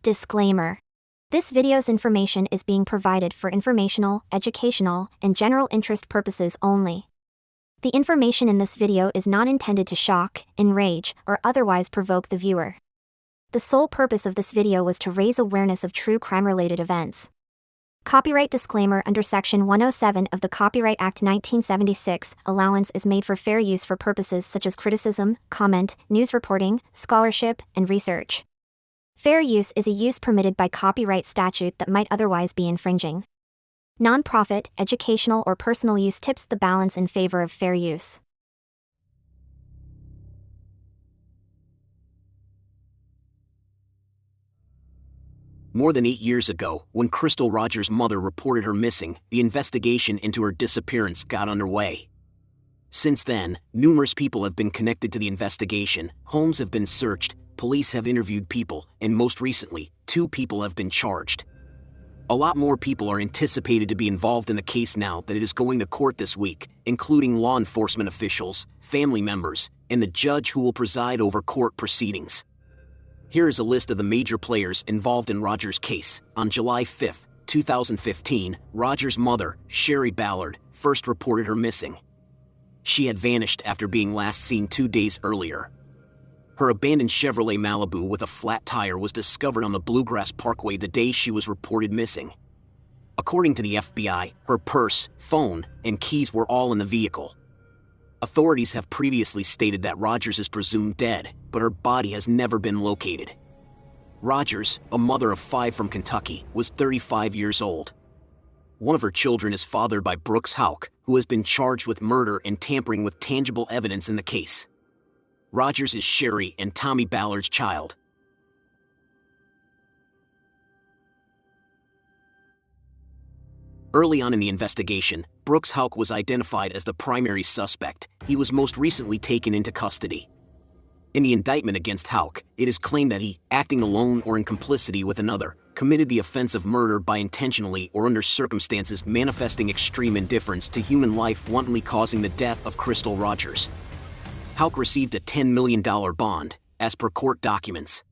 Disclaimer. This video's information is being provided for informational, educational, and general interest purposes only. The information in this video is not intended to shock, enrage, or otherwise provoke the viewer. The sole purpose of this video was to raise awareness of true crime-related events. Copyright disclaimer: under Section 107 of the Copyright Act 1976, allowance is made for fair use for purposes such as criticism, comment, news reporting, scholarship, and research. Fair use is a use permitted by copyright statute that might otherwise be infringing. Non-profit, educational, or personal use tips the balance in favor of fair use. More than 8 years ago, when Crystal Rogers' mother reported her missing, the investigation into her disappearance got underway. Since then, numerous people have been connected to the investigation, homes have been searched, police have interviewed people, and most recently, 2 people have been charged. A lot more people are anticipated to be involved in the case now that it is going to court this week, including law enforcement officials, family members, and the judge who will preside over court proceedings. Here is a list of the major players involved in Rogers' case. On July 5, 2015, Rogers' mother, Sherry Ballard, first reported her missing. She had vanished after being last seen 2 days earlier. Her abandoned Chevrolet Malibu with a flat tire was discovered on the Bluegrass Parkway the day she was reported missing. According to the FBI, her purse, phone, and keys were all in the vehicle. Authorities have previously stated that Rogers is presumed dead, but her body has never been located. Rogers, a mother of 5 from Kentucky, was 35 years old. One of her children is fathered by Brooks Houck, who has been charged with murder and tampering with tangible evidence in the case. Rogers is Sherry and Tommy Ballard's child. Early on in the investigation, Brooks Houck was identified as the primary suspect. He was most recently taken into custody. In the indictment against Houck, it is claimed that he, acting alone or in complicity with another, committed the offense of murder by intentionally or under circumstances manifesting extreme indifference to human life, wantonly causing the death of Crystal Rogers. Houck received a $10 million bond, as per court documents.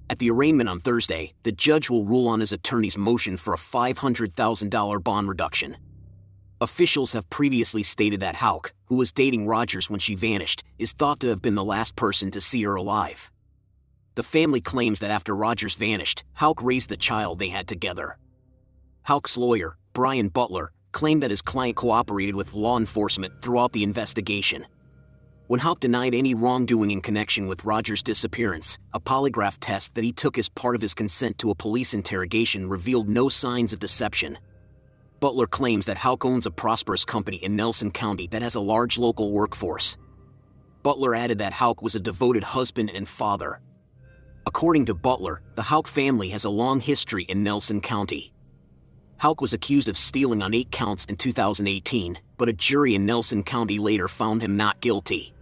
At the arraignment on Thursday, the judge will rule on his attorney's motion for a $500,000 bond reduction. Officials have previously stated that Houck, who was dating Rogers when she vanished, is thought to have been the last person to see her alive. The family claims that after Rogers vanished, Houck raised the child they had together. Houck's lawyer, Brian Butler, claimed that his client cooperated with law enforcement throughout the investigation. When Houck denied any wrongdoing in connection with Rogers' disappearance, a polygraph test that he took as part of his consent to a police interrogation revealed no signs of deception. Butler claims that Houck owns a prosperous company in Nelson County that has a large local workforce. Butler added that Houck was a devoted husband and father. According to Butler, the Houck family has a long history in Nelson County. Houck was accused of stealing on 8 counts in 2018, but a jury in Nelson County later found him not guilty.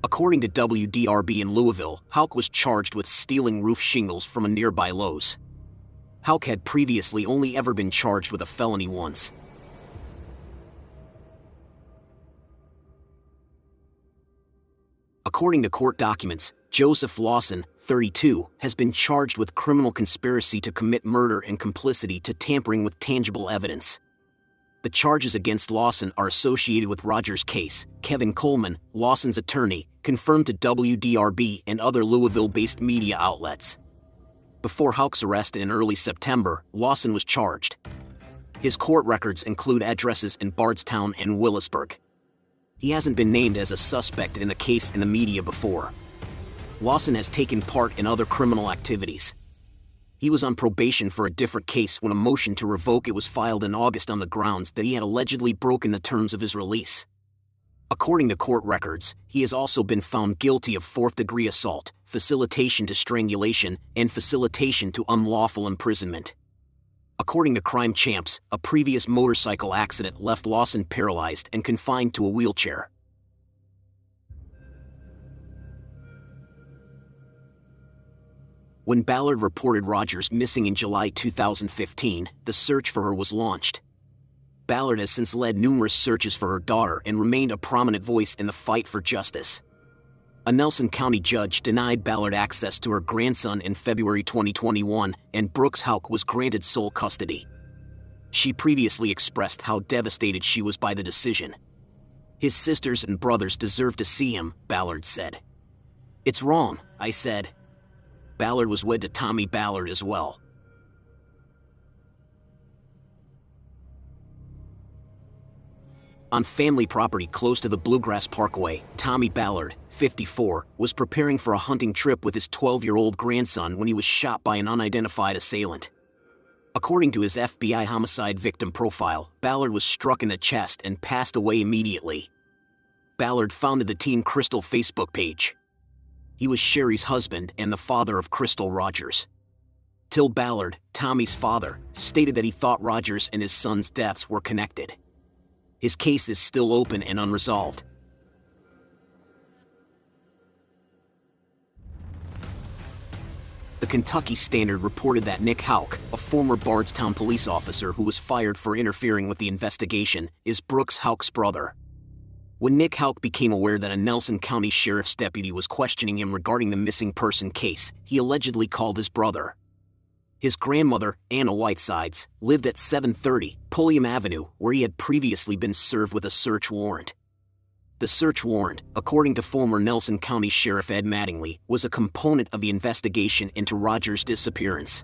According to WDRB in Louisville, Houck was charged with stealing roof shingles from a nearby Lowe's. Houck had previously only ever been charged with a felony once. According to court documents, Joseph Lawson, 32, has been charged with criminal conspiracy to commit murder and complicity to tampering with tangible evidence. The charges against Lawson are associated with Rogers' case. Kevin Coleman, Lawson's attorney, confirmed to WDRB and other Louisville-based media outlets. Before Houck's arrest in early September, Lawson was charged. His court records include addresses in Bardstown and Willisburg. He hasn't been named as a suspect in the case in the media before. Lawson has taken part in other criminal activities. He was on probation for a different case when a motion to revoke it was filed in August on the grounds that he had allegedly broken the terms of his release. According to court records, he has also been found guilty of 4th-degree assault, facilitation to strangulation, and facilitation to unlawful imprisonment. According to Crime Champs, a previous motorcycle accident left Lawson paralyzed and confined to a wheelchair. When Ballard reported Rogers missing in July 2015, the search for her was launched. Ballard has since led numerous searches for her daughter and remained a prominent voice in the fight for justice. A Nelson County judge denied Ballard access to her grandson in February 2021, and Brooks Houck was granted sole custody. She previously expressed how devastated she was by the decision. "His sisters and brothers deserve to see him," Ballard said. "It's wrong," I said. Ballard was wed to Tommy Ballard as well. On family property close to the Bluegrass Parkway, Tommy Ballard, 54, was preparing for a hunting trip with his 12-year-old grandson when he was shot by an unidentified assailant. According to his FBI homicide victim profile, Ballard was struck in the chest and passed away immediately. Ballard founded the Team Crystal Facebook page. He was Sherry's husband and the father of Crystal Rogers. Till Ballard, Tommy's father, stated that he thought Rogers and his son's deaths were connected. His case is still open and unresolved. The Kentucky Standard reported that Nick Houck, a former Bardstown police officer who was fired for interfering with the investigation, is Brooks Houck's brother. When Nick Houck became aware that a Nelson County Sheriff's deputy was questioning him regarding the missing person case, he allegedly called his brother. His grandmother, Anna Whitesides, lived at 730 Pulliam Avenue, where he had previously been served with a search warrant. The search warrant, according to former Nelson County Sheriff Ed Mattingly, was a component of the investigation into Rogers' disappearance.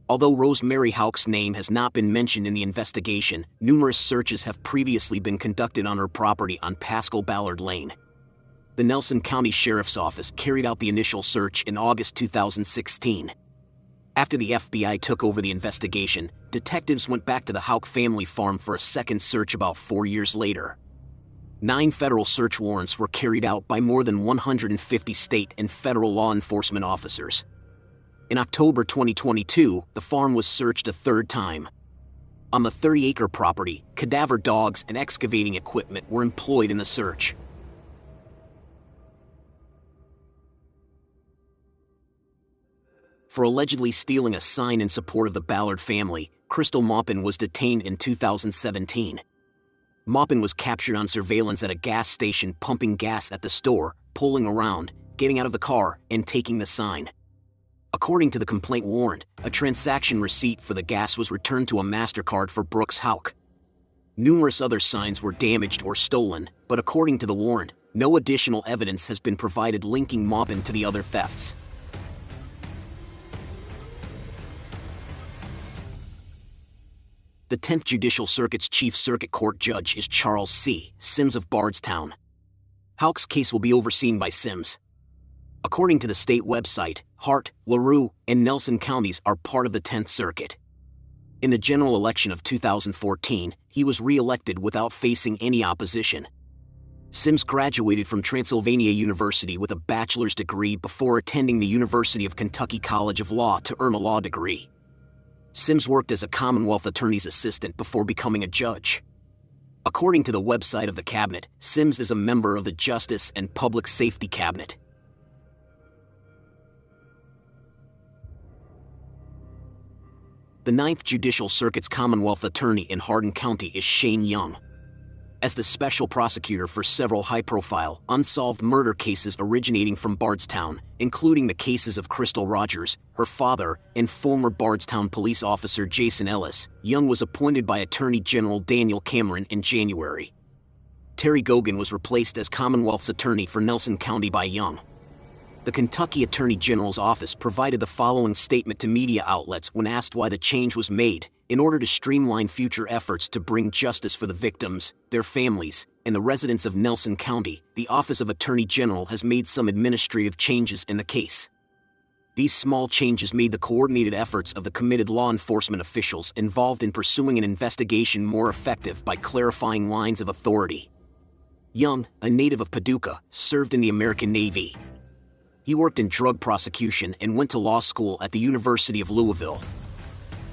Although Rosemary Houck's name has not been mentioned in the investigation, numerous searches have previously been conducted on her property on Pascal Ballard Lane. The Nelson County Sheriff's Office carried out the initial search in August 2016. After the FBI took over the investigation, detectives went back to the Houck family farm for a second search about 4 years later. 9 federal search warrants were carried out by more than 150 state and federal law enforcement officers. In October 2022, the farm was searched a third time. On the 30-acre property, cadaver dogs and excavating equipment were employed in the search. For allegedly stealing a sign in support of the Ballard family, Crystal Maupin was detained in 2017. Maupin was captured on surveillance at a gas station pumping gas at the store, pulling around, getting out of the car, and taking the sign. According to the complaint warrant, a transaction receipt for the gas was returned to a MasterCard for Brooks Houck. Numerous other signs were damaged or stolen, but according to the warrant, no additional evidence has been provided linking Maupin to the other thefts. The 10th Judicial Circuit's Chief Circuit Court Judge is Charles C. Sims of Bardstown. Houck's case will be overseen by Sims. According to the state website, Hart, LaRue, and Nelson counties are part of the 10th Circuit. In the general election of 2014, he was re-elected without facing any opposition. Sims graduated from Transylvania University with a bachelor's degree before attending the University of Kentucky College of Law to earn a law degree. Sims worked as a Commonwealth attorney's assistant before becoming a judge. According to the website of the cabinet, Sims is a member of the Justice and Public Safety Cabinet. The 9th Judicial Circuit's Commonwealth Attorney in Hardin County is Shane Young. As the special prosecutor for several high-profile, unsolved murder cases originating from Bardstown, including the cases of Crystal Rogers, her father, and former Bardstown police officer Jason Ellis, Young was appointed by Attorney General Daniel Cameron in January. Terry Gogan was replaced as Commonwealth's attorney for Nelson County by Young. The Kentucky Attorney General's office provided the following statement to media outlets when asked why the change was made: in order to streamline future efforts to bring justice for the victims, their families, and the residents of Nelson County, the Office of Attorney General has made some administrative changes in the case. These small changes made the coordinated efforts of the committed law enforcement officials involved in pursuing an investigation more effective by clarifying lines of authority. Young, a native of Paducah, served in the American Navy. He worked in drug prosecution and went to law school at the University of Louisville.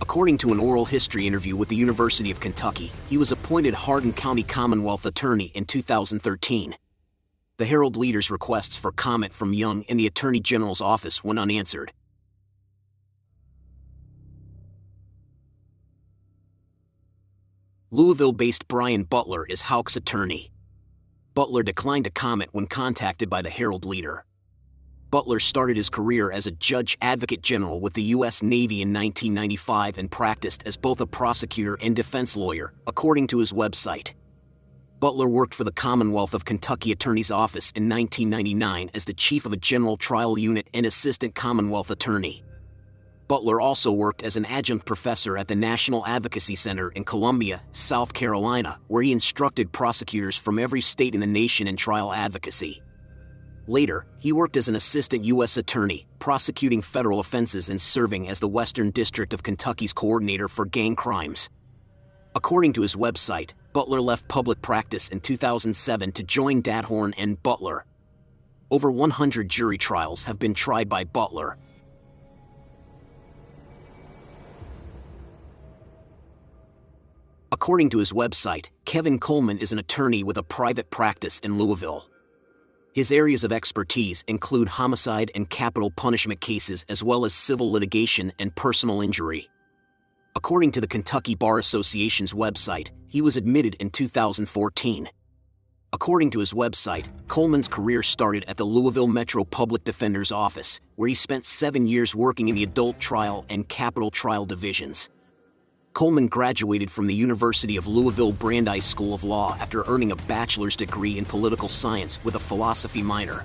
According to an oral history interview with the University of Kentucky, he was appointed Hardin County Commonwealth Attorney in 2013. The Herald Leader's requests for comment from Young in the Attorney General's office went unanswered. Louisville-based Brian Butler is Houck's attorney. Butler declined to comment when contacted by the Herald Leader. Butler started his career as a judge advocate general with the U.S. Navy in 1995 and practiced as both a prosecutor and defense lawyer, according to his website. Butler worked for the Commonwealth of Kentucky Attorney's Office in 1999 as the chief of a general trial unit and assistant Commonwealth attorney. Butler also worked as an adjunct professor at the National Advocacy Center in Columbia, South Carolina, where he instructed prosecutors from every state in the nation in trial advocacy. Later, he worked as an assistant U.S. attorney, prosecuting federal offenses and serving as the Western District of Kentucky's coordinator for gang crimes. According to his website, Butler left public practice in 2007 to join Dadhorn and Butler. Over 100 jury trials have been tried by Butler. According to his website, Kevin Coleman is an attorney with a private practice in Louisville. His areas of expertise include homicide and capital punishment cases as well as civil litigation and personal injury. According to the Kentucky Bar Association's website, he was admitted in 2014. According to his website, Coleman's career started at the Louisville Metro Public Defender's Office, where he spent 7 years working in the adult trial and capital trial divisions. Coleman graduated from the University of Louisville Brandeis School of Law after earning a bachelor's degree in political science with a philosophy minor.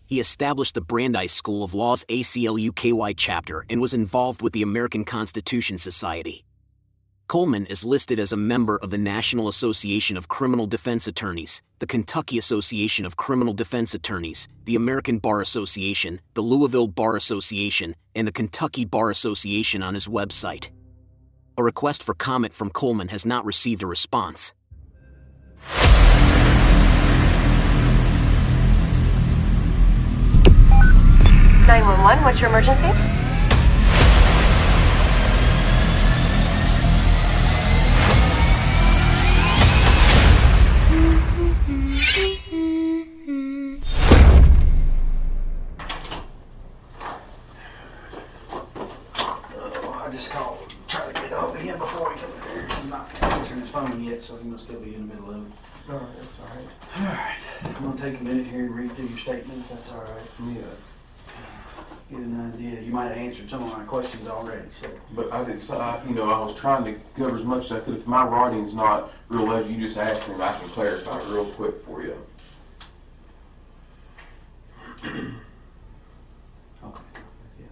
He established the Brandeis School of Law's ACLU-KY chapter and was involved with the American Constitution Society. Coleman is listed as a member of the National Association of Criminal Defense Attorneys, the Kentucky Association of Criminal Defense Attorneys, the American Bar Association, the Louisville Bar Association, and the Kentucky Bar Association on his website. A request for comment from Coleman has not received a response. 911, what's your emergency? I just called, try to get over him before he comes here. He's not answering his phone yet, so he must still be in the middle of it. No, that's all right. All right, I'm gonna take a minute here and read through your statement, if that's all right. Yeah, Get an idea. You might have answered some of my questions already, so. but I did, I was trying to cover as much as I could. If my writing's not real legible, you just ask me and I can clarify it real quick for you. Okay, yeah.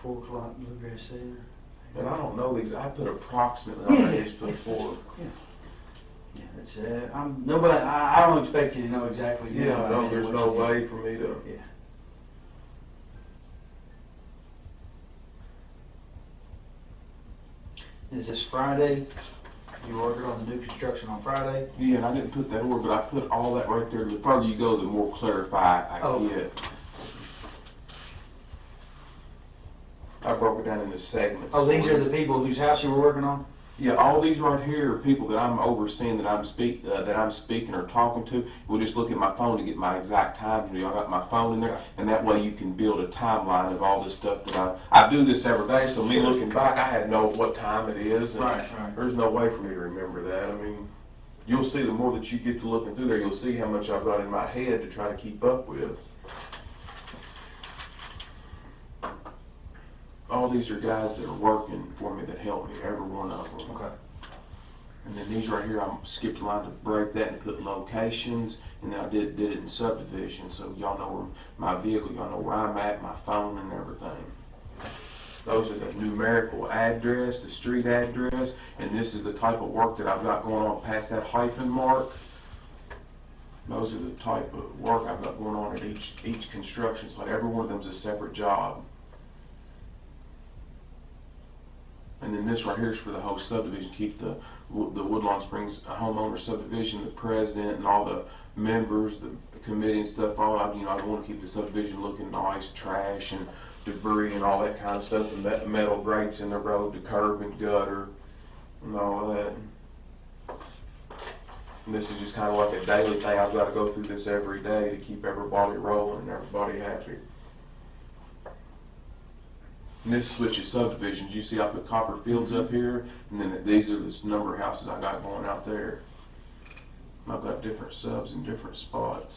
4 o'clock, Bluegrass Center. But I don't know these. I put approximately. Yeah. I just put 4. Yeah, that's, nobody, I don't expect you to know exactly. Yeah, no, there's no way for me to. Yeah. Is this Friday? You working on the new construction on Friday? Yeah, and I didn't put that order, but I put all that right there. The further you go, the more clarified I get. I broke it down into segments. Oh, these are the people whose house you were working on? Yeah, all these right here are people that I'm overseeing, that I'm speaking or talking to. We'll just look at my phone to get my exact time. I got my phone in there, and that way you can build a timeline of all this stuff that I do this every day. So me looking back, I had to know what time it is. And Right. There's no way for me to remember that. I mean, you'll see the more that you get to looking through there, you'll see how much I've got in my head to try to keep up with. All these are guys that are working for me that help me, every one of them. Okay. And then these right here, I skipped a line to break that and put locations, and then I did it in subdivision, so y'all know where my vehicle, y'all know where I'm at, my phone and everything. Those are the numerical address, the street address, and this is the type of work that I've got going on past that hyphen mark. Those are the type of work I've got going on at each construction site. Every one of them is a separate job. And then this right here is for the whole subdivision, keep the Woodlawn Springs homeowner subdivision, the president and all the members, the committee and stuff, I want to keep the subdivision looking nice, trash and debris and all that kind of stuff, the metal grates in the road, the curb and gutter and all of that. And this is just kind of like a daily thing. I've got to go through this every day to keep everybody rolling and everybody happy. And this switches subdivisions. You see I put Copper Fields up here, and then these are the number of houses I got going out there. I've got different subs in different spots.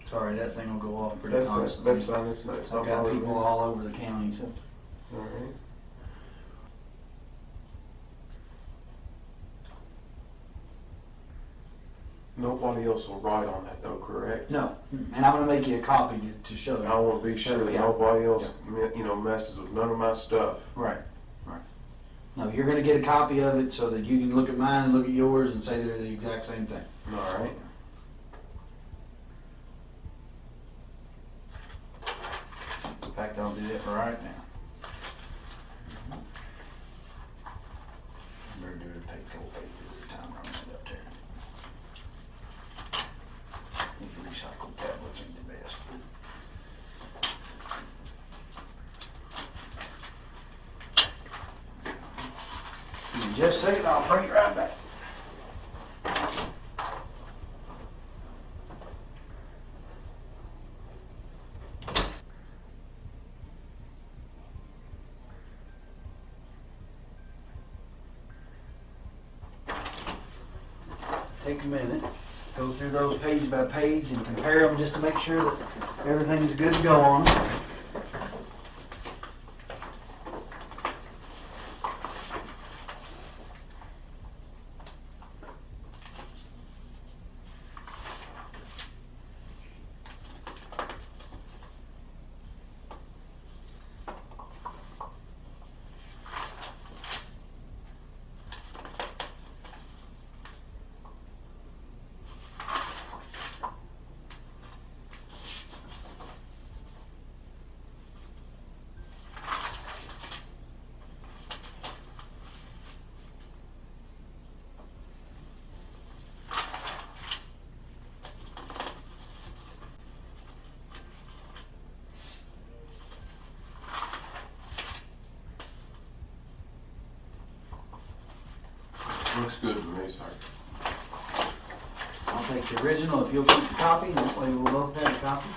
Sorry, that thing will go off pretty That's constantly. fine. It's not I've got bothering people me. all over the county, so. All right. Nobody else will write on that though, correct? No, and I'm gonna make you a copy to show you. I want to be sure that Yeah. nobody else, messes with none of my stuff. Right. No, you're gonna get a copy of it so that you can look at mine and look at yours and say they're the exact same thing. All right. In fact, I'll do that right now. I better do it, take 4 pages at a time, run that up there. These recycled tablets ain't the best. Give me just a second, I'll bring it right back. Take a minute, go through those page by page and compare them just to make sure that everything's good to go on them. Looks good to me, sir. I'll take the original if you'll keep the copy, and that way we'll both have a copy.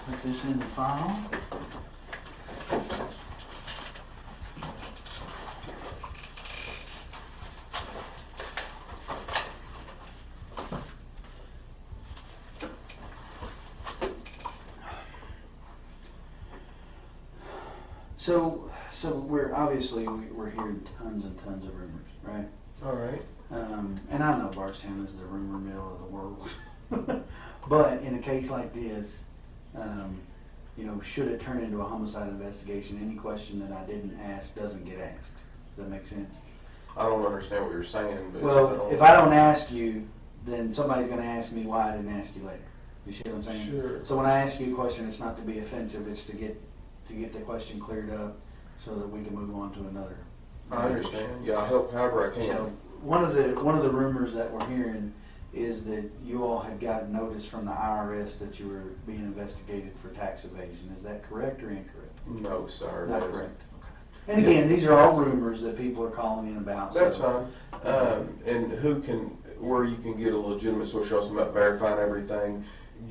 Put this in the file. So we're hearing tons and tons of rumors, right? All right. And I know Bardstown is the rumor mill of the world, but in a case like this, should it turn into a homicide investigation, any question that I didn't ask doesn't get asked. Does that make sense? I don't understand what you're saying, but Well, if I don't ask you, then somebody's going to ask me why I didn't ask you later. You see what I'm saying? Sure. So when I ask you a question, it's not to be offensive, it's to get the question cleared up so that we can move on to another. I understand. Yeah, I help however I So can. one of the rumors that we're hearing is that you all had gotten notice from the IRS that you were being investigated for tax evasion. Is that correct or incorrect? No, sir. Not that is- correct. Okay. And again, these are all rumors that people are calling in about. That's so. fine. And where you can get a legitimate source, you're also about verifying everything.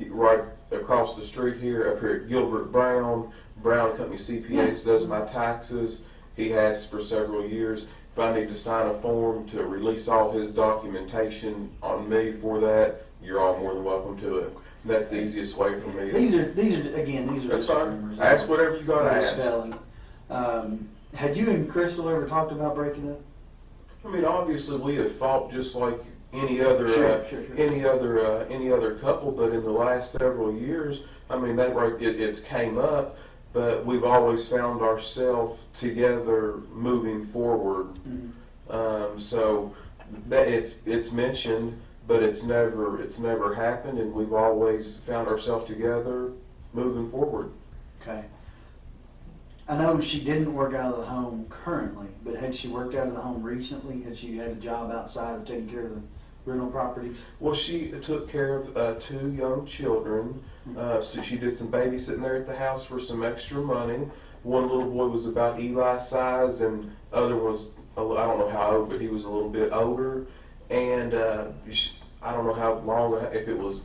Right across the street here, up here at Gilbert Brown Company CPAs does my taxes. He has for several years. If I need to sign a form to release all his documentation on me for that, you're all more than welcome to it. And that's the easiest way for me. These are That's just fine. rumors. Ask whatever you gotta ask. Spelling. Had you and Crystal ever talked about breaking up? I mean, obviously we have fought just like any other Sure. any other couple, but in the last several years, I mean, it's came up, but we've always found ourselves together moving forward. Mm-hmm. So that it's mentioned, but it's never happened, and we've always found ourselves together moving forward. Okay. I know she didn't work out of the home currently, but had she worked out of the home recently? Had she had a job outside of taking care of the rental properties? Well, she took care of 2 young children, so she did some babysitting there at the house for some extra money. One little boy was about Eli's size, and other was, I don't know how old, but he was a little bit older. And I don't know how long, if it was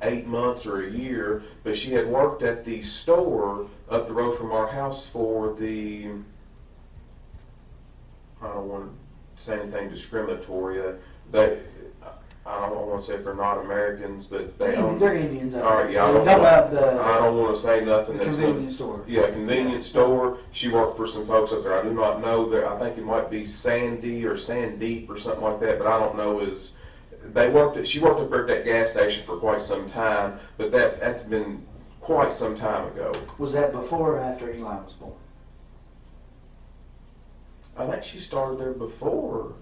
8 months or a year, but she had worked at the store up the road from our house for the, I don't want to say anything discriminatory, I don't want to say if they're not Americans, but They're Indians. All right, yeah. I don't want to say nothing that's convenience store. Yeah, convenience store. She worked for some folks up there. I do not know that. I think it might be Sandy or Sandeep or something like that, but I don't know. She worked up there at that gas station for quite some time, but that's been quite some time ago. Was that before or after Eli was born? I think she started there before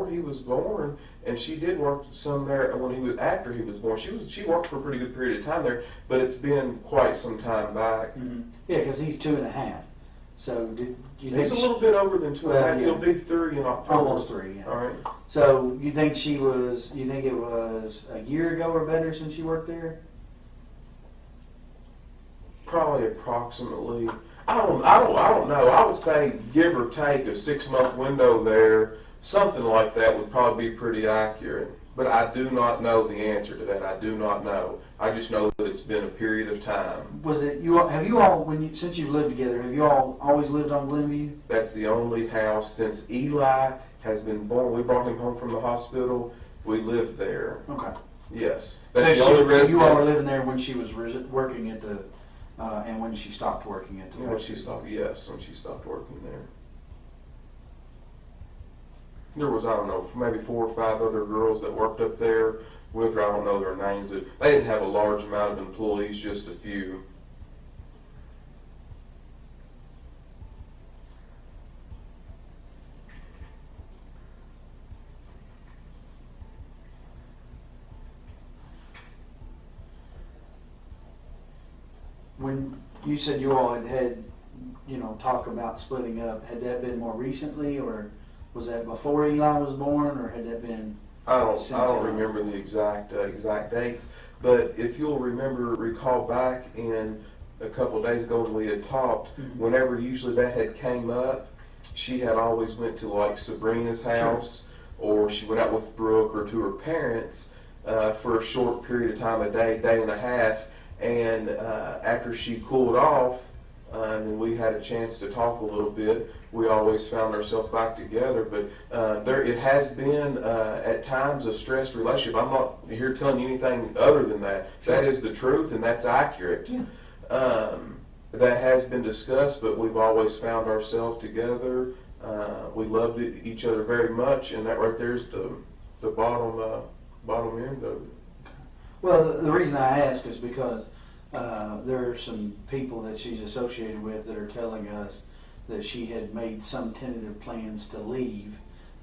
he was born, and she did work some there after he was born. She worked for a pretty good period of time there, but it's been quite some time back. Mm-hmm. Yeah, because he's 2.5. So did you think he's a little bit over than 2.5? Yeah. He'll be 3 in October. Almost 3. Yeah. All right. So you think it was a year ago or better since you worked there? Probably approximately. I don't know. I would say give or take a 6-month window there. Something like that would probably be pretty accurate. But I do not know the answer to that. I do not know. I just know that it's been a period of time. Was it you? Have you all, since you've lived together, have you all always lived on Glenview? That's the only house since Eli has been born. We brought him home from the hospital. We lived there. Okay. Yes. That's the only residence. You all were living there when she was working at the, and when she stopped working at the. When she stopped working there. There was, I don't know, maybe 4 or 5 other girls that worked up there with her. I don't know their names. They didn't have a large amount of employees, just a few. When you said you all had talk about splitting up, had that been more recently, or was that before Eli was born, or had that been? I don't remember the exact dates, but if you'll recall back in a couple of days ago when we had talked, mm-hmm. whenever usually that had came up, she had always went to like Sabrina's house, sure. Or she went out with Brooke or to her parents for a short period of time, a day and a half, and after she cooled off, and we had a chance to talk a little bit, we always found ourselves back together. But it has been at times a stressed relationship. I'm not here telling you anything other than that. Sure. That is the truth, and that's accurate. Yeah. That has been discussed, but we've always found ourselves together. We loved each other very much, and that right there is the bottom end of it. Well, the reason I ask is because there are some people that she's associated with that are telling us that she had made some tentative plans to leave,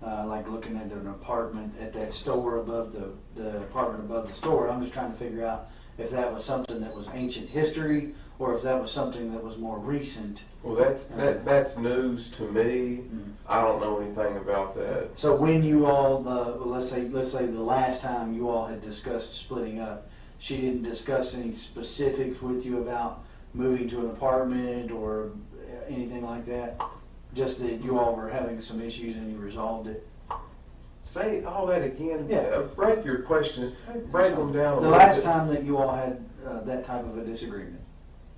like looking at an apartment at that store above the apartment above the store. I'm just trying to figure out if that was something that was ancient history or if that was something that was more recent. Well, that's news to me. Mm-hmm. I don't know anything about that. So when you all, let's say the last time you all had discussed splitting up, she didn't discuss any specifics with you about moving to an apartment or anything like that? Just that you all were having some issues and you resolved it? Say all that again. Yeah. Break your question. Break them down a little bit. The last time that you all had that type of a disagreement,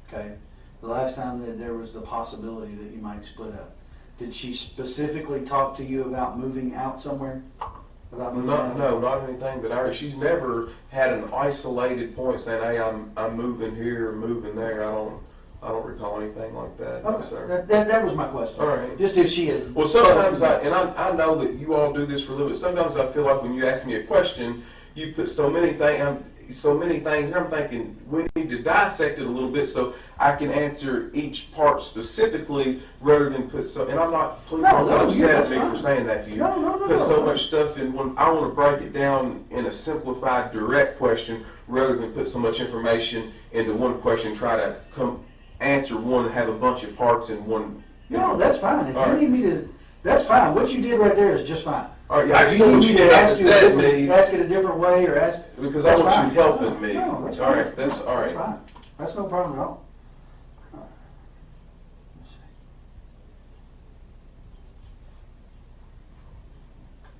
okay? The last time that there was the possibility that you might split up, did she specifically talk to you about moving out somewhere? No, not anything that I. She's never had an isolated point saying, "Hey, I'm moving here, or moving there." I don't recall anything like that. Okay. No, sir. That was my question. All right. Just if she had. Well, sometimes I know that you all do this for a living. Sometimes I feel like when you ask me a question, you put so many things, and I'm thinking we need to dissect it a little bit so I can answer each part specifically rather than put so. And I'm not. Please don't get upset at me for saying that to you. No. Put so much stuff in when I want to break it down in a simplified, direct question rather than put so much information into one question. Try to answer one and have a bunch of parts in one. No, that's fine. If you need me to, that's fine. What you did right there is just fine. All right, I just want you to have to say me. Ask it a different way or ask. Because I want you helping me. No, that's all right, that's all right. That's fine. That's no problem at all.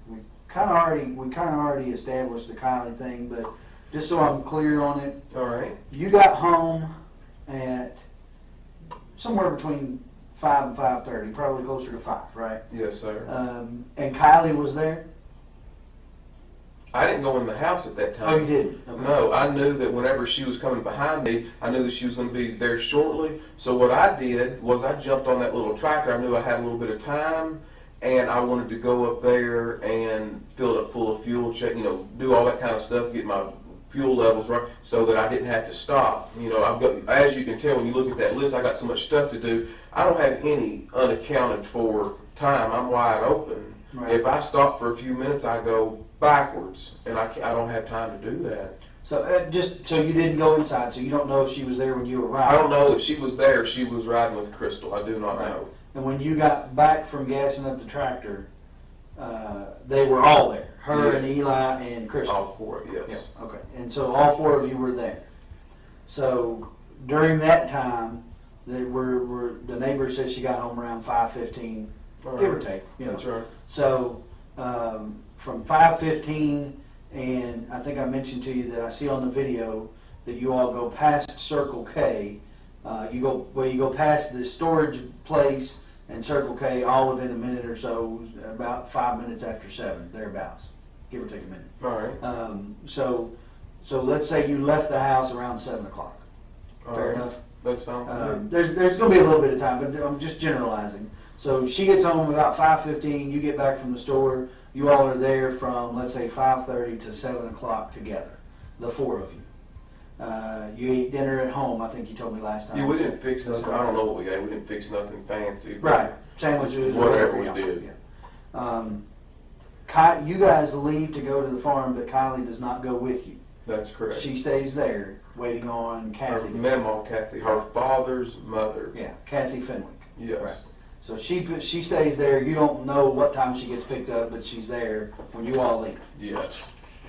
We we kind of already established the Kylie thing, but just so I'm clear on it, All right. you got home at somewhere between 5 and 5:30, probably closer to 5, right? Yes, sir. And Kylie was there? I didn't go in the house at that time. Oh, you didn't? Okay. No, I knew that whenever she was coming behind me, I knew that she was going to be there shortly. So what I did was I jumped on that little tractor. I knew I had a little bit of time, and I wanted to go up there and fill it up full of fuel, check, do all that kind of stuff, get my fuel levels right, so that I didn't have to stop. I've got, as you can tell when you look at that list, I got so much stuff to do. I don't have any unaccounted for time. I'm wide open. Right. If I stop for a few minutes, I go backwards, and I don't have time to do that. So just so you didn't go inside, so you don't know if she was there when you arrived. I don't know if she was there. She was riding with Crystal. I do not know. And when you got back from gassing up the tractor, they were all there. Her and Eli and Crystal. All four, yes. Yeah, okay. And so all four of you were there. So during that time, the neighbor said she got home around 5:15, give or take. That's right. So from 5:15, and I think I mentioned to you that I see on the video that you all go past Circle K. You go past the storage place and Circle K all within a minute or so, about 5 minutes after 7, thereabouts, give or take a minute. All right. So let's say you left the house around 7 o'clock. Fair enough? That's fine. There's going to be a little bit of time, but I'm just generalizing. So she gets home about 5:15, you get back from the store, you all are there from, let's say, 5:30 to 7 o'clock together, the four of you. You ate dinner at home, I think you told me last time. Yeah, we didn't fix nothing. I don't know what we ate. We didn't fix nothing fancy. Right, sandwiches. Whatever we did. Yeah. You guys leave to go to the farm, but Kylie does not go with you. That's correct. She stays there, waiting on Her Kathy. memo, Kathy, her father's mother. Yeah, Kathy Fenwick. Yes. Right. So she stays there. You don't know what time she gets picked up, but she's there when you all leave. Yes.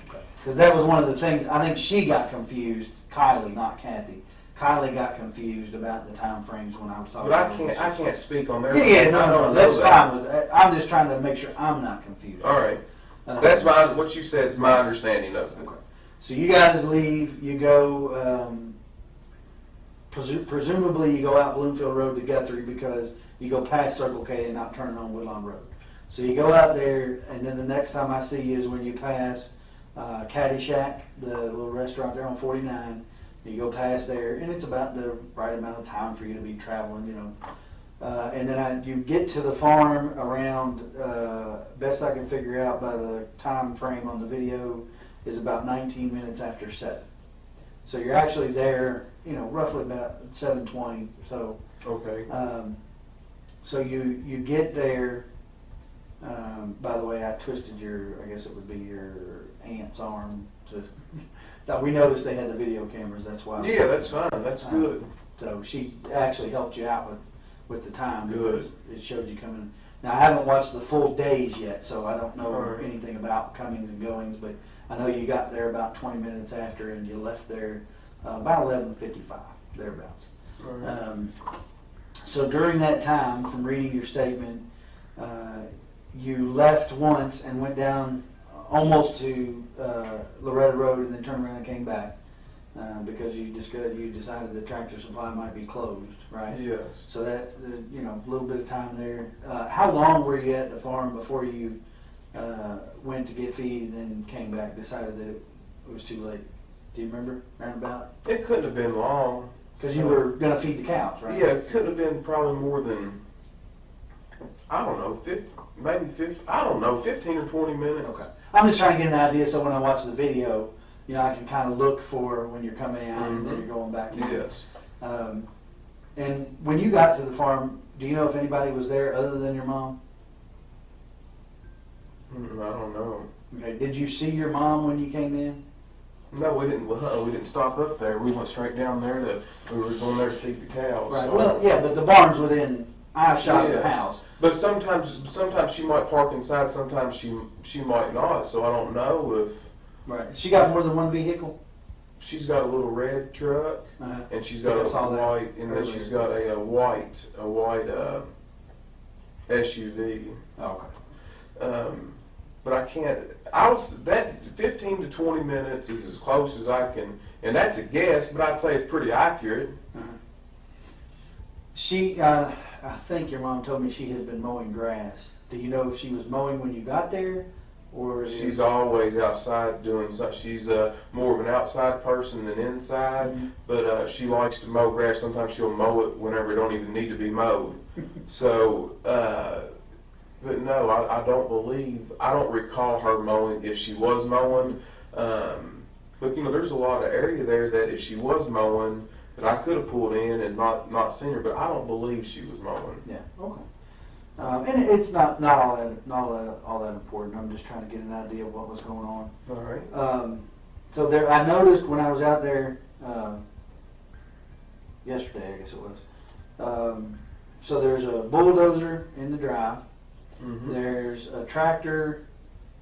Because that was one of the things, I think she got confused, Kylie, not Kathy. Kylie got confused about the time frames when I was talking But about I can't speak on their. Yeah, no, that's fine with that. I'm just trying to make sure I'm not confused. All right. That's what you said is my understanding of it. Okay. So you guys leave, you go, presumably you go out Bloomfield Road to Guthrie because you go past Circle K and not turn on Woodlawn Road. So you go out there, and then the next time I see you is when you pass Caddy Shack, the little restaurant there on 49. You go past there, and it's about the right amount of time for you to be traveling, and then you get to the farm around, best I can figure out by the time frame on the video, is about 19 minutes after 7. So you're actually there, roughly about 7:20. So Okay. so you get there. By the way, I twisted I guess it would be your aunt's arm to. We noticed they had the video cameras. That's why. Yeah, that's fine. That's good. So she actually helped you out with the time. Good. It showed you coming. Now I haven't watched the full days yet, so I don't know Right. anything about comings and goings. But I know you got there about 20 minutes after, and you left there about 11:55 thereabouts. Right. So during that time, from reading your statement, you left once and went down almost to Loretta Road and then turned around and came back because you decided the Tractor Supply might be closed, right? Yes. So that, a little bit of time there. How long were you at the farm before you went to get feed and then came back, decided that it was too late? Do you remember, roundabout? It couldn't have been long. Because you were going to feed the cows, right? Yeah, it couldn't have been probably more than, I don't know, 15 or 20 minutes. Okay. I'm just trying to get an idea so when I watch the video, I can kind of look for when you're coming out and then you're going back in. Yes. And when you got to the farm, do you know if anybody was there other than your mom? I don't know. Okay. Did you see your mom when you came in? No, we didn't. Well, we didn't stop up there. We went straight down there. We were going there to feed the cows. Right. So. Well, yeah, but the barn's within eyeshot of the Yes. house. But sometimes she might park inside. Sometimes she might not. So I don't know if Right. She got more than one vehicle? she's got a little red truck and she's got I saw a that white, and then earlier. she's got a white SUV. Oh, okay. but I can't. That 15 to 20 minutes is as close as I can, and that's a guess, but I'd say it's pretty accurate. She, I think your mom told me she had been mowing grass. Do you know if she was mowing when you got there, or She's always outside doing something. She's more of an outside person than inside, but she likes to mow grass. Sometimes she'll mow it whenever it don't even need to be mowed. So, but no, I don't recall her mowing if she was mowing. But there's a lot of area there that if she was mowing, that I could have pulled in and not seen her, but I don't believe she was mowing. Yeah. Okay. And it's not all that important. I'm just trying to get an idea of what was going on. All right. So there, I noticed when I was out there yesterday, I guess it was. So there's a bulldozer in the drive. Mm-hmm. There's a tractor,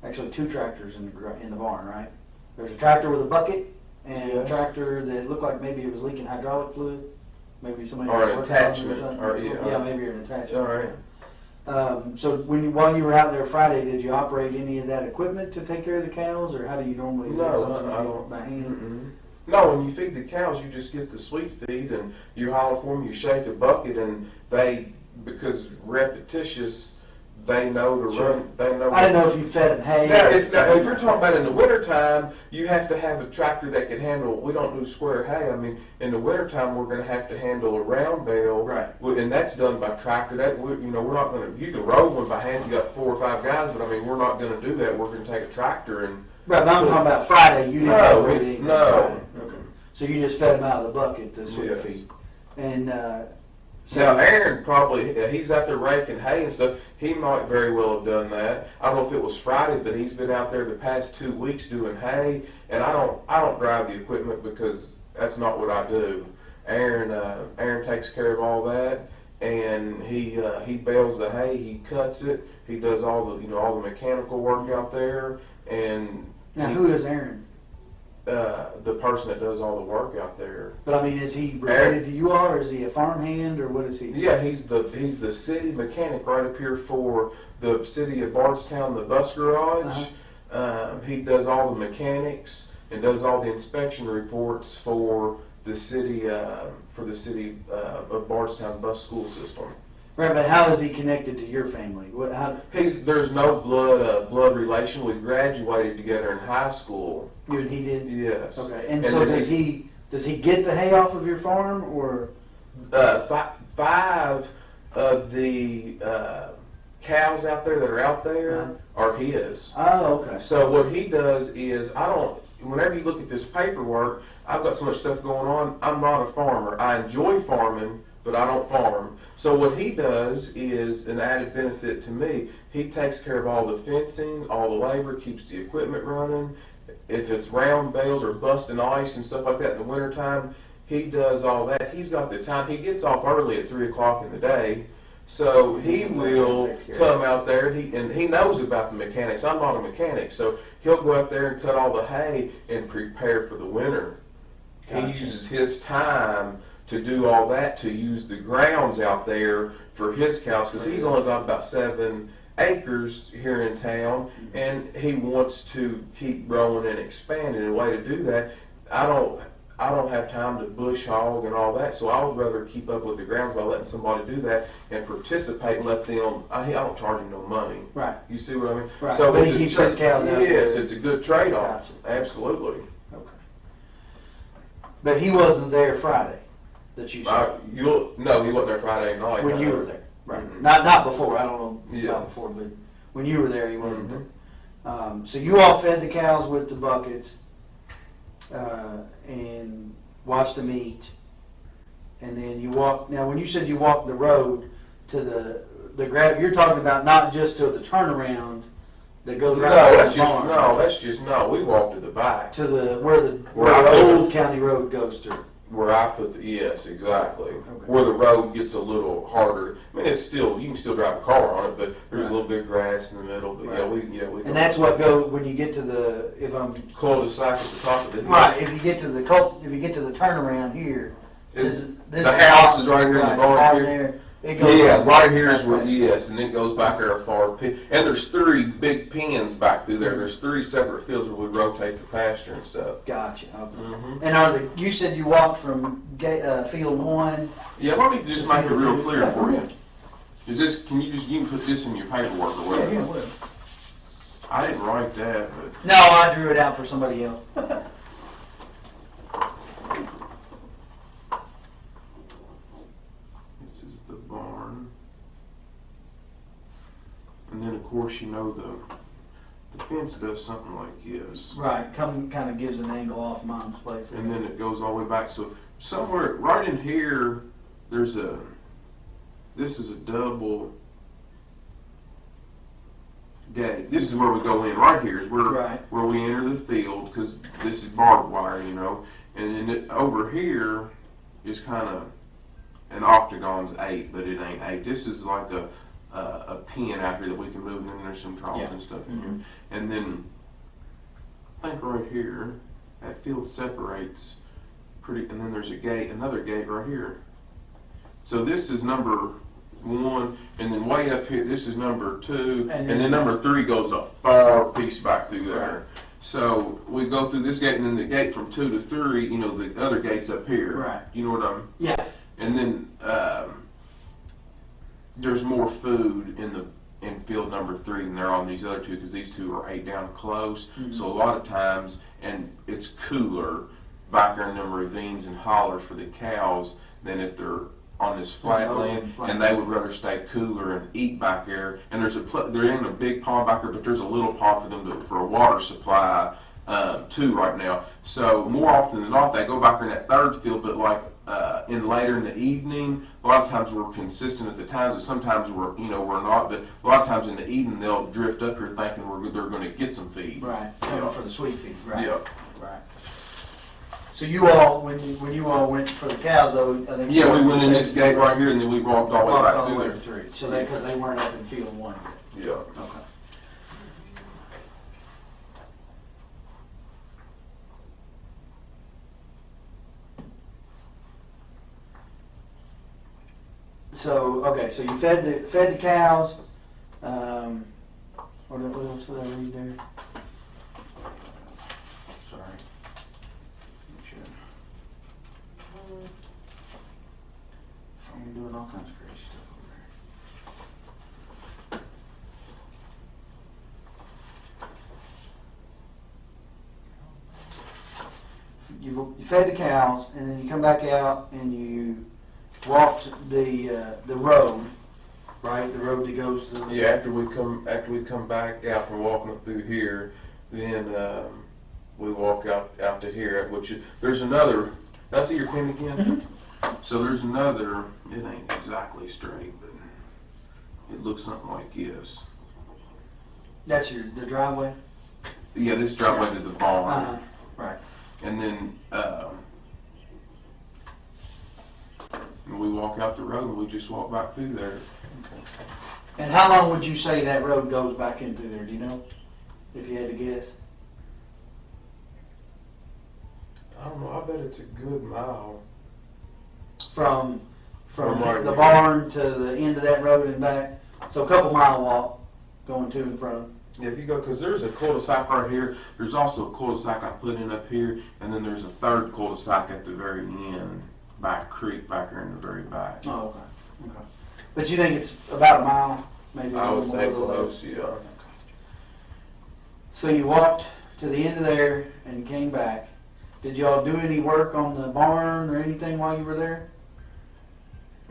actually two tractors in the barn, right? There's a tractor with a bucket and a tractor that looked like maybe it was leaking hydraulic fluid. Maybe somebody or had an worked on it attachment, or something. Maybe an attachment. All right. So while you were out there Friday, did you operate any of that equipment to take care of the cows, or how do you normally? No, I don't. By hand? Mm-mm. No, when you feed the cows, you just get the sweet feed, and you holler for them. You shake a bucket, and they, because repetitious, they know to run. They know. I didn't know if you fed them hay. Now, if you're talking about in the wintertime, you have to have a tractor that can handle. We don't do square hay. I mean, in the wintertime, we're going to have to handle a round bale, right? And that's done by tractor. We're not going to. You can roll one by hand. You got 4 or 5 guys, but I mean, we're not going to do that. We're going to take a tractor and. Right, but I'm talking about Friday. You didn't operate anything. No. Okay. So you just fed them out of the bucket, the sweet feed, and. So now Aaron probably, he's out there raking hay and stuff. He might very well have done that. I don't know if it was Friday, but he's been out there the past 2 weeks doing hay. And I don't drive the equipment because that's not what I do. Aaron takes care of all that, and he bales the hay, he cuts it, he does all the mechanical work out there. And now who is Aaron? The person that does all the work out there. But I mean, is he related to you all, or is he a farmhand, or what is he? Yeah, he's the city mechanic right up here for the city of Bardstown, the bus garage. He does all the mechanics and does all the inspection reports for the city of Bardstown bus school system. Right, but how is he connected to your family? There's no blood relation. We graduated together in high school. You and he did? Yes. Okay. And so does he get the hay off of your farm, or? 5 of the cows out there that are out there are his. Oh, okay. So what he does is, whenever you look at this paperwork, I've got so much stuff going on. I'm not a farmer. I enjoy farming, but I don't farm. So what he does is an added benefit to me. He takes care of all the fencing, all the labor, keeps the equipment running. If it's round bales or busting ice and stuff like that in the wintertime, he does all that. He's got the time. He gets off early at 3 o'clock in the day. So he will come out there, and he knows about the mechanics. I'm not a mechanic, so he'll go out there and cut all the hay and prepare for the winter. Gotcha. He uses his time to do all that, to use the grounds out there for his cows, because he's only got about 7 acres here in town, and he wants to keep growing and expanding. And a way to do that, I don't have time to bush hog and all that, so I would rather keep up with the grounds by letting somebody do that and participate and let them. I don't charge them no money. Right. You see what I mean? Right. So but he keeps his cows out there. Yes, it's a good trade-off. Gotcha. Absolutely. Okay. But he wasn't there Friday. That you saw. No, he wasn't there Friday night. When you were there, right? Mm-hmm. Not before. I don't know about before, but when you were there, he wasn't there. So you all fed the cows with the buckets and watched them eat, and then you walked. Now, when you said you walked the road to the grab, you're talking about not just to the turnaround that goes right. We walked to the back to where the old county road goes through. Where I put yes, exactly. Okay. Where the road gets a little harder. I mean, you can still drive a car on it, but there's a little bit of grass in the middle. But we. And that's what goes when you get to the cul-de-sac at the top of the hill. Right. If you get to the turnaround here, the house is right here in the barn here. It goes Yeah, on right here is that where, way. yes, and it goes back there far. And there's 3 big far, and there's 3 big pins back through there. There's 3 separate fields where we rotate the pasture and stuff. Gotcha. Okay. Mhm. And you said you walked from field 1. Yeah, let me just make it real clear Yeah, for you. okay. Is this, you can put this in your paperwork or whatever. Yeah, well. I didn't write that, but. No, I drew it out for somebody else. This is the barn. And then, of course, you know, the fence does something like this. Right, kind of gives an angle off Mom's place. And then it goes all the way back. So somewhere right in here, this is a double gate. This is where we go in. Right here is where we enter the field, because this is barbed wire, you know. And then over here is kind of an octagon's 8, but it ain't 8. This is like a pin out here that we can move, and then there's some troughs and stuff in here. And then I think right here, that field separates and then there's a gate, another gate right here. So this is number 1, and then way up here, this is number 2, and then number 3 goes a far piece back through there. Right. So we go through this gate, and then the gate from 2 to 3, you know, the other gate's up here. Right. You know what I'm? Yeah. And then there's more food in field number 3 than there are on these other 2, because these 2 are 8 down close. Mm-hmm. So a lot of times, and it's cooler back there in them ravines and hollers for the cows than if they're on this flat land, and they would rather stay cooler and eat back there. And there ain't a big pond back there, but there's a little pond for them for a water supply too right now. So more often than not, they go back there in that 3rd field, but like later in the evening, a lot of times we're consistent at the times, but sometimes we're not. But a lot of times in the evening, they'll drift up here thinking they're going to get some feed. Right. Yeah. For the sweet feed. Right. Yeah. Right. So you all, when you all went for the cows, though, I think. Yeah, we went in this gate right here, and then we walked all the way back through there. So because they weren't up in field 1. Yeah. Okay. So so you fed the cows. What else did I read there? Sorry. I'm doing all kinds of crazy stuff over there. You fed the cows, and then you come back out and you walked the road, right? The road that goes to the... Yeah, after we come back out from walking up through here, then we walk out to here, there's another. Did I see your pin again? Mm-hmm. So there's another. It ain't exactly straight, but it looks something like this. That's the driveway. Yeah, this driveway to the barn. Right. And then we walk out the road, and we just walk back through there. Okay. And how long would you say that road goes back into there? Do you know? If you had to guess. I don't know. I bet it's a good mile. From right the here. barn to the end of that road and back. So a couple mile walk going to and from. Yeah, if you go, because there's a cul-de-sac right here. There's also a cul-de-sac I put in up here, and then there's a 3rd cul-de-sac at the very end, by a creek back here in the very back. Oh, okay. Okay. But you think it's about a mile, maybe? I would say a little close, less? yeah. Okay. So you walked to the end of there and came back. Did y'all do any work on the barn or anything while you were there?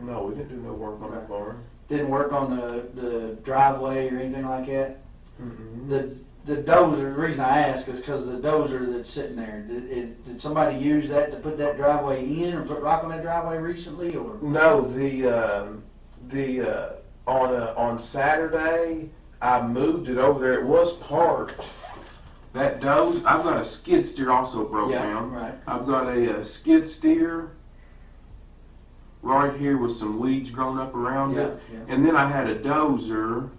No, we didn't do no work on that barn. Didn't work on the driveway or anything like that? Mm-hmm. The dozer, the reason I ask is because the dozer that's sitting there, did somebody use that to put that driveway in or put rock on that driveway recently? Or No, on Saturday I moved it over there. It was parked. That dozer, I've got a skid steer also broke down. Right. I've got a skid steer right here with some weeds growing up around it. Yeah. And then I had a dozer.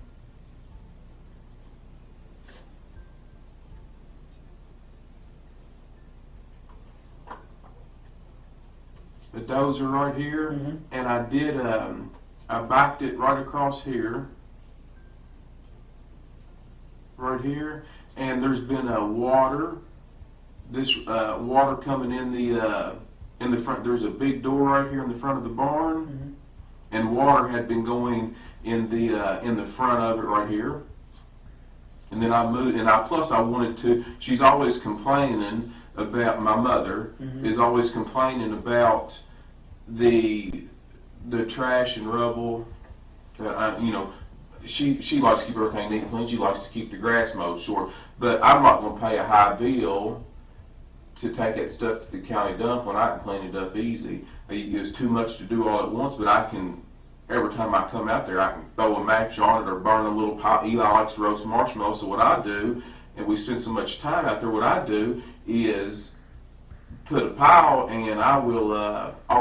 The dozer right here, Mhm. and I did I backed it right across here, right here, and there's been water. This water coming in the front. There's a big door right here in the front of the barn, and water had been going in the front of it right here. And then I moved, and plus I wanted to. She's always complaining about, my mother is always complaining about the trash and rubble that she likes to keep everything neat and clean. She likes to keep the grass mowed short, but I'm not going to pay a high bill to take that stuff to the county dump when I can clean it up easy. It's too much to do all at once, but I can. Every time I come out there, I can throw a match on it or burn a little pile. Eli likes to roast marshmallows, so what I do, and we spend so much time out there, what I do is put a pile, and I'll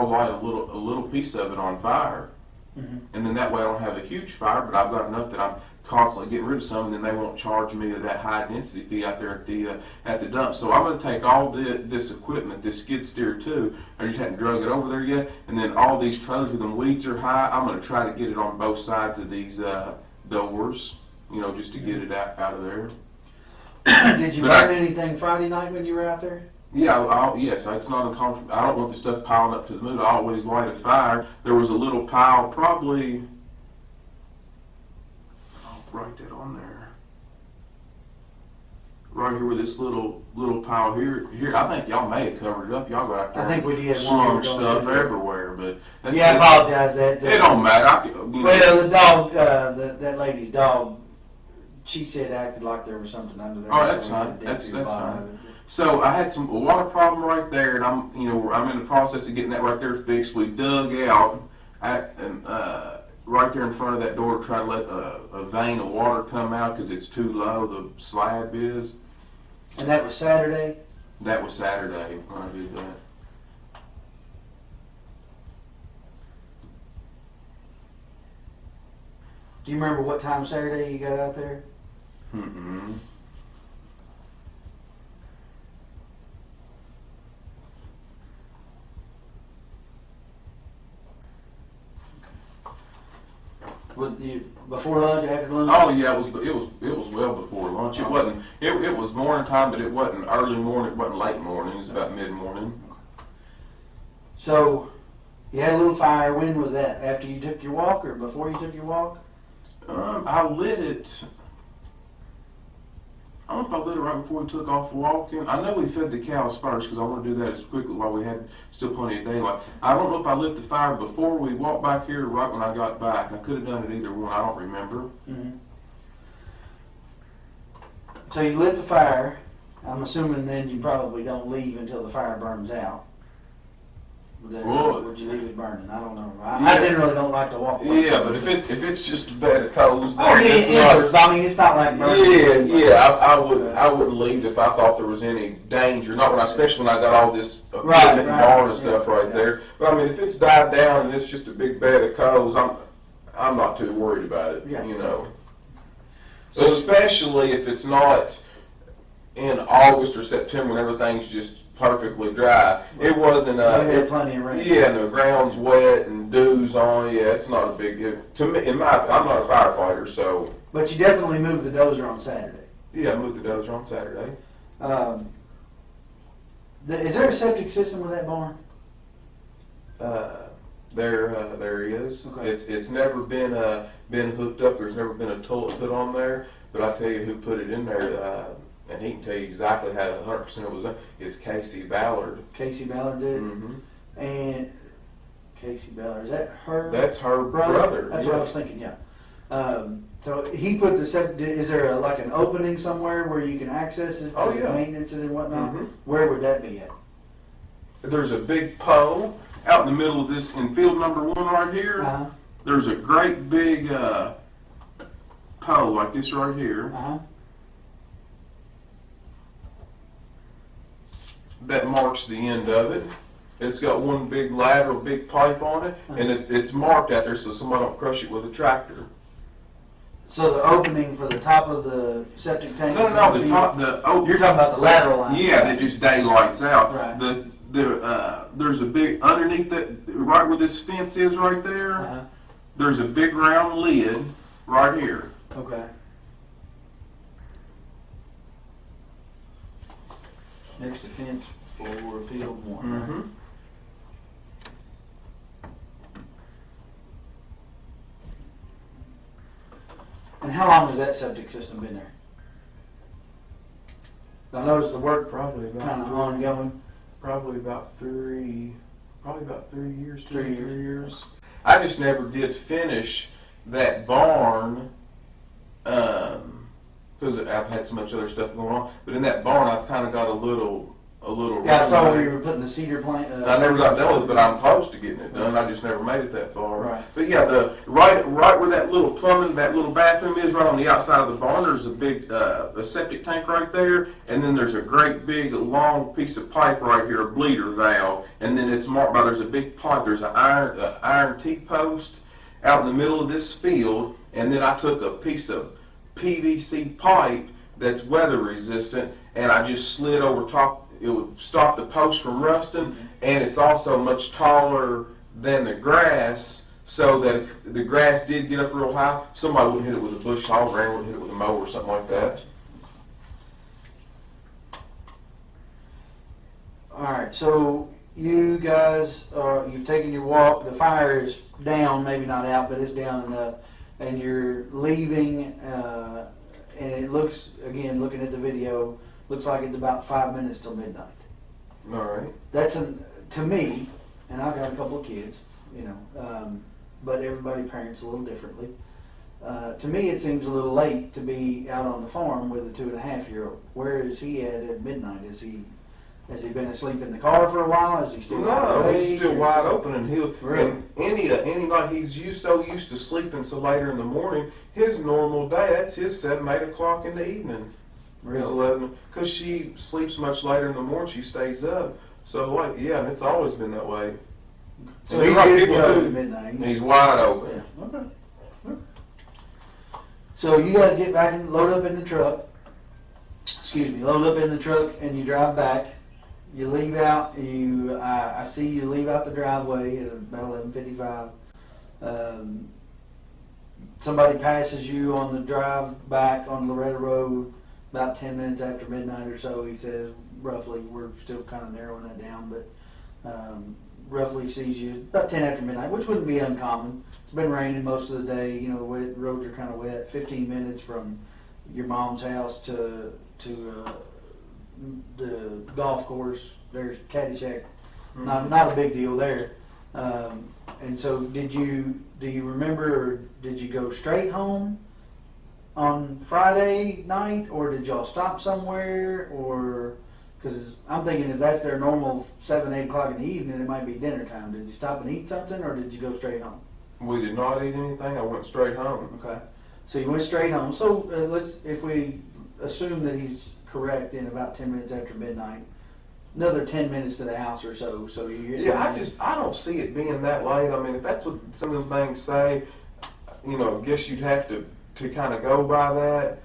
light a little piece of it on fire, and then that way I don't have a huge fire, but I've got enough that I'm constantly getting rid of some, and then they won't charge me that high density fee out there at the dump. So I'm going to take all this equipment, this skid steer too. I just hadn't drug it over there yet, and then all these trailers where the weeds are high, I'm going to try to get it on both sides of these doors, just to get it out of there. Did you burn anything Friday night when you were out there? Yeah, yes. It's not uncomfortable. I don't want the stuff piling up to the moon. I always light a fire. There was a little pile, probably. I'll write that on there. Right here with this little pile here. I think y'all may have covered it up. Y'all got out there. I think we did. Slung stuff everywhere, but I apologize. That it don't matter. Well, the dog, that lady's dog, she said acted like there was something under there. Oh, that's fine. That's fine. So I had a water problem right there, and I'm in the process of getting that right there fixed. We dug out right there in front of that door to try to let a vein of water come out because it's too low. The slab is. And that was Saturday. That was Saturday when I did that. Do you remember what time Saturday you got out there? Was you before lunch, after lunch? Oh yeah, it was well before lunch. It wasn't. It was morning time, but it wasn't early morning. It wasn't late morning. It was about mid morning. So you had a little fire. When was that? After you took your walk or before you took your walk? I lit it. I don't know if I lit it right before we took off walking. I know we fed the cows first because I want to do that as quickly while we had still plenty of daylight. I don't know if I lit the fire before we walked back here or right when I got back. I could have done it either one. I don't remember. So you lit the fire. I'm assuming then you probably don't leave until the fire burns out. Would you leave it burning? I don't know. I generally don't like to walk. Yeah, but if it's just a bed of coals, then it's not. I mean, it's not like burning. I wouldn't leave if I thought there was any danger. Not when, especially when I got all this equipment and barn and stuff right there. But I mean, if it's died down and it's just a big bed of coals, I'm not too worried about it. So especially if it's not in August or September when everything's just perfectly dry. It wasn't. Had plenty of rain. Yeah, and the ground's wet and dew's on. Yeah, it's not a big deal. To me, I'm not a firefighter, so. But you definitely moved the dozer on Saturday. Yeah, I moved the dozer on Saturday. Is there a septic system with that barn? There is. Okay. It's never been hooked up. There's never been a toilet put on there. But I tell you who put it in there. And he can tell you exactly how 100% it was done. Is Casey Ballard. Casey Ballard did it? And Casey Ballard, is that her? That's her brother. That's what I was thinking, yeah. So he put the septic, is there like an opening somewhere where you can access it? Oh, yeah. Maintenance it and whatnot? Where would that be at? There's a big pole out in the middle of this, in field number 1 right here. There's a great big pole like this right here. That marks the end of it. It's got one big lateral, big pipe on it, and it's marked out there so somebody don't crush it with a tractor. So the opening for the top of the septic tank? No, the top, you're talking about the lateral line? Yeah, that just daylights out. Right. There's a big, underneath that, right where this fence is right there, there's a big round lid right here. Okay. Next to fence for field one. Right? Mm-hmm. And how long has that septic system been there? I noticed the work Probably about kind of ongoing. Probably about 3 years, 3 years. 3 years. I just never did finish that barn, because I've had so much other stuff going on. But in that barn, I've kind of got a little. Yeah, I saw where you were putting the cedar plant. I never got done with it, but I'm close to getting it done. I just never made it that far. Right. But yeah, the right where that little plumbing, that little bathroom is, right on the outside of the barn, there's a big a septic tank right there, and then there's a great big long piece of pipe right here, a bleeder valve, and then it's marked by there's a big pipe. There's an iron T-post out in the middle of this field, and then I took a piece of PVC pipe that's weather resistant, and I just slid over top. It would stop the post from rusting, and it's also much taller than the grass, so that if the grass did get up real high, somebody wouldn't hit it with a bush hog, or anyone would hit it with a mower or something like that. All right, so you guys, you've taken your walk. The fire is down, maybe not out, but it's down enough, and you're leaving. And it looks, again, looking at the video, looks like it's about 5 minutes till midnight. All right. That's to me, and I've got a couple of kids, but everybody parents a little differently. To me, it seems a little late to be out on the farm with a 2.5-year-old. Where is he at midnight? Has he been asleep in the car for a while? Is he still He's still wide open, and he'll. Really? And any night he's so used to sleeping so later in the morning. His normal day, that's his 7, 8 o'clock in the evening. Really? 11, because she sleeps much later in the morning. She stays up. So and it's always been that way. So And he's like good to people go do, at midnight. He's wide open. Yeah. Okay. So you guys get back and load up in the truck. Load up in the truck and you drive back. You leave out. I see you leave out the driveway at about 11:55. Somebody passes you on the drive back on Loretta Road about 10 minutes after midnight or so. He says roughly. We're still kind of narrowing that down, but roughly sees you about 10 after midnight, which wouldn't be uncommon. It's been raining most of the day. The roads are kind of wet. 15 minutes from your mom's house to the golf course. There's Caddyshack. Mm-hmm. Not a big deal there. And so do you remember, or did you go straight home on Friday night, or did y'all stop somewhere? Or because I'm thinking if that's their normal 7, 8 o'clock in the evening, it might be dinner time. Did you stop and eat something, or did you go straight home? We did not eat anything. I went straight home. Okay, so you went straight home. So if we assume that he's correct in about 10 minutes after midnight, another 10 minutes to the house or so. So you I don't see it being that late. I mean, if that's what some of them things say, I guess you'd have to kind of go by that.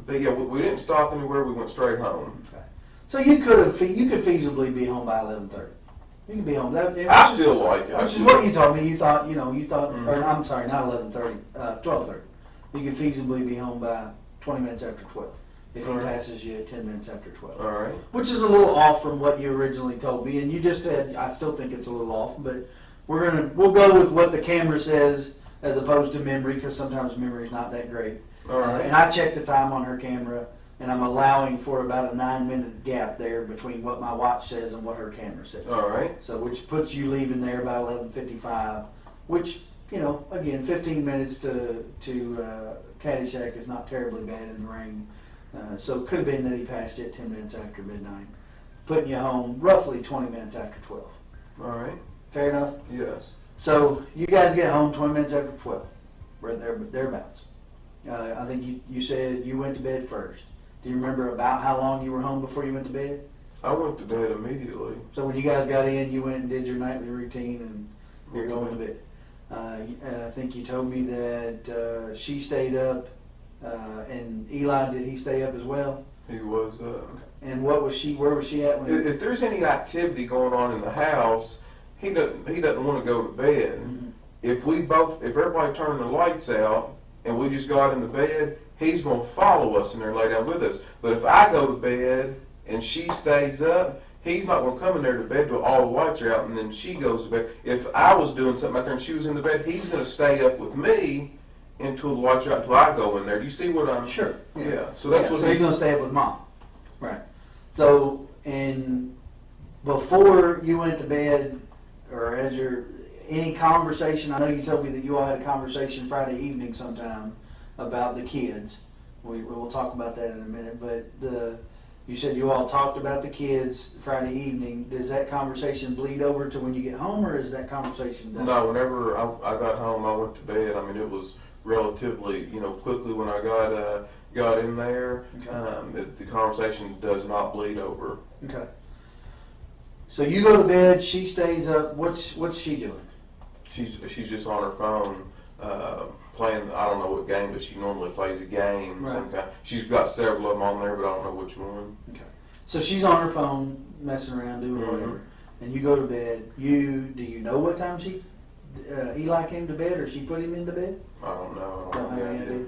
But yeah, we didn't stop anywhere. We went straight home. Okay. So you could feasibly be home by 11:30. You can be home. I feel like it. Which is what you told me. You thought, Mm-hmm. or I'm sorry, not 11:30, 12:30. You could feasibly be home by 20 minutes after 12 if he passes you at 10 minutes after 12. All right. Which is a little off from what you originally told me, and you just said I still think it's a little off, but we'll go with what the camera says as opposed to memory, because sometimes memory is not that great. All right. And I checked the time on her camera, and I'm allowing for about a 9-minute gap there between what my watch says and what her camera says. All right. So which puts you leaving there about 11:55, which, again, 15 minutes to Caddyshack is not terribly bad in the rain. So it could have been that he passed you at 10 minutes after midnight, putting you home roughly 20 minutes after 12. All right. Fair enough? Yes. So you guys get home 20 minutes after 12, right there, thereabouts. I think you said you went to bed first. Do you remember about how long you were home before you went to bed? I went to bed immediately. So when you guys got in, you went and did your nightly routine, and you're going to bed. I think you told me that she stayed up, and Eli, did he stay up as well? He was. And where was she at when? If there's any activity going on in the house, he doesn't want to go to bed. Mm-hmm. if everybody turned the lights out and we just got in the bed, he's going to follow us in there and lay down with us. But if I go to bed and she stays up, he's not going to come in there to bed till all the lights are out and then she goes to bed. If I was doing something out there and she was in the bed, he's going to stay up with me until the lights are out, until I go in there. Do you see what I'm... Sure. Yeah. So that's what so he's going to stay up with Mom. Right. So, and before you went to bed, or as any conversation, I know you told me that you all had a conversation Friday evening sometime about the kids. We will talk about that in a minute, but you said you all talked about the kids Friday evening. Does that conversation bleed over to when you get home, or is that conversation done? No, whenever I got home, I went to bed. I mean, it was relatively, quickly when I got in there. Okay. The conversation does not bleed over. Okay. So you go to bed, she stays up. What's she doing? She's just on her phone playing. I don't know what game, but she normally plays a game. Right. Some kind. She's got several of them on there, but I don't know which one. Okay. So she's on her phone, messing around, doing whatever, and you go to bed. Do you know what time Eli came to bed, or she put him into bed? I don't know. I Don't don't have have any any idea. idea.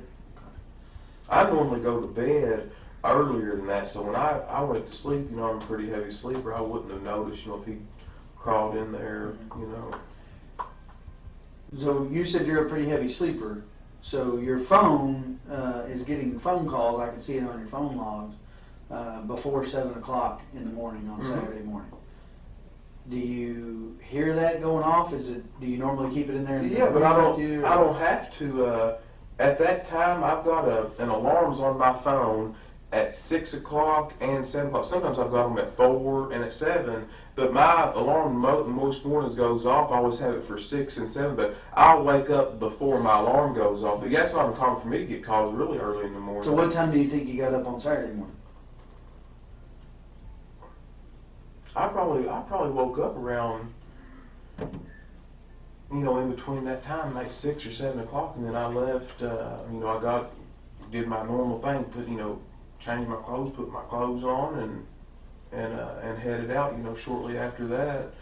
I normally go to bed earlier than that, so when I went to sleep, I'm a pretty heavy sleeper. I wouldn't have noticed, if he crawled in there, So you said you're a pretty heavy sleeper. So your phone is getting phone calls. I can see it on your phone logs before 7 o'clock in the morning on Saturday morning. Do you hear that going off? Do you normally keep it in there? Yeah, but I don't have to. At that time, I've got an alarms on my phone at 6 o'clock and 7 o'clock. Sometimes I've got them at 4 and at 7. But my alarm most mornings goes off. I always have it for 6 and 7. But I'll wake up before my alarm goes off. But yeah, it's not uncommon for me to get calls really early in the morning. So what time do you think you got up on Saturday morning? I probably woke up around, in between that time, like 6 or 7 o'clock, and then I left. I did my normal thing, changed my clothes, put my clothes on, and headed out. Shortly after that,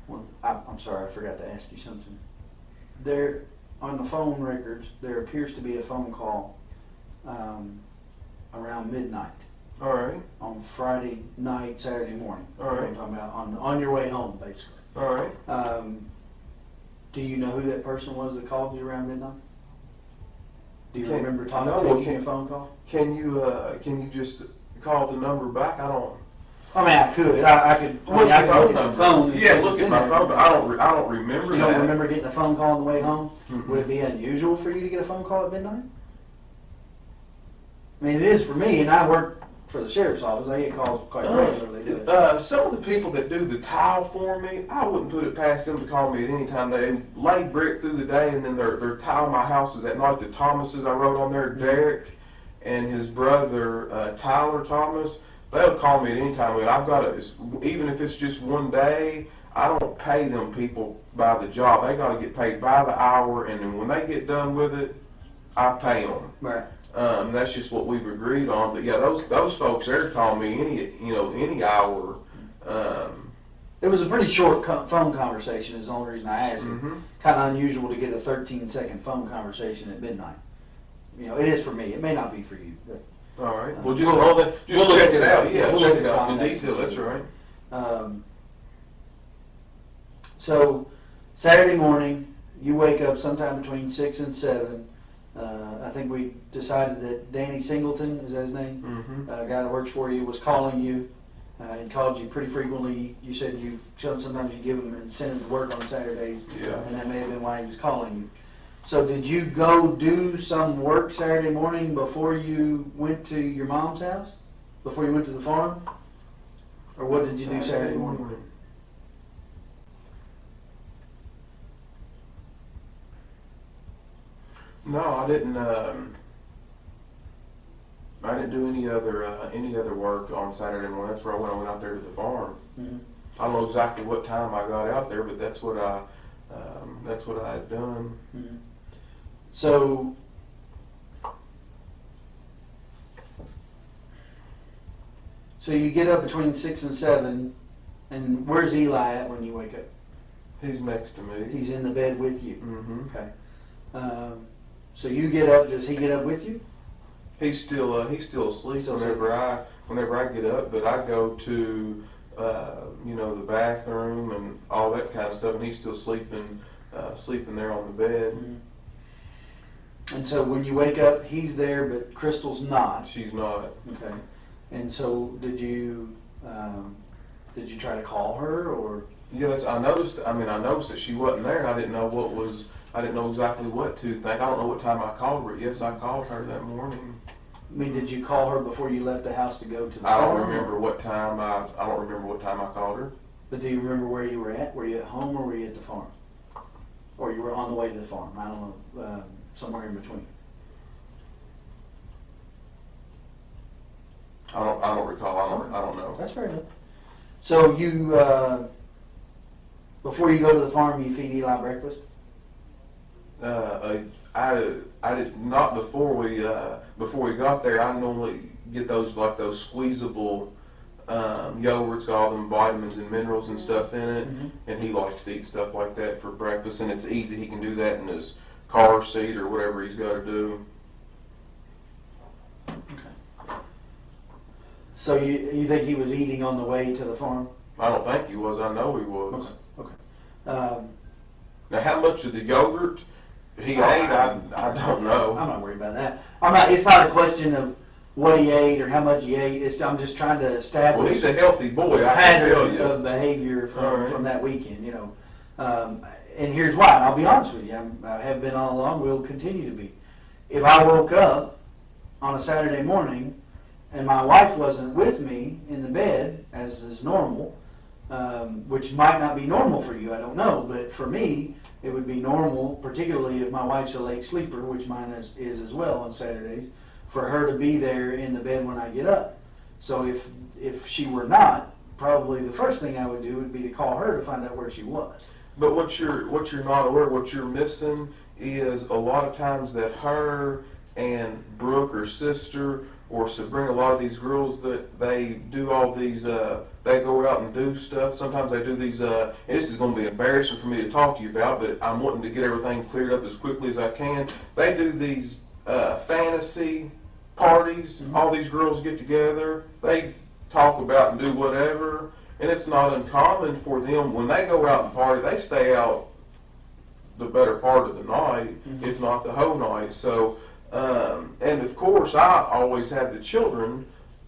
Well, I'm sorry, I forgot to ask you something. There, on the phone records, there appears to be a phone call around midnight. All right. On Friday night, Saturday morning. All right. I'm talking about on your way home, basically. All right. Do you know who that person was that called you around midnight? Do you remember taking a phone call? Can you just call the number back? I don't. I mean, I could. I could. What's I the could phone look at number? your phone. Yeah, look at my phone, but I don't remember You that. don't remember getting a phone call on the way home? Mm-hmm. Would it be unusual for you to get a phone call at midnight? I mean, it is for me, and I work for the sheriff's office. I get calls quite regularly. But Some of the people that do the tile for me, I wouldn't put it past them to call me at any time. They lay brick through the day, and then their tile my house is at night. The Thomases I wrote on there, Derek and his brother Tyler Thomas, they'll call me at any time. And even if it's just one day, I don't pay them people by the job. They got to get paid by the hour, and then when they get done with it, I pay them. right. That's just what we've agreed on. But yeah, those folks there call me any hour. It was a pretty short phone conversation is the only reason I asked. Mm-hmm. Kind of unusual to get a 13-second phone conversation at midnight. It is for me. It may not be for you. But, All right. We'll check it out. Yeah, we'll check look it at out in contacts detail. and That's see. right. So Saturday morning, you wake up sometime between 6 and 7. I think we decided that Danny Singleton, is that his name? Mm-hmm. A guy that works for you, was calling you. He called you pretty frequently. You said sometimes you give him incentive to work on Saturdays. Yeah. And that may have been why he was calling you. So did you go do some work Saturday morning before you went to your mom's house? Before you went to the farm? Or what did you do Saturday morning? No, I didn't. I didn't do any other work on Saturday morning. That's where I went out there to the farm. Mm-hmm. I don't know exactly what time I got out there, but that's what I had done. Mm-hmm. So you get up between 6 and 7. And where's Eli at when you wake up? He's next to me. He's in the bed with you. Mm-hmm. Okay. So you get up. Does he get up with you? He's still asleep whenever I get up, but I go to the bathroom and all that kind of stuff, and he's still sleeping there on the bed. Mm-hmm. And so when you wake up, he's there, but Crystal's not. She's not. Okay. And so did you try to call her, or? Yes, I noticed that she wasn't there, and I didn't know exactly what to think. I don't know what time I called her. Yes, I called her that morning. I mean, did you call her before you left the house to go to the I farm? don't remember what time I called her. But do you remember where you were at? Were you at home or were you at the farm? Or you were on the way to the farm? I don't know, somewhere in between. I don't recall. I don't know. That's fair enough. So you, before you go to the farm, you feed Eli breakfast? I did not before we got there. I normally get those squeezable yogurts, got all them vitamins and minerals and stuff in it, Mm-hmm. and he likes to eat stuff like that for breakfast, and it's easy. He can do that in his car seat or whatever he's got to do. Okay. So you think he was eating on the way to the farm? I don't think he was. I know he was. Okay. Now, how much of the yogurt he ate, I don't know. I'm not worried about that. It's not a question of what he ate or how much he ate. I'm just trying to establish. Well, he's a healthy boy. A I can tell pattern you. of behavior Right. from that weekend. And here's why. I'll be honest with you. I have been all along. Will continue to be. If I woke up on a Saturday morning and my wife wasn't with me in the bed, as is normal, which might not be normal for you, I don't know, but for me, it would be normal, particularly if my wife's a late sleeper, which mine is as well on Saturdays, for her to be there in the bed when I get up. So if she were not, probably the first thing I would do would be to call her to find out where she was. But what you're not aware, what you're missing is a lot of times that her and Brooke, her sister, or Sabrina, a lot of these girls that they do all these, they go out and do stuff. Sometimes they do these, and this is going to be embarrassing for me to talk to you about, but I'm wanting to get everything cleared up as quickly as I can. They do these fantasy parties. Mm-hmm. All these girls get together. They talk about and do whatever. And it's not uncommon for them, when they go out and party, they stay out the better part of the night, Mm-hmm. if not the whole night. So, and of course, I always have the children,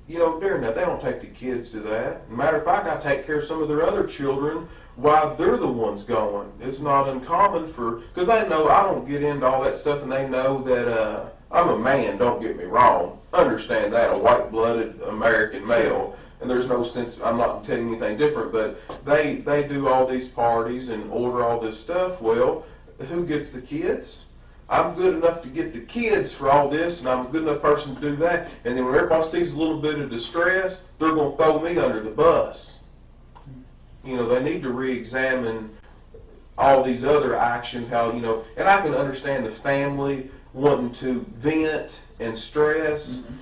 during that. They don't take the kids to that. Matter of fact, I take care of some of their other children while they're the ones going. It's not uncommon because they know I don't get into all that stuff, and they know that I'm a man, don't get me wrong. Understand that, a white-blooded American male. And there's no sense, I'm not telling you anything different, but they do all these parties and order all this stuff. Well, who gets the kids? I'm good enough to get the kids for all this, and I'm a good enough person to do that. And then when everybody sees a little bit of distress, they're going to throw me under the bus. They need to re-examine all these other actions, and I can understand the family wanting to vent and stress. Mm-hmm.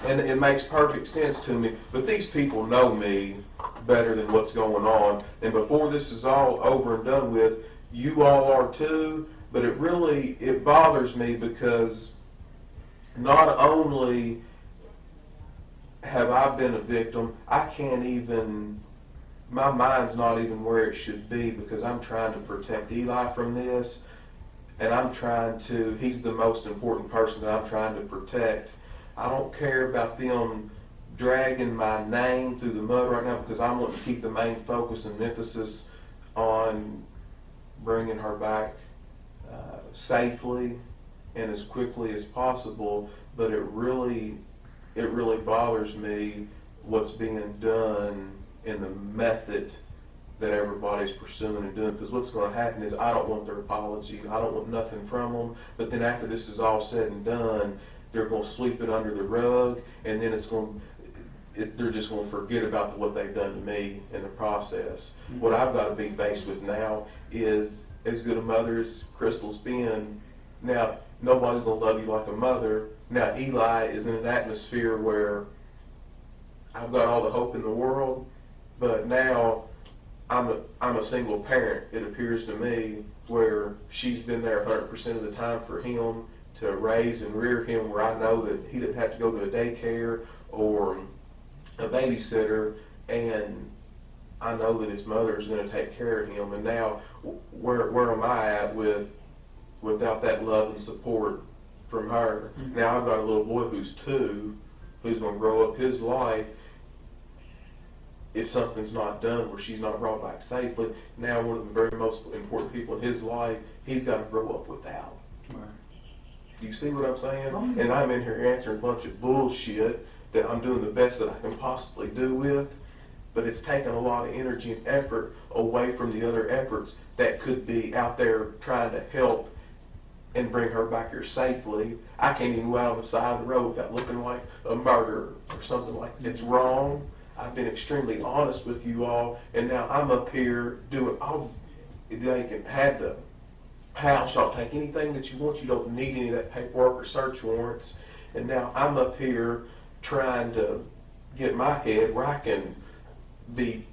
And it makes perfect sense to me. But these people know me better than what's going on. And before this is all over and done with, you all are too. But it bothers me because not only have I been a victim, my mind's not even where it should be, because I'm trying to protect Eli from this. And he's the most important person that I'm trying to protect. I don't care about them dragging my name through the mud right now, because I want to keep the main focus and emphasis on bringing her back safely and as quickly as possible. But it really bothers me what's being done in the method that everybody's pursuing and doing, because what's going to happen is I don't want their apologies. I don't want nothing from them. But then after this is all said and done, they're going to sweep it under the rug, and then they're just going to forget about what they've done to me in the process. Mm-hmm. What I've got to be faced with now is, as good a mother as Crystal's been, now nobody's going to love you like a mother. Now Eli is in an atmosphere where I've got all the hope in the world, but now I'm a single parent, it appears to me, where she's been there 100% of the time for him to raise and rear him, where I know that he didn't have to go to a daycare or a babysitter, and I know that his mother is going to take care of him. And now, where am I at without that love and support from her? Mm-hmm. Now I've got a little boy who's 2, who's going to grow up his life. If something's not done where she's not brought back safely, now one of the very most important people in his life, he's got to grow up without. Right. Do you see what I'm saying? Oh, yeah. And I'm in here answering a bunch of bullshit that I'm doing the best that I can possibly do with, but it's taken a lot of energy and effort away from the other efforts that could be out there trying to help and bring her back here safely. I can't even go out on the side of the road without looking like a murderer or something like that. It's wrong. I've been extremely honest with you all, and now I'm up here doing all they can have the house. I'll take anything that you want. You don't need any of that paperwork or search warrants. And now I'm up here trying to get my head where I can be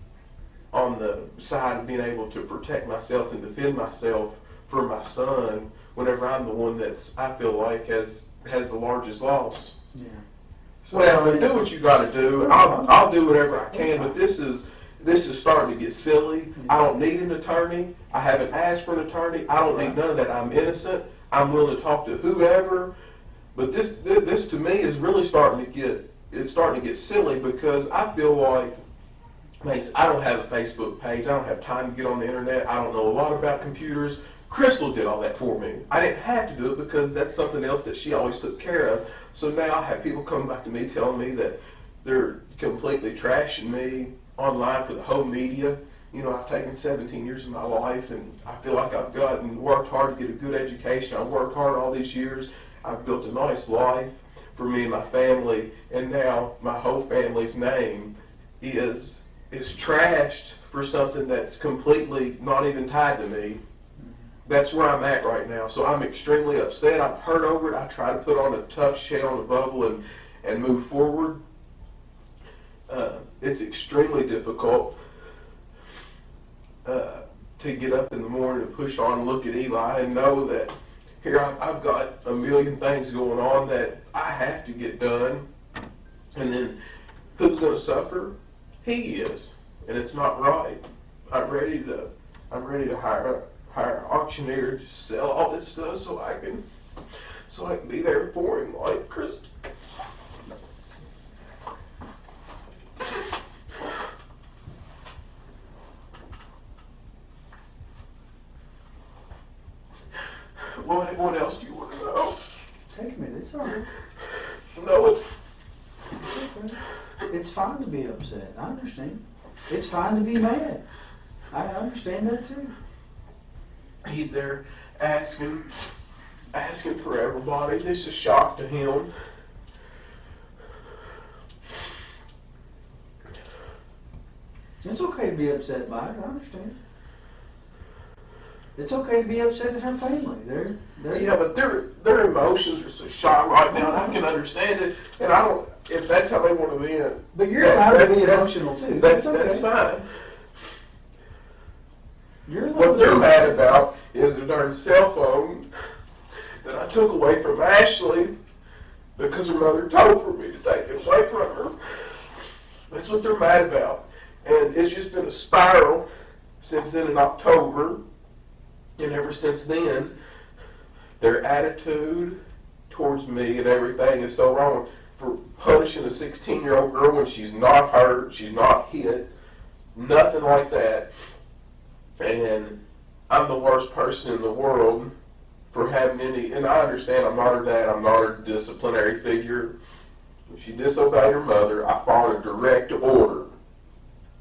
on the side of being able to protect myself and defend myself for my son whenever I'm the one that's, I feel like, has the largest loss. Yeah. So, well, do what you got to do. I'll do whatever I can, but this is starting to get silly. I don't need an attorney. I haven't asked for an attorney. I don't need none of that. I'm innocent. I'm willing to talk to whoever. But this to me is really starting to get silly, because I feel like, I don't have a Facebook page. I don't have time to get on the internet. I don't know a lot about computers. Crystal did all that for me. I didn't have to do it because that's something else that she always took care of. So now I have people coming back to me telling me that they're completely trashing me online for the whole media. You know, I've taken 17 years of my life, and I feel like I've worked hard to get a good education. I've worked hard all these years. I've built a nice life for me and my family, and now my whole family's name is trashed for something that's completely not even tied to me. That's where I'm at right now. So I'm extremely upset. I'm hurt over it. I try to put on a tough shell and a bubble and move forward. It's extremely difficult to get up in the morning and push on and look at Eli and know that here I've got a million things going on that I have to get done. And then who's going to suffer? He is. And it's not right. I'm ready to hire an auctioneer to sell all this stuff so I can be there for him like Chris. What else do you want to know? Take a minute, it's all right. No, it's okay. It's fine to be upset. I understand. It's fine to be mad. I understand that too. He's there asking for everybody. This is a shock to him. It's okay to be upset by it. I understand. It's okay to be upset at her family. They're yeah, but their emotions are so shocked right now, and I can understand it. And I don't, if that's how they want to be. But you're allowed to be emotional too. That's fine. What they're mad about is the darn cell phone that I took away from Ashley because her mother told for me to take it away from her. That's what they're mad about. And it's just been a spiral since then in October. And ever since then, their attitude towards me and everything is so wrong. For punishing a 16-year-old girl when she's not hurt, she's not hit, nothing like that. And I'm the worst person in the world for having any, and I understand I'm not her dad, I'm not her disciplinary figure. If she disobeyed her mother, I followed a direct order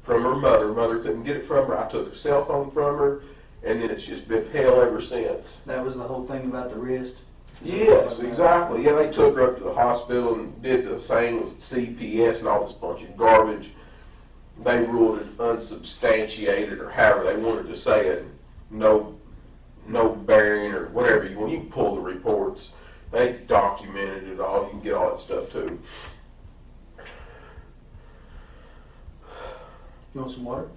from her mother. Her mother couldn't get it from her. I took her cell phone from her, and then it's just been hell ever since. That was the whole thing about the wrist? Yes, exactly. Yeah, they took her up to the hospital and did the same with CPS and all this bunch of garbage. They ruled it unsubstantiated, or however they wanted to say it. No bearing, or whatever you want. You can pull the reports. They documented it all. You can get all that stuff too. You want some water?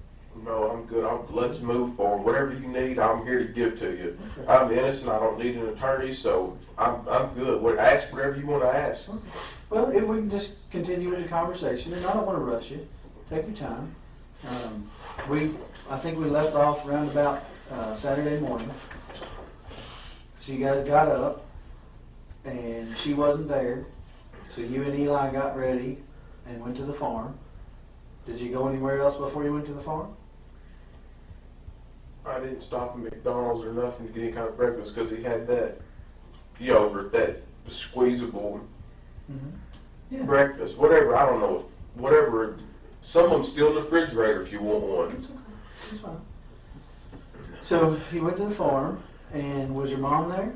No, I'm good. Let's move forward. Whatever you need, I'm here to give to you. I'm innocent. I don't need an attorney, so I'm good. Ask whatever you want to ask. Okay. Well, if we can just continue with the conversation, and I don't want to rush you. Take your time. I think we left off around about Saturday morning. So you guys got up, and she wasn't there. So you and Eli got ready and went to the farm. Did you go anywhere else before you went to the farm? I didn't stop at McDonald's or nothing to get any kind of breakfast because he had that yogurt, that squeezable Yeah. breakfast, whatever. I don't know, whatever. Someone's still in the refrigerator if you want one. It's okay. It's fine. So you went to the farm, and was your mom there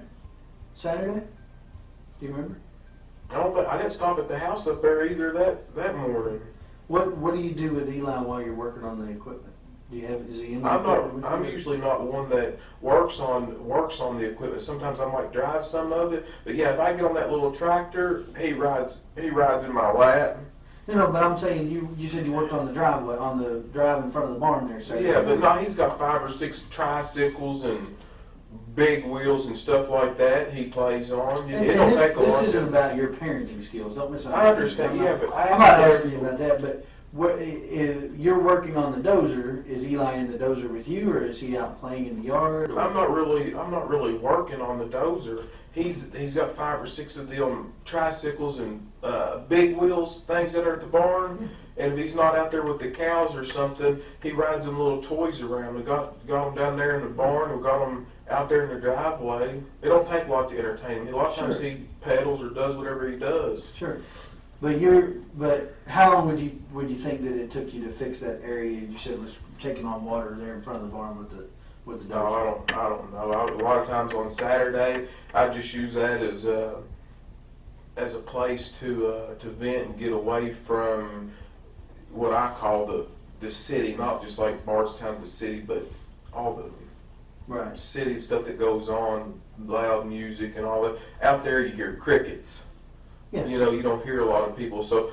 Saturday? Do you remember? I didn't stop at the house up there either that morning. What do you do with Eli while you're working on the equipment? Is he in the equipment? I'm usually not one that works on the equipment. Sometimes I might drive some of it, but yeah, if I get on that little tractor, he rides in my lap. No, but I'm saying you said you worked on the driveway, on the drive in front of the barn there. So Yeah, but no, he's got 5 or 6 tricycles and big wheels and stuff like that he plays on. It don't take a lot. This isn't about your parenting skills. Don't misunderstand. I understand, yeah, but I'm not asking you about that, but you're working on the dozer. Is Eli in the dozer with you, or is he out playing in the yard? I'm not really working on the dozer. He's got 5 or 6 of them tricycles and big wheels, things that are at the barn. And if he's not out there with the cows or something, he rides them little toys around. We got them down there in the barn. We got them out there in the driveway. It don't take a lot to entertain him. A lot of times he pedals or does whatever he does. Sure. But how long would you think that it took you to fix that area you said was taking on water there in front of the barn with the dozer? No, I don't know. A lot of times on Saturday, I just use that as a place to vent and get away from what I call the city, not just like Bardstown's the city, but all the city stuff that goes on, loud music and all that. Out there you hear crickets. Yeah. You don't hear a lot of people, so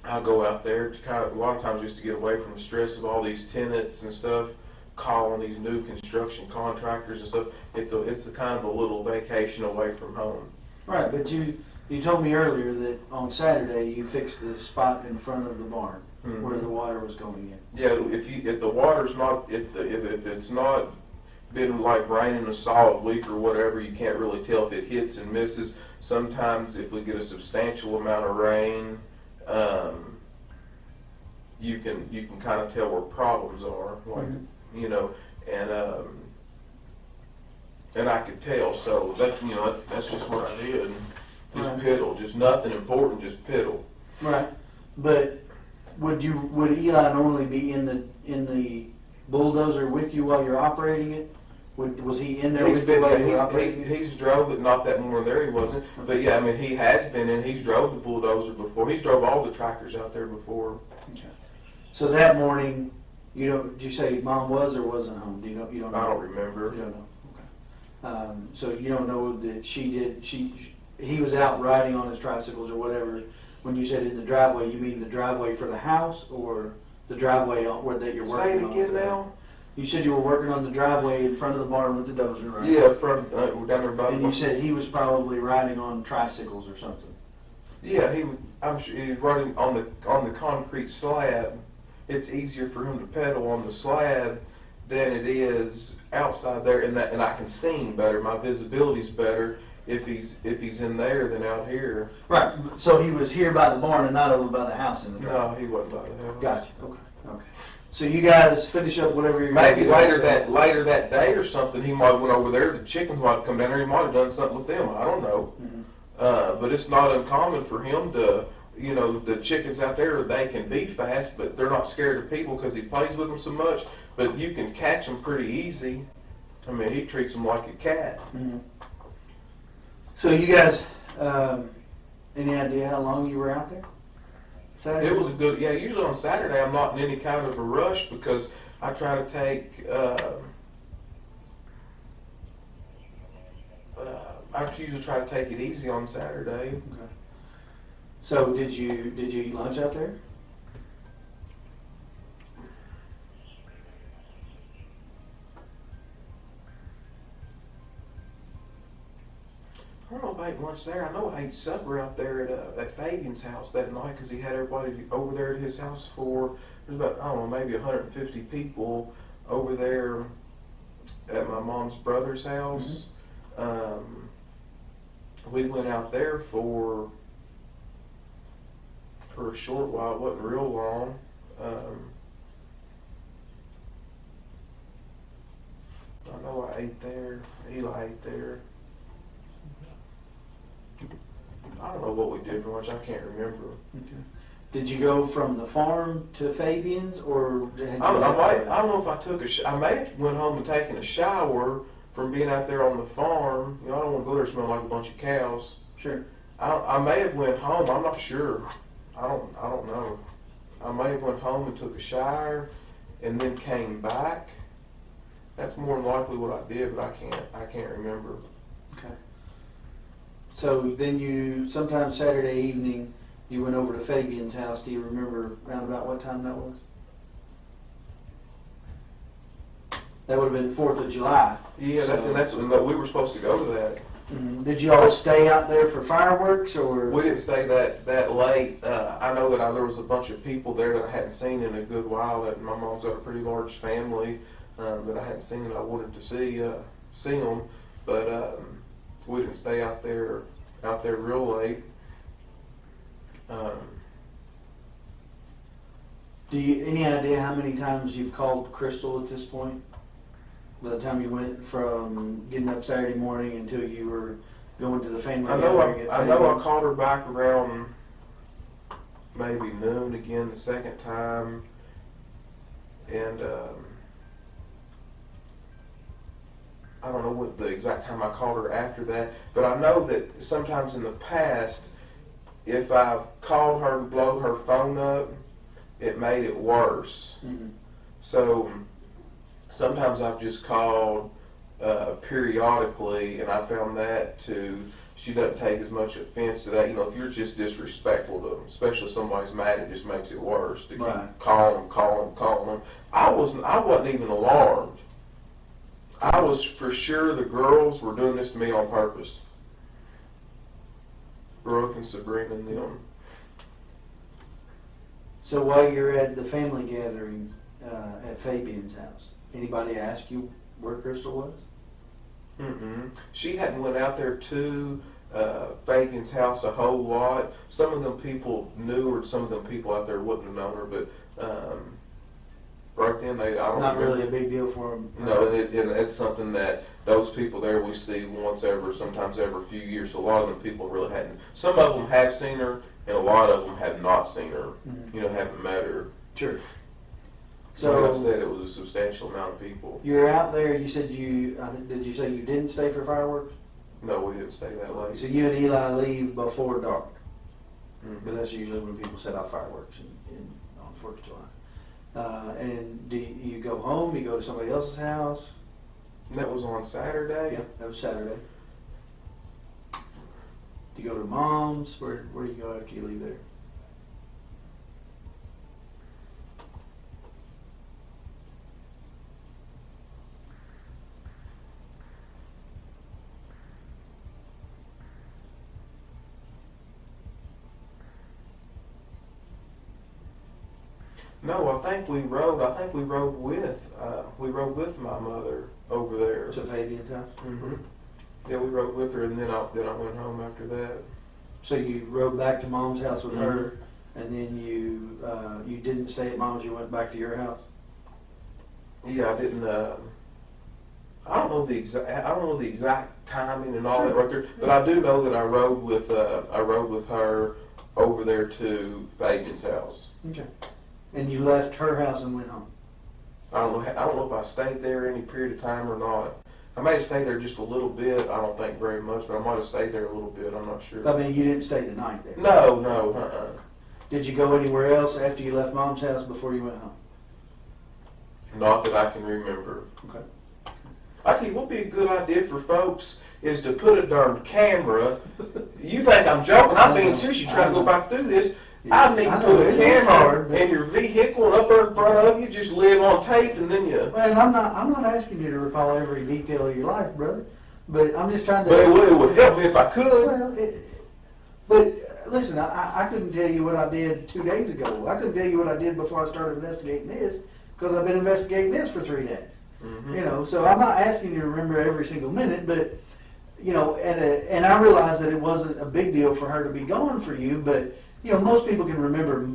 I'll go out there to a lot of times just to get away from the stress of all these tenants and stuff, calling these new construction contractors and stuff. It's a kind of a little vacation away from home. Right, but you told me earlier that on Saturday you fixed the spot in front of the barn where the water was going in. Yeah, if the water's not if it's not been like raining a solid week or whatever, you can't really tell if it hits and misses. Sometimes if we get a substantial amount of rain, you can kind of tell where problems are, like and I could tell. So that's just what I did. Just piddle, just nothing important, just piddle. Right, but would Eli normally be in the bulldozer with you while you're operating it? Was he in there with you while you were operating it? He's drove it, not that morning there he wasn't. But yeah, I mean he has been in. He's drove the bulldozer before. He's drove all the tractors out there before. Okay. So that morning, did you say Mom was or wasn't home? You don't know? I don't remember. You don't know. Okay. So you don't know that he was out riding on his tricycles or whatever. When you said in the driveway, you mean the driveway for the house or the driveway that you're working on? Say it again now. You said you were working on the driveway in front of the barn with the dozer, right? Yeah, down there by. And you said he was probably riding on tricycles or something. Yeah, I'm sure he was running on the concrete slab. It's easier for him to pedal on the slab than it is outside there, and I can see him better. My visibility's better if he's in there than out here. Right. So he was here by the barn and not over by the house in the driveway. No, he wasn't by the house. Gotcha. Okay. So you guys finish up whatever you're maybe doing. later that day or something. He might have went over there. The chickens might have come down there. He might have done something with them. I don't know. Mm-hmm. But it's not uncommon for him to. The chickens out there, they can be fast, but they're not scared of people because he plays with them so much. But you can catch them pretty easy. I mean, he treats them like a cat. Mm-hmm. So you guys, any idea how long you were out there? Saturday? It was usually on Saturday I'm not in any kind of a rush because I try to take, I usually try to take it easy on Saturday. Okay. So did you eat lunch out there? ate lunch there. I know I ate supper out there at Fabian's house that night because he had everybody over there at his house for, there's about, I don't know, maybe 150 people over there at my mom's brother's house. We went out there for a short while. It wasn't real long. I know I ate there. Eli ate there. I don't know what we did for lunch. I can't remember. Okay. Did you go from the farm to Fabian's, or had you I don't know if I took I may have went home and taken a shower from being out there on the farm. You know, I don't want to go there smelling like a bunch of cows. Sure. I may have went home. I'm not sure. I don't know. I may have went home and took a shower, and then came back. That's more than likely what I did, but I can't remember. Okay. So then you, sometime Saturday evening, you went over to Fabian's house. Do you remember around about what time that was? That would have been 4th of July. Yeah, that's we were supposed to go to that. Mm-hmm. Did you all stay out there for fireworks, or? We didn't stay that late. I know that there was a bunch of people there that I hadn't seen in a good while. That my mom's got a pretty large family that I hadn't seen, and I wanted to see them, but we didn't stay out there real late. Do you any idea how many times you've called Crystal at this point? By the time you went from getting up Saturday morning until you were going to the family gathering? I know I called her back around maybe noon again the second time, and I don't know what the exact time I called her after that, but I know that sometimes in the past, if I've called her to blow her phone up, it made it worse. Mm-hmm. So sometimes I've just called periodically, and I found that she doesn't take as much offense to that. You know, if you're just disrespectful to them, especially if somebody's mad, it just makes it worse. To keep calling them. I wasn't even alarmed. I was for sure the girls were doing this to me on purpose. Brooke and Sabrina and them. So while you're at the family gathering at Fabian's house, anybody ask you where Crystal was? Mm-mm. She hadn't went out there to Fabian's house a whole lot. Some of them people knew her, some of them people out there wouldn't have known her, but right then I don't Not remember. really a big deal for them. No, and it's something that those people there we see once every, sometimes every few years. So a lot of them people really hadn't. Some of them have seen her, and a lot of them have not seen her. Mm-hmm. You know, haven't met her. Sure. So like I said, it was a substantial amount of people. You're out there. You said did you say you didn't stay for fireworks? No, we didn't stay that late. So you and Eli leave before dark, Mm-hmm. because that's usually when people set off fireworks on 4th of July. And do you go home? Do you go to somebody else's house? And that was on Saturday. Yeah, that was Saturday. Do you go to Mom's? Where do you go after you leave there? No, I think we rode with my mother over there. To Fabian's house? Mm-hmm. Yeah, we rode with her, and then I went home after that. So you rode back to Mom's house with her, and then you didn't stay at Mom's. You went back to your house. Yeah, I didn't. I don't know the exact timing and all that right there, but I do know that I rode with her over there to Fabian's house. Okay. And you left her house and went home. I don't know if I stayed there any period of time or not. I may have stayed there just a little bit. I don't think very much, but I might have stayed there a little bit. I'm not sure. I mean, you didn't stay the night there. No. Did you go anywhere else after you left Mom's house before you went home? Not that I can remember. Okay. I tell you what would be a good idea for folks is to put a darn camera. You think I'm joking? I'm being serious. You try to go back through this. I need to put a camera in your vehicle and up there in front of you, just live on tape, and then you. Well, I'm not asking you to recall every detail of your life, brother. But I'm just trying to. But it would help me if I could. Well, but listen, I couldn't tell you what I did 2 days ago. I couldn't tell you what I did before I started investigating this because I've been investigating this for 3 days. Mm-hmm. You know, so I'm not asking you to remember every single minute, but you know, and I realized that it wasn't a big deal for her to be gone for you, but you know, most people can remember,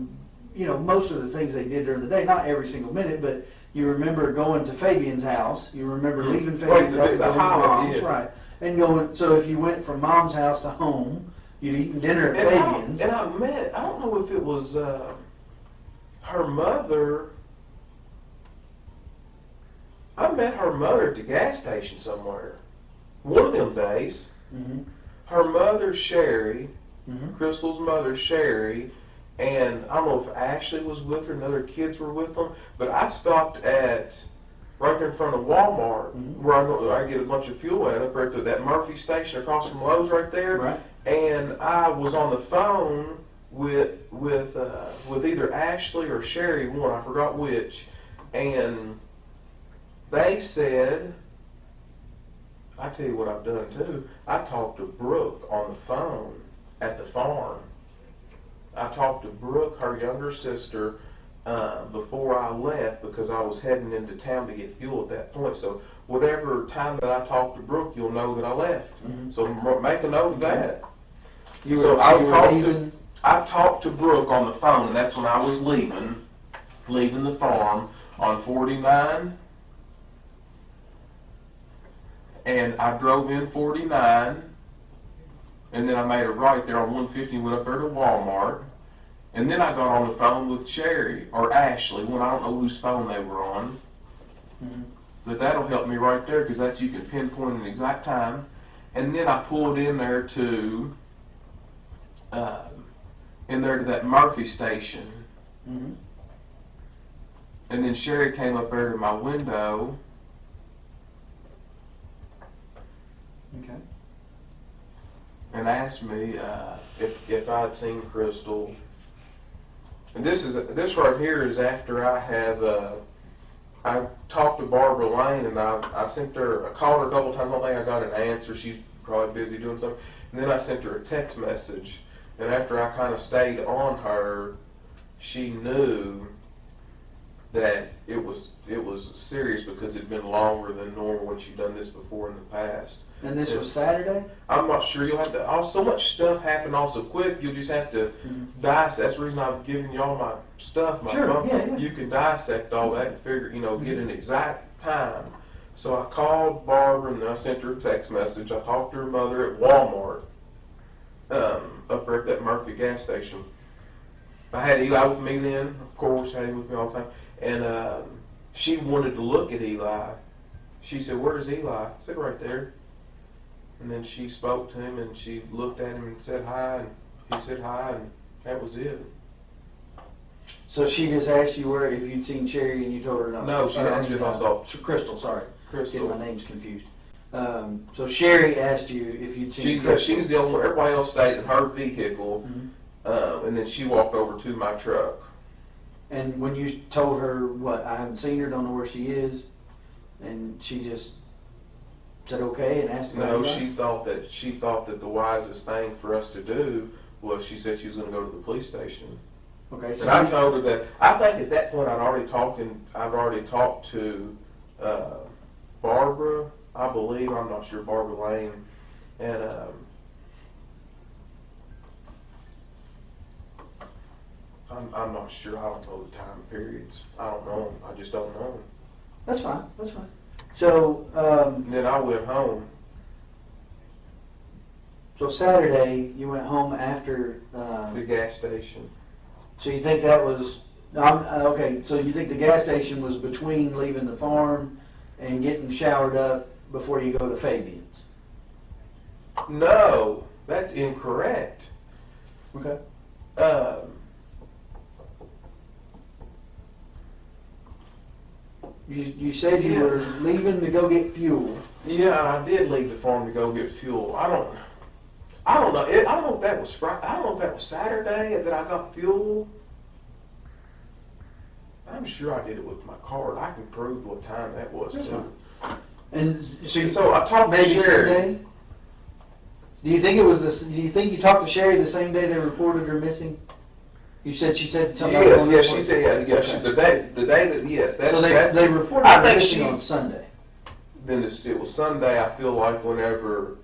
you know, most of the things they did during the day, not every single minute, but you remember going to Fabian's house, you remember leaving Fabian's house, the going to highlight, Mom's, yeah. right, and going. So if you went from Mom's house to home, you'd eaten dinner at Fabian's. And I met, I don't know if it was her mother. I met her mother at the gas station somewhere. One of them days. Mm-hmm. Her mother, Sherry, Mm-hmm. Crystal's mother, Sherry, and I don't know if Ashley was with her and other kids were with them, but I stopped at right there in front of Walmart where I get a bunch of fuel at up right there, that Murphy station across from Lowe's right there. Right. And I was on the phone with either Ashley or Sherry, one, I forgot which, and they said, I tell you what I've done too, I talked to Brooke on the phone at the farm. I talked to Brooke, her younger sister, before I left because I was heading into town to get fuel at that point. So whatever time that I talked to Brooke, you'll know that I left. Mm-hmm. So make a note of that. You So were, I you were talked leaving. I talked to Brooke on the phone, and that's when I was leaving the farm on 49. And I drove in 49, and then I made a right there on 150 and went up there to Walmart. And then I got on the phone with Sherry, or Ashley, when I don't know whose phone they were on. Mm-hmm. But that'll help me right there, because that's you can pinpoint an exact time. And then I pulled in there to that Murphy station. Mm-hmm. And then Sherry came up there to my window. Okay. And asked me if I'd seen Crystal. And this right here is after I have I talked to Barbara Lane, and I sent her, I called her a couple times. I don't think I got an answer. She's probably busy doing something. And then I sent her a text message. And after I kind of stayed on her, she knew that it was serious because it'd been longer than normal when she'd done this before in the past. And this was Saturday? I'm not sure. You'll have to. So much stuff happened also quick. You'll just have to dissect. That's the reason I've given you all my stuff. My Sure, phone. yeah. You can dissect all that and figure, get an exact time. So I called Barbara and I sent her a text message. I talked to her mother at Walmart, up there at that Murphy gas station. I had Eli with me then, of course. Had him with me all the time, and she wanted to look at Eli. She said, "Where's Eli?" I said, "Right there." And then she spoke to him, and she looked at him and said hi, and he said hi, and that was it. So she just asked you if you'd seen Sherry, and you told her no? No, she asked me if I saw Crystal, sorry. Crystal. Getting my names confused. So Sherry asked you if you'd seen Crystal. She's the only one. Everybody else stayed in her vehicle, Mm-hmm. and then she walked over to my truck. And when you told her, what, I haven't seen her, don't know where she is, and she just said okay and asked about No, Eli? she thought that the wisest thing for us to do was she said she was going to go to the police station. Okay, so And I told her that I think at that point I'd already talked to Barbara, I believe, I'm not sure, Barbara Lane, and I'm not sure. I don't know the time periods. I don't know. I just don't know. That's fine. So, And then I went home. so Saturday you went home after. To the gas station. So you think that was okay? So you think the gas station was between leaving the farm and getting showered up before you go to Fabian's? No, that's incorrect. Okay. You said you were leaving to go get fuel. Yeah, I did leave the farm to go get fuel. I don't know. I don't know if that was Friday. I don't know if that was Saturday that I got fuel. I'm sure I did it with my card. I can prove what time that was too. And So I talked to maybe Sherry. Sunday? Do you think it was this? Do you think you talked to Sherry the same day they reported her missing? You said she said something. Yes, she said the day that yes. So they reported I her think missing on Sunday. Then it was Sunday. I feel like whenever.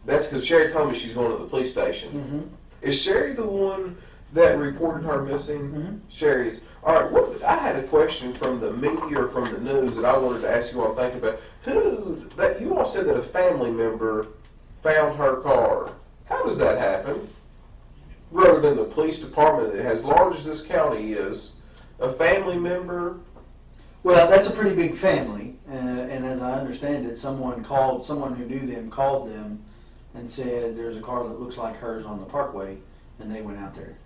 That's because Sherry told me she's going to the police station. Mm-hmm. Is Sherry the one that reported her missing? Mm-hmm. Sherry is. All right. I had a question from the media or from the news that I wanted to ask you all to think about. You all said that a family member found her car. How does that happen? Rather than the police department, as large as this county is, a family member. Well, that's a pretty big family, and as I understand it, someone who knew them called them and said there's a car that looks like hers on the parkway, and they went out there.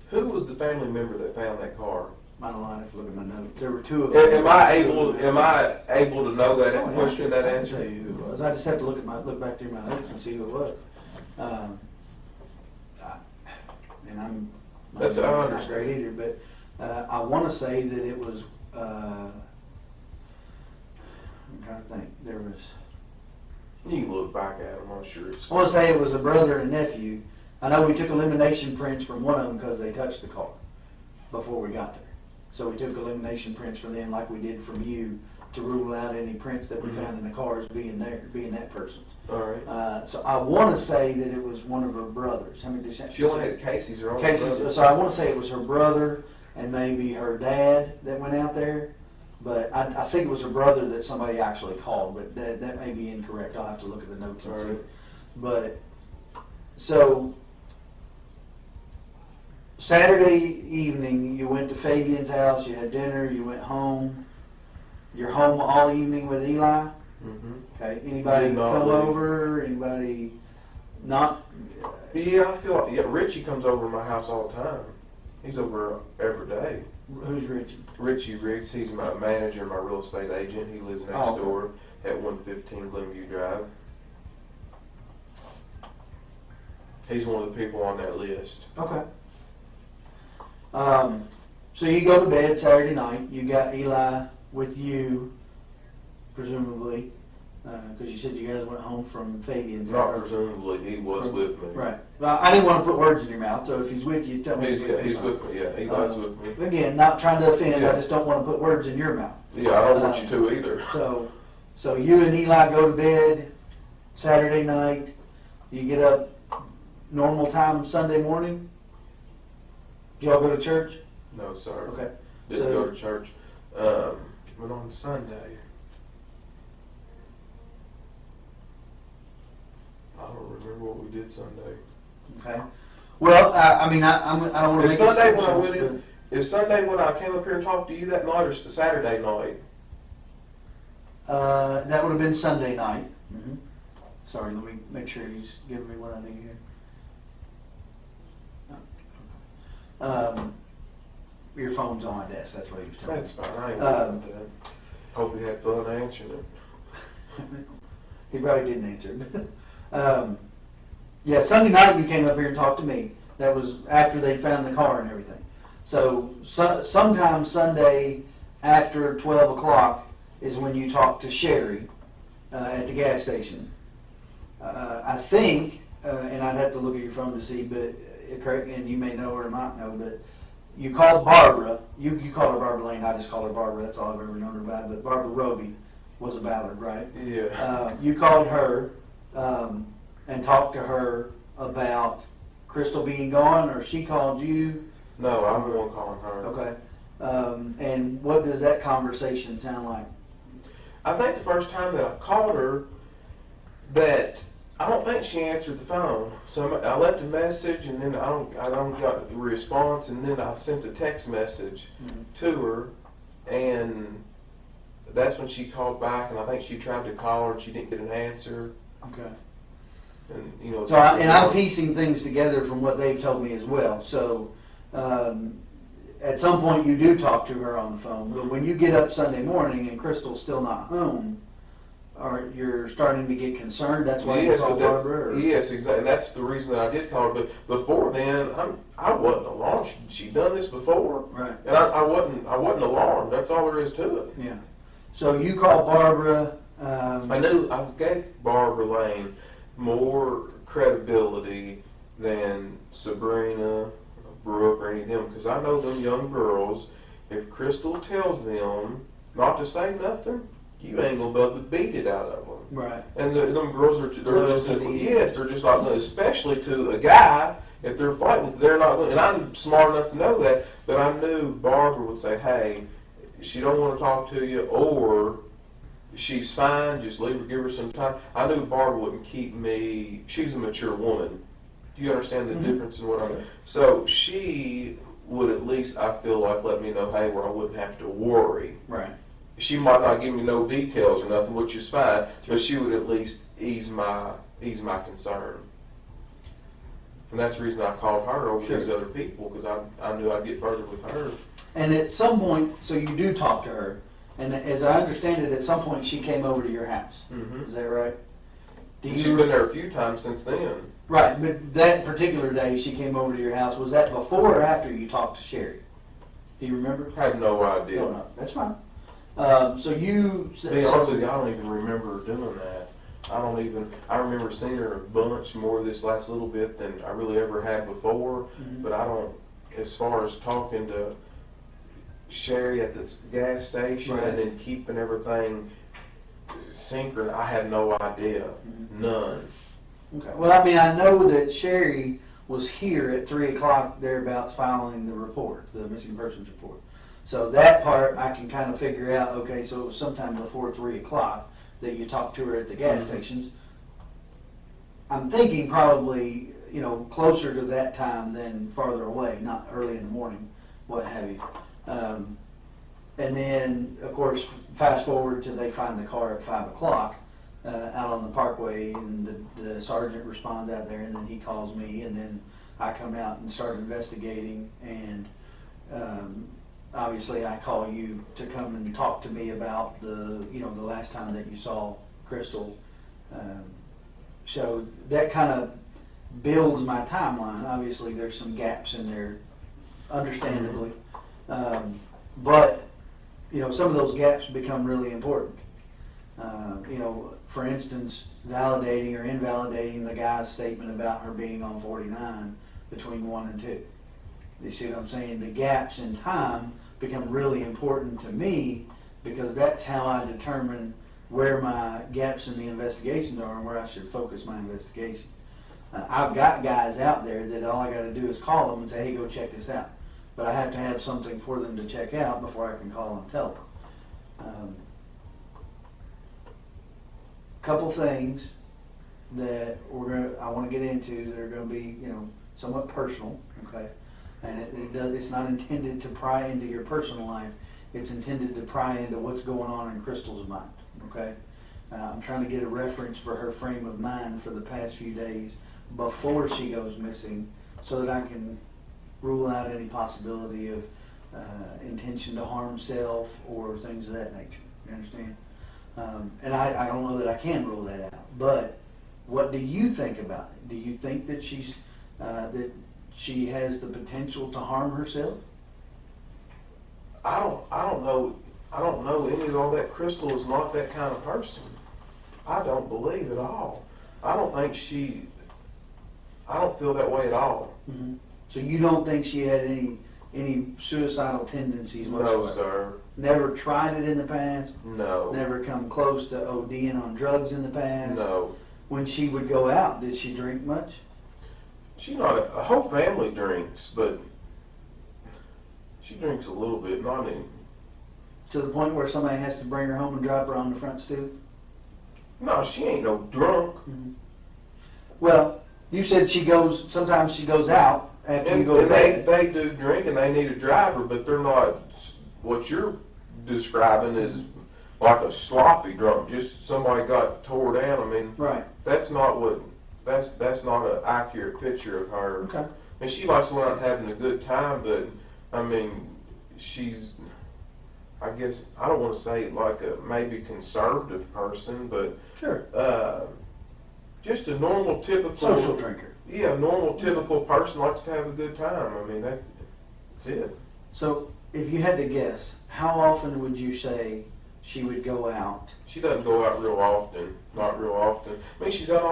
Who was the family member that found that car? I don't know, I have to look at my notes. There were two of them. Am I able to know that question, that I'll answer? tell you who it was. I just have to look back through my notes and see who it was. That's I not understand. great either, but I want to say that it was. I'm trying to think. There was. You can look back at them. I'm sure it's. I want to say it was a brother and nephew. I know we took elimination prints from one of them because they touched the car before we got there. So we took elimination prints from them, like we did from you, to rule out any prints that we found in the cars being that person's. All right. So I want to say that it was one of her brothers. How many did She only had Casey's or Casey's. So I want to say it was her brother and maybe her dad that went out there. But I think it was her brother that somebody actually called, but that may be incorrect. I'll have to look at the notes and see. But so Saturday evening, you went to Fabian's house. You had dinner. You went home. You're home all evening with Eli. Mm-hmm. Okay. Anybody Did not come leave. over? Anybody not? Yeah, I feel like Richie comes over to my house all the time. He's over every day. Who's Richie? Richie Riggs, he's my manager, my real estate agent. He lives next Oh, okay. door at 115 Glenview Drive. He's one of the people on that list. Okay. So you go to bed Saturday night. You got Eli with you, presumably, because you said you guys went home from Fabian's. Not presumably, he was with me. Right. Well, I didn't want to put words in your mouth, so if he's with you, tell me. He's with me, yeah. Eli's with me. Again, not trying to offend. Yeah. I just don't want to put words in your mouth. Yeah, I don't want you to either. So you and Eli go to bed Saturday night. You get up normal time Sunday morning. Do y'all go to church? No, sir. Okay. Didn't So- go to church. But on Sunday, I don't remember what we did Sunday. Okay. Well, I mean, I don't want to. Is Sunday when I went in? Is Sunday when I came up here and talked to you that night, or Saturday night? That would have been Sunday night. Mm-hmm. Sorry, let me make sure he's giving me what I need here. Your phone's on my desk. That's what he was telling me. That's fine. I ain't worried about that. Hope you had fun answering it. He probably didn't answer it. Yeah, Sunday night you came up here and talked to me. That was after they found the car and everything. So sometime Sunday after 12 o'clock is when you talked to Sherry at the gas station. I think, and I'd have to look at your phone to see, but correct, and you may know or might know, but you called Barbara. You called her Barbara Lane. I just call her Barbara. That's all I've ever known her by. But Barbara Roby was a Ballard, right? Yeah. You called her and talked to her about Crystal being gone, or she called you? No, I'm the one calling her. Okay. And what does that conversation sound like? I think the first time that I called her, that I don't think she answered the phone. So I left a message, and then I don't got a response, and then I sent a text message to her, and that's when she called back, and I think she tried to call her, and she didn't get an answer. Okay. And you know. So I'm piecing things together from what they've told me as well. So at some point you do talk to her on the phone, but when you get up Sunday morning and Crystal's still not home, or you're starting to get concerned, that's why you call Barbara? Or? Yes, exactly. That's the reason that I did call her. But before then, I wasn't alarmed. She done this before, Right. and I wasn't alarmed. That's all there is to it. Yeah. So you call Barbara. I gave Barbara Lane more credibility than Sabrina, Brooke, or any of them, because I know them young girls, if Crystal tells them not to say nothing, you ain't gonna be able to beat it out of them. Right. And them girls they're just Yes. they're just like, especially to a guy, if they're fighting, they're not. And I'm smart enough to know that, but I knew Barbara would say, "Hey, she don't want to talk to you," or "She's fine, just leave her, give her some time." I knew Barbara wouldn't keep me. She's a mature woman. Do you understand the difference in what I mean? So she would at least, I feel like, let me know, hey, where I wouldn't have to worry. Right. She might not give me no details or nothing, which is fine, but she would at least ease my concern. And that's the reason I called her over these other people, because I knew I'd get further with her. And at some point, so you do talk to her, and as I understand it, at some point she came over to your house. Mm-hmm. Is that right? She's been there a few times since then. Right, but that particular day she came over to your house, was that before or after you talked to Sherry? Do you remember? I had no idea. No, that's fine. So you... To be honest with you, I don't even remember doing that. I remember seeing her a bunch more this last little bit than I really ever had before, but I don't, as far as talking to Sherry at the gas station and then keeping everything synchronous, I had no idea. None. Okay. Well, I mean, I know that Sherry was here at 3 o'clock thereabouts filing the report, the missing persons report. So that part I can kind of figure out, okay, so it was sometime before 3 o'clock that you talked to her at the gas stations. I'm thinking probably, closer to that time than farther away, not early in the morning, what have you. And then, of course, fast forward till they find the car at 5 o'clock out on the parkway, and the sergeant responds out there, and then he calls me, and then I come out and start investigating, and obviously I call you to come and talk to me about the last time that you saw Crystal. So that kind of builds my timeline. Obviously there's some gaps in there, understandably. But some of those gaps become really important. For instance, validating or invalidating the guy's statement about her being on 49 between 1 and 2. You see what I'm saying? The gaps in time become really important to me, because that's how I determine where my gaps in the investigations are and where I should focus my investigation. I've got guys out there that all I got to do is call them and say, hey, go check this out. But I have to have something for them to check out before I can call and tell them. Couple things that I want to get into that are going to be, somewhat personal, okay? And it's not intended to pry into your personal life. It's intended to pry into what's going on in Crystal's mind, okay? I'm trying to get a reference for her frame of mind for the past few days before she goes missing, so that I can rule out any possibility of intention to harm self or things of that nature. You understand? And I don't know that I can rule that out. But what do you think about it? Do you think that that she has the potential to harm herself? I don't know any of all that. Crystal is not that kind of person. I don't believe at all. I don't feel that way at all. Mm-hmm. So you don't think she had any suicidal tendencies whatsoever? No, sir. Never tried it in the past? No. Never come close to ODing on drugs in the past? No. When she would go out, did she drink much? She not a whole family drinks, but she drinks a little bit, not any. To the point where somebody has to bring her home and drop her on the front stoop? No, she ain't no drunk. Mm-hmm. Well, you said sometimes she goes out after you go to bed. They do drink and they need a driver, but they're not what you're describing is like a sloppy drunk, just somebody got tore down. I mean, right. That's not an accurate picture of her. Okay. And she likes going out and having a good time, but I mean, she's, I guess, I don't want to say like a maybe conservative person, but sure. Just a normal, typical social drinker. Yeah, a normal, typical person likes to have a good time. I mean, that's it. So, if you had to guess, how often would you say she would go out. She doesn't go out real often, not real often. I mean, she's got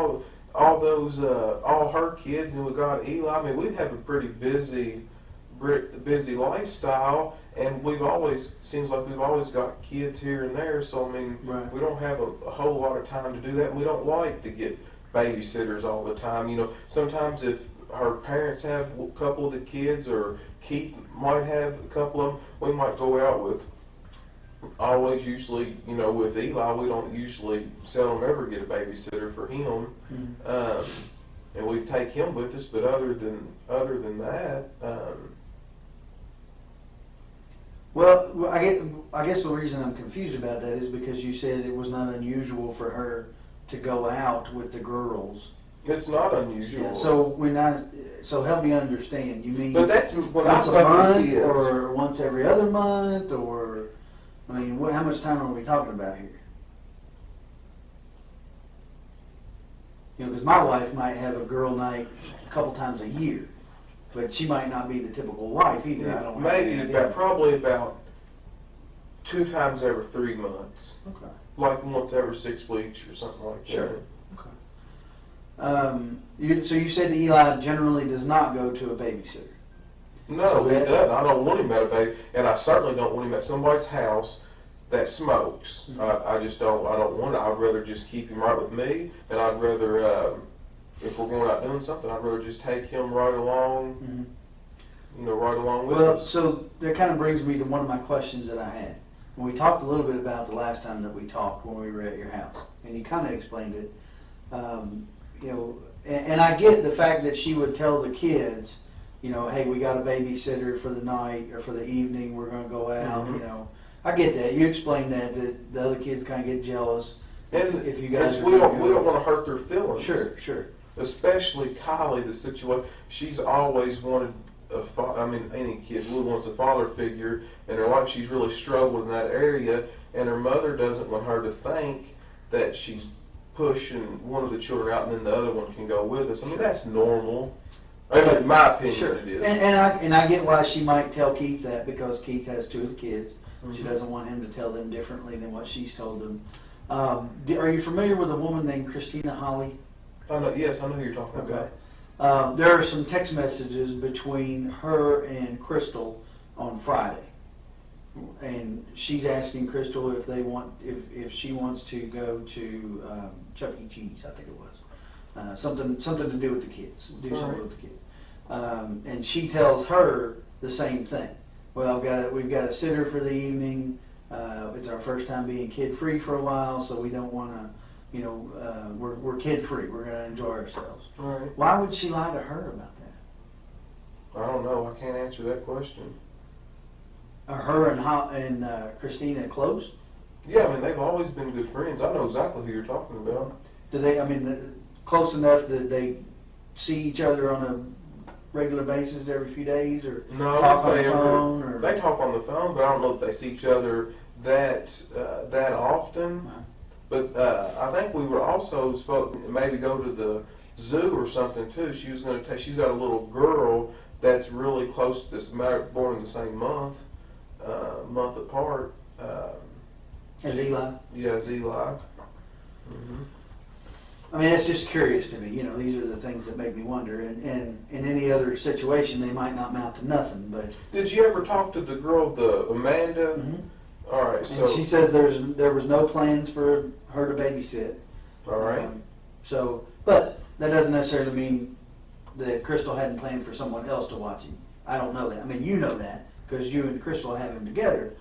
all those, all her kids, and we got Eli. I mean, we have a pretty busy lifestyle, and seems like we've always got kids here and there. So I mean, Right. we don't have a whole lot of time to do that. And we don't like to get babysitters all the time. You know, sometimes if her parents have a couple of the kids, or Keith might have a couple of them, we might go out with. Usually, you know, with Eli, we don't usually seldom ever get a babysitter for him, and we take him with us. But other than that, Well, I guess the reason I'm confused about that is because you said it was not unusual for her to go out with the girls. it's not unusual. Yeah, so help me understand. You mean But that's when once I a got the month, kids. or once every other month, or I mean, how much time are we talking about here? You know, because my wife might have a girl night a couple times a year, but she might not be the typical wife either. I don't know. Probably about 2 times every 3 months, Okay. like once every 6 weeks or something like Sure. that. Okay. So you said that Eli generally does not go to a babysitter. No, So he that- doesn't. I don't want him at a baby, and I certainly don't want him at somebody's house that smokes. Mm-hmm. I just don't. I don't want it. I'd rather just keep him right with me, and I'd rather, if we're going out doing something, I'd rather just take him right along. Mm-hmm. You know, right along with Well, us. so that kind of brings me to one of my questions that I had. When we talked a little bit about the last time that we talked when we were at your house, and you kind of explained it. You know, and I get the fact that she would tell the kids, you know, hey, we got a babysitter for the night or for the evening. We're going to go out. Mhm. You know, I get that. You explained that the other kids kind of get jealous And if you guys. we don't want to hurt their feelings. Sure. Especially Kylie, the situation. She's always wanted any kid really wants a father figure in her life. She's really struggled in that area, and her mother doesn't want her to think that she's pushing one of the children out and then the other one can go with us. I mean, that's normal. I mean, in my opinion, Sure. it is. And I get why she might tell Keith that, because Keith has 2 of the kids. She Mhm. doesn't want him to tell them differently than what she's told them. Are you familiar with a woman named Christina Holly? Yes, I know who you're talking about. There are some text messages between her and Crystal on Friday, and she's asking Crystal if she wants to go to Chuck E. Cheese, I think it was, something to do with the kids, something with the kids, and she tells her the same thing. Well, we've got a sitter for the evening. It's our first time being kid free for a while, so we don't want to. You know, we're kid free. We're going to enjoy ourselves. Right. Why would she lie to her about that? I don't know. I can't answer that question. Are her and Christina close? Yeah, I mean, they've always been good friends. I know exactly who you're talking about. Do they? I mean, close enough that they see each other on a regular basis every few days, or No, talk on they the phone? Or they talk on the phone, but I don't know if they see each other that often. Wow. But I think we were also supposed to maybe go to the zoo or something too. She was going to take. She's got a little girl that's really close to this, born in the same month apart. As Eli? Yeah, as Eli. Mm-hmm. I mean, it's just curious to me. You know, these are the things that make me wonder. And in any other situation, they might not amount to nothing. But Did you ever talk to the girl, the Amanda? Mhm. All right, so and she says there was no plans for her to babysit. all right. But that doesn't necessarily mean that Crystal hadn't planned for someone else to watch him. I don't know that. I mean, you know that because you and Crystal have him together.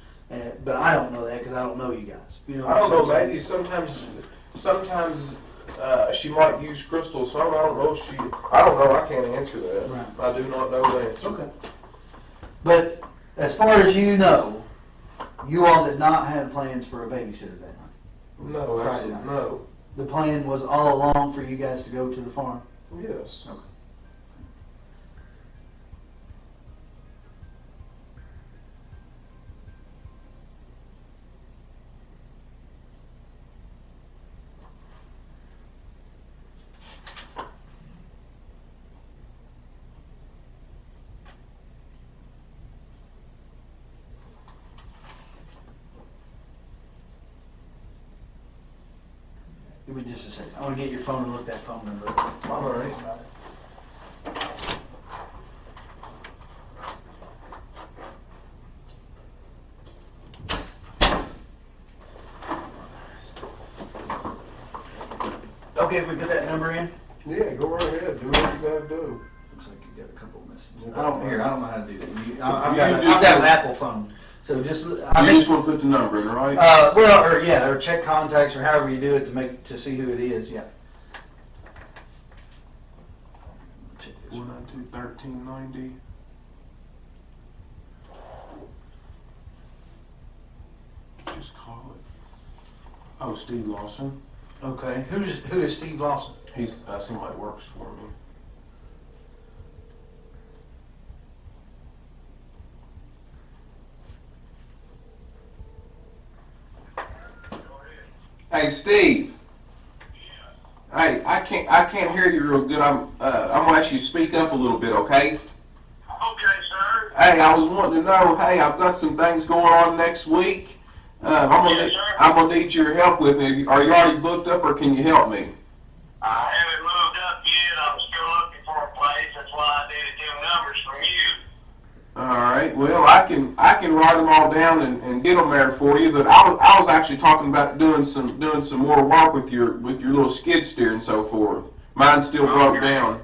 But I don't know that because I don't know you guys. You know I don't what I'm know. saying? Maybe sometimes she might use Crystal's phone. I don't know. I don't know. I can't answer that. Right. I do not know the answer. Okay. But as far as you know, you all did not have plans for a babysitter that night. No, Friday absolutely night. no. The plan was all along for you guys to go to the farm. Yes. Okay. Give me just a second. I want to get your phone and look that phone number up. All right. Okay, if we put that number in. Yeah, go right ahead, do what you gotta do. Looks like you got a couple messages. Yeah, I don't that's know how to do that. I've You just got an do- Apple phone, so just You just want to put the number in, right? or check contacts or however you do it to see who it is. Yeah. Check this one. 492-1390. Just call it. Oh, Steve Lawson. Okay. Who is Steve Lawson? He's somebody that works for me. Hey, Steve. Hey, I can't hear you real good. I'm gonna ask you to speak up a little bit, okay? Okay, sir. Hey, I was wanting to know. Hey, I've got some things going on next week. Yes, sir. I'm gonna need your help with me. Are you already booked up, or can you help me? I haven't moved up yet. I'm still looking for a place. That's why I needed them numbers from you. All right. Well, I can write them all down and get them there for you. But I was actually talking about doing some more work with your little skid steer and so forth. Mine's still broke down.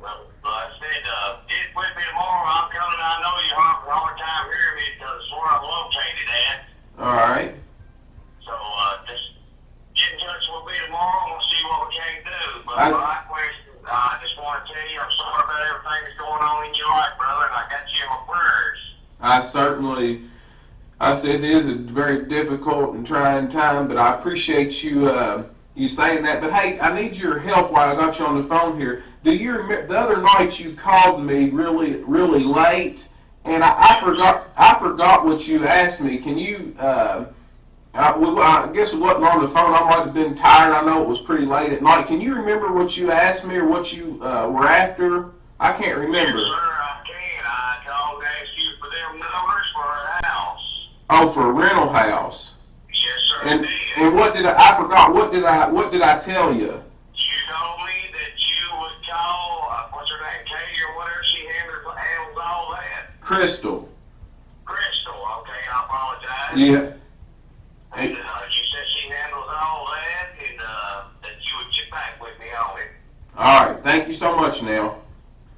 Well, like I said, get with me tomorrow. I'm coming. I know you're having a hard time hearing me because it's where I'm located at. All right. So just get in touch with me tomorrow and we'll see what we can do. But my question, I just want to tell you I'm sorry about everything that's going on in your life, brother, and I got you in my prayers. I said it is a very difficult and trying time, but I appreciate you saying that. But hey, I need your help while I got you on the phone here. Do you remember the other night you called me really late, and I forgot what you asked me. Can you? I guess it wasn't on the phone. I might have been tired. I know it was pretty late at night. Can you remember what you asked me or what you were after? I can't remember. Yes, sir, I can. I called to ask you for them numbers for a house. Oh, for a rental house. Yes, sir, I And did. and what did I forgot? What did I tell you? You told me that you would call, what's her name, Katie or whatever, she handles all that. Crystal. Crystal, okay, I apologize. Yeah. And you said she handles all that, and that you would get back with me on it. All right. Thank you so much, now.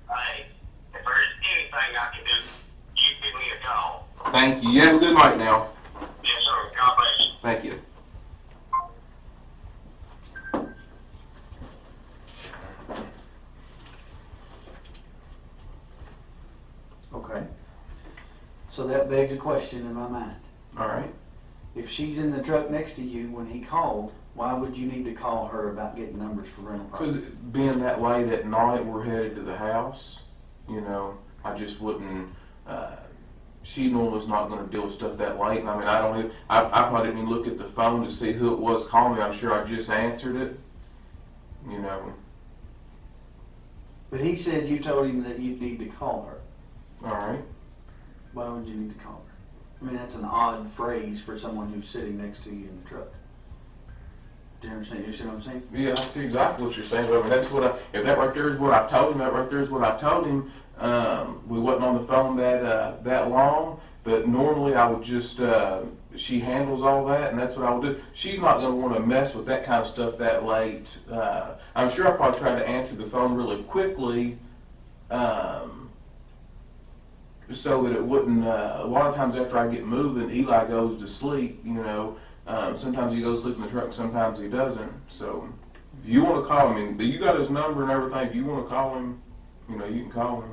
Hey, if there's anything I can do, you give me a call. Thank you. You have a good night now. Yes, sir, God bless you. Thank you. Okay. So that begs a question in my mind. All right. If she's in the truck next to you when he called, why would you need to call her about getting numbers for rental Because property? being that late at night, we're headed to the house. You know, I just wouldn't. She normally's not going to deal with stuff that late. And I mean, I probably didn't even look at the phone to see who it was calling me. I'm sure I just answered it. You know. But he said you told him that you need to call her. All right. Why would you need to call her? I mean, that's an odd phrase for someone who's sitting next to you in the truck. Do you understand? You see what I'm saying? Yeah, I see exactly what you're saying. But I mean, that's what if that right there is what I told him. That right there is what I told him. We wasn't on the phone that long, but normally I would just she handles all that, and that's what I would do. She's not going to want to mess with that kind of stuff that late. I'm sure I'll probably try to answer the phone really quickly, so that it wouldn't. A lot of times after I get moving, Eli goes to sleep. You know, sometimes he goes to sleep in the truck, sometimes he doesn't. So if you want to call him, and you got his number and everything. If you want to call him, you know, you can call him.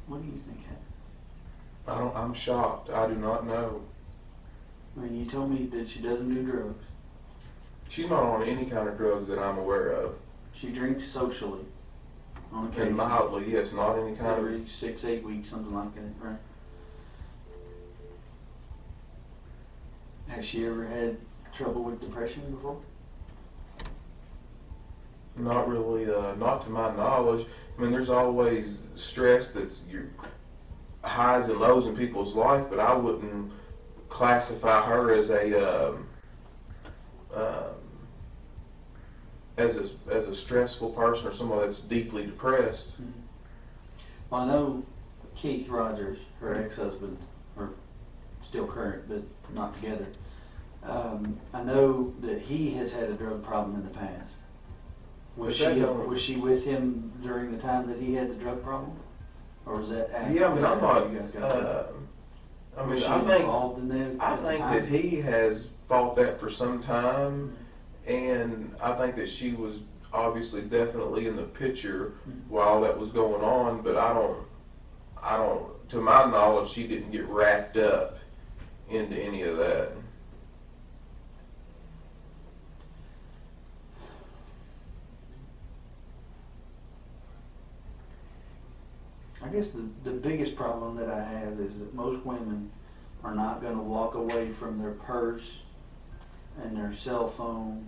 What do you think happened? I'm shocked. I do not know. I mean, you told me that she doesn't do drugs. She's not on any kind of drugs that I'm aware of. She drinks socially. On occasion. And mildly, yes, not any kind of. Every 6-8 weeks, something like that, right? Has she ever had trouble with depression before? Not really, not to my knowledge. I mean, there's always stress that's your highs and lows in people's life, but I wouldn't classify her as a stressful person or someone that's deeply depressed. Mm-hmm. Well, I know Keith Rogers, her ex-husband, or still current, but not together. I know that he has had a drug problem in the past. Was she with him during the time that he had the drug problem, or was that after? Yeah, I mean, I'm not. You guys got I was mean, she I think involved in that? I think that he has fought that for some time, and I think that she was obviously definitely in the picture while that was going on. But I don't. To my knowledge, she didn't get wrapped up into any of that. I guess the biggest problem that I have is that most women are not going to walk away from their purse and their cell phone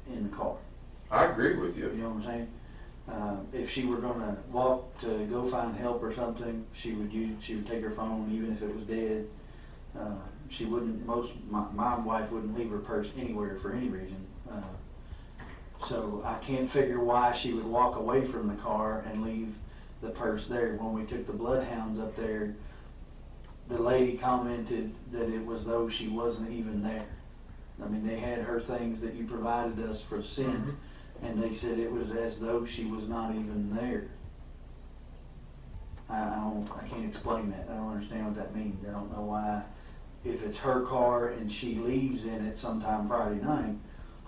in the car. I agree with you. You know what I'm saying? If she were going to walk to go find help or something, she would take her phone even if it was dead. She wouldn't. My wife wouldn't leave her purse anywhere for any reason. So I can't figure why she would walk away from the car and leave the purse there. When we took the bloodhounds up there, the lady commented that it was though she wasn't even there. I mean, they had her things that you provided us for scent, and they said it was as though she was not even there. I can't explain that. I don't understand what that means. I don't know why, if it's her car and she leaves in it sometime Friday night,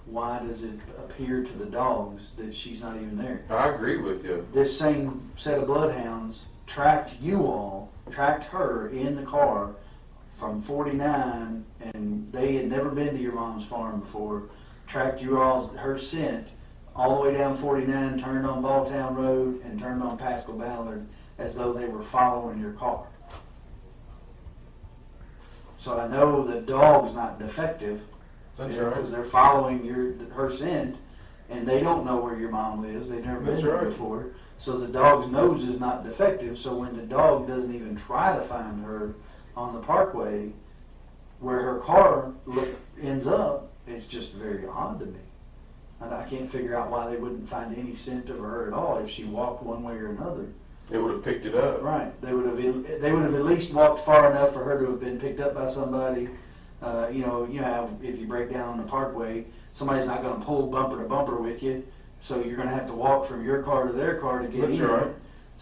why does it appear to the dogs that she's not even there? I agree with you. This same set of bloodhounds tracked her in the car from 49, and they had never been to your mom's farm before, tracked her scent all the way down 49, turned on Balltown Road, and turned on Pascal Ballard as though they were following your car. So I know the dog's not defective. That's right. Because they're following her scent, and they don't know where your mom lives. They've never been there before. So the dog's nose is not defective. So when the dog doesn't even try to find her on the parkway, where her car ends up, it's just very odd to me. And I can't figure out why they wouldn't find any scent of her at all if she walked one way or another. It would have picked it up. Right. They would have at least walked far enough for her to have been picked up by somebody. You know how if you break down on the parkway, somebody's not going to pull bumper to bumper with you, so you're going to have to walk from your car to their car to get in. That's right.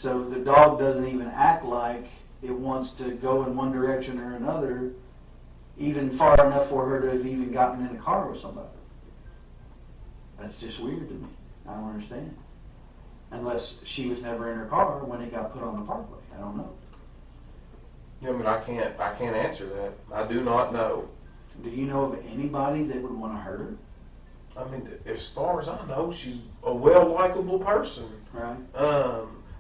So the dog doesn't even act like it wants to go in one direction or another, even far enough for her to have even gotten in a car with somebody. That's just weird to me. I don't understand. Unless she was never in her car when it got put on the parkway. I don't know. Yeah, I mean, I can't answer that. I do not know. Do you know of anybody that would want to hurt her? I mean, as far as I know, she's a well-likable person. Right.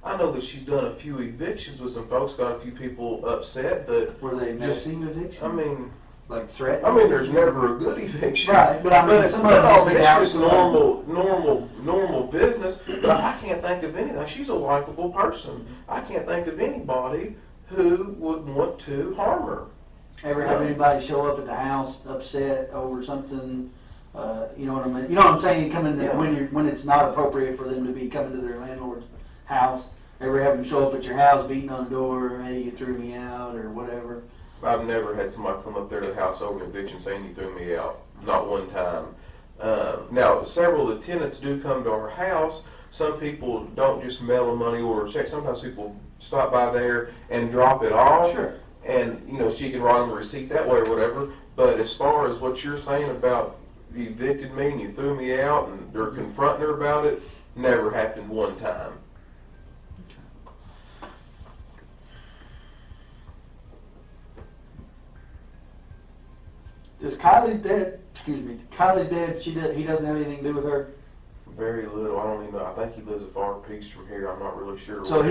I know that she's done a few evictions with some folks, got a few people upset, but Were they missing evictions? I mean, like threat? I mean, there's never a good eviction. Right, but I mean, some of them it's just normal business. But I can't think of anything. She's a likable person. I can't think of anybody who would want to harm her. Ever have anybody show up at the house upset over something? You know what I mean? You know what I'm saying? When it's not appropriate for them to be coming to their landlord's house. Ever have them show up at your house, beating on the door, hey, you threw me out, or whatever? I've never had somebody come up there to the house over an eviction saying you threw me out. Not one time. Now, several of the tenants do come to our house. Some people don't just mail a money order check. Sometimes people stop by there and drop it off. Sure. And, she can write them a receipt that way or whatever. But as far as what you're saying about you evicted me and you threw me out and they're confronting her about it, never happened one time. Is Kylie's dead? excuse me, Kylie's dad, he doesn't have anything to do with her? Very little. I don't even know. I think he lives a far piece from here. I'm not really sure. So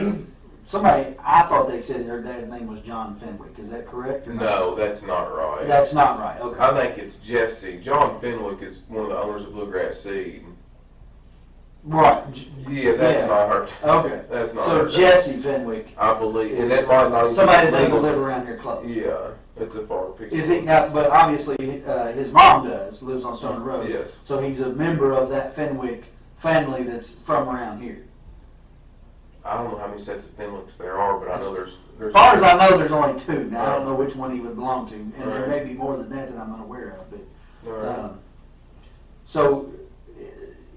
I thought they said her dad's name was John Fenwick. Is that correct or not? No, that's not right. That's not right, okay. I think it's Jesse. John Fenwick is one of the owners of Bluegrass Seed. Right. Yeah, that's not her. Okay. That's not so her. Jesse Fenwick. I believe, and that might not even Somebody be that doesn't legal. live around here close. Yeah, it's a far piece. Is he now? But obviously, his mom lives on Stone Road. Yes. So he's a member of that Fenwick family that's from around here. I don't know how many sets of Fenwicks there are, but I know there's. As far as I know, there's only two. Now I don't know which one he would belong to, and there may be more than that I'm unaware of. But so,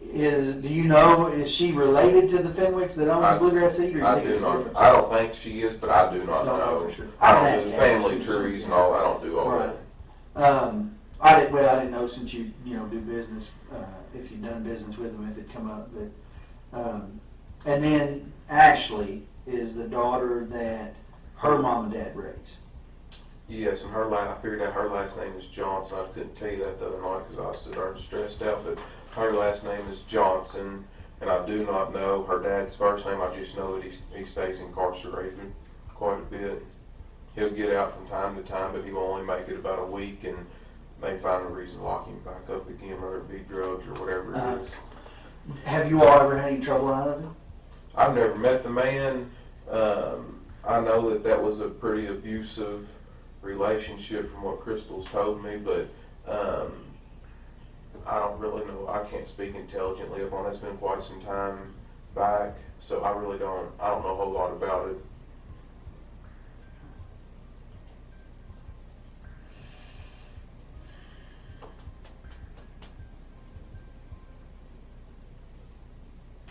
do you know? Is she related to the Fenwicks that own the Bluegrass Seed? I do not. I don't think she is, but I do not know. For sure. I don't do family trees and all. I don't do all Right. that. I didn't know since you do business, if you've done business with them, if it come up. But and then Ashley is the daughter that her mom and dad raised. Yes, and I figured out her last name is Johnson. I couldn't tell you that the other night because I was sitting there and stressed out. But her last name is Johnson, and I do not know her dad's first name. I just know that he stays incarcerated quite a bit. He'll get out from time to time, but he will only make it about a week, and they find a reason to lock him back up again, whether it be drugs or whatever it is. Have you all ever had any trouble out of it? I've never met the man. I know that was a pretty abusive relationship from what Crystal's told me, but I don't really know. I can't speak intelligently upon that's been quite some time back, so I don't know a whole lot about it.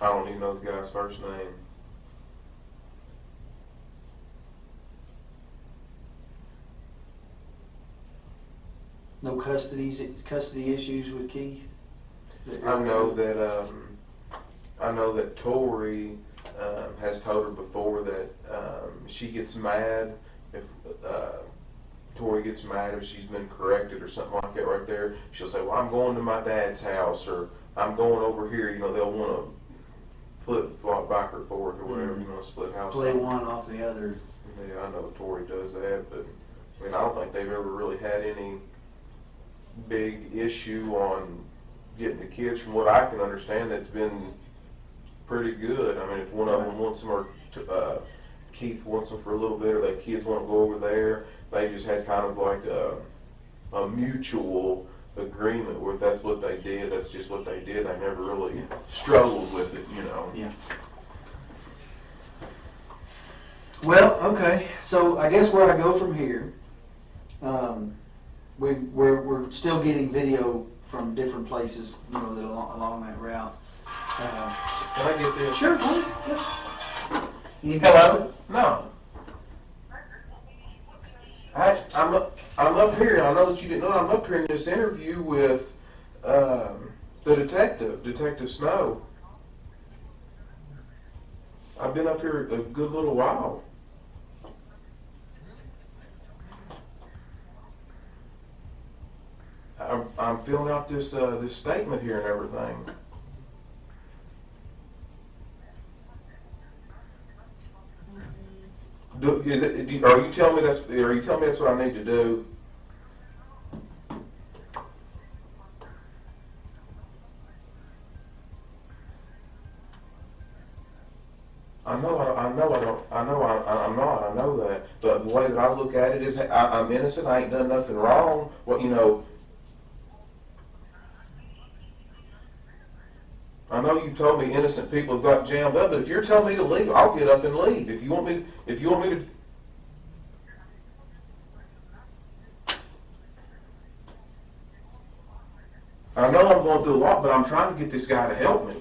I don't even know the guy's first name. No custody issues with Keith? I know that Tori has told her before that she gets mad if Tori gets mad if she's been corrected or something like that right there. She'll say, well, I'm going to my dad's house, or I'm going over here. They'll want to flip-flop back or forth or whatever, split house. Play one off the other. Yeah, I know Tori does that, but I don't think they've ever really had any big issue on getting the kids. From what I can understand, that's been pretty good. If one of them wants them, or Keith wants them for a little bit, or the kids want to go over there, they just had kind of like a mutual agreement where if that's what they did, that's just what they did. They never really struggled with it, Yeah. Well, okay. So I guess where I go from here, we're still getting video from different places, that along that route. Can I get this? Sure. Yes. Hello? No. I'm up here. I know that you didn't know. I'm up here in this interview with the Detective Snow. I've been up here a good little while. I'm filling out this statement here and everything. Are you telling me that's what I need to do? I know that. But the way that I look at it is, I'm innocent. I ain't done nothing wrong. I know you told me innocent people have got jammed up, but if you're telling me to leave, I'll get up and leave. If you want me to. I know I'm going through a lot, but I'm trying to get this guy to help me.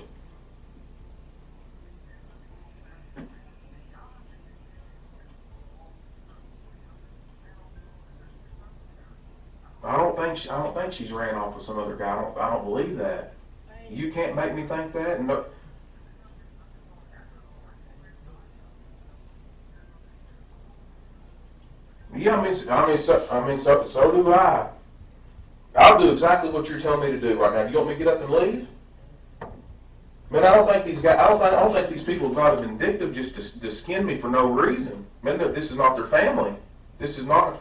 I don't think she's ran off with some other guy. I don't believe that. You can't make me think that. No. Yeah, so do I. I'll do exactly what you're telling me to do right now. You want me to get up and leave? Man, I don't think these guys. I don't think these people have got it vindictive just to skin me for no reason. Man, this is not their family. This is not.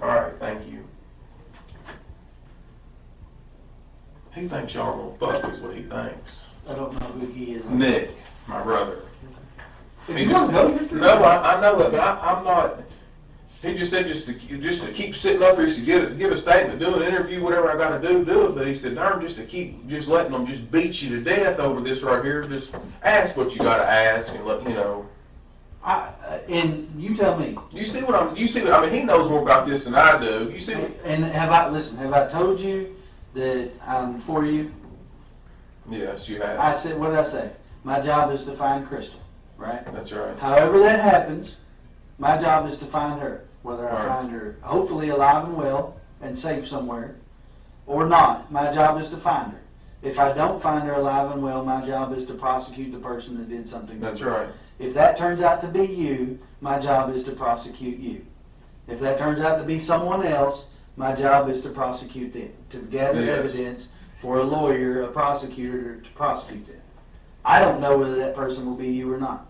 All right, thank you. He thinks y'all are gonna fuck is what he thinks. I don't know who he is. Nick, my brother. If you want to go, you're free. No, I know that, but I'm not. He just said just to keep sitting up here, to give a statement, do an interview, whatever I got to do it. But he said, darn, just to keep just letting them just beat you to death over this right here. Just ask what you got to ask and let you know. And you tell me. You see what I mean? He knows more about this than I do. You see? And have I told you that I'm for you? Yes, you have. I said, what did I say? My job is to find Crystal, right? That's right. However that happens, my job is to find her. Whether I Right. find her hopefully alive and well and safe somewhere or not, my job is to find her. If I don't find her alive and well, my job is to prosecute the person that did something. That's right. If that turns out to be you, my job is to prosecute you. If that turns out to be someone else, my job is to prosecute them, to gather Yes. evidence for a lawyer, a prosecutor, to prosecute them. I don't know whether that person will be you or not.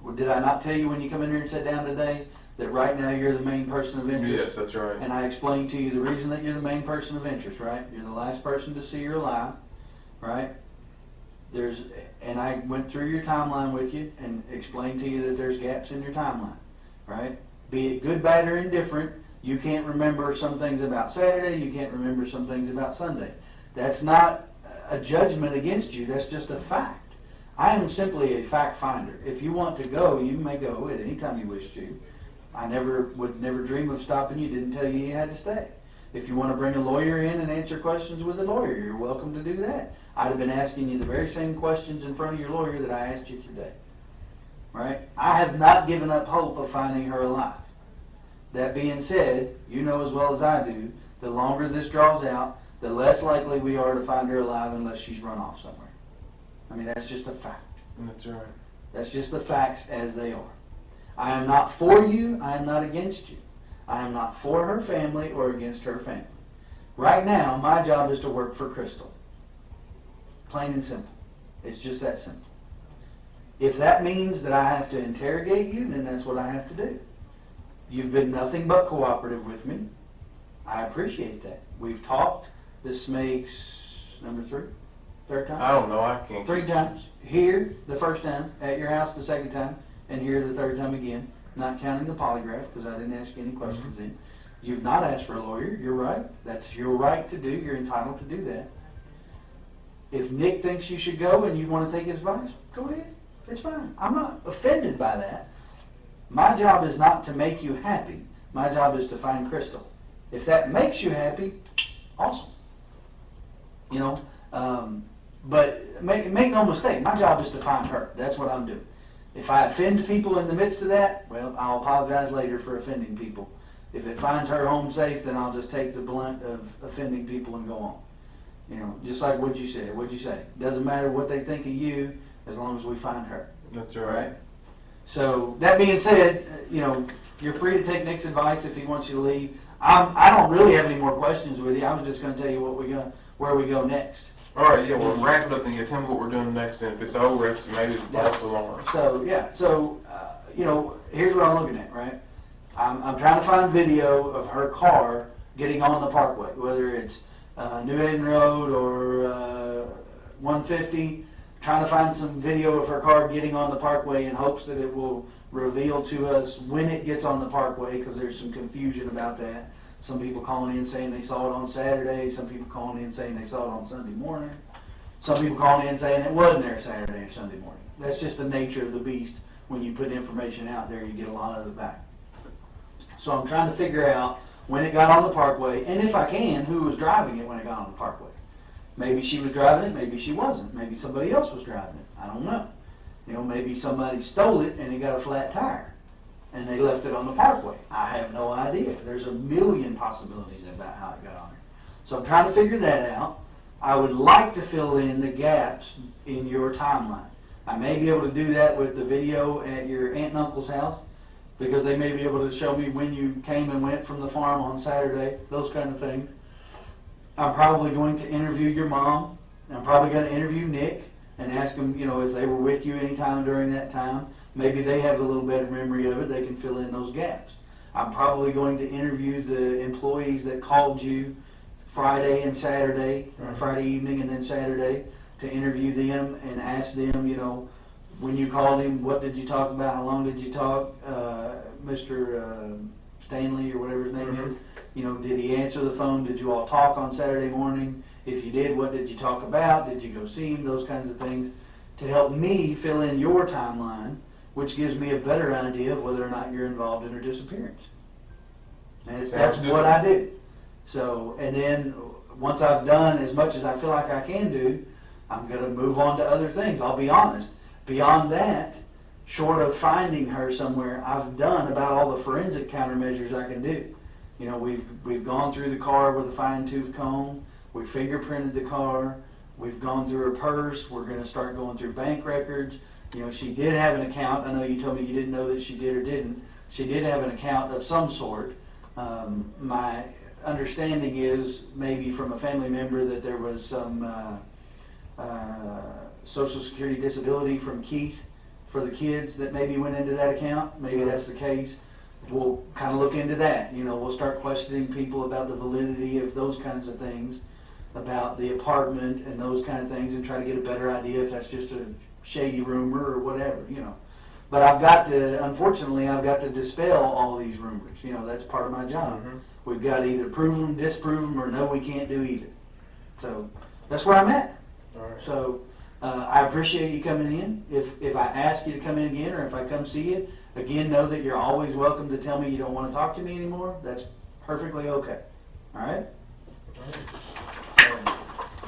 Well, did I not tell you when you come in here and sit down today that right now you're the main person of interest? Yes, that's right. And I explained to you the reason that you're the main person of interest, right? You're the last person to see her alive, right? And I went through your timeline with you and explained to you that there's gaps in your timeline, right? Be it good, bad, or indifferent, you can't remember some things about Saturday, you can't remember some things about Sunday. That's not a judgment against you, that's just a fact. I am simply a fact finder. If you want to go, you may go at any time you wish to. I would never dream of stopping you, didn't tell you you had to stay. If you want to bring a lawyer in and answer questions with a lawyer, you're welcome to do that. I'd have been asking you the very same questions in front of your lawyer that I asked you today. Right? I have not given up hope of finding her alive. That being said, you know as well as I do, the longer this draws out, the less likely we are to find her alive unless she's run off somewhere. I mean, that's just a fact. That's right. That's just the facts as they are. I am not for you, I am not against you. I am not for her family or against her family. Right now, my job is to work for Crystal. Plain and simple. It's just that simple. If that means that I have to interrogate you, then that's what I have to do. You've been nothing but cooperative with me. I appreciate that. We've talked. This makes number 3? Third time? I don't know. I can't. 3 times. Here, the first time. At your house, the second time. And here, the third time again. Not counting the polygraph, because I didn't ask you any questions then. You've not asked for a lawyer. You're right. That's your right to do. You're entitled to do that. If Nick thinks you should go and you want to take his advice, go ahead. It's fine. I'm not offended by that. My job is not to make you happy. My job is to find Crystal. If that makes you happy, awesome. You know, but make no mistake, my job is to find her. That's what I'm doing. If I offend people in the midst of that, well, I'll apologize later for offending people. If it finds her home safe, then I'll just take the blunt of offending people and go on. You know, just like what you said. What'd you say? Doesn't matter what they think of you, as long as we find her. That's right. So that being said, you know, you're free to take Nick's advice if he wants you to leave. I don't really have any more questions with you. I was just going to tell you where we go next. All right, yeah, well, wrap it up and you tell me what we're doing next, and if it's over, it's maybe it's false alarm. So, yeah, you know, here's what I'm looking at, right? I'm trying to find video of her car getting on the parkway, whether it's New Haven Road or 150, trying to find some video of her car getting on the parkway in hopes that it will reveal to us when it gets on the parkway, because there's some confusion about that. Some people calling in saying they saw it on Saturday. Some people calling in saying they saw it on Sunday morning. Some people calling in saying it wasn't there Saturday or Sunday morning. That's just the nature of the beast. When you put information out there, you get a lot of it back. So I'm trying to figure out when it got on the parkway, and if I can, who was driving it when it got on the parkway. Maybe she was driving it, maybe she wasn't. Maybe somebody else was driving it. I don't know. You know, maybe somebody stole it and it got a flat tire and they left it on the parkway. I have no idea. There's a million possibilities about how it got on there. So I'm trying to figure that out. I would like to fill in the gaps in your timeline. I may be able to do that with the video at your aunt and uncle's house, because they may be able to show me when you came and went from the farm on Saturday, those kind of things. I'm probably going to interview your mom. I'm probably going to interview Nick and ask them, if they were with you any time during that time. Maybe they have a little better memory of it. They can fill in those gaps. I'm probably going to interview the employees that called you Friday and Saturday, Friday evening and then Saturday, to interview them and ask them, when you called him, what did you talk about? How long did you talk? Mr. Stanley or whatever his name is. Did he answer the phone? Did you all talk on Saturday morning? If you did, what did you talk about? Did you go see him? Those kinds of things to help me fill in your timeline, which gives me a better idea of whether or not you're involved in her disappearance. And that's what I do. So, and then once I've done as much as I feel like I can do, I'm going to move on to other things. I'll be honest. Beyond that, short of finding her somewhere, I've done about all the forensic countermeasures I can do. We've gone through the car with a fine-tooth comb. We fingerprinted the car. We've gone through her purse. We're going to start going through bank records. She did have an account. I know you told me you didn't know that she did or didn't. She did have an account of some sort. My understanding is maybe from a family member that there was some Social Security disability from Keith for the kids that maybe went into that account. Maybe that's the case. We'll kind of look into that. We'll start questioning people about the validity of those kinds of things, about the apartment and those kind of things, and try to get a better idea if that's just a shady rumor or whatever, But unfortunately, I've got to dispel all these rumors. That's part of my job. We've got to either prove them, disprove them, or no, we can't do either. So that's where I'm at. All right. So I appreciate you coming in. If I ask you to come in again, or if I come see you, again, know that you're always welcome to tell me you don't want to talk to me anymore. That's perfectly okay. All right?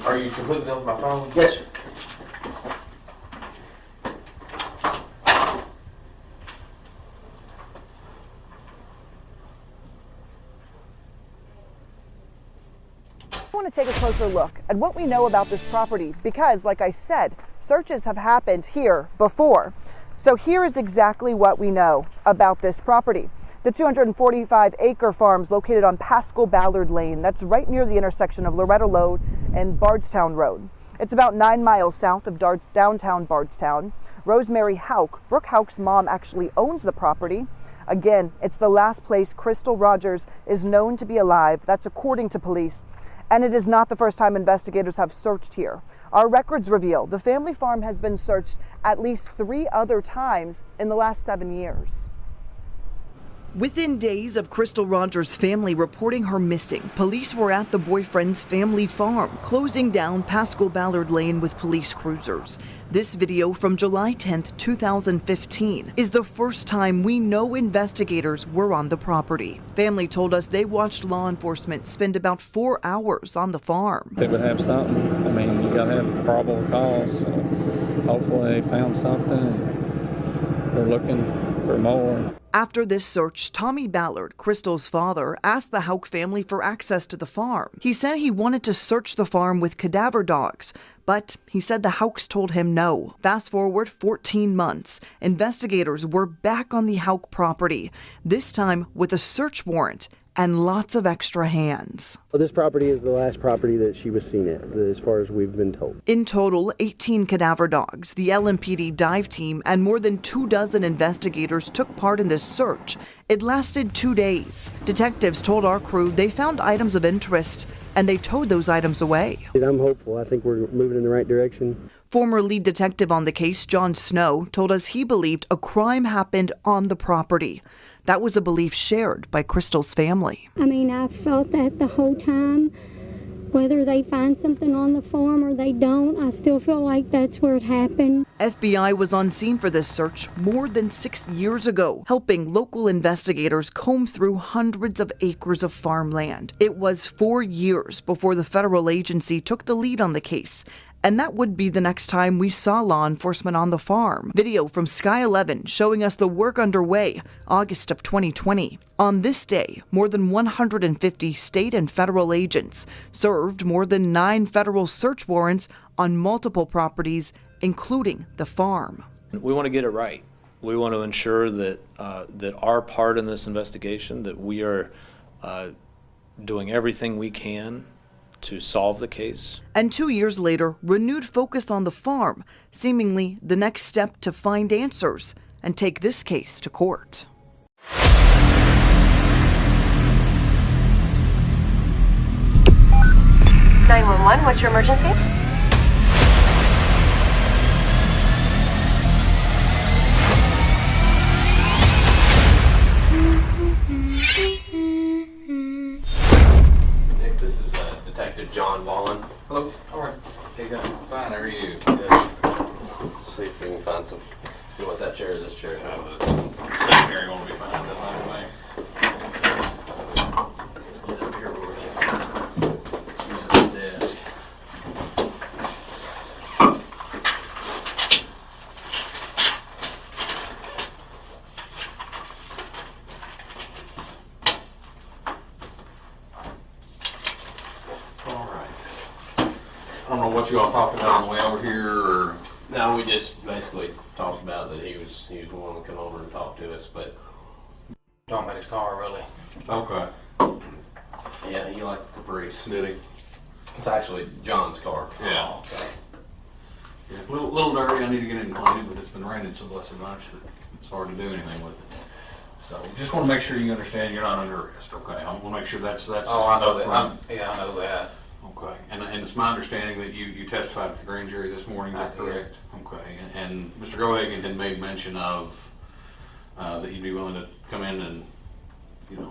Are you completely done with my phone? Yes, sir. I want to take a closer look at what we know about this property because, like I said, searches have happened here before. So here is exactly what we know about this property. The 245-acre farm is located on Pascal Ballard Lane. That's right near the intersection of Loretta Road and Bardstown Road. It's about 9 miles south of downtown Bardstown. Rosemary Houck, Brooks Houck's mom, actually owns the property. Again, it's the last place Crystal Rogers is known to be alive. That's according to police. And it is not the first time investigators have searched here. Our records reveal the family farm has been searched at least 3 other times in the last 7 years. Within days of Crystal Rogers' family reporting her missing, police were at the boyfriend's family farm, closing down Pascal Ballard Lane with police cruisers. This video from July 10th, 2015 is the first time we know investigators were on the property. Family told us they watched law enforcement spend about 4 hours on the farm. They would have something. I mean, you gotta have a probable cause. So hopefully they found something and they're looking for more. After this search, Tommy Ballard, Crystal's father, asked the Houck family for access to the farm. He said he wanted to search the farm with cadaver dogs, but he said the Houcks told him no. Fast forward 14 months, investigators were back on the Houck property, this time with a search warrant and lots of extra hands. So this property is the last property that she was seen at, as far as we've been told. In total, 18 cadaver dogs, the LMPD dive team, and more than 24 investigators took part in this search. It lasted 2 days. Detectives told our crew they found items of interest, and they towed those items away. I'm hopeful. I think we're moving in the right direction. Former lead detective on the case, John Snow, told us he believed a crime happened on the property. That was a belief shared by Crystal's family. I mean, I felt that the whole time. Whether they find something on the farm or they don't, I still feel like that's where it happened. FBI was on scene for this search more than 6 years ago, helping local investigators comb through hundreds of acres of farmland. It was 4 years before the federal agency took the lead on the case, And that would be the next time we saw law enforcement on the farm. Video from Sky 11 showing us the work underway, August of 2020. On this day, more than 150 state and federal agents served more than 9 federal search warrants on multiple properties, including the farm. We want to get it right. We want to ensure that that our part in this investigation, that we are doing everything we can to solve the case. And 2 years later, renewed focus on the farm, seemingly the next step to find answers and take this case to court. What's your emergency? Nick, this is Detective John Wallen. Hello. All right. Hey guys, fine. How are you? Let's see if we can find some. You want that chair or this chair? Stationary won't be fine. Doesn't matter to me. Get up here where we can use the desk. I don't know what you all talked about on the way over here, or No, we just basically talked about that he was willing to come over and talk to us, but talking about his car, really. Okay. yeah, he liked the Caprice. Did he? It's actually John's car. Yeah. Okay. Yeah, a little dirty. I need to get it cleaned, but it's been raining so much that it's hard to do anything with it. So just want to make sure you understand you're not under arrest. Okay. I want to make sure that's. Oh, I know that. I know that. Okay, and it's my understanding that you testified at the grand jury this morning, is that correct? Okay, and Mr. Grohagen had made mention of that you'd be willing to come in and,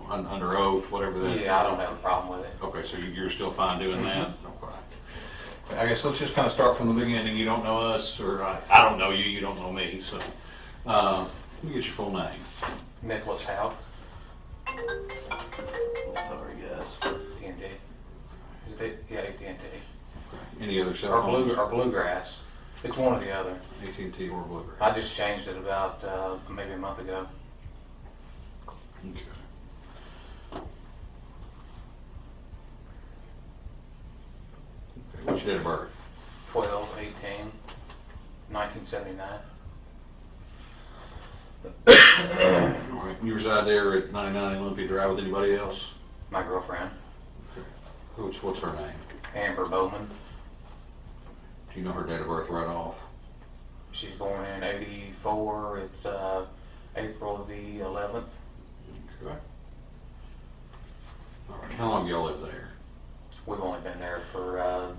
under oath, whatever that. Yeah, I don't have a problem with it. Okay, so you're still fine doing that? Okay. I guess let's just kind of start from the beginning. You don't know us, or I don't know you, you don't know me, so let me get your full name. Nicholas Houck. Sorry, guys. TNT. Yeah, AT&T. Any other cell phones? Or Bluegrass. It's one or the other. AT&T or Bluegrass. I just changed it about maybe a month ago. Okay. What's your date of birth? 12/18/1979. All right. You reside there at 99 Olympia Drive with anybody else? My girlfriend. What's her name? Amber Bowman. Do you know her date of birth right off? She's born in '84. It's April the 11th. Okay. All right. How long y'all live there? We've only been there for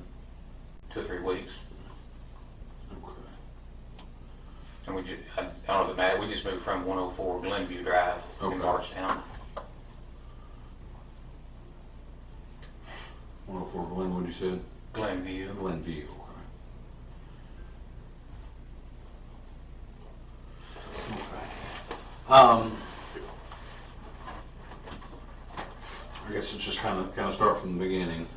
2 or 3 weeks. Okay. And I don't know if it matters, we just moved from 104 Glenview Drive in Bardstown. 104 Glenwood, you said? Glenview. Glenview, okay. I guess it's just kind of start from the beginning.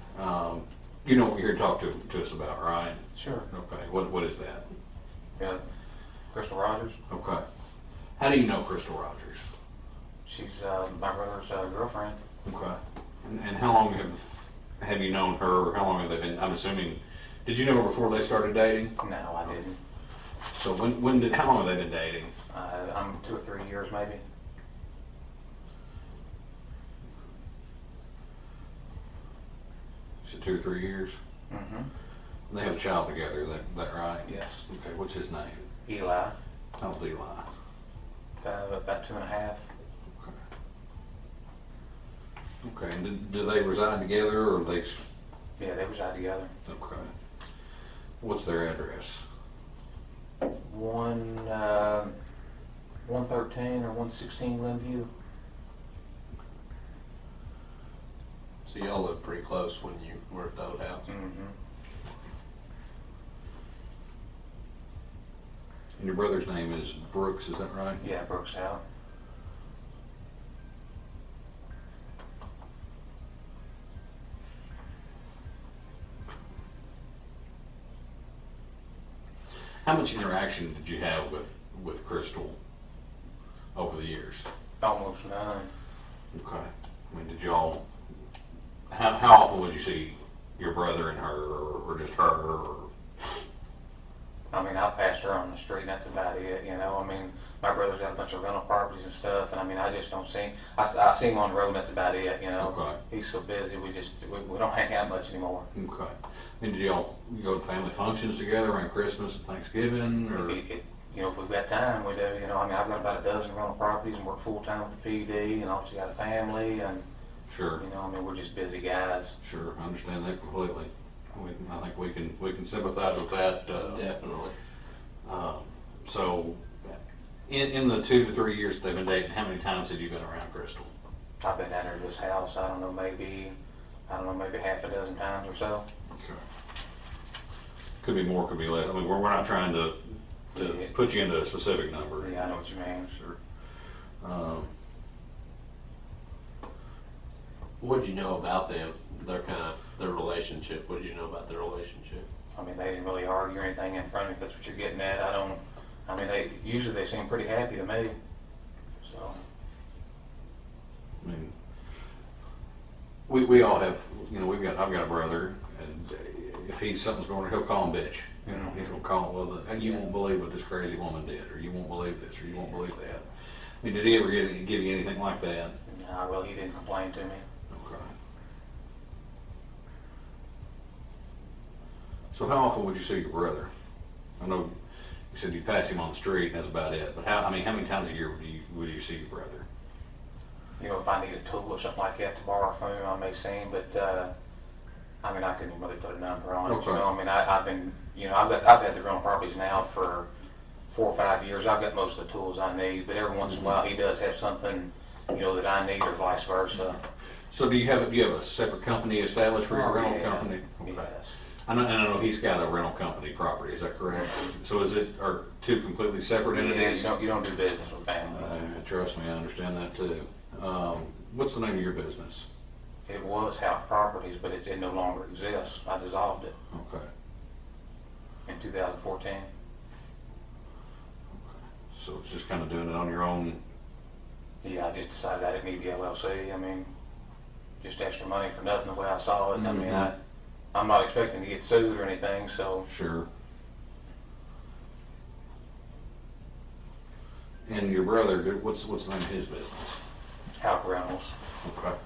You know what you're here to talk to us about, right? Sure. Okay. What is that? Yeah. Crystal Rogers. Okay. How do you know Crystal Rogers? She's my brother's girlfriend. Okay. And how long have you known her, or how long have they been? I'm assuming, did you know her before they started dating? No, I didn't. So how long have they been dating? I'm 2 or 3 years maybe. So 2 or 3 years? Mm-hmm. They have a child together, that right? Yes. Okay, what's his name? Eli. How old's Eli? About 2.5. Okay, and do they reside together, or they? Yeah, they reside together. Okay. What's their address? 113 or 116 Glenview. So y'all live pretty close when you were at the old house. Mm-hmm. And your brother's name is Brooks, is that right? Yeah, Brooks Houck. How much interaction did you have with Crystal over the years? Almost none. Okay. I mean, did y'all, how often would you see your brother and her, or just her? Or? I mean, I passed her on the street, and that's about it, you know. I mean, my brother's got a bunch of rental properties and stuff, and I mean, I just don't see him. I see him on the road, and that's about it, you know. Okay. He's so busy, we don't hang out much anymore. Okay. And did y'all go to family functions together around Christmas and Thanksgiving? Or? You know, if we've got time, we do. You know, I mean, I've got about a dozen rental properties and work full time with the PD, and obviously got a family, and Sure. you know, I mean, we're just busy guys. Sure, I understand that completely. I think we can sympathize with that. Definitely. So, in the 2 to 3 years that they've been dating, how many times have you been around Crystal? I've been down there to this house. I don't know, maybe half a dozen times or so. Okay. Could be more, could be less. I mean, we're not trying to put you into a specific number. Yeah, I know what you mean. Sure. What did you know about them? Their relationship. What did you know about their relationship? I mean, they didn't really argue or anything in front of me. If that's what you're getting at. I mean, they seem pretty happy to me. So. I mean, we all have, you know, I've got a brother, and if something's going on, he'll call him bitch. You know, he's gonna call it, and you won't believe what this crazy woman did, or you won't believe this, or you won't believe that. I mean, did he ever give you anything like that? No, well, he didn't complain to me. Okay. So how often would you see your brother? I know you said you pass him on the street, and that's about it. But how many times a year would you see your brother? You know, if I need a tool or something like that to borrow from him, I may see him, but I mean, I couldn't really put a number on it. Okay. You know, I mean, I've been, you know, I've had the rental properties now for 4 or 5 years. I've got most of the tools I need, but every once in a while he does have something, you know, that I need, or vice versa. So do you have a separate company established for your rental company? Yes. I know he's got a rental company property. Is that correct? So are two completely separate entities? Yeah, you don't do business with families. Trust me, I understand that too. What's the name of your business? It was Houck Properties, but it no longer exists. I dissolved it. Okay. In 2014. So it's just kind of doing it on your own? Yeah, I just decided I didn't need the LLC. I mean, just extra money for nothing the way I saw it. I mean, I'm not expecting to get sued or anything, so. Sure. And your brother, what's the name of his business? Houck Rentals. Okay.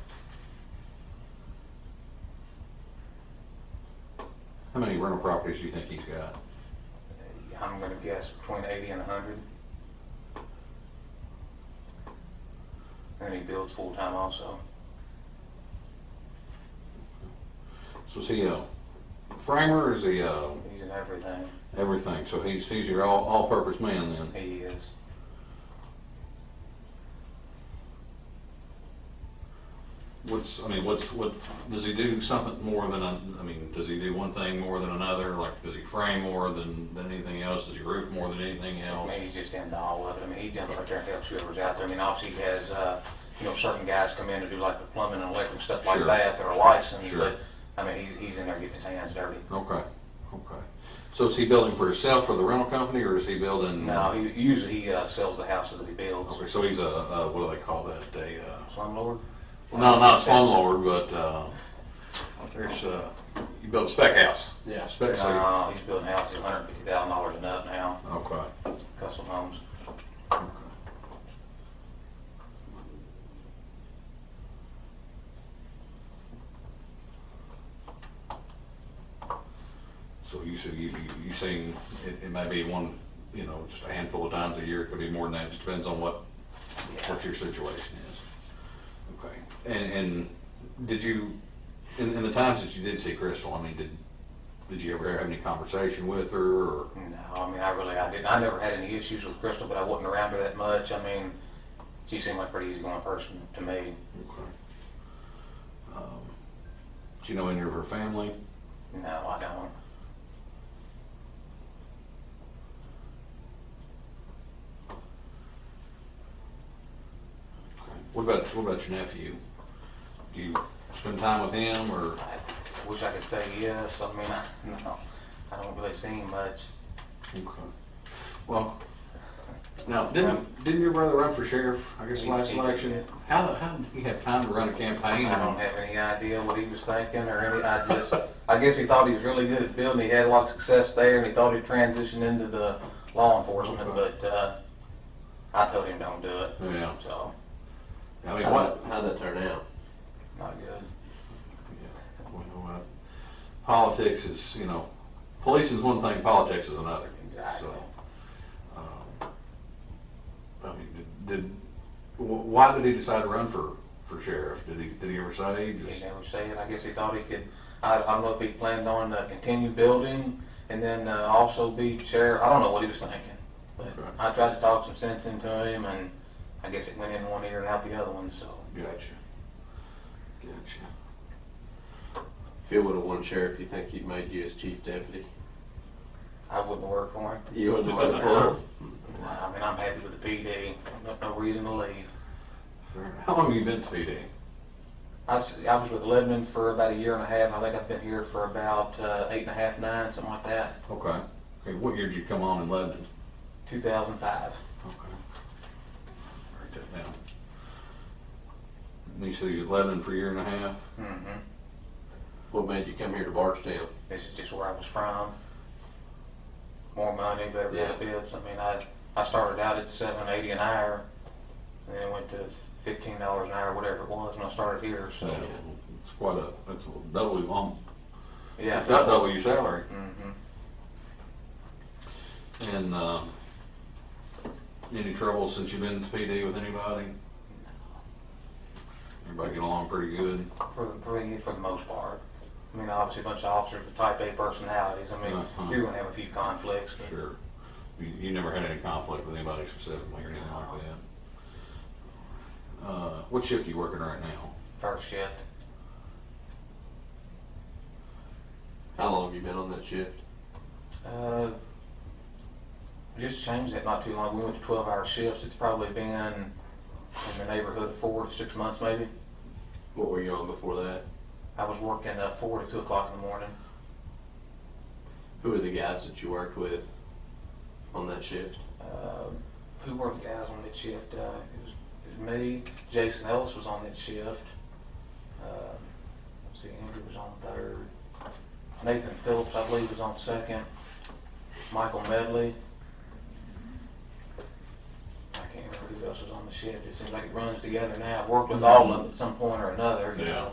How many rental properties do you think he's got? I'm going to guess between 80 and 100. And he builds full time also. So is he a framer, or is he He's in everything. everything? So he's your all-purpose man then? He is. What does he do something more than does he do one thing more than another? Like, does he frame more than anything else? Does he roof more than anything else? I mean, he's just into all of it. I mean, he jumps right there and helps whoever's out there. I mean, obviously he has, you know, certain guys come in to do like the plumbing and electric stuff like Sure. that are licensed, Sure. but I mean, he's in there getting his hands dirty. Okay. So is he building for himself for the rental company, or is he building? No, he sells the houses that he builds. Okay, so he's a what do they call that? Slumlord? No, not a slumlord, but there's you build a spec house. Yeah. Spec. No, he's building houses $150,000 and up now. Okay. Custom homes. So you seen it may be one, you know, just a handful of times a year. It could be more than that. It just depends on what your situation is. Okay. And did you, in the times that you did see Crystal, I mean, did you ever have any conversation with her? Or? No, I mean, I didn't. I never had any issues with Crystal, but I wasn't around her that much. I mean, she seemed like a pretty easygoing person to me. Okay. Do you know any of her family? No, I don't. What about your nephew? Do you spend time with him, or? I wish I could say yes. I mean, no, I don't really see him much. Okay. Well, now, didn't your brother run for sheriff, I guess, last election? How did he have time to run a campaign? I don't have any idea what he was thinking or any, I guess he thought he was really good at building. He had a lot of success there and he thought he'd transition into the law enforcement, but I told him don't do it. Yeah. So. I mean, how'd that turn out? Not good. Yeah. Well, politics is, policing is one thing, politics is another. Exactly. So, I mean, why did he decide to run for sheriff? Did he ever say? He never said. I guess he thought he could. I don't know if he planned on continue building and then also be sheriff. I don't know what he was thinking. But okay. I tried to talk some sense into him, and I guess it went in one ear and out the other one. So. Gotcha. If he would have won sheriff, you think he'd made you as chief deputy? I wouldn't work for him. You wouldn't have worked for him? I mean, I'm happy with the PD. No reason to leave. How long have you been to PD? I was with Lebanon for about a year and a half. I think I've been here for about 8.5, 9, something like that. Okay. What year did you come on in Lebanon? 2005. Okay. Write that down. And you said you was at Lebanon for a year and a half? Mm-hmm. What made you come here to Bardstown? This is just where I was from. More money, better benefits. I mean, I started out at $7.80 an hour, and then it went to $15 an hour, whatever it was, when I started here. So yeah, it's that's double. Yeah, it's got double your salary. Mm-hmm. And any trouble since you've been to PD with anybody? Everybody get along pretty good? For the most part. I mean, obviously a bunch of officers with type A personalities. I mean, you're going to have a few conflicts. But sure. You never had any conflict with anybody specifically or anything like that? What shift are you working right now? First shift. How long have you been on that shift? Just changed it not too long. We went to 12-hour shifts. It's probably been in the neighborhood of 4 to 6 months maybe. What were you on before that? I was working 4 to 2 o'clock in the morning. Who were the guys that you worked with on that shift? Who were the guys on that shift? It was me. Jason Ellis was on that shift. Let's see, Andrew was on third. Nathan Phillips, I believe, was on second. Michael Medley. I can't remember who else was on the shift. It seems like it runs together now. I've worked with all of them at some point or another. You know.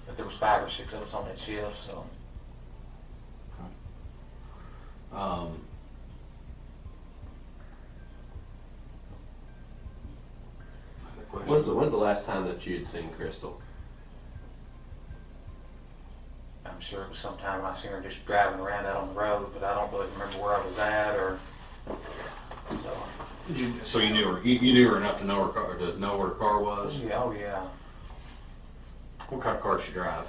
But there was 5 or 6 of us on that shift, so. When's the last time that you had seen Crystal? I'm sure it was sometime when I seen her just driving around out on the road, but I don't really remember where I was at or. So you knew her. You knew her enough to know her car, to know where her car was. Yeah. Oh yeah. What kind of car did she drive?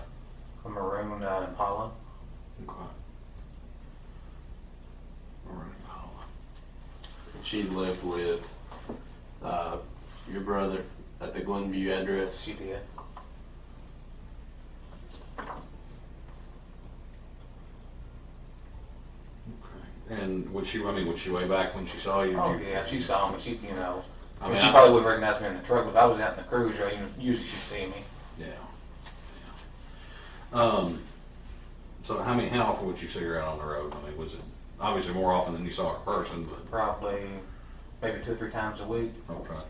A maroon Impala. Okay. Maroon Impala. She lived with your brother at the Glenview address. She did. And would she way back when she saw you? Oh yeah, she saw me. She, she probably would recognize me in the truck, but if I was out in the cruiser, usually she'd see me. Yeah. So how often would you see her out on the road? I mean, was it obviously more often than you saw her in person? But probably maybe 2 or 3 times a week. Okay.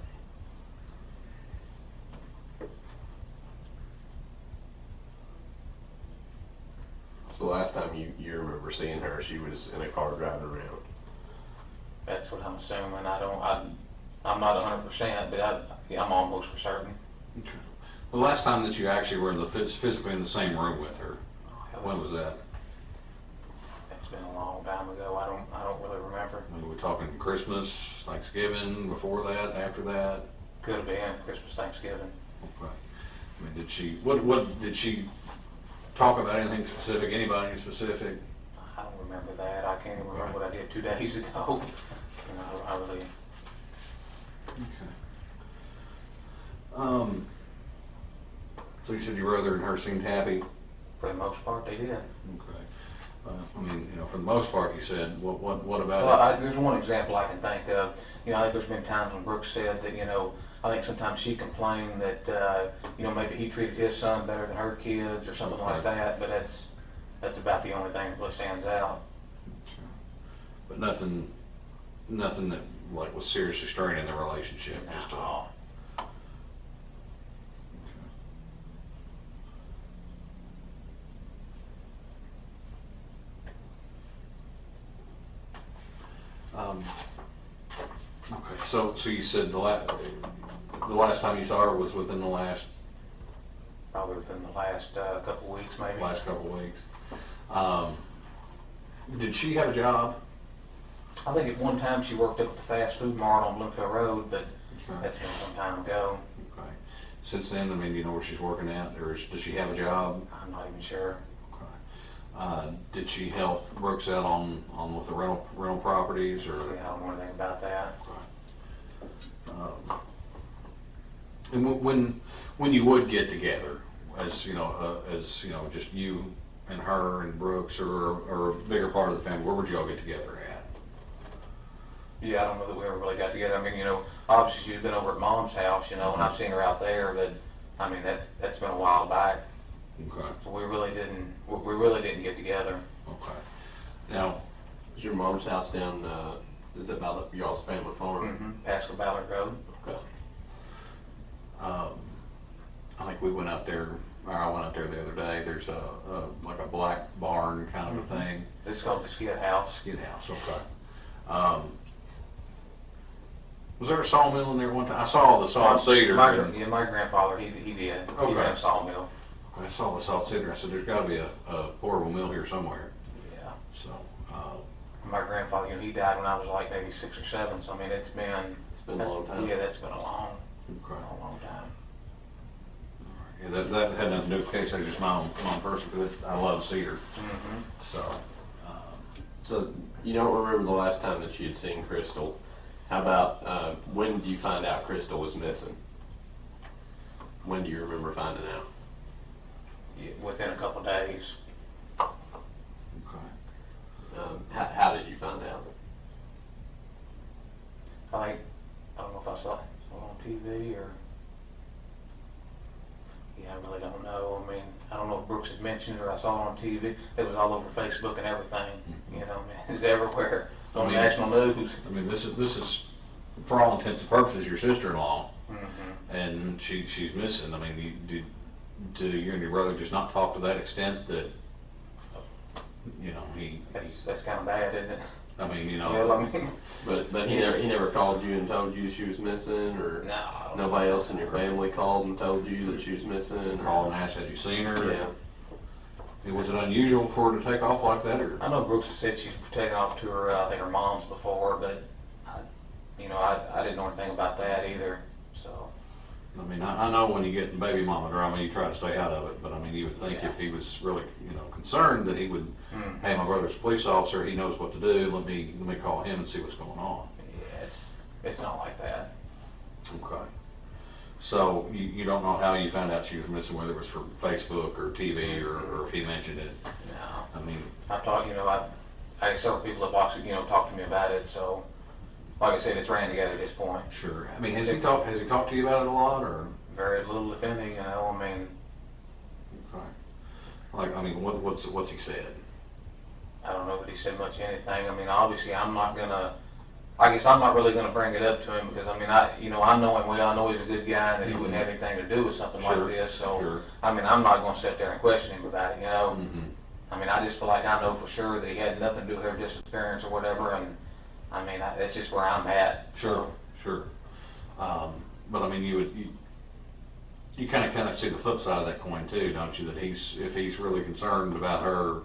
So the last time you remember seeing her, she was in a car driving around. That's what I'm assuming. I'm not 100%, but I'm almost for certain. Okay. The last time that you actually were physically in the same room with her, when was that? It's been a long time ago. I don't really remember. We're talking Christmas, Thanksgiving, before that, after that? Could have been Christmas, Thanksgiving. Okay. I mean, what did she talk about anything specific, anybody in specific? I don't remember that. I can't even remember what I did 2 days ago. I really. Okay. So you said your brother and her seemed happy? For the most part, they did. Okay. I mean, for the most part, you said, what about Well, there's one example I can think of. I think there's been times when Brooks said that, I think sometimes she complained that, maybe he treated his son better than her kids or something like that, but that's about the only thing that really stands out. But nothing that, like, was seriously straining the relationship? No. Okay, so you said the last time you saw her was within the last... Probably within the last couple weeks, maybe. Last couple weeks. Did she have a job? I think at one time she worked up at the fast food mart on Bloomfield Road, but that's been some time ago. Okay. Since then, I mean, do you know where she's working at, or does she have a job? I'm not even sure. Okay. Did she help Brooks out on with the rental properties, or? See, I don't know anything about that. And when you would get together, as just you and her and Brooks, or a bigger part of the family, where would you all get together at? Yeah, I don't know that we ever really got together. I mean, obviously she's been over at Mom's house, and I've seen her out there, but I mean that's been a while back. Okay. So we really didn't get together. Okay. Now, is your mom's house down? Is it by y'all's family farm? Mm-hmm. Pasco Ballard Road. Okay. I think we went out there. Or I went out there the other day. There's like a black barn kind of a thing. It's called the Skid House. Skid House. Okay. Was there a sawmill in there one time? I saw the salt cedar. My grandfather, he did. Okay. He ran a sawmill. I saw the salt cedar. I said, there's got to be a portable mill here somewhere. Yeah. So. My grandfather, he died when I was like maybe 6 or 7. So I mean, it's been a long time. Yeah, that's been a long time. Yeah, that had nothing to do with the case. I was just my own person, because I love cedar. Mm-hmm. So you don't remember the last time that you had seen Crystal. How about when did you find out Crystal was missing? When do you remember finding out? Yeah, within a couple of days. Okay. How did you find out? I don't know if I saw it on TV or. Yeah, I really don't know. I mean, I don't know if Brooks had mentioned it or I saw it on TV. It was all over Facebook and everything. It's everywhere. It's on national news. I mean, this is for all intents and purposes your sister-in-law, and she's missing. I mean, do you and your brother just not talk to that extent that he? That's kind of bad, isn't it? I mean, but he never called you and told you she was missing, or no, nobody else in your family called and told you that she was missing. Called and asked, had you seen her? Yeah. Was it unusual for her to take off like that, or? I know Brooks has said she's taken off to her, I think her mom's before, but I didn't know anything about that either. So. I mean, I know when you get in baby mama drama, you try to stay out of it, but I mean, you would think if he was really, concerned, that he would, hey, my brother's a police officer, he knows what to do, let me call him and see what's going on. Yeah, it's not like that. Okay. So you don't know how you found out she was missing, whether it was from Facebook or TV or if he mentioned it? No. I mean, I've talked, I had several people that actually, talked to me about it, so. Like I said, it's ran together at this point. Sure. I mean, has he talked to you about it a lot, or? Very little, if any, I mean. Okay. Like, I mean, what's he said? I don't know that he said much of anything. I mean, obviously, I'm not really gonna bring it up to him because, I mean, I know him well. I know he's a good guy and that he wouldn't have anything to do with something like this. So, I mean, I'm not gonna sit there and question him about it, I mean, I just feel like I know for sure that he had nothing to do with her disappearance or whatever, and I mean, that's just where I'm at. Sure. But I mean, you kind of see the flip side of that coin too, don't you? That if he's really concerned about her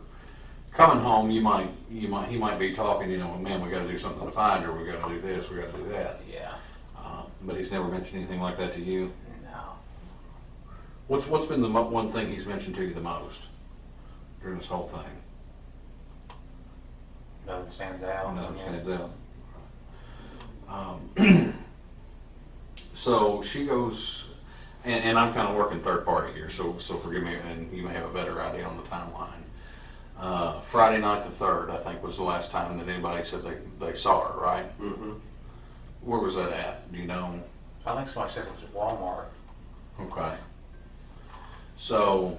coming home, he might be talking, man, we got to do something to find her. We got to do this. We got to do that. Yeah. But he's never mentioned anything like that to you. No. What's been the one thing he's mentioned to you the most during this whole thing? Nothing stands out. Nothing stands out. So she goes, and I'm kind of working third party here, so forgive me, and you may have a better idea on the timeline. Friday night the 3rd, I think, was the last time that anybody said they saw her, right? Mm-hmm. Where was that at? Do you know? I think somebody said it was at Walmart. Okay. So,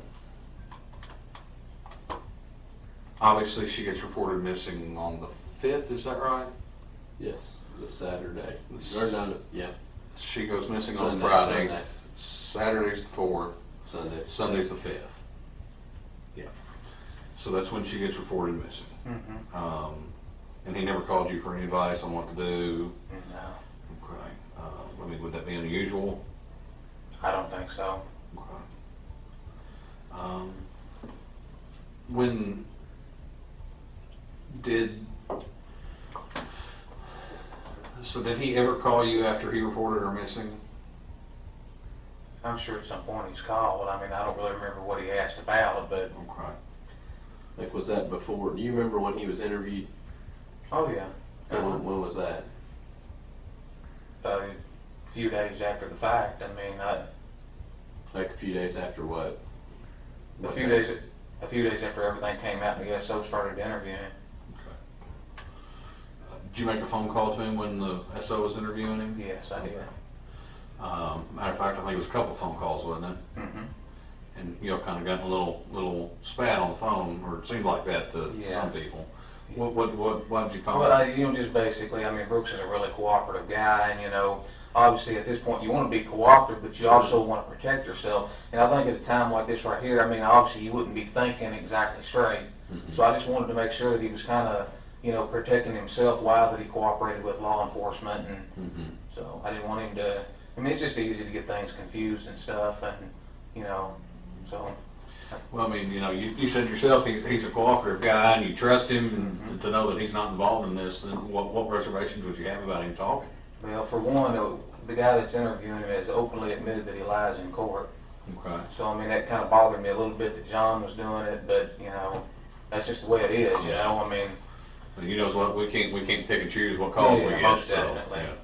obviously she gets reported missing on the 5th, is that right? Yes, the Saturday. Or no, yeah. She goes missing Sunday, on Friday. Sunday. Saturday's the 4th. Sunday's the 5th. Yeah. So that's when she gets reported missing. Mm-hmm. And he never called you for any advice on what to do? No. Okay. I mean, would that be unusual? I don't think so. Okay. When did he ever call you after he reported her missing? I'm sure at some point he's called. I mean, I don't really remember what he asked about, but. Okay. Like, was that before? Do you remember when he was interviewed? Oh, yeah. And when was that? A few days after the fact. I mean, like a few days after what? A few days after everything came out and the SO started interviewing. Okay. Did you make a phone call to him when the SO was interviewing him? Yes, I did. Matter of fact, I think it was a couple phone calls, wasn't it? Mm-hmm. And you know, kind of got a little spat on the phone, or it seemed like that to Yeah. some people. What did you call Well, him? just basically, I mean, Brooks is a really cooperative guy, and obviously at this point you want to be cooperative, but you also want to protect yourself. And I think at a time like this right here, I mean, obviously you wouldn't be thinking exactly straight. Mm-hmm. So I just wanted to make sure that he was kind of, protecting himself while that he cooperated with law enforcement, and Mm-hmm. so I didn't want him to. I mean, it's just easy to get things confused and stuff, and so. Well, I mean, you said yourself he's a cooperative guy, and you trust him, and to know that he's not involved in this. Then what reservations would you have about him talking? Well, for one, the guy that's interviewing him has openly admitted that he lies in court. Okay. So, I mean, that kind of bothered me a little bit that John was doing it, but, that's just the way it is, I mean. But he knows what we can't pick and choose what calls we get. Most definitely. So, yeah.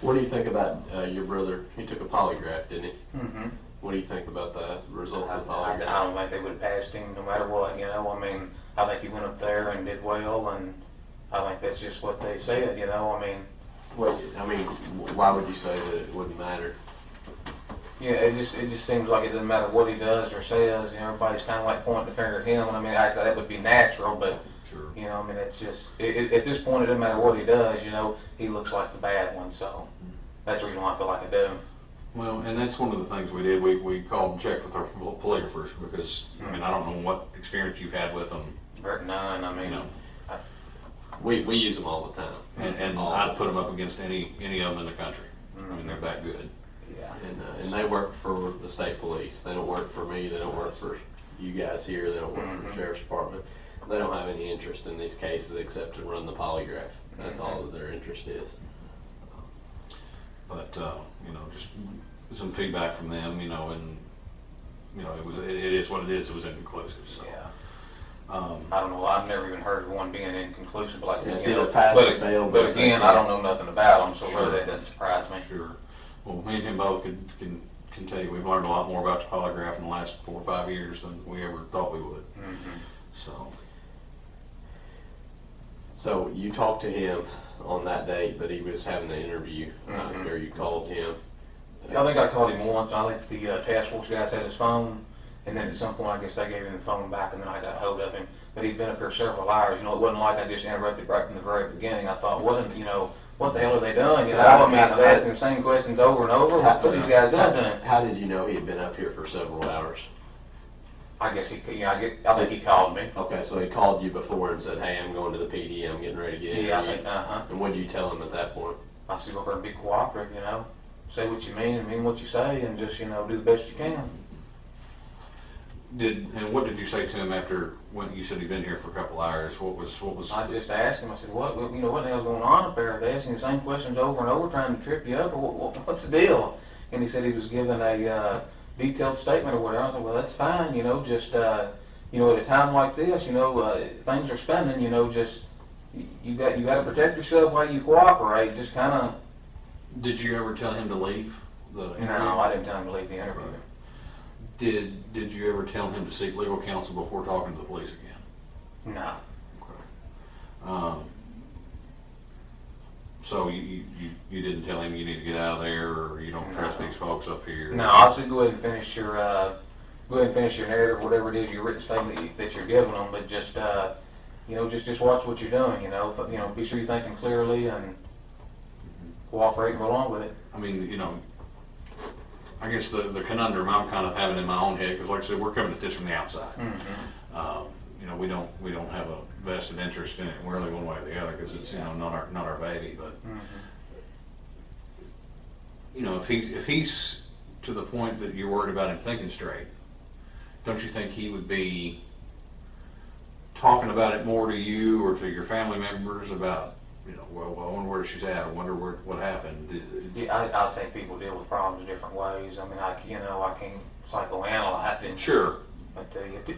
What do you think about your brother? He took a polygraph, didn't he? Mm-hmm. What do you think about the results of the I polygraph? don't think they would have passed him no matter what, I mean, I think he went up there and did well, and I think that's just what they said, I mean. Why would you say that it wouldn't matter? Yeah, it just seems like it doesn't matter what he does or says, everybody's kind of like pointing the finger at him, and I mean, actually that would be natural, but, Sure. I mean, it's just, at this point it doesn't matter what he does, he looks like the bad one, so that's the reason why I feel like I do. Well, and that's one of the things we did. We called and checked with our polygraphers because, I mean, I don't know what experience you've had with them. None, I mean. We use them all the time. And I'd put them up against any of them in the country. Mm-hmm. I mean, they're that good. Yeah. And they work for the state police. They don't work for me. They don't work for you guys here. They don't work for the sheriff's department. They don't have any interest in these cases except to run the polygraph. That's all that their interest is. But just some feedback from them, and it is what it is. It was inconclusive. So. Yeah. I don't know. I've never even heard of one being inconclusive like that. It's either pass or fail. But again, I don't know nothing about them, so Sure. really that doesn't surprise me. Sure. Well, me and him both can tell you we've learned a lot more about the polygraph in the last 4 or 5 years than we ever thought we would. Mm-hmm. So you talked to him on that date, but he was having an interview. Or you called him. I think I called him once. I think the task force guys had his phone, and then at some point I guess they gave him the phone back, and then I got a hold of him. But he'd been up here several hours. It wasn't like I just interrupted right from the very beginning. I thought, what the hell are they doing? I mean, they're asking the same questions over and over. What are these guys doing to him? How did you know he had been up here for several hours? I guess I think he called me. Okay, so he called you before and said, "Hey, I'm going to the PD. I'm getting ready to get Yeah, I interviewed." think, And what did you tell him at that point? I said, go over and be cooperative, say what you mean and mean what you say, and just, do the best you can. And what did you say to him after when you said he'd been here for a couple hours? What was? I just asked him. I said, what the hell's going on up there? Are they asking the same questions over and over, trying to trip you up, or what's the deal? And he said he was given a detailed statement or whatever. I said, well, that's fine. Just at a time like this, things are spinning. Just you got to protect yourself while you cooperate. Just kind of. Did you ever tell him to leave the interview? No, I didn't tell him to leave the interview. Right. Did you ever tell him to seek legal counsel before talking to the police again? No. So you didn't tell him you need to get out of there, or you don't trust these folks up here? No, I said go ahead and finish your narrative, whatever it is, your written statement that you're giving them, but just just watch what you're doing. Be sure you're thinking clearly and cooperate and go along with it. I mean, I guess the conundrum I'm kind of having in my own head, because like I said, we're coming at this from the outside. Mm-hmm. We don't have a vested interest in it really one way or the other, because it's not our baby. But if he's to the point that you're worried about him thinking straight, don't you think he would be talking about it more to you or to your family members about, well, I wonder where she's at, I wonder what happened? Yeah, I think people deal with problems different ways. I mean, I can't psychoanalyze it. Sure. But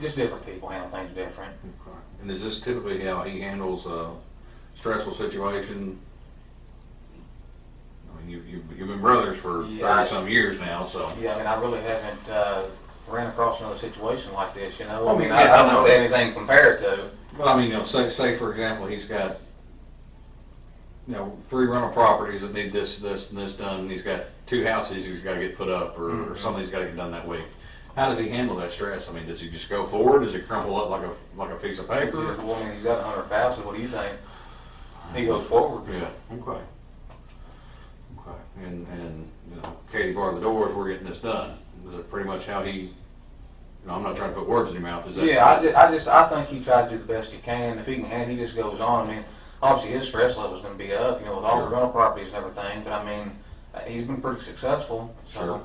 just different people handle things different. Okay. And is this typically how he handles a stressful situation? I mean, you've been brothers for 30-some years now, so. Yeah, I mean, I really haven't ran across another situation like this, I mean, I don't know anything compared to. Well, I mean, say for example, he's got 3 rental properties that need this, and this done, and he's got 2 houses he's got to get put up, or something's got to get done that week. How does he handle that stress? I mean, does he just go forward? Does it crumple up like a piece of paper? Well, I mean, he's got 100,000. What do you think? He goes forward. Yeah. Okay. And Katie barred the doors. We're getting this done. Is it pretty much how he? I'm not trying to put words in your mouth. Is that? Yeah, I think he tries to do the best he can. If he can, he just goes on. I mean, obviously his stress level is going to be up, with all the rental properties and everything. But I mean, he's been pretty successful. So.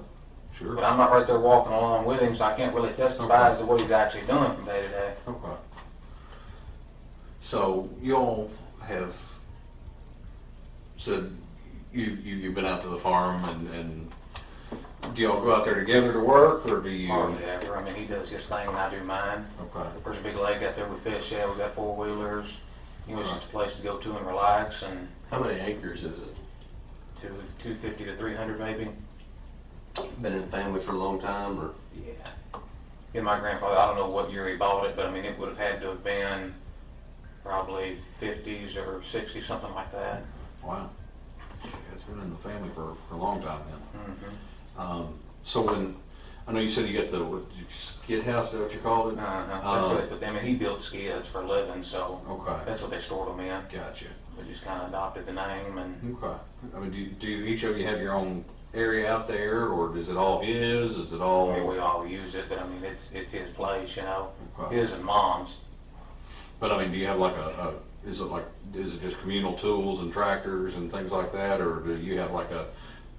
Sure. But I'm not right there walking along with him, so I can't really testify as to what he's actually doing from day to day. Okay. So y'all have said you've been out to the farm, and do y'all go out there together to work, or do you? Hardly ever. I mean, he does his thing and I do mine. Okay. There's a big lake out there we fish at. We've got 4-wheelers. It's just a place to go to and relax. And how many acres is it? 250 to 300 maybe. Been in the family for a long time, or? Yeah. Yeah, my grandfather, I don't know what year he bought it, but I mean, it would have had to have been probably 50s or 60s, something like that. Wow. It's been in the family for a long time then. Mm-hmm. So when, I know you said you got the skid house, is that what you called it? That's what they put them in. He built skids for a living, so that's what they stored them in. Gotcha. They just kind of adopted the name. And okay. I mean, do each of you have your own area out there, or is it all his? Is it all? I mean, we all use it, but I mean, it's his place, Okay. His and Mom's. But I mean, do you have like is it just communal tools and tractors and things like that, or do you have like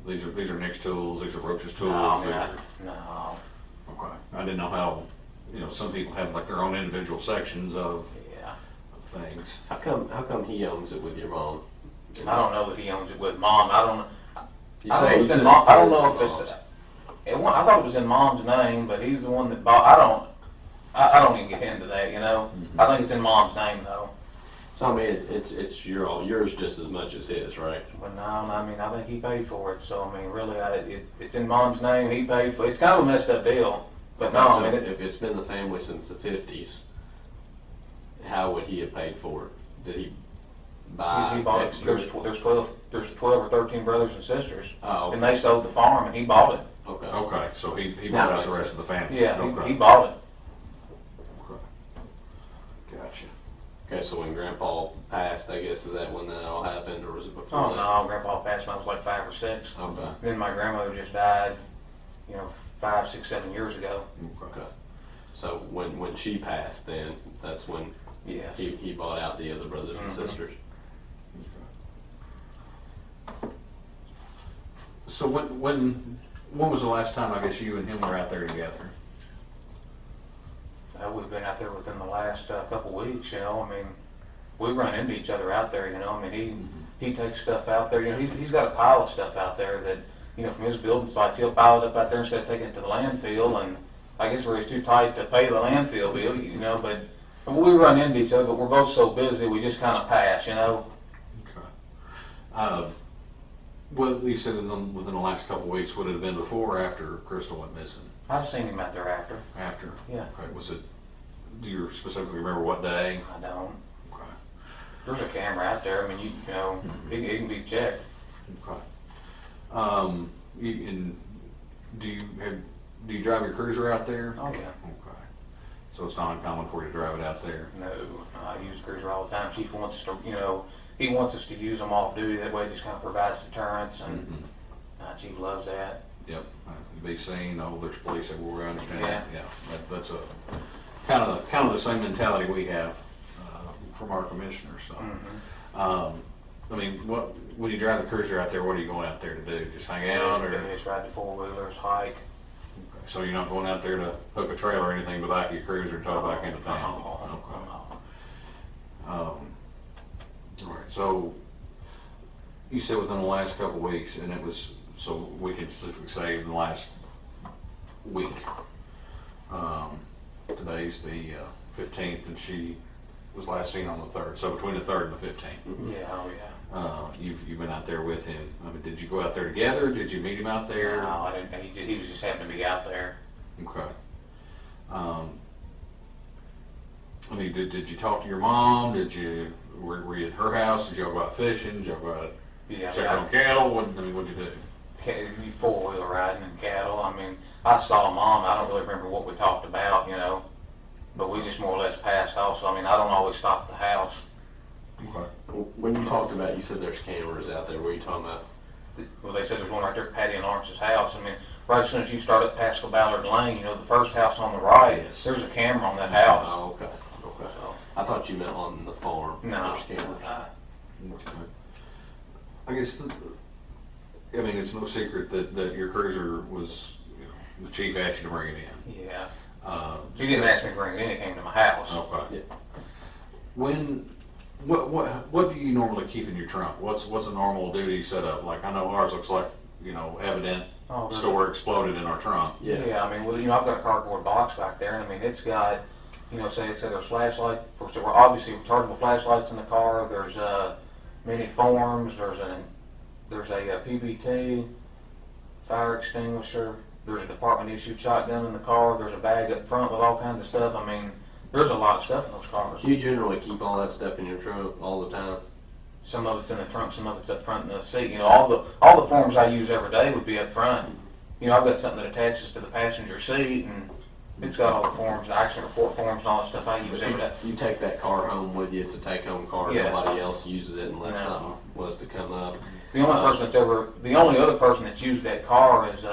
these are Nick's tools, these are Brooks' tools? No. Okay. I didn't know how, some people have like their own individual sections of things. How come he owns it with your mom? I don't know that he owns it with Mom. I don't know. I don't know if it's. I thought it was in Mom's name, but he's the one that bought. I don't even get into that. Mm-hmm. I think it's in Mom's name though. So I mean, it's yours just as much as his, right? But no, I mean, I think he paid for it. So I mean, really, it's in Mom's name. He paid for it. It's kind of a messed up deal. But no, so I mean, if it's been the family since the 50s, how would he have paid for it? Did he buy? He bought it. There's 12 or 13 brothers and sisters, okay. and they sold the farm, and he bought it. Okay. Okay. So he bought out the rest of the family. Yeah, okay. he bought it. Okay. Gotcha. Okay, so when Grandpa passed, I guess, is that when that all happened, or was it before Oh that? no, Grandpa passed when I was like 5 or 6. Okay. Then my grandmother just died, 5, 6, 7 years ago. Okay. So when she passed, then that's when he bought out the other brothers and sisters. So when was the last time, I guess, you and him were out there together? We've been out there within the last couple weeks, I mean, we run into each other out there, I mean, he takes stuff out there, he's got a pile of stuff out there that, from his building sites, he'll pile it up out there instead of taking it to the landfill, and I guess we're too tight to pay the landfill bill, but we run into each other, but we're both so busy, we just kind of pass, Okay. Well, you said within the last couple of weeks, would it have been before or after Crystal went missing? I've seen him out there after. After? Yeah. Okay. Was it Do you specifically remember what day? I don't. Okay. There's a camera out there. I mean, you know, it can be checked. Okay. And do you drive your cruiser out there? Oh yeah. Okay. So it's not uncommon for you to drive it out there? No, I use the cruiser all the time. Chief wants us to, you know, he wants us to use them off duty. That way, it just kind of provides deterrence, and Chief loves that. Yep. Be seen. Oh, there's police everywhere. I understand. Yeah. That. Yeah. That's a kind of the same mentality we have from our commissioners. So, I mean, when you drive the cruiser out there, what are you going out there to do? Just hang out, or just ride the four-wheelers, hike. Okay. So you're not going out there to hook a trailer or anything, but back your cruiser and tow back into town. All right. So you said within the last couple of weeks, and it was so we can specifically say in the last week. Today's the 15th, and she was last seen on the 3rd. So between the 3rd and the 15th. Yeah, oh yeah. You've been out there with him. I mean, did you go out there together? Did you meet him out there? No, I didn't. He was just happened to be out there. Okay. I mean, did you talk to your mom? Were you at her house? Did you go out fishing? Did you go out check on cattle? What'd you do? Four-wheeler riding and cattle. I mean, I saw Mom. I don't really remember what we talked about, you know, but we just more or less passed also. I mean, I don't always stop at the house. Okay. When you talked about, you said there's cameras out there. What are you talking about? Well, they said there's one right there at Patty and Lawrence's house. I mean, right as soon as you start up past Ballard Lane, you know, the first house on the right, there's a camera on that house. Oh, okay. Okay. So, I thought you meant on the farm. No. There's cameras. Okay. I guess, I mean, it's no secret that your cruiser was, you know, the chief asked you to bring it in. Yeah. He didn't ask me to bring it in. It came to my house. Okay. Yeah. What do you normally keep in your trunk? What's a normal duty setup? Like, I know ours looks like, you know, evident store exploded in our trunk. Yeah. I mean, well, you know, I've got a cardboard box back there, and I mean, it's got, you know, say there's flashlight. So we're obviously rechargeable flashlights in the car. There's many forms. There's a PBT, fire extinguisher. There's a department issued shotgun in the car. There's a bag up front with all kinds of stuff. I mean, there's a lot of stuff in those cars. Do you generally keep all that stuff in your trunk all the time? Some of it's in the trunk, some of it's up front in the seat. You know, all the forms I use every day would be up front. You know, I've got something that attaches to the passenger seat, and it's got all the forms, the accident report forms, and all that stuff I use every day. You take that car home with you. It's a take-home car. Yes. Nobody else uses it unless something was to come up. The only other person that's used that car is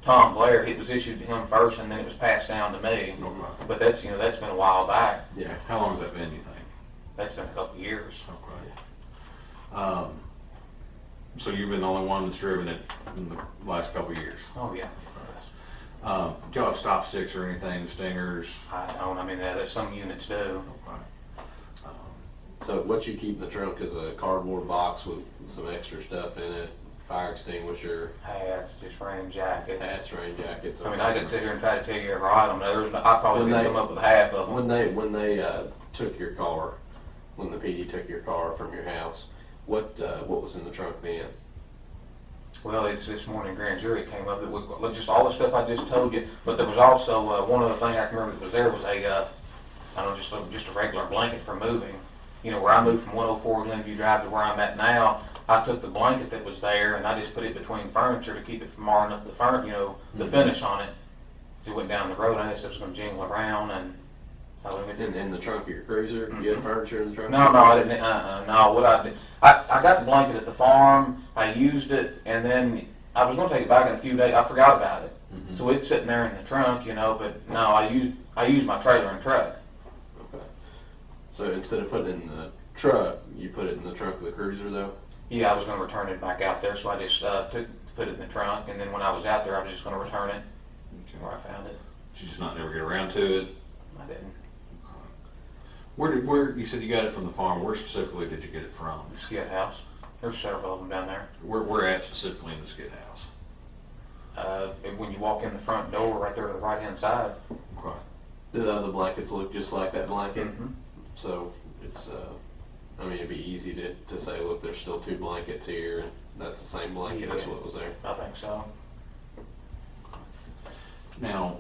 Tom Blair. It was issued to him first, and then it was passed down to me. Okay. But that's been a while back. Yeah. How long has that been, you think? That's been a couple of years. Okay. So you've been the only one that's driven it in the last couple of years? Oh yeah. Do y'all have stop sticks or anything, stingers? I don't. I mean, there's some units do. Okay. So what you keep in the trunk is a cardboard box with some extra stuff in it, fire extinguisher. Hats, just rain jackets. Hats, rain jackets. I mean, I could sit here and try to tell you every item. I probably could come up with half of them. When they took your car, when the PD took your car from your house, what was in the trunk then? Well, it's this morning grand jury came up with just all the stuff I just told you. But there was also one other thing I can remember that was there was just a regular blanket for moving. You know, where I moved from 104 Glenview Drive to where I'm at now, I took the blanket that was there and I just put it between furniture to keep it from marring up the finish on it. As it went down the road, I guess it was going to jingle around and. In the trunk of your cruiser? You had furniture in the trunk? No, I didn't. No, what I did, I got the blanket at the farm. I used it, and then I was going to take it back in a few days. I forgot about it, so it's sitting there in the trunk, you know. But no, I used my trailer and truck. Okay. So instead of putting it in the truck, you put it in the trunk of the cruiser, though? Yeah, I was going to return it back out there, so I just put it in the trunk, and then when I was out there, I was just going to return it where I found it. Did you just not never get around to it? I didn't. Where you said you got it from the farm? Where specifically did you get it from? The skid house. There's several of them down there. Where at specifically in the skid house? When you walk in the front door, right there to the right hand side. Okay. Do the other blankets look just like that blanket? Mm-hmm. So it's, I mean, it'd be easy to say, look, there's still 2 blankets here, and that's the same blanket. Yeah. That's what was there. I think so. Now,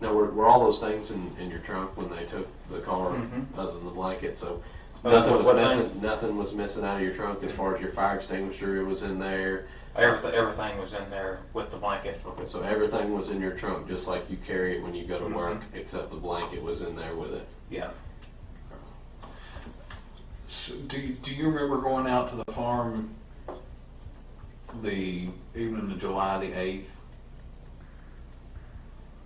Now, were all those things in your trunk when they took the car, other than the blanket? So nothing was missing. Nothing was missing out of your trunk as far as your fire extinguisher. It was in there. Everything was in there with the blanket. Okay, so everything was in your trunk, just like you carry it when you go to work, except the blanket was in there with it. Yeah. So do you remember going out to the farm the evening of July the 8th?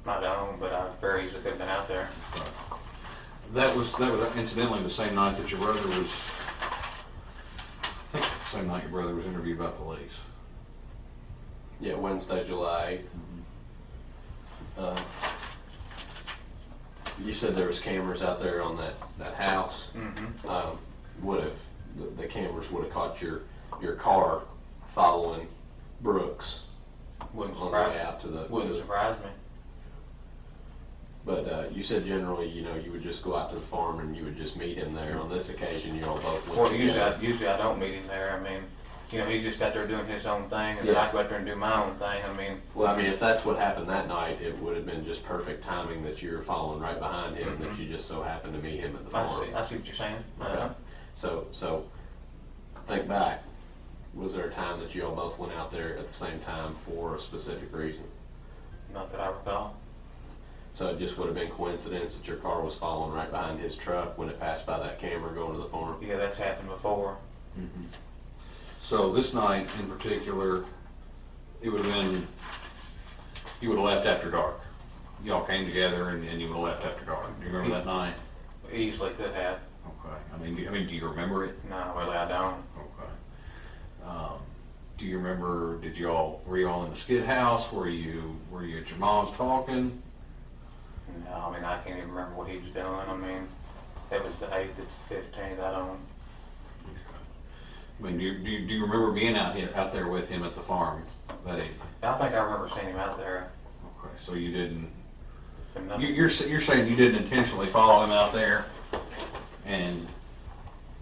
I don't, but I very easily could have been out there. That was incidentally the same night that your brother was. I think the same night your brother was interviewed by police. Yeah, Wednesday, July 8th. You said there was cameras out there on that house. Would have the cameras would have caught your car following Brooks Wouldn't on the way out to the. Wouldn't surprise me. But you said generally, you would just go out to the farm and you would just meet him there. On this occasion, you all both went Well, together. usually I don't meet him there. I mean, he's just out there doing his own thing, and then I go out there and do my own thing. I mean. Well, I mean, if that's what happened that night, it would have been just perfect timing that you were following right behind him, that you just so happened to meet him at the farm. I see what you're saying. Okay. So think back. Was there a time that you all both went out there at the same time for a specific reason? Not that I recall. So it just would have been coincidence that your car was following right behind his truck when it passed by that camera going to the farm? Yeah, that's happened before. So this night in particular, it would have been, you would have left after dark. Y'all came together and you would have left after dark. Do you remember that night? Easily could have. Okay. I mean, do you remember it? No, really I don't. Okay. Do you remember? Were you all in the skid house? Were you at your mom's talking? No, I mean I can't even remember what he was doing. I mean, it was the 8th, it's the 15th. I don't. I mean, do you remember being out there with him at the farm that evening? I think I remember seeing him out there. Okay, so you didn't. You're saying you didn't intentionally follow him out there, and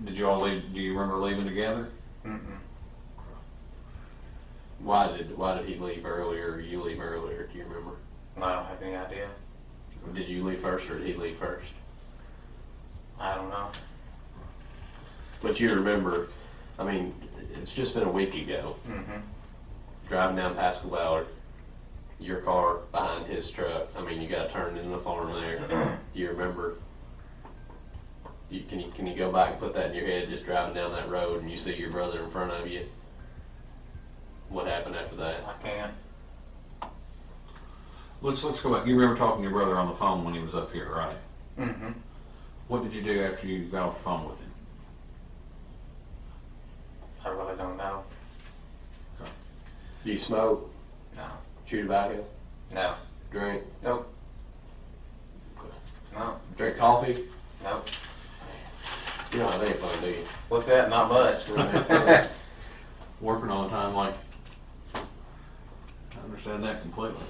did you all leave? Do you remember leaving together? Why did he leave earlier or you leave earlier? Do you remember? I don't have any idea. Did you leave first or did he leave first? I don't know. But you remember, I mean, it's just been a week ago. Driving down Pascal Ballard, your car behind his truck. I mean, you got to turn into the farm there. You remember? Can you go back and put that in your head? Just driving down that road and you see your brother in front of you. What happened after that? I can't. Let's go back. You remember talking to your brother on the phone when he was up here, right? What did you do after you got off the phone with him? I really don't know. Okay. Do you smoke? No. Chew tobacco? No. Drink? Nope. No. Drink coffee? Nope. You don't have any fun, do you? What's that? Not much. Working all the time, like, I understand that completely.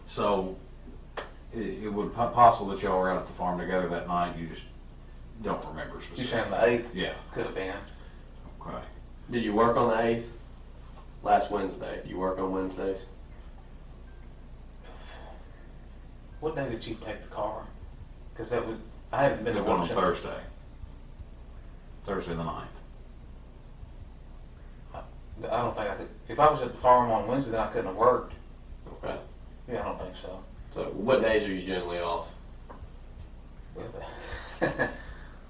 So it would be possible that y'all were out at the farm together that night. You just don't remember specifically. You saying the 8th? Yeah. Could have been. Okay. Did you work on the 8th? Last Wednesday. Do you work on Wednesdays? What day did you take the car? Because I haven't been to one work on Thursday. Thursday the 9th. I don't think I could. If I was at the farm on Wednesday, then I couldn't have worked. Okay. Yeah, I don't think so. So what days are you generally off?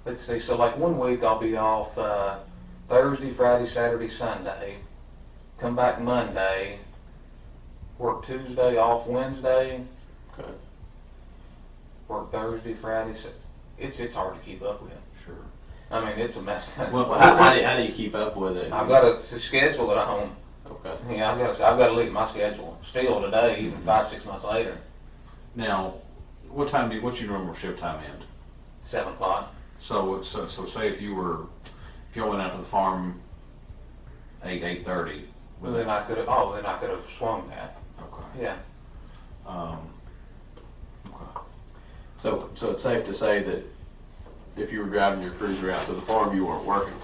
Let's see. So like one week I'll be off Thursday, Friday, Saturday, Sunday. Come back Monday. Work Tuesday, off Wednesday. Okay. Work Thursday, Friday. It's hard to keep up with. Sure. I mean, it's a mess. Well, how do you keep up with it? I've got a schedule at home. Okay. Yeah, I've got to look at my schedule still today, even 5-6 months later. Now, what's your normal shift time end? 7 o'clock. So say if y'all went out to the farm 8:30. Well, then I could have swung that. Okay. Yeah. Okay. So it's safe to say that if you were driving your cruiser out to the farm, you weren't working.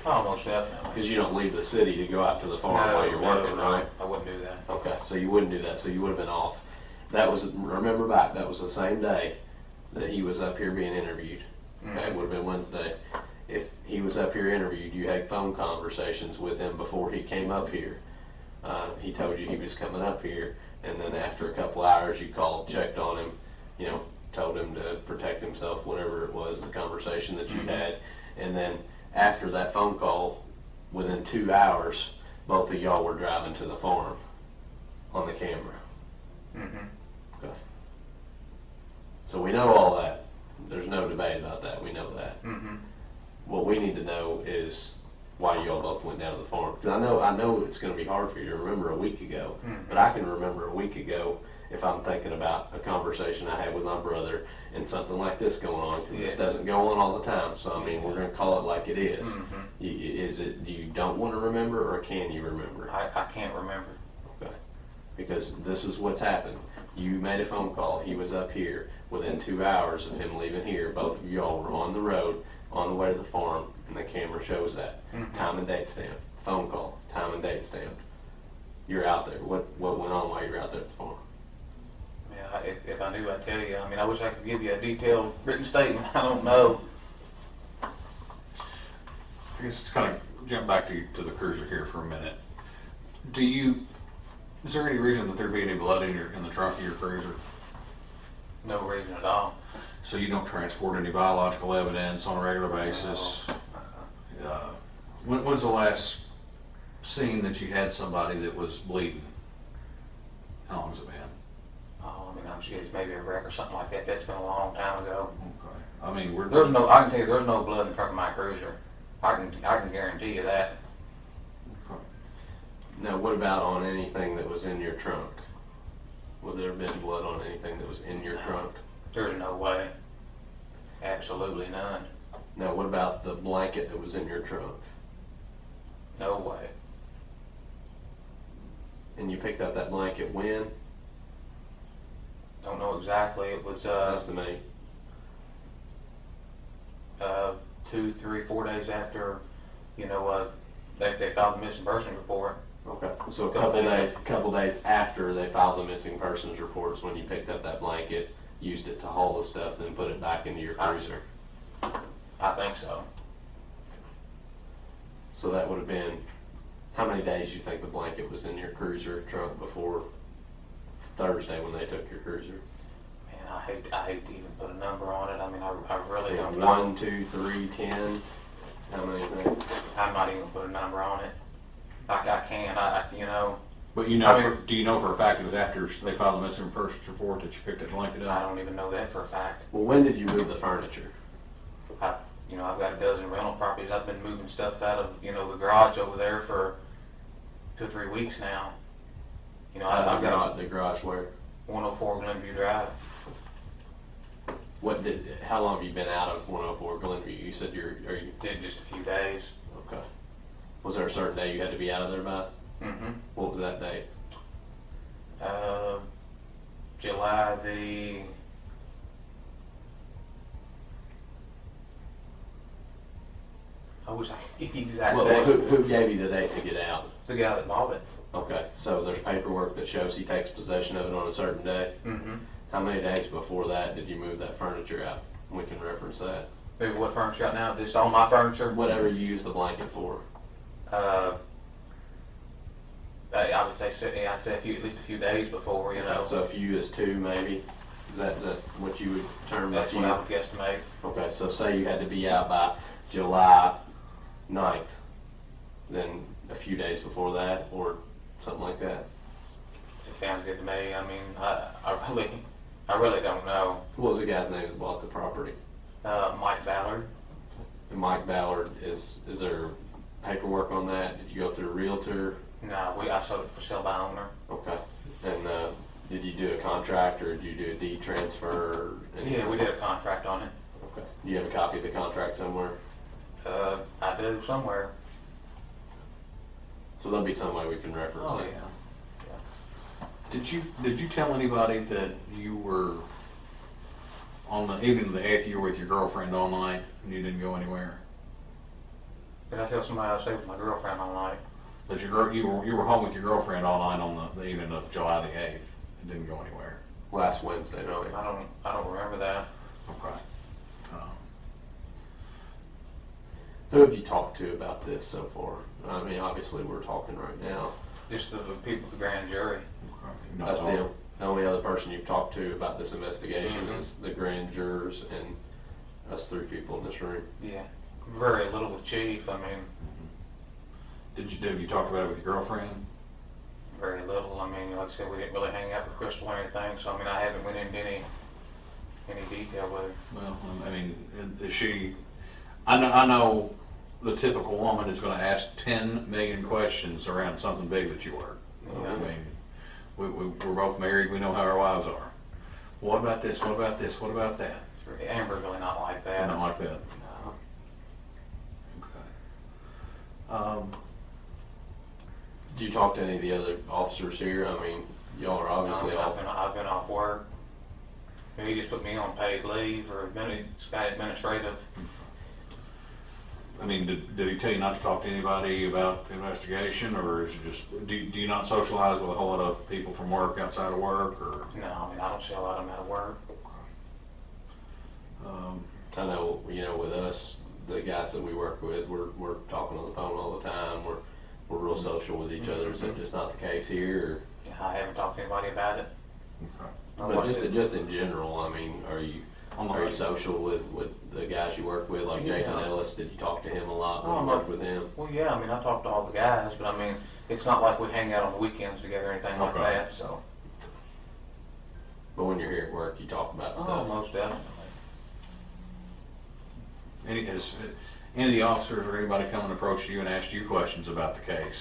Almost definitely. Because you don't leave the city to go out to the farm while you're working, right? I wouldn't do that. Okay, so you wouldn't do that. So you would have been off. That was, remember back, that was the same day that he was up here being interviewed. Okay, it would have been Wednesday. If he was up here interviewed, you had phone conversations with him before he came up here. He told you he was coming up here, and then after a couple hours you called, checked on him, you know, told him to protect himself, whatever it was, the conversation that you had. And then after that phone call, within 2 hours, both of y'all were driving to the farm on the camera. Okay. So we know all that. There's no debate about that. We know that. What we need to know is why y'all both went down to the farm. Because I know it's going to be hard for you to remember a week ago, but I can remember a week ago if I'm thinking about a conversation I had with my brother and something like this going on. Because this doesn't go on all the time. So I mean, we're going to call it like it is. Is it you don't want to remember, or can you remember? I can't remember. Okay. Because this is what's happened. You made a phone call. He was up here. Within 2 hours of him leaving here, both of y'all were on the road, on the way to the farm, and the camera shows that. Time and date stamped. Phone call. Time and date stamped. You're out there. What went on while you were out there at the farm? Yeah, if I knew, I'd tell you. I mean, I wish I could give you a detailed written statement. I don't know. I guess it's kind of jump back to the cruiser here for a minute. Is there any reason that there be any blood in the trunk of your cruiser? No reason at all. So you don't transport any biological evidence on a regular basis? When's the last scene that you had somebody that was bleeding? How long has it been? Oh, I mean, I'm sure it's maybe a wreck or something like that. That's been a long time ago. Okay. I mean, I can tell you, there's no blood in the trunk of my cruiser. I can guarantee you that. Okay. Now, what about on anything that was in your trunk? Would there have been blood on anything that was in your trunk? There's no way. Absolutely none. Now, what about the blanket that was in your trunk? No way. And you picked up that blanket when? Don't know exactly. It was Estimate. 2, 3, 4 days after, you know, they filed the missing person report. Okay, so a couple days after they filed the missing persons report is when you picked up that blanket, used it to haul the stuff, then put it back into your cruiser. I think so. So that would have been, how many days you think the blanket was in your cruiser trunk before Thursday when they took your cruiser? Man, I hate to even put a number on it. I mean, I really don't know. 1, 2, 3, 10. How many things? I'm not even put a number on it. I can't. You know. But you know, I mean, do you know for a fact it was after they filed the missing persons report that you picked that blanket up? I don't even know that for a fact. Well, when did you move the furniture? You know, I've got a dozen rental properties. I've been moving stuff out of, you know, the garage over there for 2 or 3 weeks now. You know, I've got the garage where? 104 Glenview Drive. How long have you been out of 104 Glenview? You said Did just a few days. Okay. Was there a certain day you had to be out of there by? What was that date? July the... I wish I could give you the exact date. Who gave you the date to get out? The guy that bought it. Okay, so there's paperwork that shows he takes possession of it on a certain day? How many days before that did you move that furniture out? We can reference that. Maybe what furniture out now? Just all my furniture? Whatever you use the blanket for. I would say, I'd say at least a few days before, you know. So a few is 2 maybe? Is that what you would term? That's what I would guesstimate. Okay, so say you had to be out by July 9th, then a few days before that, or something like that? It sounds good to me. I mean, I really don't know. What was the guy's name that bought the property? Mike Ballard. And Mike Ballard, is there paperwork on that? Did you go through a realtor? No, I sold it for sale by owner. Okay. And did you do a contract, or did you do a deed transfer? Yeah, we did a contract on it. Okay. Do you have a copy of the contract somewhere? I do somewhere. So there'll be some way we can reference Oh, it. Yeah. Did you tell anybody that you were on the evening of the 8th you were with your girlfriend all night and you didn't go anywhere? Did I tell somebody I stayed with my girlfriend all night? That you were home with your girlfriend all night on the evening of July the 8th and didn't go anywhere? last Wednesday, really. I don't remember that. Okay. Who have you talked to about this so far? I mean, obviously we're talking right now. Just the people at the grand jury. That's the only other person you've talked to about this investigation Mm-hmm. is the grand jurors and us 3 people in this room. Yeah. Very little with Chief. I mean, Have you talked about it with your girlfriend? very little. I mean, like I said, we didn't really hang out with Crystal or anything, so I mean, I haven't went into any detail with her. Well, I mean, is she? I know the typical woman is going to ask 10 million questions around something big that you work. Yeah. I mean, we're both married. We know how our wives are. What about this? What about this? What about that? Amber's really not like that. Not like that. No. Okay. Do you talk to any of the other officers here? I mean, y'all are obviously No, all. I've been off work. He just put me on paid leave or it's got administrative. I mean, did he tell you not to talk to anybody about the investigation, or is it just do you not socialize with a whole lot of people from work outside of work, or? No, I mean, I don't see a lot of them out of work. I know, with us, the guys that we work with, we're talking on the phone all the time. We're real social with each other. Is that just not the case here? Yeah, I haven't talked to anybody about it. Okay. But just in general, I mean, are you social with the guys you work with, like Yeah. Jason Ellis? Did you talk to him a lot when you worked with him? Well, yeah, I mean, I talk to all the guys, but I mean, it's not like we hang out on the weekends together or anything like Okay. that, so. But when you're here at work, you talk about Oh, stuff. most definitely. Any of the officers or anybody come and approach you and ask you questions about the case?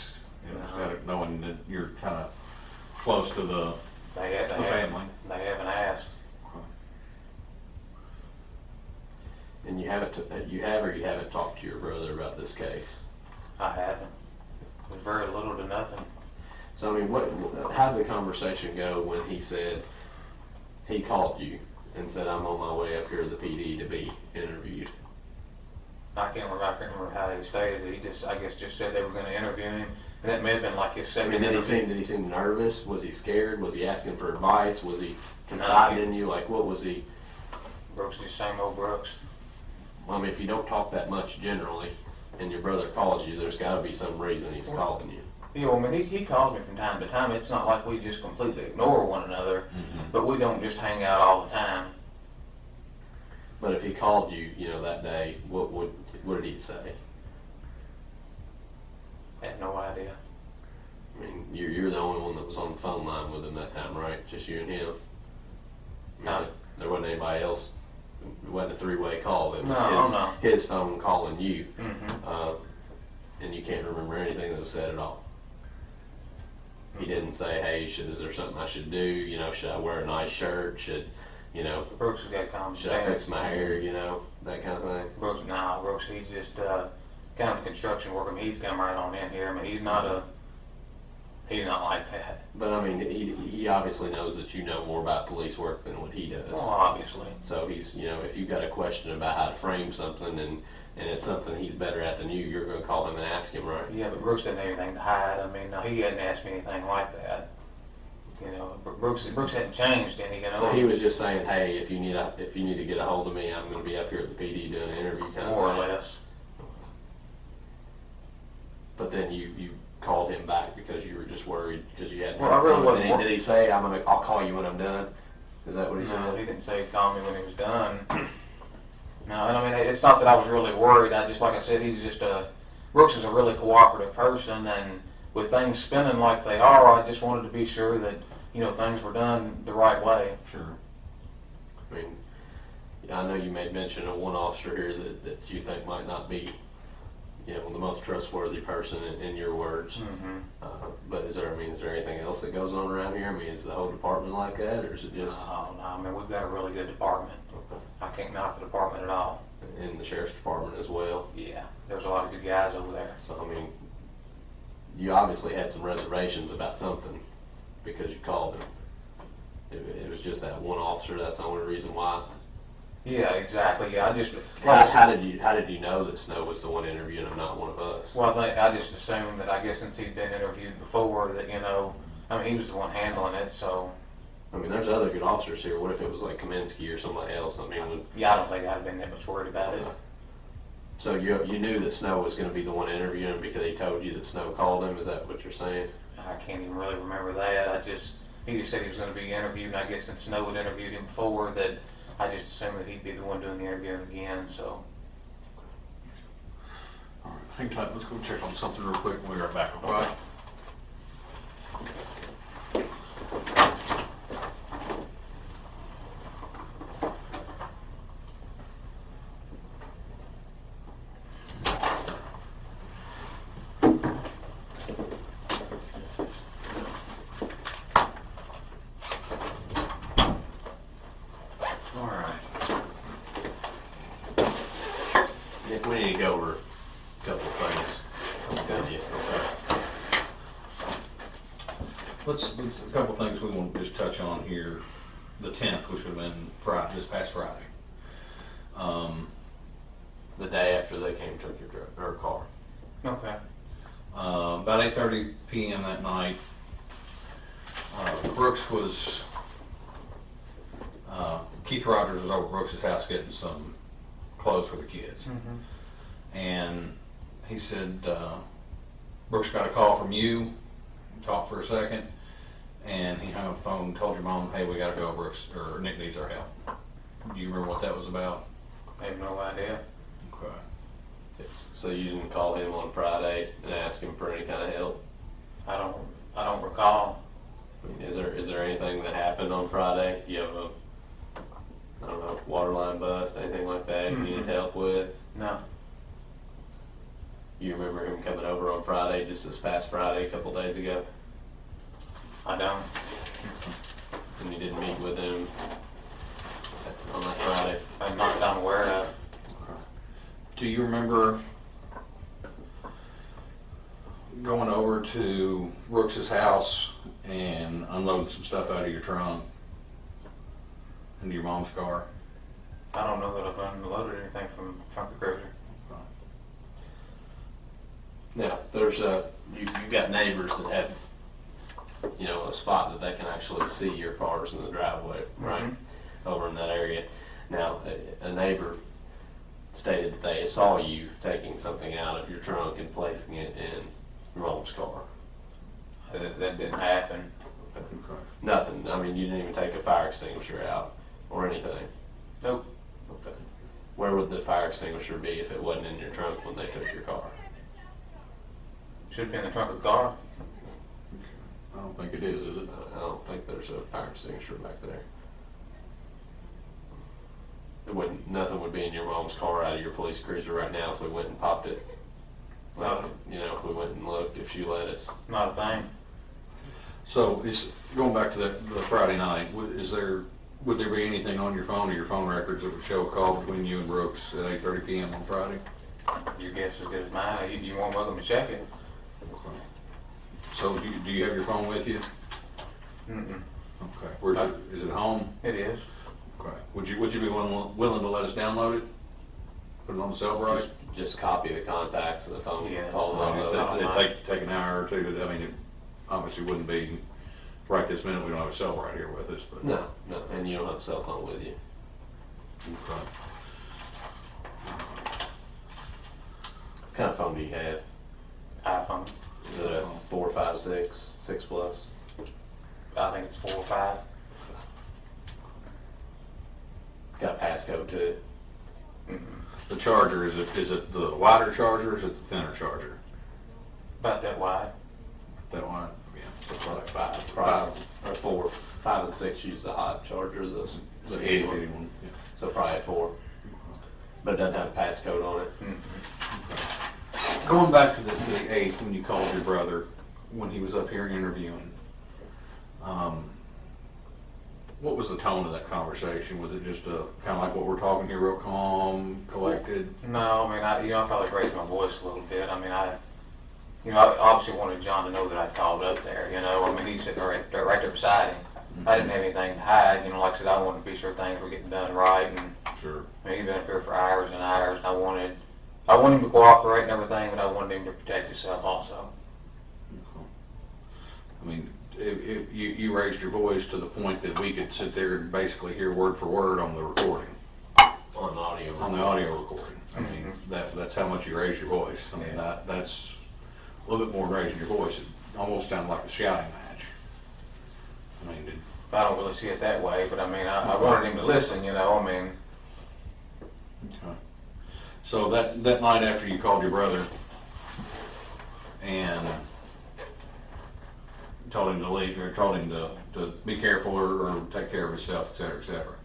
Instead of knowing that you're kind of close to the family. They haven't asked. And you haven't talked to your brother about this case? I haven't. There's very little to nothing. So I mean, how did the conversation go when he called you and said, "I'm on my way up here to the PD to be interviewed"? I can't remember how he stated it. He I guess just said they were going to interview him, and that may have been like his I second mean, did interview. he seem nervous? Was he scared? Was he asking for advice? Was he confiding in you? Like, what was he? Brooks is the same old Brooks. I mean, if you don't talk that much generally, and your brother calls you, there's got to be some reason he's calling you. Yeah, well, I mean, he calls me from time to time. It's not like we just completely ignore one another, but we don't just hang out all the time. But if he called you, that day, what did he say? I have no idea. I mean, you're the only one that was on the phone line with him that time, right? Just you and him? No. There wasn't anybody else. It wasn't a 3-way call. It was No. his phone calling you. Mm-hmm. And you can't remember anything that was said at all. He didn't say, "Hey, is there something I should do? Should I wear a nice shirt? Should Brooks has got common should I sense. fix my hair? That kind of thing." Brooks, he's just kind of a construction worker. I mean, he's come right on in here. I mean, he's not like that. But I mean, he obviously knows that you know more about police work than what he does. Well, obviously. So he's, if you've got a question about how to frame something and it's something he's better at than you, you're going to call him and ask him, right? Yeah, but Brooks didn't have anything to hide. I mean, no, he hadn't asked me anything like that. Brooks hadn't changed any. So he was just saying, "Hey, if you need to get a hold of me, I'm going to be up here at the PD doing an interview," kind more of thing. or less. But then you called him back because you were just worried because you hadn't. Well, I really wasn't Did he say, "I'll call you when I'm done"? Is that what he No, said? he didn't say he'd call me when he was done. No, and I mean, it's not that I was really worried. I just, like I said, Brooks is a really cooperative person, and with things spinning like they are, I just wanted to be sure that, things were done the right way. Sure. I mean, I know you made mention of one officer here that you think might not be, the most trustworthy person in your words. Mm-hmm. But is there anything else that goes on around here? I mean, is the whole department like that, or is it just? No, I mean, we've got a really good department. I can't knock the department at all. In the sheriff's department as well. Yeah, there's a lot of good guys over there. So I mean, you obviously had some reservations about something because you called him. It was just that one officer. That's the only reason why. Yeah, exactly. Yeah, How did you know that Snow was the one interviewing him, not one of us? Well, I just assumed that since he'd been interviewed before, that he was the one handling it. So. I mean, there's other good officers here. What if it was like Kaminsky or somebody else? I mean, Yeah, I don't think I'd have been that much worried about it. so you knew that Snow was going to be the one interviewing him because he told you that Snow called him? Is that what you're saying? I can't even really remember that. He just said he was going to be interviewed, and I guess since Snow had interviewed him before, that I just assumed that he'd be the one doing the interviewing again, so. All right, hang tight, let's go check on something real quick when we are back, okay? We need to go over a couple of things. Okay. Let's a couple of things we want to just touch on here. The 10th, which would have been Friday, this past Friday. The day after they came and took your car. Okay. About 8:30 p.m. that night, Brooks was, Keith Rogers was over at Brooks' house getting some clothes for the kids. Mm-hmm. And he said, Brooks got a call from you, talked for a second, and he hung up the phone and told your mom, hey, we gotta go, Brooks, or Nick needs our help. Do you remember what that was about? I have no idea. Okay. So you didn't call him on Friday and ask him for any kind of help? I don't recall. Is there anything that happened on Friday? You have a, I don't know, water line bust, anything like that you needed help with? No. You remember him coming over on Friday, just this past Friday, a couple days ago? I don't. And you didn't meet with him on that Friday? Not that I'm aware of. Do you remember going over to Brooks' house and unloading some stuff out of your trunk into your mom's car? I don't know that I've unloaded anything from the trunk of the cruiser. Now, there's you've got neighbors that have, you know, a spot that they can actually see your cars in the driveway, right? Mm-hmm. Over in that area. Now, a neighbor stated that they saw you taking something out of your trunk and placing it in your mom's car. That didn't happen. Okay. Nothing. I mean, you didn't even take a fire extinguisher out or anything. Nope. Okay. Where would the fire extinguisher be if it wasn't in your trunk when they took your car? Should be in the trunk of the car. I don't think it is it? I don't think there's a fire extinguisher back there. Nothing would be in your mom's car out of your police cruiser right now if we went and popped it. Like, you know, if we went and looked, if she let us. Not a thing. So, going back to the Friday night, would there be anything on your phone or your phone records that would show a call between you and Brooks at 8:30 p.m. on Friday? Your guess is as good as mine. You want welcome to check it. Okay. So, do you have your phone with you? Mm-mm. Okay. Is it home? It is. Okay. Would you be willing to let us download it? Put it on the cell drive? Just copy the contacts and the phone calls. It'd take an hour or two. I mean, it obviously wouldn't be right this minute. We don't have a cell right here with us. But no, and you don't have a cell phone with you. Okay. What kind of phone do you have? iPhone. Is it a 4, 5, 6, 6 plus? I think it's 4 or 5. Got a passcode to it. Mm-hmm. The charger, is it the wider charger or is it the thinner charger? About that wide. That wide? Yeah. So it's like 5 or 4. 5 and 6 use the hot charger, the 80 one. Yeah. So probably a 4. But it doesn't have a passcode on it. Mm-hmm. Okay. Going back to the 8th when you called your brother, when he was up here interviewing, what was the tone of that conversation? Was it just kind of like what we're talking here, real calm, collected? No, I mean, I felt like raising my voice a little bit. I mean, I obviously wanted John to know that I'd called up there, you know. I mean, he's sitting right there beside him. Mm-hmm. I didn't have anything to hide, you know. Like I said, I wanted to be sure things were getting done right. And sure. I mean, he'd been up here for hours and hours, and I wanted him to cooperate and everything, but I wanted him to protect himself also. I mean, you raised your voice to the point that we could sit there and basically hear word for word on the recording. On the audio. On the audio recording. I mean, that's how much you raised your voice. I mean, that's a little bit more than raising your voice. It almost sounded like a shouting match. I mean, I don't really see it that way, but I mean, I wanted him to listen, you know, I mean. Okay. So that night after you called your brother and told him to leave, or told him to be careful or take care of himself, et cetera, et cetera.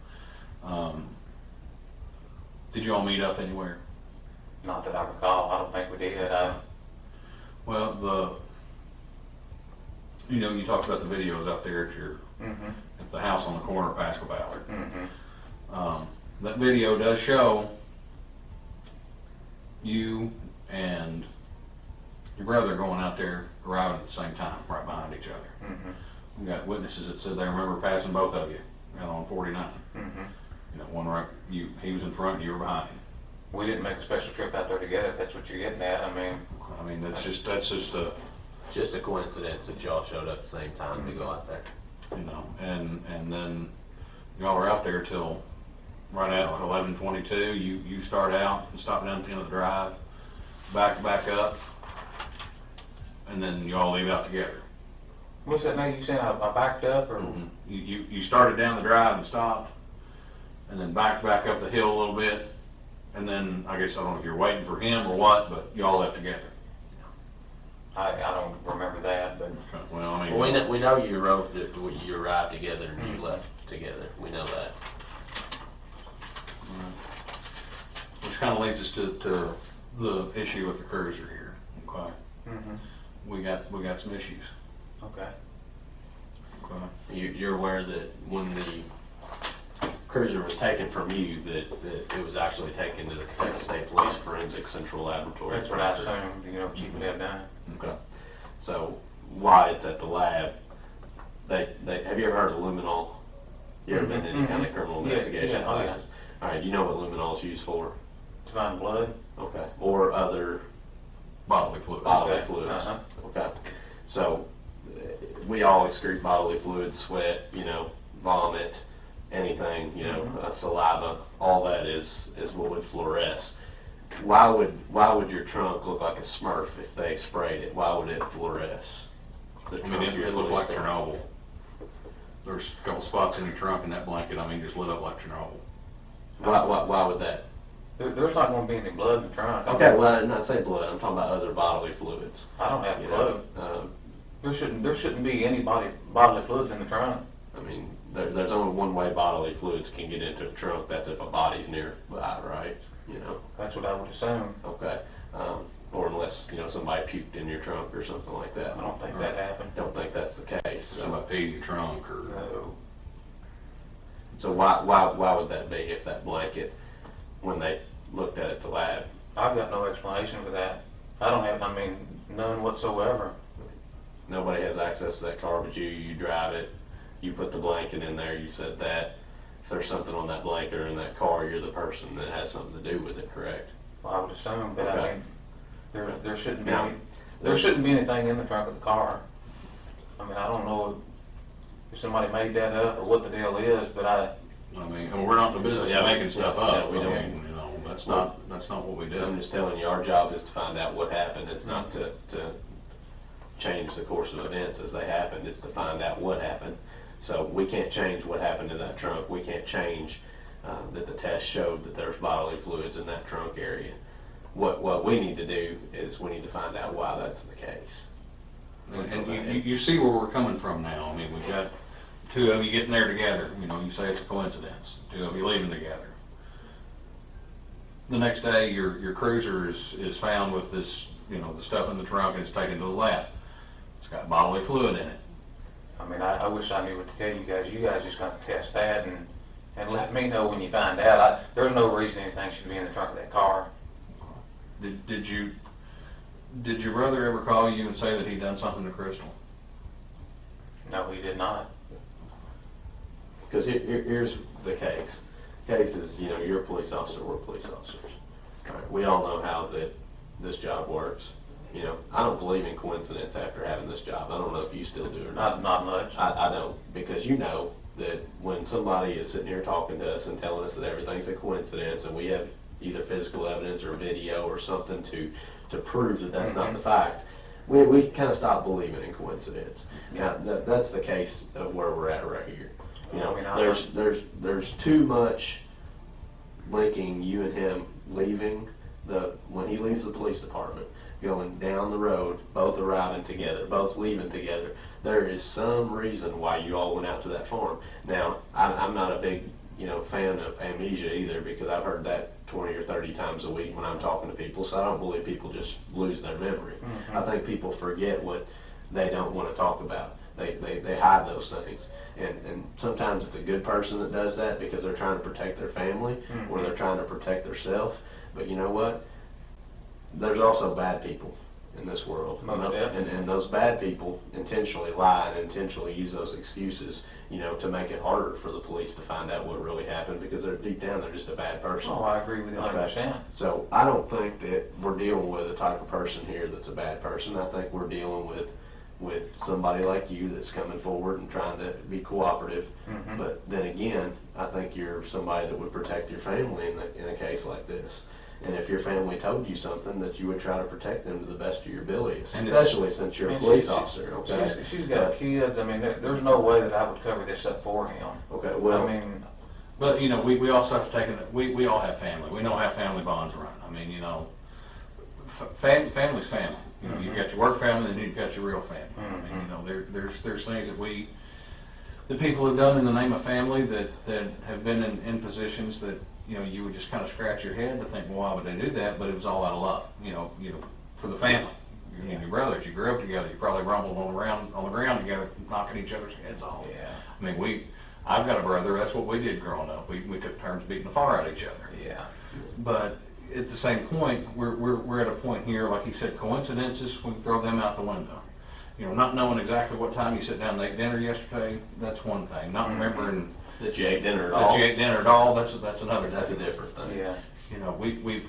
Did you all meet up anywhere? Not that I recall. I don't think we did. Well, you talked about the videos out there at your at the house on the corner of Pascal Ballard. That video does show you and your brother going out there, arriving at the same time, right behind each other. We got witnesses that said they remember passing both of you out on 49. One right, he was in front, you were behind him. We didn't make a special trip out there together, if that's what you're getting at. I mean, that's just a coincidence that y'all showed up at the same time to go out there. And then y'all were out there till right at 11:22. You start out and stop down at the end of the drive, back up, and then y'all leave out together. What's that name you saying? I backed up, or you started down the drive and stopped, and then back up the hill a little bit, and then I guess I don't know if you're waiting for him or what, but y'all left together. I don't remember that, but well, I mean, we know you arrived together and you left together. We know that. Which kind of leads us to the issue with the cruiser here. Okay. We got some issues. Okay. You're aware that when the cruiser was taken from you, that it was actually taken to the Kentucky State Police Forensic Central Laboratory. That's what I assumed. Chief would have done. Okay. So why it's at the lab? They have you ever heard of luminol? You ever been in any kind of criminal investigation classes? All right. Do you know what luminol is used for? To find blood. Okay. Or other bodily fluids. Okay. So we all excrete bodily fluids, sweat, vomit, anything, saliva. All that is what would fluoresce. Why would your trunk look like a Smurf if they sprayed it? Why would it fluoresce? It looked like Chernobyl. There's a couple spots in your trunk, and that blanket, just lit up like Chernobyl. Why would that? There's not going to be any blood in the trunk. Okay, well, I did not say blood. I'm talking about other bodily fluids. I don't have blood. There shouldn't be any bodily fluids in the trunk. There's only one way bodily fluids can get into a trunk. That's if a body's nearby, right? That's what I would assume. Okay. Or unless somebody puked in your trunk or something like that. I don't think that happened. Don't think that's the case. Somebody peed in your trunk or. No. So why would that be if that blanket, when they looked at it at the lab? I've got no explanation for that. I don't have. None whatsoever. Nobody has access to that car but you. You drive it. You put the blanket in there. You said that. If there's something on that blanket or in that car, you're the person that has something to do with it, correct? Well, I would assume, but okay. There shouldn't be there shouldn't be anything in the trunk of the car. I don't know if somebody made that up or what the deal is, but we're not in the business of making stuff up. We don't. That's not what we do. I'm just telling you, our job is to find out what happened. It's not to change the course of events as they happened. It's to find out what happened. So we can't change what happened in that trunk. We can't change that the test showed that there's bodily fluids in that trunk area. What we need to do is we need to find out why that's the case. And you see where we're coming from now. We've got two of you getting there together. You say it's a coincidence. Two of you leaving together. The next day, your cruiser is found with this, the stuff in the trunk, and it's taken to the lab. It's got bodily fluid in it. I wish I knew what to tell you guys. You guys just got to test that and let me know when you find out. There's no reason anything should be in the trunk of that car. Did your brother ever call you and say that he'd done something to Crystal? No, he did not. Because here's the case. Case is, you're a police officer, we're police officers. Right. We all know how this job works. You know, I don't believe in coincidence after having this job. I don't know if you still do or not. Not much. I don't, because you know that when somebody is sitting here talking to us and telling us that everything's a coincidence, and we have either physical evidence or video or something to prove that that's not the fact, we kind of stop believing in coincidence. Now, that's the case of where we're at right here. You know, there's too much linking you and him leaving when he leaves the police department, going down the road, both arriving together, both leaving together. There is some reason why you all went out to that farm. Now, I'm not a big, fan of amnesia either, because I've heard that 20 or 30 times a week when I'm talking to people, so I don't believe people just lose their memory. Mm-hmm. I think people forget what they don't want to talk about. They hide those things. And sometimes it's a good person that does that because they're trying to protect their family, mm-hmm. or they're trying to protect themselves. But you know what? There's also bad people in this world. And those bad people intentionally lie and intentionally use those excuses, to make it harder for the police to find out what really happened, because deep down they're just a bad person. Oh, I agree with you 100%. So I don't think that we're dealing with a type of person here that's a bad person. I think we're dealing with somebody like you that's coming forward and trying to be cooperative. Mm-hmm. But then again, I think you're somebody that would protect your family in a case like this. And if your family told you something, that you would try to protect them to the best of your ability, especially since you're a police officer. Okay, she's got kids. I mean, there's no way that I would cover this up for him. Okay, well, I mean, but we also have to take it. We all have family. We know how family bonds run. I mean, family's family. Mm-hmm. You've got your work family, and you've got your real family. Mm-hmm. I mean, there's things that people have done in the name of family that have been in positions that you would just kind of scratch your head to think, well, why would they do that? But it was all out of love, for the family. Your brothers, you grew up together. You probably rumbled on the ground together, knocking each other's heads off. Yeah. I mean, I've got a brother. That's what we did growing up. We took turns beating the fire out of each other. Yeah. But at the same point, we're at a point here, like you said, coincidences, we can throw them out the window. Not knowing exactly what time you sat down and ate dinner yesterday, that's one thing. Not remembering that you ate dinner at all. That's another. That's a different thing. Yeah. We've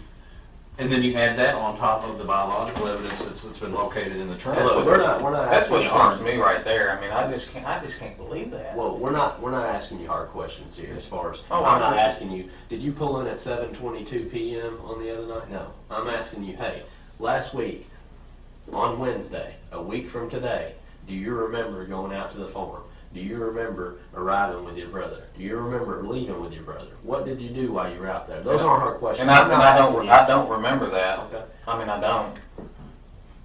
and then you add that on top of the biological evidence that's been located in the trunk. Well, we're not. That's what starts me right there. I mean, I just can't believe that. Well, we're not asking you hard questions here. As far as I'm not asking you, did you pull in at 7:22 p.m. on the other night? No. I'm asking you, hey, last week on Wednesday, a week from today, do you remember going out to the farm? Do you remember arriving with your brother? Do you remember leaving with your brother? What did you do while you were out there? Those aren't hard questions. And I don't remember that. Okay. I mean, I don't.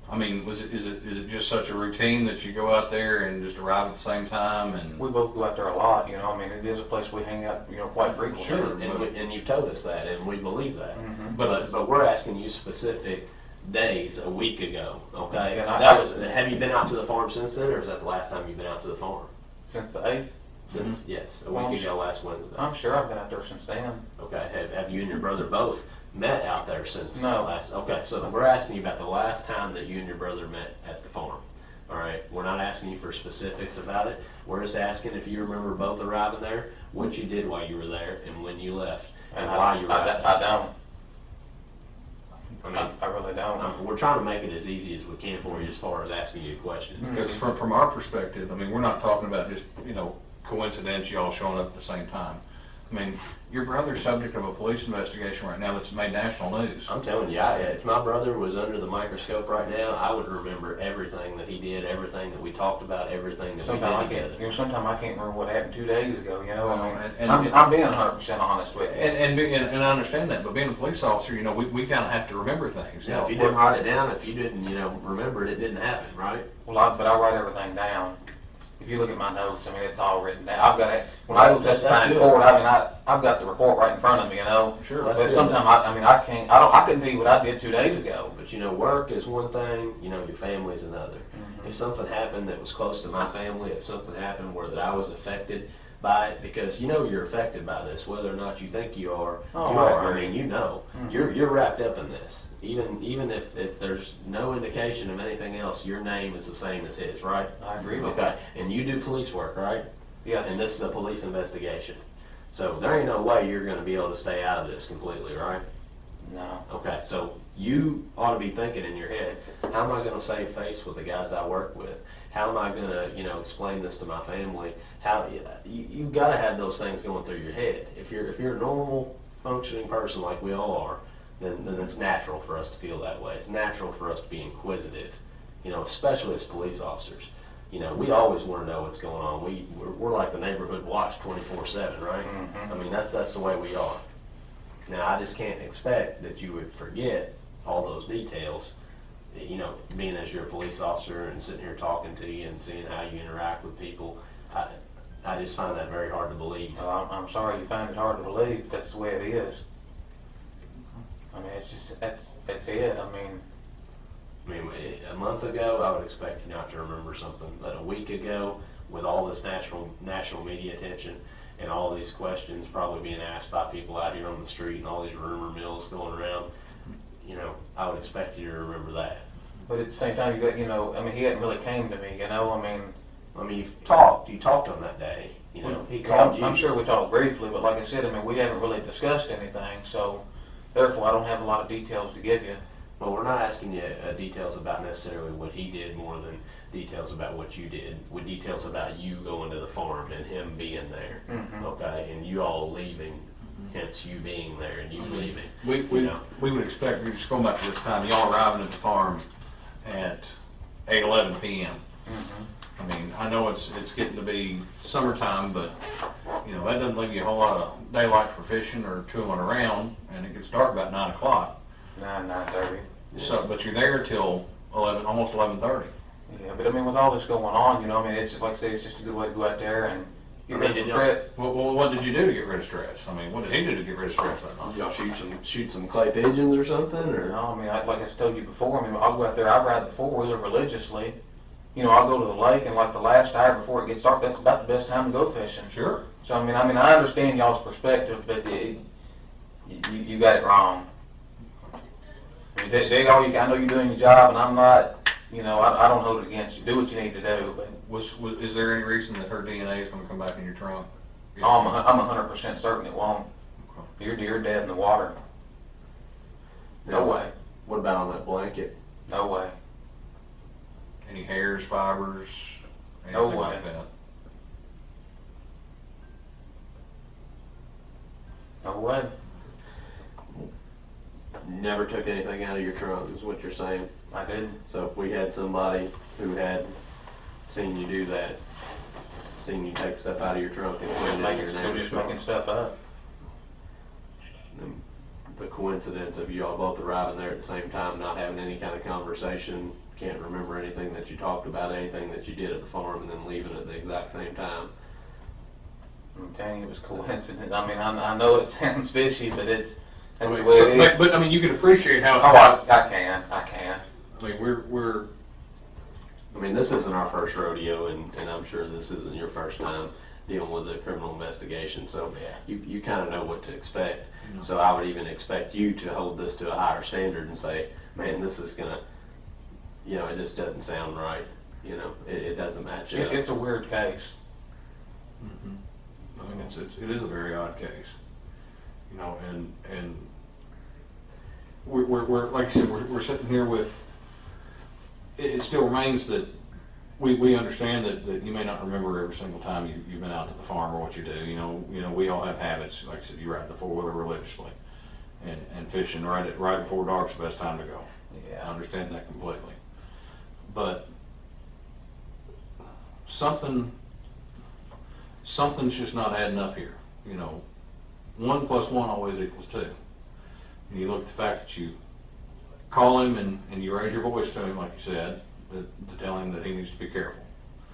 I mean, is it just such a routine that you go out there and just arrive at the same time? And we both go out there a lot. I mean, it is a place we hang out, quite frequently. Sure, and you've told us that, and we believe that. Mm-hmm. But we're asking you specific days a week ago. Okay. Have you been out to the farm since then, or is that the last time you've been out to the farm? Since the 8th? Since, yes, a week ago last Wednesday. I'm sure I've been out there since then. Okay, have you and your brother both met out there since No. last? Okay, so we're asking you about the last time that you and your brother met at the farm. All right, we're not asking you for specifics about it. We're just asking if you remember both arriving there, what you did while you were there, and when you left, and why you were out there. I don't. I mean, I really don't. We're trying to make it as easy as we can for you as far as asking you questions. Because from our perspective, I mean, we're not talking about just, coincidence, y'all showing up at the same time. I mean, your brother's subject of a police investigation right now that's made national news. I'm telling you, if my brother was under the microscope right now, I would remember everything that he did, everything that we talked about, everything that we did together. Sometimes I can't remember what happened 2 days ago, I'm being 100% honest with you. And I understand that, but being a police officer, we kind of have to remember things. Yeah, if you didn't write it down, if you didn't, remember it, it didn't happen, right? Well, but I write everything down. If you look at my notes, I mean, it's all written down. I've got it. When I go testify in court, I mean, I've got the report right in front of me, Sure. But sometimes, I couldn't tell you what I did 2 days ago. But work is one thing, your family is another. Mm-hmm. If something happened that was close to my family, if something happened where that I was affected by it, because you're affected by this, whether or not you think you are, you are. I mean, Mm-hmm. you're wrapped up in this. Even if there's no indication of anything else, your name is the same as his, right? I agree with that. And you do police work, right? Yes. And this is a police investigation. So there ain't no way you're going to be able to stay out of this completely, right? No. Okay, so you ought to be thinking in your head, how am I going to save face with the guys I work with? How am I going to, explain this to my family? You've got to have those things going through your head. If you're a normal functioning person like we all are, then it's natural for us to feel that way. It's natural for us to be inquisitive, especially as police officers. We always want to know what's going on. We're like the neighborhood watch 24/7, right? Mm-hmm. I mean, that's the way we are. Now, I just can't expect that you would forget all those details, being as you're a police officer and sitting here talking to you and seeing how you interact with people. I just find that very hard to believe. Well, I'm sorry you find it hard to believe, but that's the way it is. I mean, it's just, that's it. I mean, a month ago, I would expect you not to remember something, but a week ago, with all this national media attention and all these questions probably being asked by people out here on the street and all these rumor mills going around, I would expect you to remember that. but at the same time, he hadn't really came to me, you talked on that day, he called you. I'm sure we talked briefly, but like I said, we haven't really discussed anything, so therefore I don't have a lot of details to give you. Well, we're not asking you details about necessarily what he did more than details about what you did, with details about you going to the farm and him being there, okay, and you all leaving, hence you being there and you leaving. We would expect, we're just going back to this time, y'all arriving at the farm at 8:11 p.m. I know it's getting to be summertime, but that doesn't leave you a whole lot of daylight for fishing or tooling around, and it gets dark about 9 o'clock. 9:30. So, but you're there till 11, almost 11:30. Yeah, but with all this going on, it's just like I say, it's just a good way to go out there and get rid of some stress. Well, what did you do to get rid of stress? What did he do to get rid of stress that night? Y'all shoot some clay pigeons or something, or? No, like I told you before, I'll go out there, I ride the four-wheeler religiously. I'll go to the lake, and like the last hour before it gets dark, that's about the best time to go fishing. Sure. So, I understand y'all's perspective, but you got it wrong. Dig all you can. I know you're doing your job, and I'm not, I don't hold it against you. Do what you need to do, but. Is there any reason that her DNA is going to come back in your trunk? I'm 100% certain it won't. Okay. You're dead in the water. No way. What about on that blanket? No way. Any hairs, fibers, No anything way. like that? No way. Never took anything out of your trunk, is what you're saying? I didn't. So if we had somebody who had seen you do that, seen you take stuff out of your trunk and put it in your neighbor's Just trunk, making stuff up. the coincidence of you all both arriving there at the same time, not having any kind of conversation, can't remember anything that you talked about, anything that you did at the farm, and then leaving at the exact same time. I'm telling you, it was coincidence. I know it sounds fishy, but that's the way So, it is. but you can appreciate how. Oh, I can. We're. This isn't our first rodeo, and I'm sure this isn't your first time dealing with a criminal investigation, so you kind of know what to expect. So I would even expect you to hold this to a higher standard and say, man, this is gonna, it just doesn't sound right. It doesn't match up. It's a weird case. It is a very odd case. And we're like I said, we're sitting here with. It still remains that we understand that you may not remember every single time you've been out to the farm or what you do. We all have habits. Like I said, you ride the four-wheeler religiously, and fishing right before dark's the best time to go. Yeah. I understand that completely. But something's just not adding up here. 1 + 1 always equals 2. And you look at the fact that you call him and you raise your voice to him, like you said, to tell him that he needs to be careful.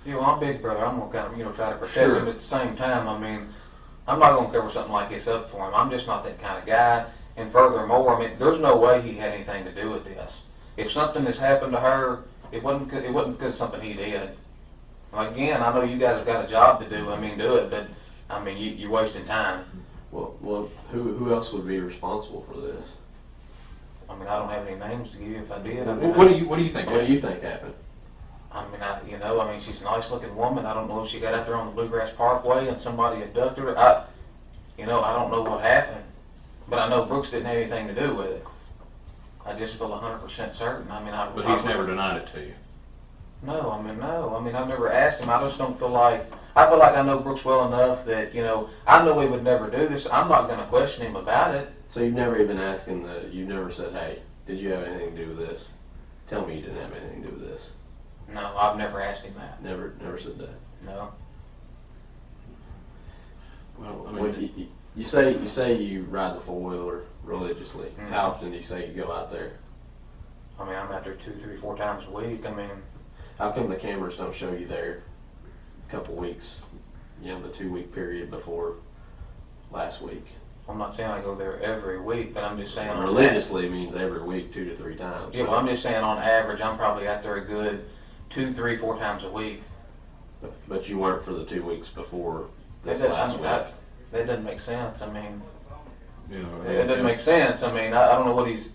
I'm big brother. I'm gonna kind of try to protect Sure. him. At the same time, I'm not gonna cover something like this up for him. I'm just not that kind of guy. And furthermore, there's no way he had anything to do with this. If something has happened to her, it wasn't because of something he did. Again, I know you guys have got a job to do. Do it, but you're wasting time. Well, who else would be responsible for this? I don't have any names to give you if I did. What do you think? What do you think happened? She's a nice looking woman. I don't know if she got out there on the Bluegrass Parkway and somebody abducted her. I don't know what happened. But I know Brooks didn't have anything to do with it. I just feel 100% certain. I mean, But he's never denied it to you. No. I mean, I've never asked him. I just don't feel like, I feel like I know Brooks well enough that, I know he would never do this. I'm not going to question him about it. So you've never even asked him you've never said, hey, did you have anything to do with this? Tell me you didn't have anything to do with this. No, I've never asked him that. Never said that. No. Well, I Well, mean, you say you ride the four-wheeler religiously. Mhm. How often do you say you go out there? I mean, I'm out there 2, 3, 4 times a week. I mean, How come the cameras don't show you there a couple weeks, the 2-week period before last week? I'm not saying I go there every week, but I'm just saying on Religiously means every week, 2 to 3 times. Yeah, well, I'm just saying on average, I'm probably out there a good 2, 3, 4 times a week. But you weren't for the 2 weeks before this That last week. That doesn't make sense. I mean, you know, it doesn't make sense. I mean, I don't know what he's.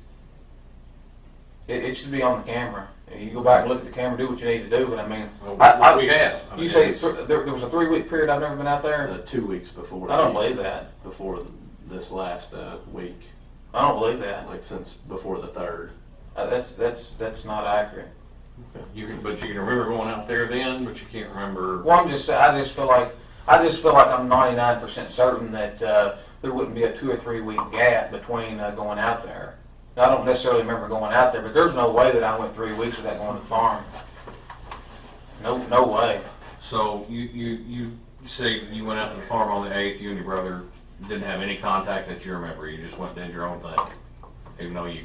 It should be on the camera. You go back and look at the camera, do what you need to do. But I mean, Well, we have. I mean, You say there was a 3-week period I've never been out there. 2 weeks before. I don't believe that. Before this last week. I don't believe that. Like since before the 3rd. That's not accurate. Okay. But you can remember going out there then, but you can't remember. Well, I'm just saying. I just feel like I'm 99% certain that there wouldn't be a 2 or 3 week gap between going out there. Now, I don't necessarily remember going out there, but there's no way that I went 3 weeks without going to the farm. No way. So you say you went out to the farm on the 8th. You and your brother didn't have any contact that you remember. You just went and did your own thing, even though you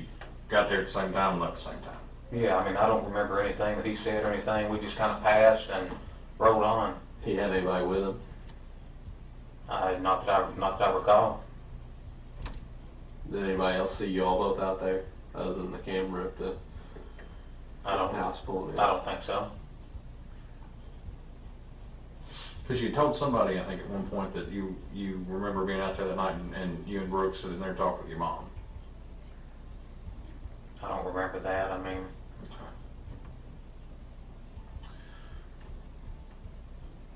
got there at the same time and left at the same time. Yeah, I mean, I don't remember anything that he said or anything. We just kind of passed and rolled on. He had anybody with him? Not that I recall. Did anybody else see you all both out there, other than the camera at the house pulling in? I don't think so. Because you told somebody, I think, at one point that you remember being out there that night and you and Brooks sitting there talking with your mom. I don't remember that. I mean,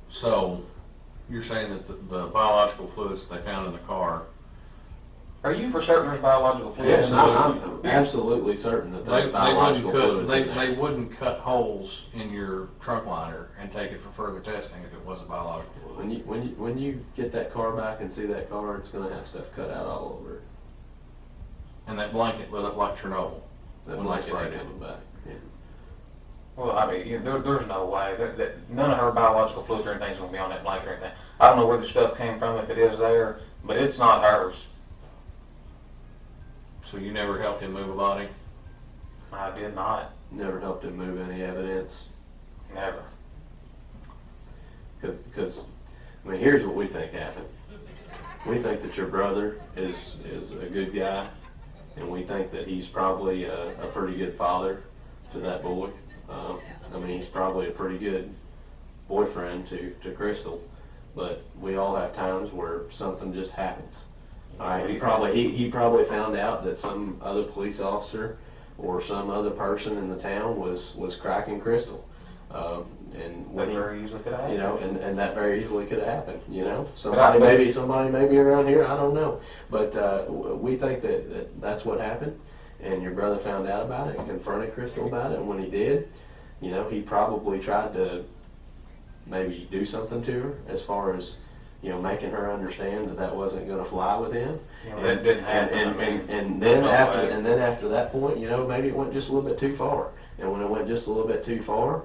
so you're saying that the biological fluids that they found in the car. are you for certain there's biological fluids? Yes, I'm absolutely certain that there's biological fluids in there. They wouldn't cut holes in your trunk liner and take it for further testing if it wasn't biological fluid. When you get that car back and see that car, it's going to have stuff cut out all over it. And that blanket lit up like Chernobyl. That when blanket they sprayed ain't it. coming back. Yeah. Well, I mean, there's no way. None of her biological fluids or anything's going to be on that blanket or anything. I don't know where the stuff came from, if it is there, but it's not hers. So you never helped him move a body? I did not. Never helped him move any evidence. Never. Because, I mean, here's what we think happened. We think that your brother is a good guy, and we think that he's probably a pretty good father to that boy. I mean, he's probably a pretty good boyfriend to Crystal, but we all have times where something just happens. All right, he probably found out that some other police officer or some other person in the town was cracking Crystal. And when That very easily could have happened. You know, and that very easily could have happened. You know, somebody maybe around here, I don't know, but we think that's what happened. And your brother found out about it and confronted Crystal about it. And when he did, you know, he probably tried to maybe do something to her as far as, you know, making her understand that wasn't going to fly with him. You know, that didn't happen. And then after that point, you know, maybe it went just a little bit too far. And when it went just a little bit too far,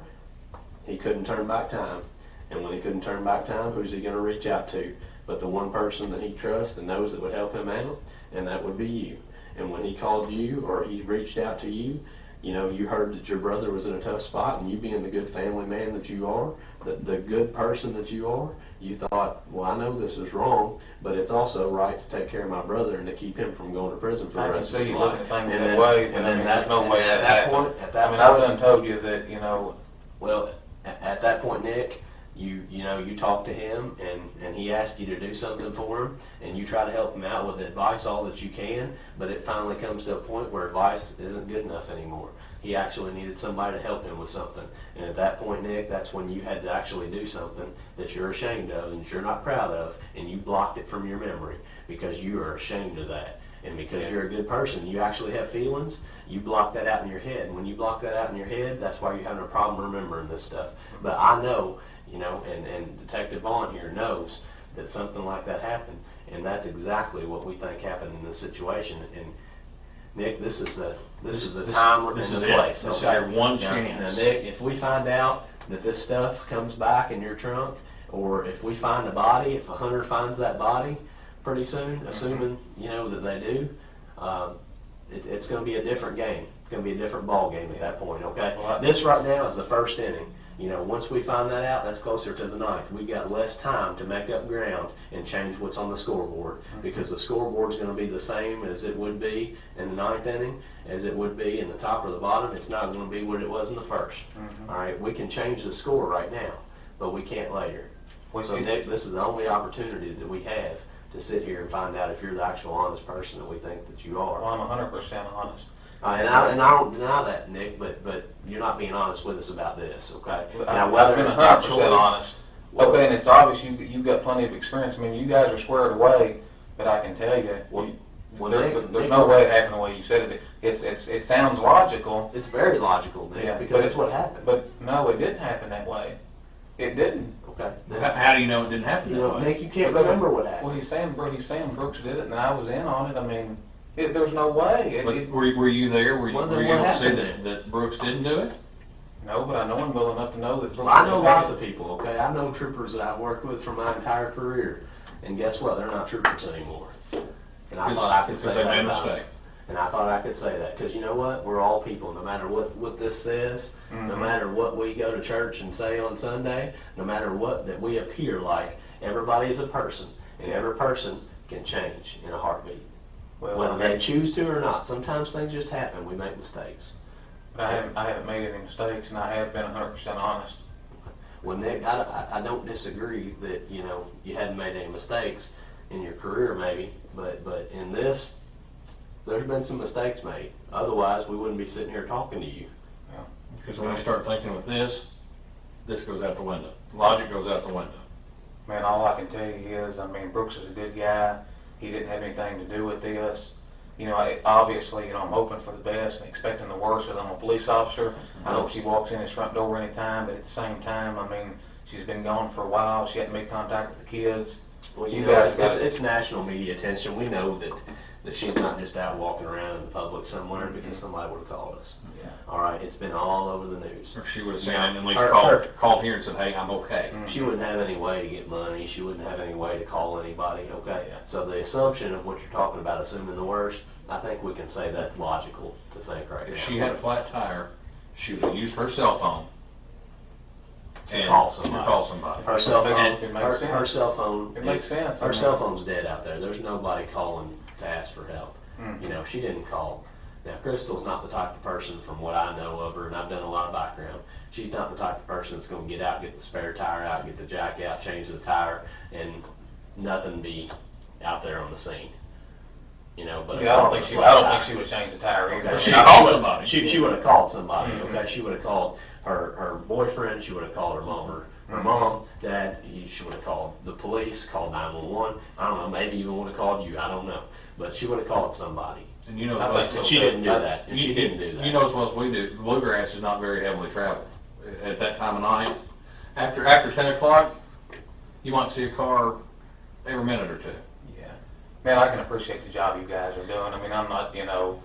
he couldn't turn back time. And when he couldn't turn back time, who's he going to reach out to? But the one person that he trusts and knows that would help him out, and that would be you. And when he called you or he reached out to you, you know, you heard that your brother was in a tough spot, and you being the good family man that you are, the good person that you are, you thought, well, I know this is wrong, but it's also right to take care of my brother and to keep him from going to prison for the rest of his life. I can see you looking at things that way, but I mean, there's no way that happened. I mean, I've done told you that, you know. Well, at that point, Nick, you talk to him and he asks you to do something for him, and you try to help him out with advice all that you can, but it finally comes to a point where advice isn't good enough anymore. He actually needed somebody to help him with something. And at that point, Nick, that's when you had to actually do something that you're ashamed of and that you're not proud of, and you blocked it from your memory because you are ashamed of that. And because you're a good person, you actually have feelings, you block that out in your head. And when you block that out in your head, that's why you're having a problem remembering this stuff. But I know, you know, and Detective Vaughn here knows that something like that happened. And that's exactly what we think happened in this situation. And Nick, this is the time and the place. This is your one chance. Now, Nick, if we find out that this stuff comes back in your trunk, or if we find a body, if a hunter finds that body pretty soon, assuming you know that they do, it's going to be a different game. It's going to be a different ball game at that point. Okay, this right now is the first inning. You know, once we find that out, that's closer to the ninth. We've got less time to make up ground and change what's on the scoreboard, because the scoreboard's going to be the same as it would be in the ninth inning, as it would be in the top or the bottom. It's not going to be what it was in the first. All right, we can change the score right now, but we can't later. So Nick, this is the only opportunity that we have to sit here and find out if you're the actual honest person that we think that you are. Well, I'm 100% honest. And I don't deny that, Nick, but you're not being honest with us about this, okay? Now, I've been 100% honest. Okay, and it's obvious you've got plenty of experience. I mean, you guys are squared away, but I can tell you, there's no way it happened the way you said it. It sounds logical. It's very logical, Nick, because it's what happened. But no, it didn't happen that way. It didn't. Okay. How do you know it didn't happen that way? Nick, you can't remember what happened. Well, he's saying Brooks did it, and I was in on it. I mean, there's no way. Were you there? Were you able to say that Brooks didn't do it? No, but I know him well enough to know that Brooks. I know lots of people, okay? I know troopers that I've worked with for my entire career, and guess what? They're not troopers anymore. And I thought I could say that. Because they made a mistake. And I thought I could say that, because you know what? We're all people, no matter what this says, no matter what we go to church and say on Sunday, no matter what that we appear like, everybody is a person, and every person can change in a heartbeat. Well, whether they choose to or not. Sometimes things just happen. We make mistakes. But I haven't made any mistakes, and I have been 100% honest. Well, Nick, I don't disagree that, you know, you hadn't made any mistakes in your career maybe, but in this, there's been some mistakes made. Otherwise, we wouldn't be sitting here talking to you. Yeah. Because when I start thinking with this goes out the window. Logic goes out the window. Man, all I can tell you is, I mean, Brooks is a good guy. He didn't have anything to do with this. You know, obviously, you know, I'm hoping for the best and expecting the worst, because I'm a police officer. I hope she walks in his front door any time, but at the same time, I mean, she's been gone for a while. She hadn't made contact with the kids. Well, you know, it's national media attention. We know that she's not just out walking around in the public somewhere, because somebody would have called us. Yeah. All right, it's been all over the news. Or she would have said, at least called here and said, hey, I'm okay. She wouldn't have any way to get money. She wouldn't have any way to call anybody, okay? So the assumption of what you're talking about, assuming the worst, I think we can say that's logical to think right now. If she had a flat tire, she would have used her cell phone to call somebody. Her cell phone. Her cell phone. It makes sense. Her cell phone's dead out there. There's nobody calling to ask for help. You know, she didn't call. Now, Crystal's not the type of person, from what I know of her, and I've done a lot of background, she's not the type of person that's going to get out, get the spare tire out, get the jack out, change the tire, and nothing be out there on the scene. You know, but yeah, I don't think she would change the tire either. She called somebody. She would have called somebody. Okay, she would have called her boyfriend. She would have called her mom. Her mom, dad. She would have called the police. Called 911. I don't know. Maybe even would have called you. I don't know. But she would have called somebody. And you know, she didn't do that. And she didn't do that. You know as well as we do. Bluegrass is not very heavily traveled at that time of night. After 10 o'clock, you might see a car every minute or two. Man, I can appreciate the job you guys are doing. I mean, I'm not, you know,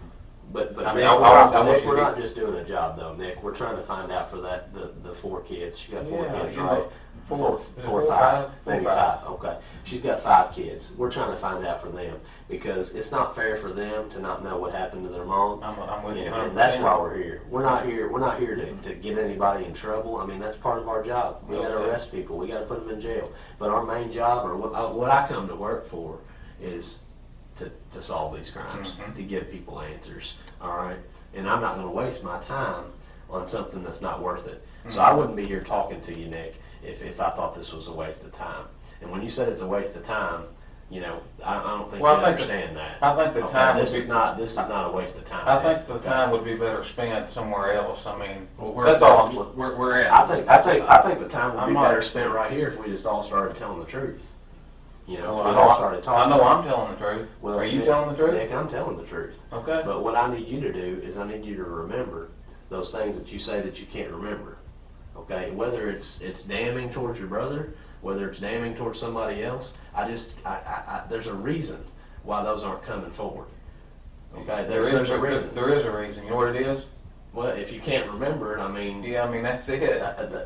but I mean, Nick, we're not just doing a job though, Nick. We're trying to find out for that the 4 kids. She got 4 kids, right? Four or five, maybe five. Okay, she's got 5 kids. We're trying to find out for them, because it's not fair for them to not know what happened to their mom. I'm with you. And that's why we're here. We're not here to get anybody in trouble. I mean, that's part of our job. We got to arrest people. We got to put them in jail. But our main job, or what I come to work for, is to solve these crimes, to give people answers, all right? And I'm not going to waste my time on something that's not worth it. So I wouldn't be here talking to you, Nick, if I thought this was a waste of time. And when you said it's a waste of time, you know, I don't think you understand that. I think the time this is not a waste of time. I think the time would be better spent somewhere else. I mean, that's all. We're at. I think the time would be better spent right here if we just all started telling the truth. You know, Well, we I know all started talking. I know I'm telling the truth. Well, Are you Nick, telling the truth? Nick, I'm telling the truth. Okay. But what I need you to do is I need you to remember those things that you say that you can't remember. Okay? Whether it's damning towards your brother, whether it's damning towards somebody else, there's a reason why those aren't coming forward. Okay? There's a reason. There is a reason. You know what it is? Well, if you can't remember it, I mean... Yeah, I mean, that's it.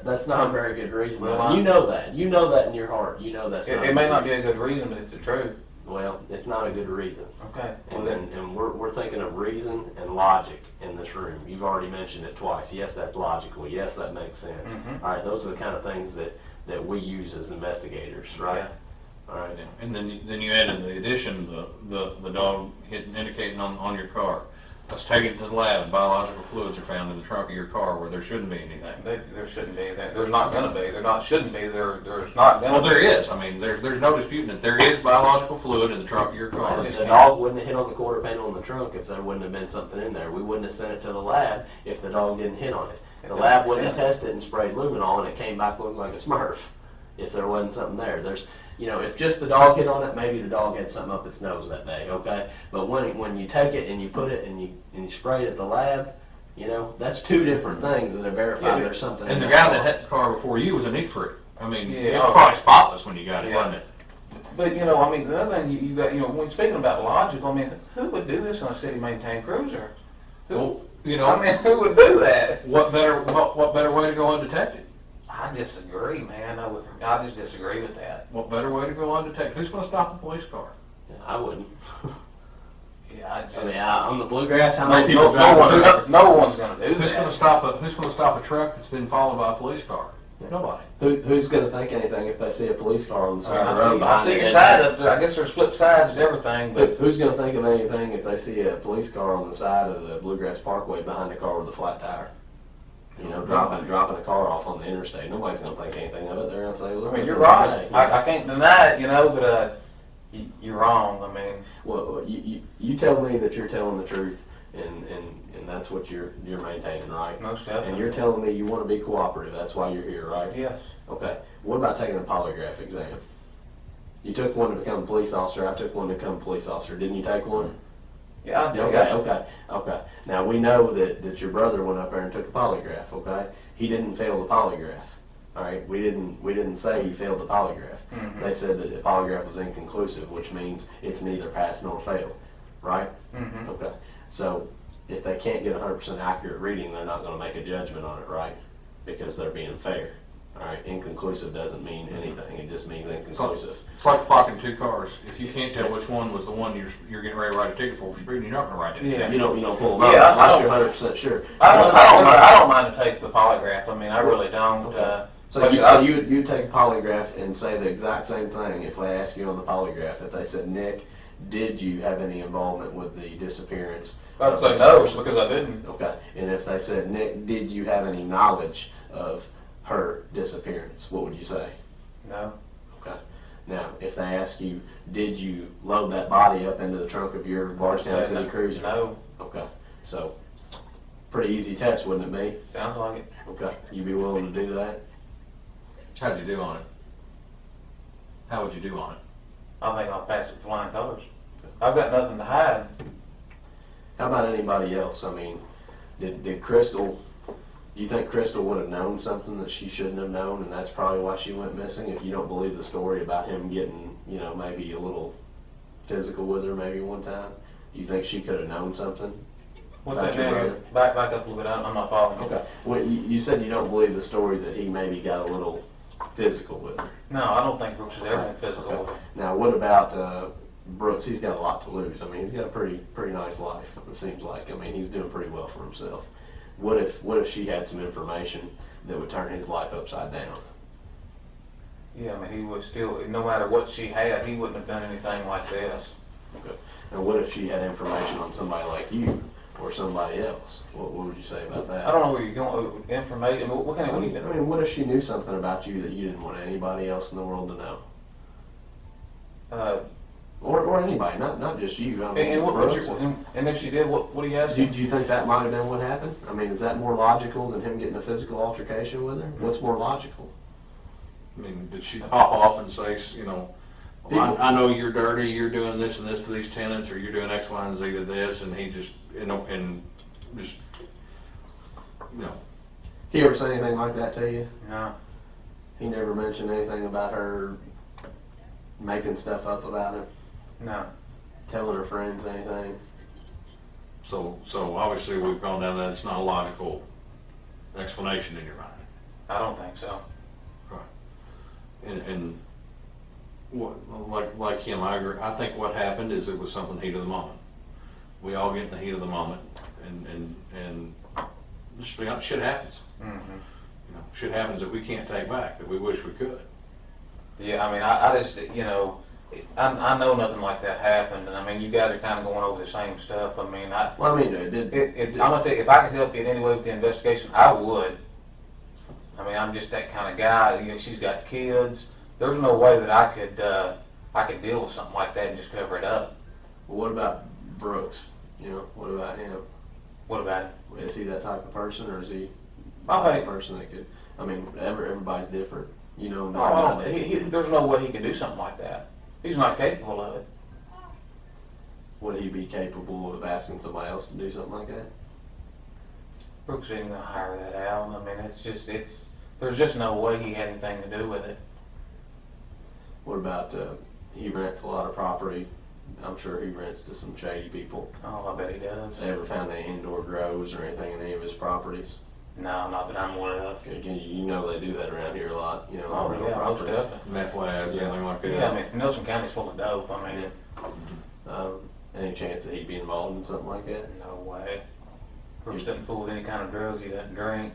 That's not a very good reason. Well, you know that. You know that in your heart. You know that's not It may not be a good reason, but it's the truth. Well, it's not a good reason. Okay. And we're thinking of reason and logic in this room. You've already mentioned it twice. Yes, that's logical. Yes, that makes sense. Mm-hmm. All right, those are the kind of things that we use as investigators, right? Yeah. All right. And then you added the addition, the dog indicating on your car. Let's take it to the lab. Biological fluids are found in the trunk of your car where there shouldn't be anything. There shouldn't be. There's not going to be. Shouldn't be. There's not going to Well, be. there is. I mean, there's no disputing that there is biological fluid in the trunk of your car. The dog wouldn't have hit on the quarter panel in the trunk if there wouldn't have been something in there. We wouldn't have sent it to the lab if the dog didn't hit on it. The lab wouldn't have tested and sprayed luminol and it came back looking like a Smurf if there wasn't something there. If just the dog hit on it, maybe the dog had something up its nose that day, okay? But when you take it and you put it and you spray it at the lab, that's two different things that are verified there's something in And the that guy car. that had the car before you was a neat freak. I mean, Yeah. it was probably spotless when you got it, wasn't it? But I mean, the other thing you got, when speaking about logical, I mean, who would do this on a city-maintained cruiser? Well, I mean, who would do that? What better way to go undetected? I disagree, man. I just disagree with that. What better way to go undetected? Who's going to stop a police car? Yeah, I wouldn't. Yeah, on the bluegrass, how no, many people no one's going to do Who's that. going to stop a truck that's been followed by a police car? Nobody. Who's going to think anything if they see a police car on the side of the road? I see your side of it. I guess there's flip sides to everything, but Who's going to think of anything if they see a police car on the side of the Bluegrass Parkway behind the car with a flat tire? Dropping a car off on the interstate. Nobody's going to think anything of it. They're going to say, well, I mean, you're right. I can't deny it, but you're wrong. I mean, well, you tell me that you're telling the truth, and that's what you're maintaining, right? Most definitely. And you're telling me you want to be cooperative. That's why you're here, right? Yes. Okay. What about taking a polygraph exam? You took one to become a police officer. I took one to become a police officer. Didn't you take one? Yeah, I did. Okay. Now we know that your brother went up there and took a polygraph. Okay. He didn't fail the polygraph. All right. We didn't say he failed the polygraph. Mm-hmm. They said that the polygraph was inconclusive, which means it's neither pass nor fail. Right? Mm-hmm. Okay. So if they can't get 100% accurate reading, they're not going to make a judgment on it, right? Because they're being fair. All right, inconclusive doesn't mean anything. It just means inconclusive. It's like flocking two cars. If you can't tell which one was the one you're getting ready to write a ticket for speeding, you're not going to write it. Yeah, you don't pull them Yeah, up unless you're 100% sure. I don't mind to take the polygraph. I mean, I really don't. Okay. So you take a polygraph and say the exact same thing if they ask you on the polygraph. If they said, Nick, did you have any involvement with the disappearance? I'd say no, because I didn't. Okay. And if they said, Nick, did you have any knowledge of her disappearance, what would you say? No. Okay. Now, if they ask you, did you load that body up into the trunk of your Bardstown City Cruiser? No. Okay. So, pretty easy test, wouldn't it be? Sounds like it. Okay. You be willing to do that? How'd you do on it? How would you do on it? I think I'll pass it with flying colors. I've got nothing to hide. How about anybody else? I mean, did Crystal... Do you think Crystal would have known something that she shouldn't have known, and that's probably why she went missing? If you don't believe the story about him getting, maybe a little physical with her maybe one time, do you think she could have known something? What's that, Daniel? Back up a little bit. I'm not following you. Okay. Well, you said you don't believe the story that he maybe got a little physical with her. No, I don't think Brooks has ever been physical with her. Now, what about Brooks? He's got a lot to lose. I mean, he's got a pretty nice life, it seems like. I mean, he's doing pretty well for himself. What if she had some information that would turn his life upside down? Yeah, I mean, he would still, no matter what she had, he wouldn't have done anything like this. Okay. And what if she had information on somebody like you or somebody else? What would you say about that? I don't know where you're going. Information. What kind of? I mean, what if she knew something about you that you didn't want anybody else in the world to know? Or anybody, not just you. I mean, and if she did, what do you ask? Do you think that might have been what happened? I mean, is that more logical than him getting a physical altercation with her? What's more logical? I mean, did she hop off and say, Well, I know you're dirty, you're doing this and this to these tenants, or you're doing X, Y, and Z to this, and he just, just, He ever say anything like that to you? No. He never mentioned anything about her making stuff up about him? No. Telling her friends anything? So obviously we've gone down that, it's not a logical explanation in your mind. I don't think so. Right. And what, like him, I agree. I think what happened is it was something heat of the moment. We all get in the heat of the moment, and just be honest, shit happens. Mm-hmm. Shit happens that we can't take back, that we wish we could. Yeah, I mean, I just, I know nothing like that happened, and I mean, you guys are kind of going over the same stuff. I mean, I'm gonna tell you, if I could help you in any way with the investigation, I would. I mean, I'm just that kind of guy. She's got kids. There's no way that I could deal with something like that and just cover it up. Well, what about Brooks? What about him? What about him? Is he that type of person, or is he I that think person that could? I mean, everybody's different. There's no way he could do something like that. He's not capable of it. Would he be capable of asking somebody else to do something like that? Brooks isn't gonna hire that out. I mean, there's just no way he had anything to do with it. What about he rents a lot of property? I'm sure he rents to some shady people. Oh, I bet he does. Ever found any indoor grows or anything in any of his properties? No, not that I'm aware of. Okay, they do that around here a lot. Oh yeah, most definitely. Meth labs, anything like that. Yeah, I mean, Nelson County's full of dope. I mean, any chance that he'd be involved in something like that? No way. Brooks doesn't fool with any kind of drugs. He doesn't drink.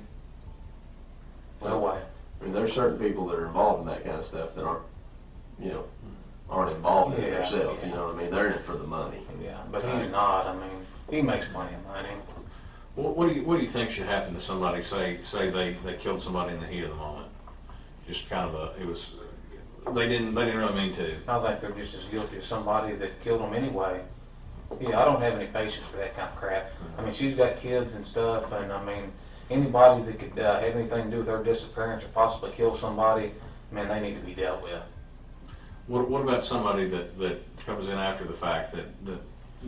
No way. I mean, there's certain people that are involved in that kind of stuff that aren't involved in it themselves. Yeah. You know what I mean? They're in it for the money. Yeah, but he's not. I mean, he makes plenty of money. What do you think should happen to somebody? Say they killed somebody in the heat of the moment. Just kind of they didn't really mean to. I think they're just as guilty as somebody that killed them anyway. Yeah, I don't have any patience for that kind of crap. I mean, she's got kids and stuff, and I mean, anybody that could have anything to do with her disappearance or possibly kill somebody, man, they need to be dealt with. What about somebody that comes in after the fact that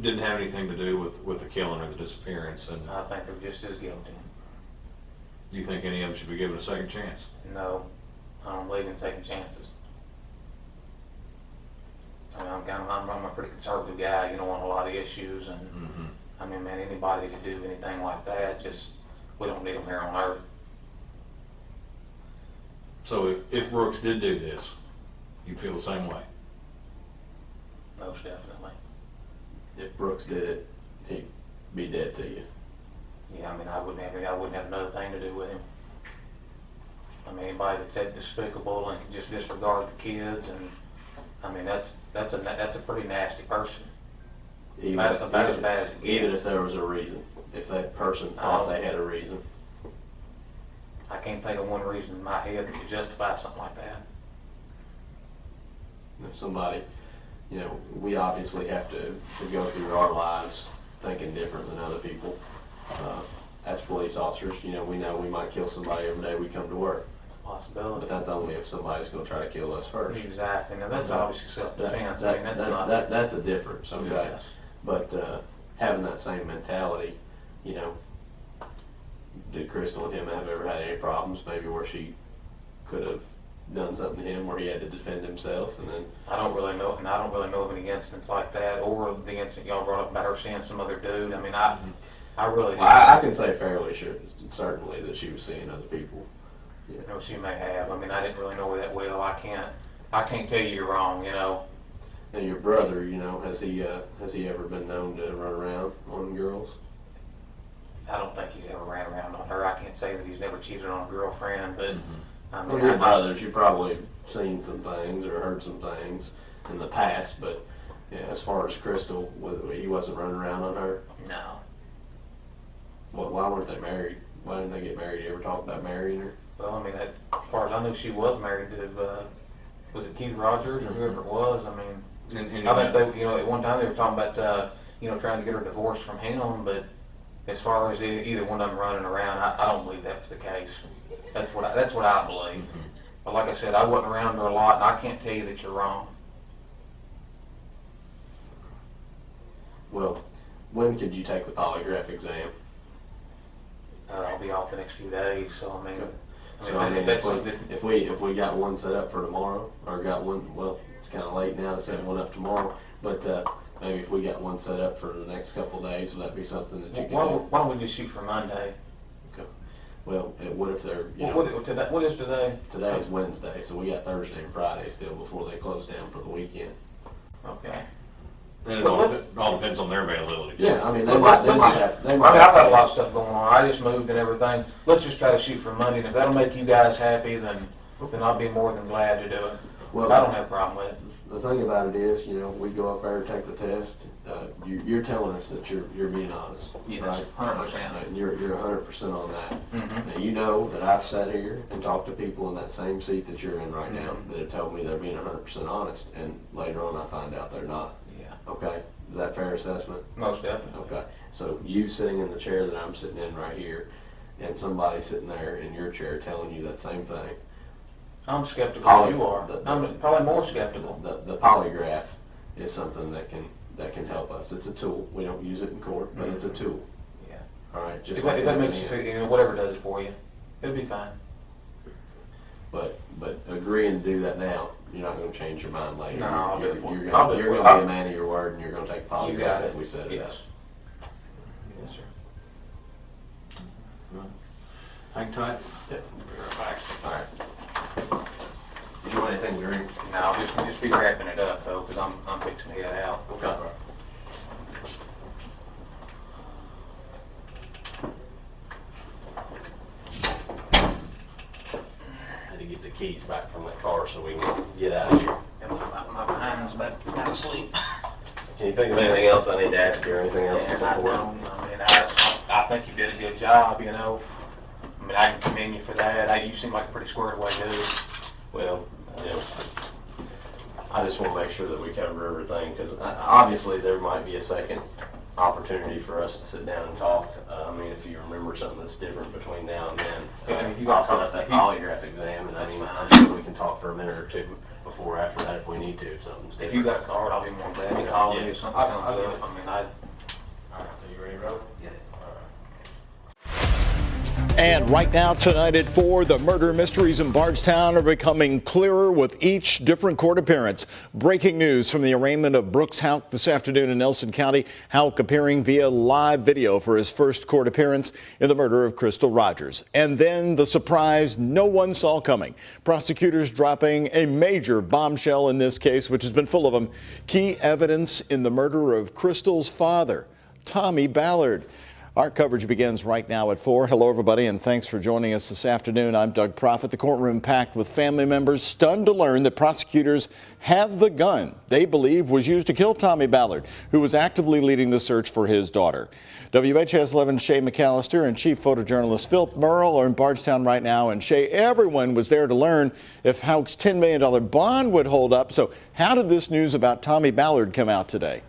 didn't have anything to do with the killing or the disappearance? And I think they're just as guilty. Do you think any of them should be given a second chance? No, I don't believe in second chances. I mean, I'm a pretty conservative guy, on a lot of issues, and I mean, man, anybody that could do anything like that, we don't need them here on earth. So if Brooks did do this, you feel the same way? Most definitely. If Brooks did it, he'd be dead to you. Yeah, I mean, I wouldn't have another thing to do with him. I mean, anybody that's that despicable and can just disregard the kids, and I mean, that's a pretty nasty person. About as bad as it gets. Even if there was a reason, if that person thought they had a reason. I can't think of one reason in my head that could justify something like that. If somebody, we obviously have to go through our lives thinking different than other people. As police officers, we know we might kill somebody every day we come to work. It's a possibility. But that's only if somebody's going to try to kill us first. Exactly. Now that's obviously self-defense. I mean, that's a difference. Okay. Yes. But having that same mentality, did Crystal and him have ever had any problems? Maybe where she could have done something to him where he had to defend himself, and then I don't really know of any instance like that, or the incident y'all brought up about her seeing some other dude. I mean, I really do. I can say fairly sure, certainly, that she was seeing other people. Yeah. No, she may have. I mean, I didn't really know her that well. I can't tell you you're wrong. And your brother, has he ever been known to run around on girls? I don't think he's ever ran around on her. I can't say that he's never cheated on a girlfriend, but I mean, your brothers, you've probably seen some things or heard some things in the past, but as far as Crystal, he wasn't running around on her? No. Well, why weren't they married? Why didn't they get married? You ever talk about marrying her? Well, I mean, as far as I know, she was married to, was it Keith Rogers or whoever it was? I mean, I think they, at one time they were talking about, trying to get her divorced from him, but as far as either one of them running around, I don't believe that was the case. That's what I believe. But like I said, I wasn't around her a lot, and I can't tell you that you're wrong. Well, when could you take the polygraph exam? I'll be off the next few days, so I mean, So if that's something. if we got one set up for tomorrow, or got one, well, it's kind of late now to set one up tomorrow, but maybe if we got one set up for the next couple of days, would that be something that you could do? Why don't we just shoot for Monday? Okay. Well, what if they're, What is today? Today is Wednesday, so we got Thursday and Friday still before they close down for the weekend. Okay. And it all depends on their availability. Yeah, I mean, they might have. I've got a lot of stuff going on. I just moved and everything. Let's just try to shoot for Monday, and if that'll make you guys happy, then I'll be more than glad to do it. Well, I don't have a problem with it. The thing about it is, we go up there, take the test. You're telling us that you're being honest, yes, right? 100%. And you're 100% on that. Mm-hmm. Now, you know that I've sat here and talked to people in that same seat that you're in right now Mm-hmm. that have told me they're being 100% honest, and later on I find out they're not. Yeah. Okay, is that a fair assessment? Most definitely. Okay, so you sitting in the chair that I'm sitting in right here, and somebody sitting there in your chair telling you that same thing. I'm skeptical as you are. I'm probably more skeptical. The polygraph is something that can help us. It's a tool. We don't use it in court, but it's a tool. Yeah. All right. Just If like that makes you feel, whatever it does for you, it'll be fine. But agreeing to do that now, you're not going to change your mind later. No, I'll do it for you. You're going to be a man of your word, and you're going to take a You got polygraph it. if we set it up. Yes, sir. Hang tight. Yep. Be right back. All right. Did you want anything to drink? No, just be wrapping it up though, because I'm fixing to head out. Okay. I had to get the keys back from the car so we can get out of here. And my behind's about to sleep. Can you think of anything else I need to ask you or anything else that's I important? I think you did a good job, I mean, I can commend you for that. You seem like a pretty squared away dude. Well, I just want to make sure that we cover everything, because obviously there might be a second opportunity for us to sit down and talk. I mean, if you remember something that's different between now and then, I'll set up that polygraph exam, and I'm sure we can talk for a minute or two before or after that if we need to. If something's different. If you got a card, I'll be more glad to call you if something comes up. I mean, All right, so you ready to roll? Yeah. And right now, tonight at 4, the murder mysteries in Bardstown are becoming clearer with each different court appearance. Breaking news from the arraignment of Brooks Houck this afternoon in Nelson County. Houck appearing via live video for his first court appearance in the murder of Crystal Rogers. And then the surprise no one saw coming. Prosecutors dropping a major bombshell in this case, which has been full of them. Key evidence in the murder of Crystal's father, Tommy Ballard. Our coverage begins right now at 4. Hello, everybody, and thanks for joining us this afternoon. I'm Doug Proffitt. The courtroom packed with family members stunned to learn that prosecutors have the gun they believe was used to kill Tommy Ballard, who was actively leading the search for his daughter. WHS 11's Shay McAllister and chief photojournalist Philip Merle are in Bardstown right now. And Shay, everyone was there to learn if Houck's $10 million bond would hold up. So how did this news about Tommy Ballard come out today?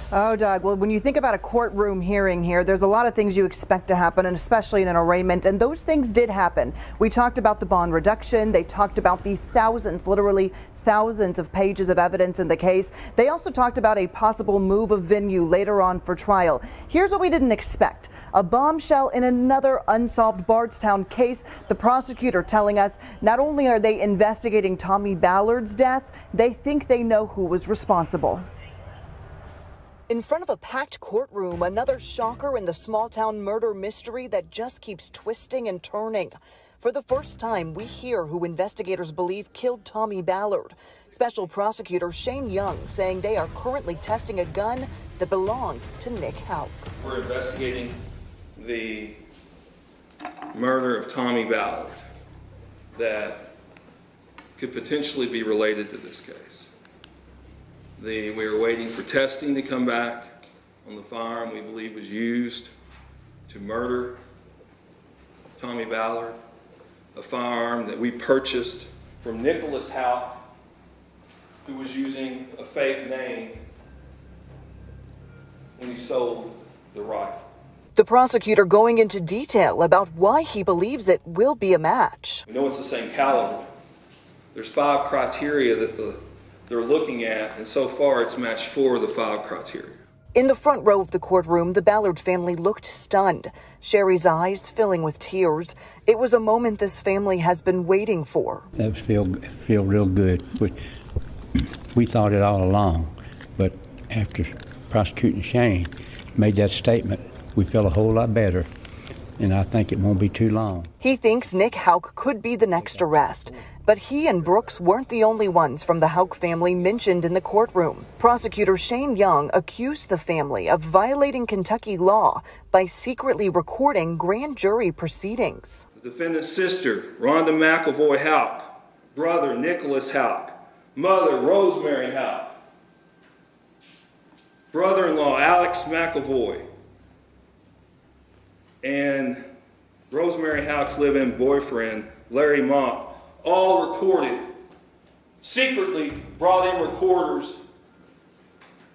Oh, Doug, well, when you think about a courtroom hearing here, there's a lot of things you expect to happen, and especially in an arraignment, and those things did happen. We talked about the bond reduction. They talked about the thousands, literally thousands of pages of evidence in the case. They also talked about a possible move of venue later on for trial. Here's what we didn't expect. A bombshell in another unsolved Bardstown case. The prosecutor telling us not only are they investigating Tommy Ballard's death, they think they know who was responsible. In front of a packed courtroom, another shocker in the small-town murder mystery that just keeps twisting and turning. For the first time, we hear who investigators believe killed Tommy Ballard. Special Prosecutor Shane Young saying they are currently testing a gun that belonged to Nick Houck. We're investigating the murder of Tommy Ballard that could potentially be related to this case. We are waiting for testing to come back on the firearm we believe was used to murder Tommy Ballard, a firearm that we purchased from Nicholas Houck, who was using a fake name when he sold the rifle. The prosecutor going into detail about why he believes it will be a match. We know it's the same caliber. There's 5 criteria that the they're looking at, and so far it's matched 4 of the 5 criteria. In the front row of the courtroom, the Ballard family looked stunned, Sherry's eyes filling with tears. It was a moment this family has been waiting for. That feel real good. We thought it all along, but after prosecuting Shane made that statement, we feel a whole lot better, and I think it won't be too long. He thinks Nick Houck could be the next arrest, but he and Brooks weren't the only ones from the Houck family mentioned in the courtroom. Prosecutor Shane Young accused the family of violating Kentucky law by secretly recording grand jury proceedings. The defendant's sister, Rhonda McEvoy Houck, brother Nicholas Houck, mother Rosemary Houck, brother-in-law Alex McEvoy, and Rosemary Houck's live-in boyfriend, Larry Mott, all recorded, secretly brought in recorders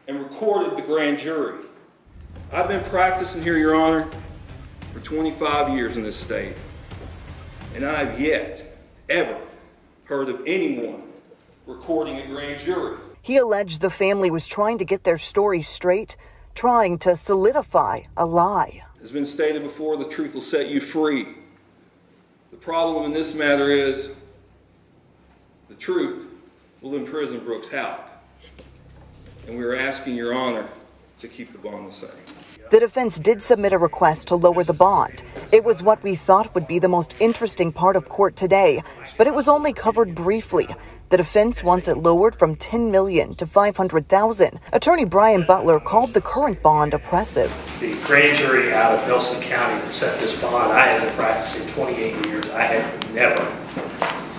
and recorded the grand jury. I've been practicing here, Your Honor, for 25 years in this state, and I have yet, ever, heard of anyone recording a grand jury. He alleged the family was trying to get their story straight, trying to solidify a lie. As has been stated before, the truth will set you free. The problem in this matter is the truth will imprison Brooks Houck. And we are asking Your Honor to keep the bond the same. The defense did submit a request to lower the bond. It was what we thought would be the most interesting part of court today, but it was only covered briefly. The defense wants it lowered from $10 million to $500,000. Attorney Brian Butler called the current bond oppressive. The grand jury out of Nelson County that set this bond, I have been practicing 28 years. I have never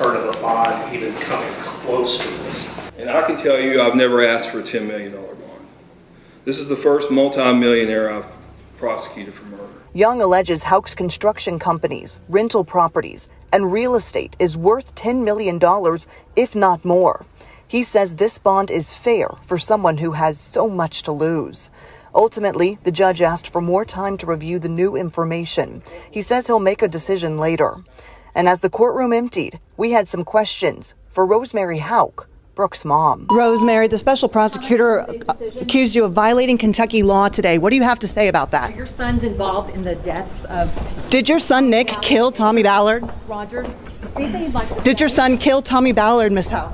heard of a bond even coming close to this. And I can tell you I've never asked for a $10 million bond. This is the first multi-millionaire I've prosecuted for murder. Young alleges Houck's construction companies, rental properties, and real estate is worth $10 million, if not more. He says this bond is fair for someone who has so much to lose. Ultimately, the judge asked for more time to review the new information. He says he'll make a decision later. And as the courtroom emptied, we had some questions for Rosemary Houck, Brooks' mom. Rosemary, the special prosecutor accused you of violating Kentucky law today. What do you have to say about that? Are your sons involved in the deaths of... Did your son Nick kill Tommy Ballard? Rogers? Anything you'd like to say? Did your son kill Tommy Ballard, Miss Houck?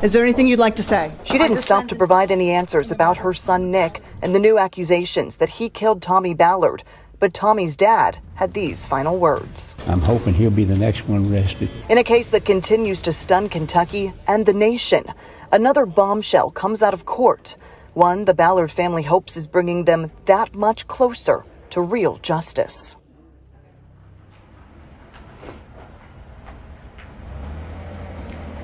Is there anything you'd like to say? She didn't stop to provide any answers about her son Nick and the new accusations that he killed Tommy Ballard. But Tommy's dad had these final words. I'm hoping he'll be the next one arrested. In a case that continues to stun Kentucky and the nation, another bombshell comes out of court. One the Ballard family hopes is bringing them that much closer to real justice.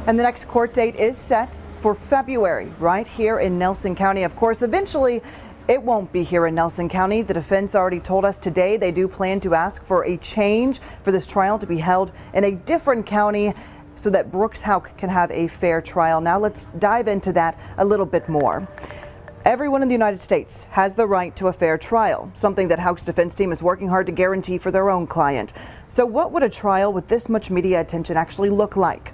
And the next court date is set for February, right here in Nelson County. Of course, eventually, it won't be here in Nelson County. The defense already told us today they do plan to ask for a change for this trial to be held in a different county so that Brooks Houck can have a fair trial. Now let's dive into that a little bit more. Everyone in the United States has the right to a fair trial, something that Houck's defense team is working hard to guarantee for their own client. So what would a trial with this much media attention actually look like?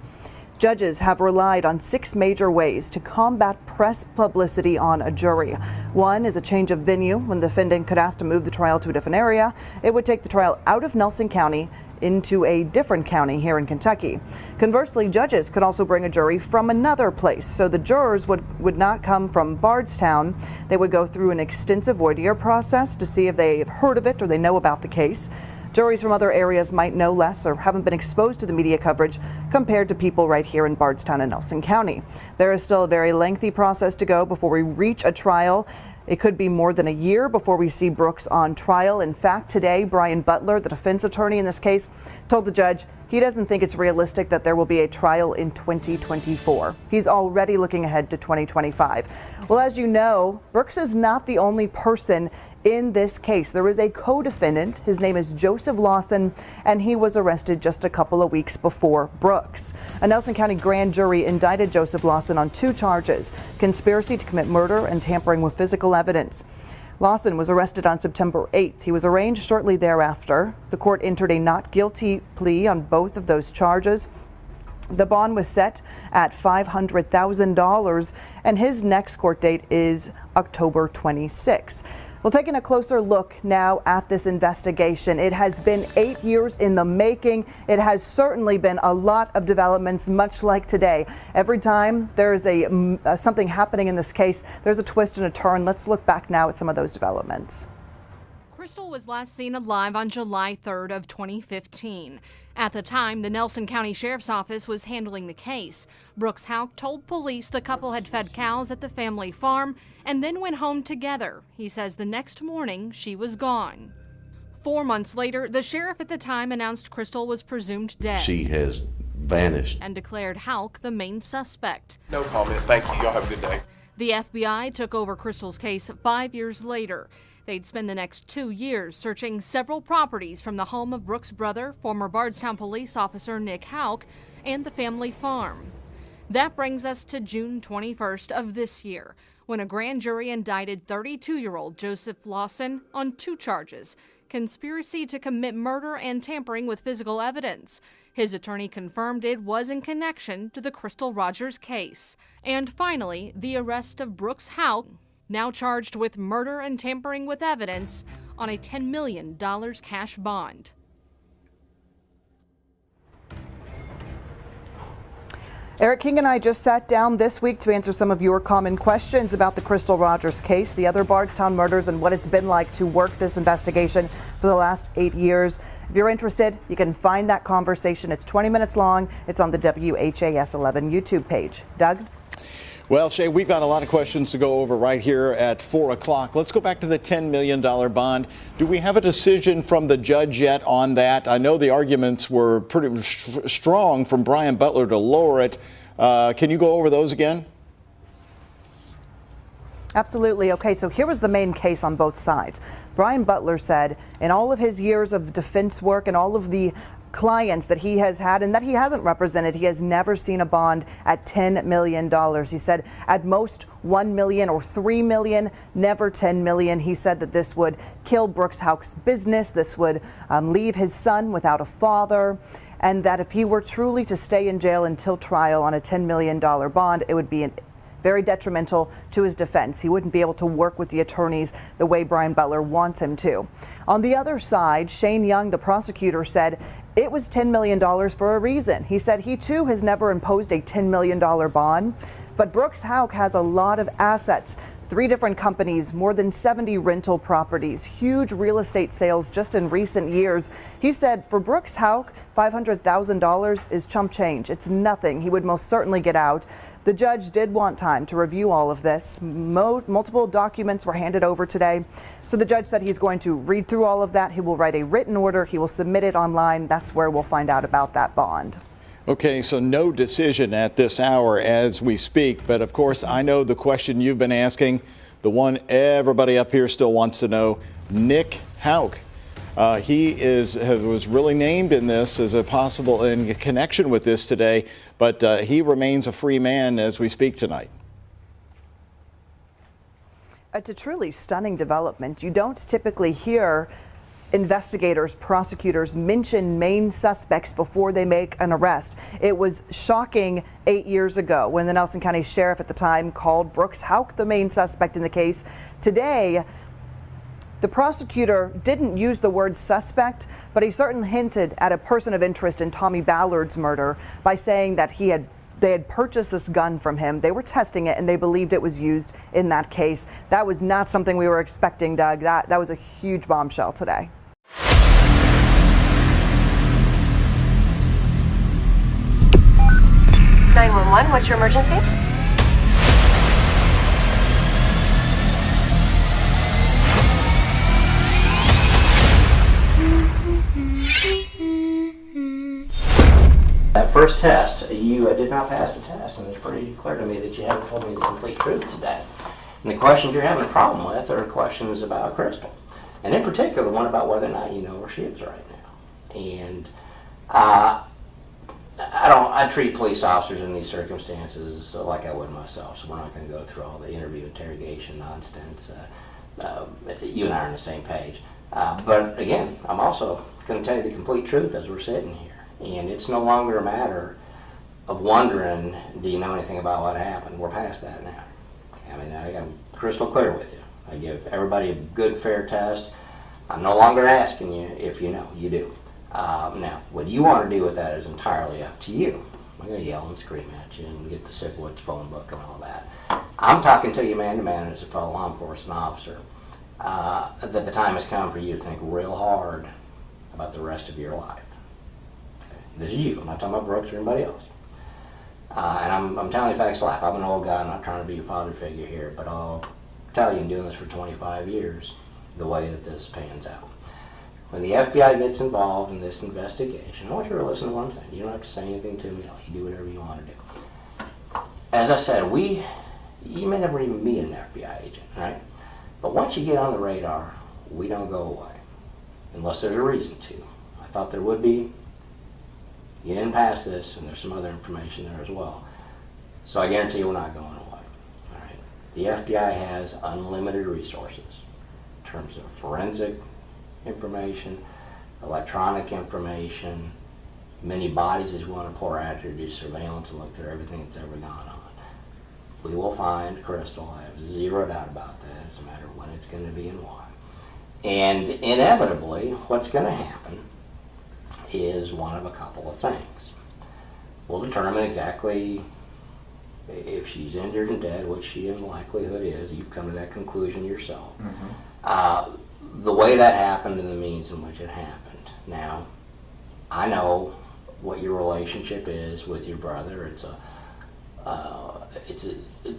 Judges have relied on 6 major ways to combat press publicity on a jury. One is a change of venue. When the defendant could ask to move the trial to a different area, it would take the trial out of Nelson County into a different county here in Kentucky. Conversely, judges could also bring a jury from another place, so the jurors would not come from Bardstown. They would go through an extensive voir dire process to see if they've heard of it or they know about the case. Juries from other areas might know less or haven't been exposed to the media coverage compared to people right here in Bardstown and Nelson County. There is still a very lengthy process to go before we reach a trial. It could be more than a year before we see Brooks on trial. In fact, today, Brian Butler, the defense attorney in this case, told the judge he doesn't think it's realistic that there will be a trial in 2024. He's already looking ahead to 2025. Well, as you know, Brooks is not the only person in this case. There is a co-defendant. His name is Joseph Lawson, and he was arrested just a couple of weeks before Brooks. A Nelson County grand jury indicted Joseph Lawson on 2 charges: conspiracy to commit murder and tampering with physical evidence. Lawson was arrested on September 8th. He was arraigned shortly thereafter. The court entered a not guilty plea on both of those charges. The bond was set at $500,000, and his next court date is October 26th. Well, taking a closer look now at this investigation. It has been 8 years in the making. It has certainly been a lot of developments, much like today. Every time there is something happening in this case, there's a twist and a turn. Let's look back now at some of those developments. Crystal was last seen alive on July 3rd of 2015. At the time, the Nelson County Sheriff's Office was handling the case. Brooks Houck told police the couple had fed cows at the family farm and then went home together. He says the next morning she was gone. 4 months later, the sheriff at the time announced Crystal was presumed dead. She has vanished. And declared Houck the main suspect. No comment. Thank you. Y'all have a good day. The FBI took over Crystal's case 5 years later. They'd spend the next 2 years searching several properties from the home of Brooks' brother, former Bardstown police officer Nick Houck, and the family farm. That brings us to June 21st of this year, when a grand jury indicted 32-year-old Joseph Lawson on 2 charges: conspiracy to commit murder and tampering with physical evidence. His attorney confirmed it was in connection to the Crystal Rogers case. And finally, the arrest of Brooks Houck, now charged with murder and tampering with evidence on a $10 million cash bond. Eric King and I just sat down this week to answer some of your common questions about the Crystal Rogers case, the other Bardstown murders, and what it's been like to work this investigation for the last 8 years. If you're interested, you can find that conversation. It's 20 minutes long. It's on the WHAS 11 YouTube page. Doug? Well, Shay, we've got a lot of questions to go over right here at 4 o'clock. Let's go back to the $10 million bond. Do we have a decision from the judge yet on that? I know the arguments were pretty strong from Brian Butler to lower it. Can you go over those again? Absolutely. Okay, so here was the main case on both sides. Brian Butler said in all of his years of defense work and all of the clients that he has had and that he hasn't represented, he has never seen a bond at $10 million. He said at most $1 million or $3 million, never $10 million. He said that this would kill Brooks Houck's business. This would leave his son without a father, and that if he were truly to stay in jail until trial on a $10 million bond, it would be very detrimental to his defense. He wouldn't be able to work with the attorneys the way Brian Butler wants him to. On the other side, Shane Young, the prosecutor, said it was $10 million for a reason. He said he too has never imposed a $10 million bond, but Brooks Houck has a lot of assets. 3 different companies, more than 70 rental properties, huge real estate sales just in recent years. He said for Brooks Houck, $500,000 is chump change. It's nothing. He would most certainly get out. The judge did want time to review all of this. Multiple documents were handed over today. So the judge said he's going to read through all of that. He will write a written order. He will submit it online. That's where we'll find out about that bond. Okay, so no decision at this hour as we speak. But of course, I know the question you've been asking, the one everybody up here still wants to know, Nick Houck. He was really named in this as a possible in connection with this today, but he remains a free man as we speak tonight. It's a truly stunning development. You don't typically hear investigators, prosecutors mention main suspects before they make an arrest. It was shocking 8 years ago when the Nelson County Sheriff at the time called Brooks Houck the main suspect in the case. Today, the prosecutor didn't use the word suspect, but he certainly hinted at a person of interest in Tommy Ballard's murder by saying that they had purchased this gun from him. They were testing it and they believed it was used in that case. That was not something we were expecting, Doug. That was a huge bombshell today. 911, what's your emergency? That first test, you did not pass the test, and it's pretty clear to me that you haven't told me the complete truth today. And the questions you're having a problem with are questions about Crystal, and in particular the one about whether or not you know where she is right now. And I treat police officers in these circumstances like I would myself, so we're not going to go through all the interview interrogation nonsense. You and I are on the same page. But again, I'm also going to tell you the complete truth as we're sitting here. And it's no longer a matter of wondering, do you know anything about what happened? We're past that now. I mean, I'm crystal clear with you. I give everybody a good, fair test. I'm no longer asking you if you know. You do. Now, what you want to do with that is entirely up to you. I'm going to yell and scream at you and get the Sipowicz phone book and all that. I'm talking to you man-to-man as a fellow law enforcement officer. That the time has come for you to think real hard about the rest of your life. Okay? This is you. I'm not talking about Brooks or anybody else. And I'm telling you facts of life. I'm an old guy. I'm not trying to be a father figure here, but I'll tell you, in doing this for 25 years, the way that this pans out. When the FBI gets involved in this investigation, I want you to listen to one thing. You don't have to say anything to me. You do whatever you want to do. As I said, you may never even meet an FBI agent, right? But once you get on the radar, we don't go away, unless there's a reason to. I thought there would be. You didn't pass this, and there's some other information there as well. So I guarantee you we're not going away. All right? The FBI has unlimited resources in terms of forensic information, electronic information, many bodies as we want to pour out here to do surveillance and look through everything that's ever gone on. We will find Crystal. I have zero doubt about that. It's a matter of when it's going to be and why. And inevitably, what's going to happen is one of a couple of things. We'll determine exactly if she's injured and dead, which she in likelihood is. You've come to that conclusion yourself. The way that happened and the means in which it happened. Now, I know what your relationship is with your brother. It's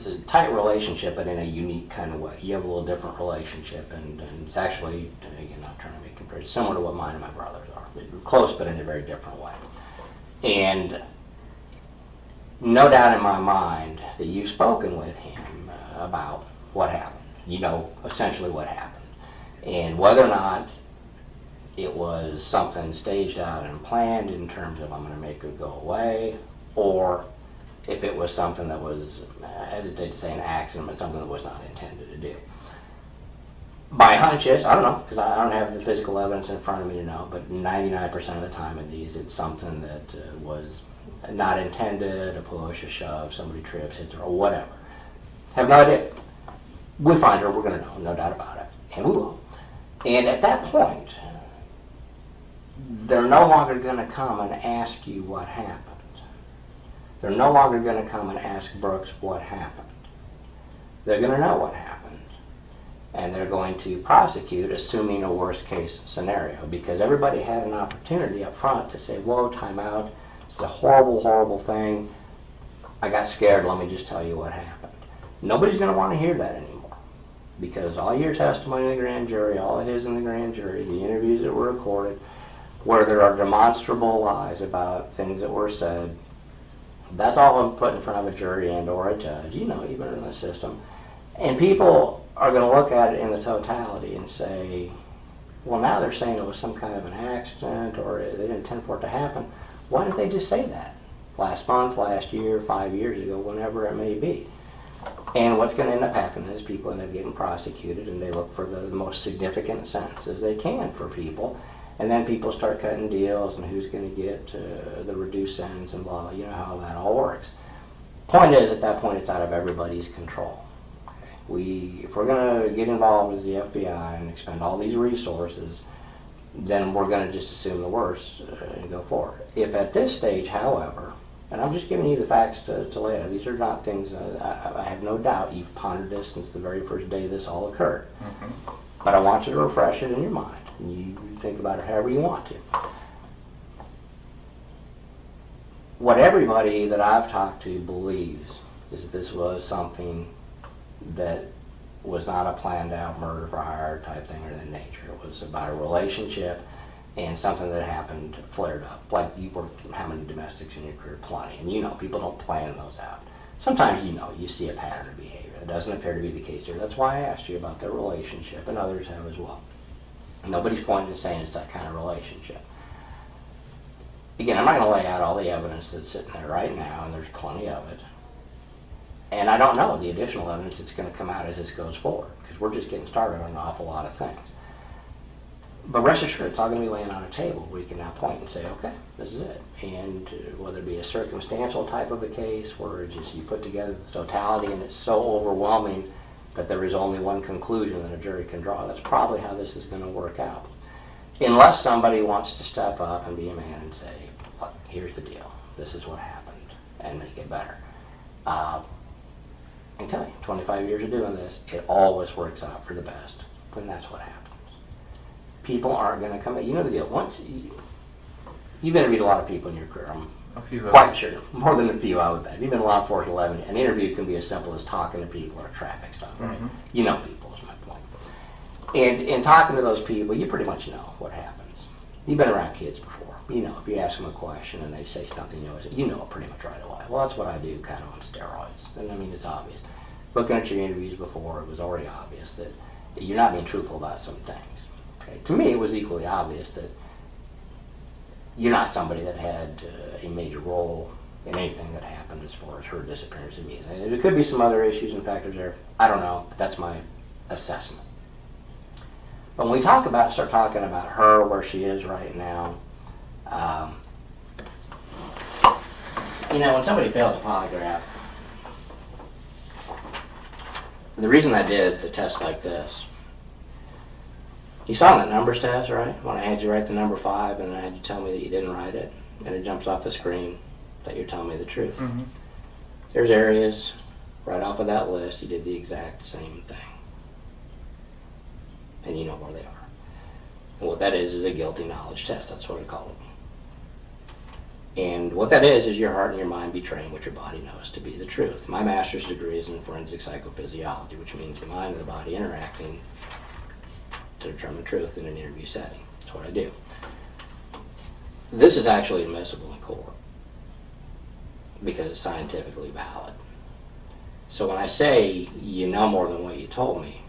a tight relationship, but in a unique kind of way. You have a little different relationship, and it's actually, again, not trying to make comparisons, similar to what mine and my brother's are. They're close, but in a very different way. And no doubt in my mind that you've spoken with him about what happened. You know essentially what happened. And whether or not it was something staged out and planned in terms of I'm going to make it go away, or if it was something that was, I hesitate to say an accident, but something that was not intended to do. My hunch is, I don't know, because I don't have the physical evidence in front of me to know, but 99% of the time in these, it's something that was not intended, a push, a shove, somebody trips, hits her, or whatever. Have no idea. We'll find her, we're going to know, no doubt about it, and we will. And at that point, they're no longer going to come and ask you what happened. They're no longer going to come and ask Brooks what happened. They're going to know what happened. And they're going to prosecute, assuming a worst case scenario, because everybody had an opportunity up front to say, whoa, time out, it's a horrible, horrible thing. I got scared, let me just tell you what happened. Nobody's going to want to hear that anymore, because all your testimony in the grand jury, all of his in the grand jury, the interviews that were recorded, where there are demonstrable lies about things that were said, that's all put in front of a jury and or a judge. You know, you've been in the system. And people are going to look at it in the totality and say, well, now they're saying it was some kind of an accident or they didn't intend for it to happen. Why did they just say that? Last month, last year, 5 years ago, whenever it may be. And what's going to end up happening is people end up getting prosecuted, and they look for the most significant sentences they can for people. And then people start cutting deals and who's going to get the reduced sentence and blah, you know how that all works. Point is, at that point, it's out of everybody's control. Okay? If we're going to get involved as the FBI and expend all these resources, then we're going to just assume the worst and go forward. If at this stage, however, and I'm just giving you the facts to lay out, these are not things, I have no doubt you've pondered this since the very first day this all occurred. But I want you to refresh it in your mind. You think about it however you want to. What everybody that I've talked to believes is this was something that was not a planned out murder for hire type thing or that nature. It was about a relationship and something that happened, flared up. Like you worked how many domestics in your career? Plenty. And you know, people don't plan those out. Sometimes you see a pattern of behavior. It doesn't appear to be the case here. That's why I asked you about their relationship, and others have as well. Nobody's pointing to saying it's that kind of relationship. Again, I'm not going to lay out all the evidence that's sitting there right now, and there's plenty of it. And I don't know the additional evidence that's going to come out as this goes forward, because we're just getting started on an awful lot of things. But rest assured, it's all going to be laying on a table where you can now point and say, okay, this is it. And whether it be a circumstantial type of a case where just you put together the totality and it's so overwhelming that there is only one conclusion that a jury can draw, that's probably how this is going to work out. Unless somebody wants to step up and be a man and say, look, here's the deal. This is what happened, and make it better. I can tell you, 25 years of doing this, it always works out for the best, and that's what happens. People aren't going to come. You know the deal. Once you've interviewed a lot of people in your career, I'm quite sure, more than a few, I would bet. You've been in law enforcement 11. An interview can be as simple as talking to people or traffic stuff, right? Mm-hmm. You know people is my point. And in talking to those people, you pretty much know what happens. You've been around kids before. You know, if you ask them a question and they say something, you know it pretty much right away. Well, that's what I do, kind of on steroids. And I mean, it's obvious. Looking at your interviews before, it was already obvious that you're not being truthful about some things. Okay? To me, it was equally obvious that you're not somebody that had a major role in anything that happened as far as her disappearance and meetings. There could be some other issues and factors there. I don't know, but that's my assessment. But when we start talking about her, where she is right now, when somebody fails a polygraph, the reason I did the test like this, you saw that numbers test, right? When I had you write the number 5 and I had you tell me that you didn't write it, and it jumps off the screen that you're telling me the truth. Mm-hmm. There's areas right off of that list you did the exact same thing. And you know where they are. And what that is a guilty knowledge test. That's what I call it. And what that is your heart and your mind betraying what your body knows to be the truth. My master's degree is in forensic psychophysiology, which means the mind and the body interacting to determine truth in an interview setting. That's what I do. This is actually admissible in court because it's scientifically valid. So when I say you know more than what you told me,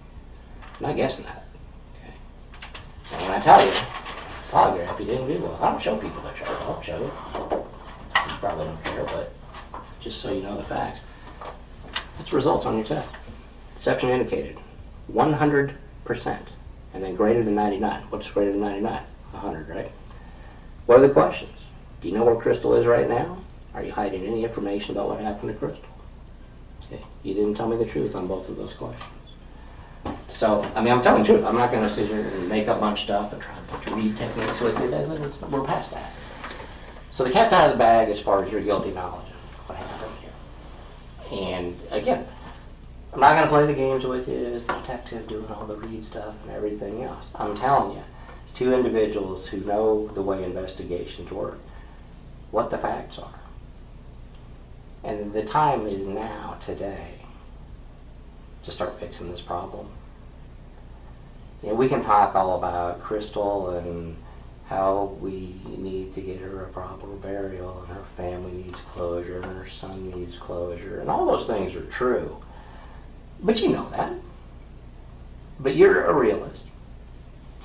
I'm not guessing that. Okay? And when I tell you, polygraph, you didn't do well. I don't show people that chart. I'll show you. You probably don't care, but just so you know the facts. That's results on your test. Deception indicated. 100%. And then greater than 99. What's greater than 99? 100, right? What are the questions? Do you know where Crystal is right now? Are you hiding any information about what happened to Crystal? Okay. You didn't tell me the truth on both of those questions. So, I mean, I'm telling the truth. I'm not going to sit here and make up a bunch of stuff and try a bunch of read techniques with you. We're past that. So the cat's out of the bag as far as your guilty knowledge of what happened here. And again, I'm not going to play the games with you as the detective doing all the read stuff and everything else. I'm telling you, it's two individuals who know the way investigations work, what the facts are. And the time is now, today, to start fixing this problem. We can talk all about Crystal and how we need to get her a proper burial and her family needs closure and her son needs closure, and all those things are true. But you know that. But you're a realist.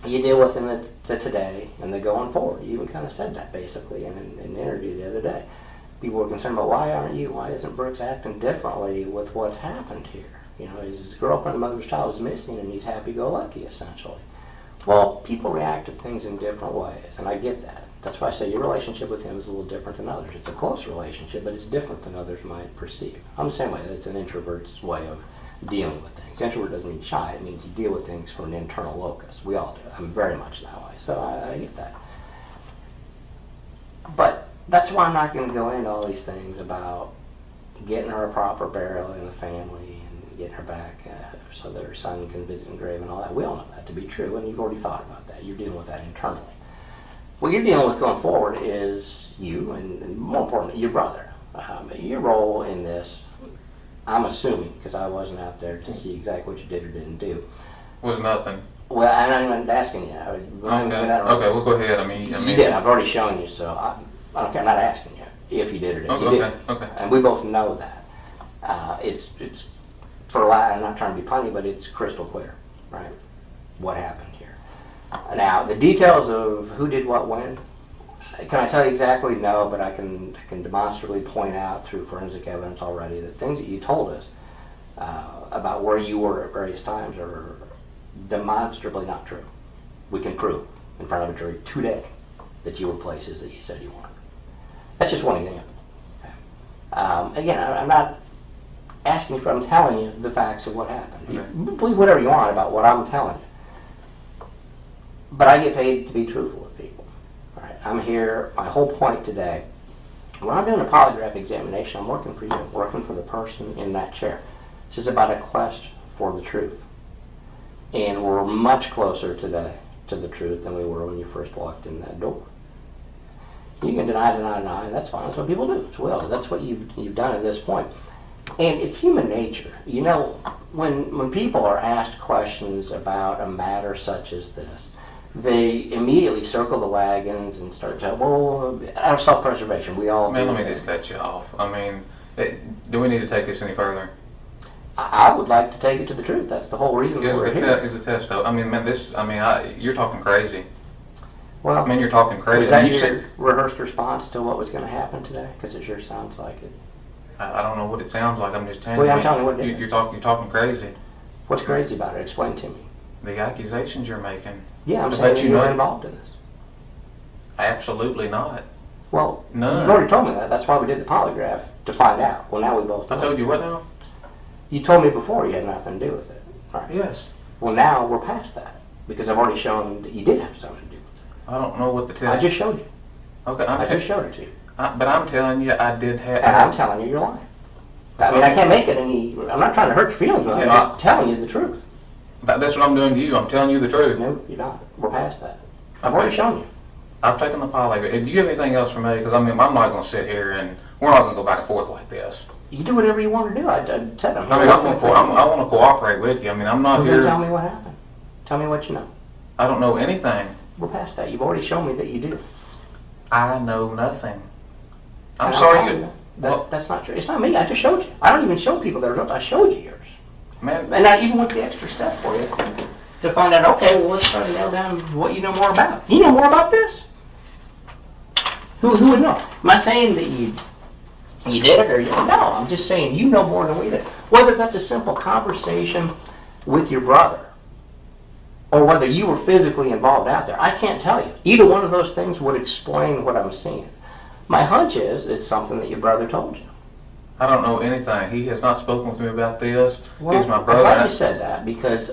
You deal with them the today and the going forward. You even kind of said that basically in an interview the other day. People were concerned about why isn't Brooks acting differently with what's happened here? His girlfriend, the mother's child is missing and he's happy-go-lucky essentially. Well, people react to things in different ways, and I get that. That's why I say your relationship with him is a little different than others. It's a close relationship, but it's different than others might perceive. I'm the same way. That's an introvert's way of dealing with things. Introvert doesn't mean shy. It means you deal with things from an internal locus. We all do. I'm very much that way, so I get that. But that's why I'm not going to go into all these things about getting her a proper burial in the family and getting her back so that her son can visit the grave and all that. We all know that to be true, and you've already thought about that. You're dealing with that internally. What you're dealing with going forward is you, and more importantly, your brother. Your role in this, I'm assuming, because I wasn't out there to see exactly what you did or didn't do. Was nothing. Well, I'm not even asking you. Okay, well, go ahead. I mean, you did. I've already shown you, so I don't care. I'm not asking you if you did or didn't. You did. Okay. And we both know that. It's for a lot. I'm not trying to be punny, but it's crystal clear, right? What happened here? Now, the details of who did what when. Can I tell you exactly? No, but I can demonstrably point out through forensic evidence already that things that you told us about where you were at various times are demonstrably not true. We can prove in front of a jury today that you were places that you said you weren't. That's just one example. Again, I'm not asking for, I'm telling you the facts of what happened. You believe whatever you want about what I'm telling you. But I get paid to be truthful with people. Right? I'm here, my whole point today, when I'm doing a polygraph examination, I'm working for you, I'm working for the person in that chair. This is about a quest for the truth. And we're much closer today to the truth than we were when you first walked in that door. You can deny, that's fine. That's what people do. It's will. That's what you've done at this point. And it's human nature. You know, when people are asked questions about a matter such as this, they immediately circle the wagons and start to, well, out of self-preservation, we all Man, do let me that. just cut you off. I mean, do we need to take this any further? I would like to take it to the truth. That's the whole reason we're here. Is the test though? I mean, man, you're talking crazy. Well, I mean, you're talking crazy. Was that You your said- rehearsed response to what was going to happen today? Because it sure sounds like it. I don't know what it sounds like. I'm just telling Well, you. I'm telling you what it is. You're talking crazy. What's crazy about it? Explain to me. The accusations you're making. Yeah, I'm I saying bet you were know- involved in this. Absolutely not. Well, None. you've already told me that. That's why we did the polygraph, to find out. Well, now we both know. I told you what now? You told me before you had nothing to do with it. Right. Yes. Well, now we're past that, because I've already shown that you did have something to do with it. I don't know what the test. I just showed you. Okay. I just showed it to you. But I'm telling you, I did have. And I'm telling you, you're lying. I mean, I can't make it any. I'm not trying to hurt your feelings, but I'm just telling you the truth. That's what I'm doing to you. I'm telling you the truth. No, you're not. We're past that. I've already shown you. I've taken the polygraph. Do you have anything else for me? Because I mean, I'm not going to sit here and we're not going to go back and forth like this. You do whatever you want to do. I said I'm. I mean, I want to cooperate with you. I mean, I'm not Well, here. then tell me what happened. Tell me what you know. I don't know anything. We're past that. You've already shown me that you do. I know nothing. I'm And sorry. telling you, that's not true. It's not me. I just showed you. I don't even show people that are. I showed you yours. Man. And I even went the extra step for you to find out. Okay, well, let's try to nail down what you know more about. You know more about this? Who would know? Am I saying that you did it or you don't? No, I'm just saying you know more than we did. Whether that's a simple conversation with your brother or whether you were physically involved out there, I can't tell you. Either one of those things would explain what I'm seeing. My hunch is it's something that your brother told you. I don't know anything. He has not spoken with me about this. Well, He's my I'm brother. glad you said that because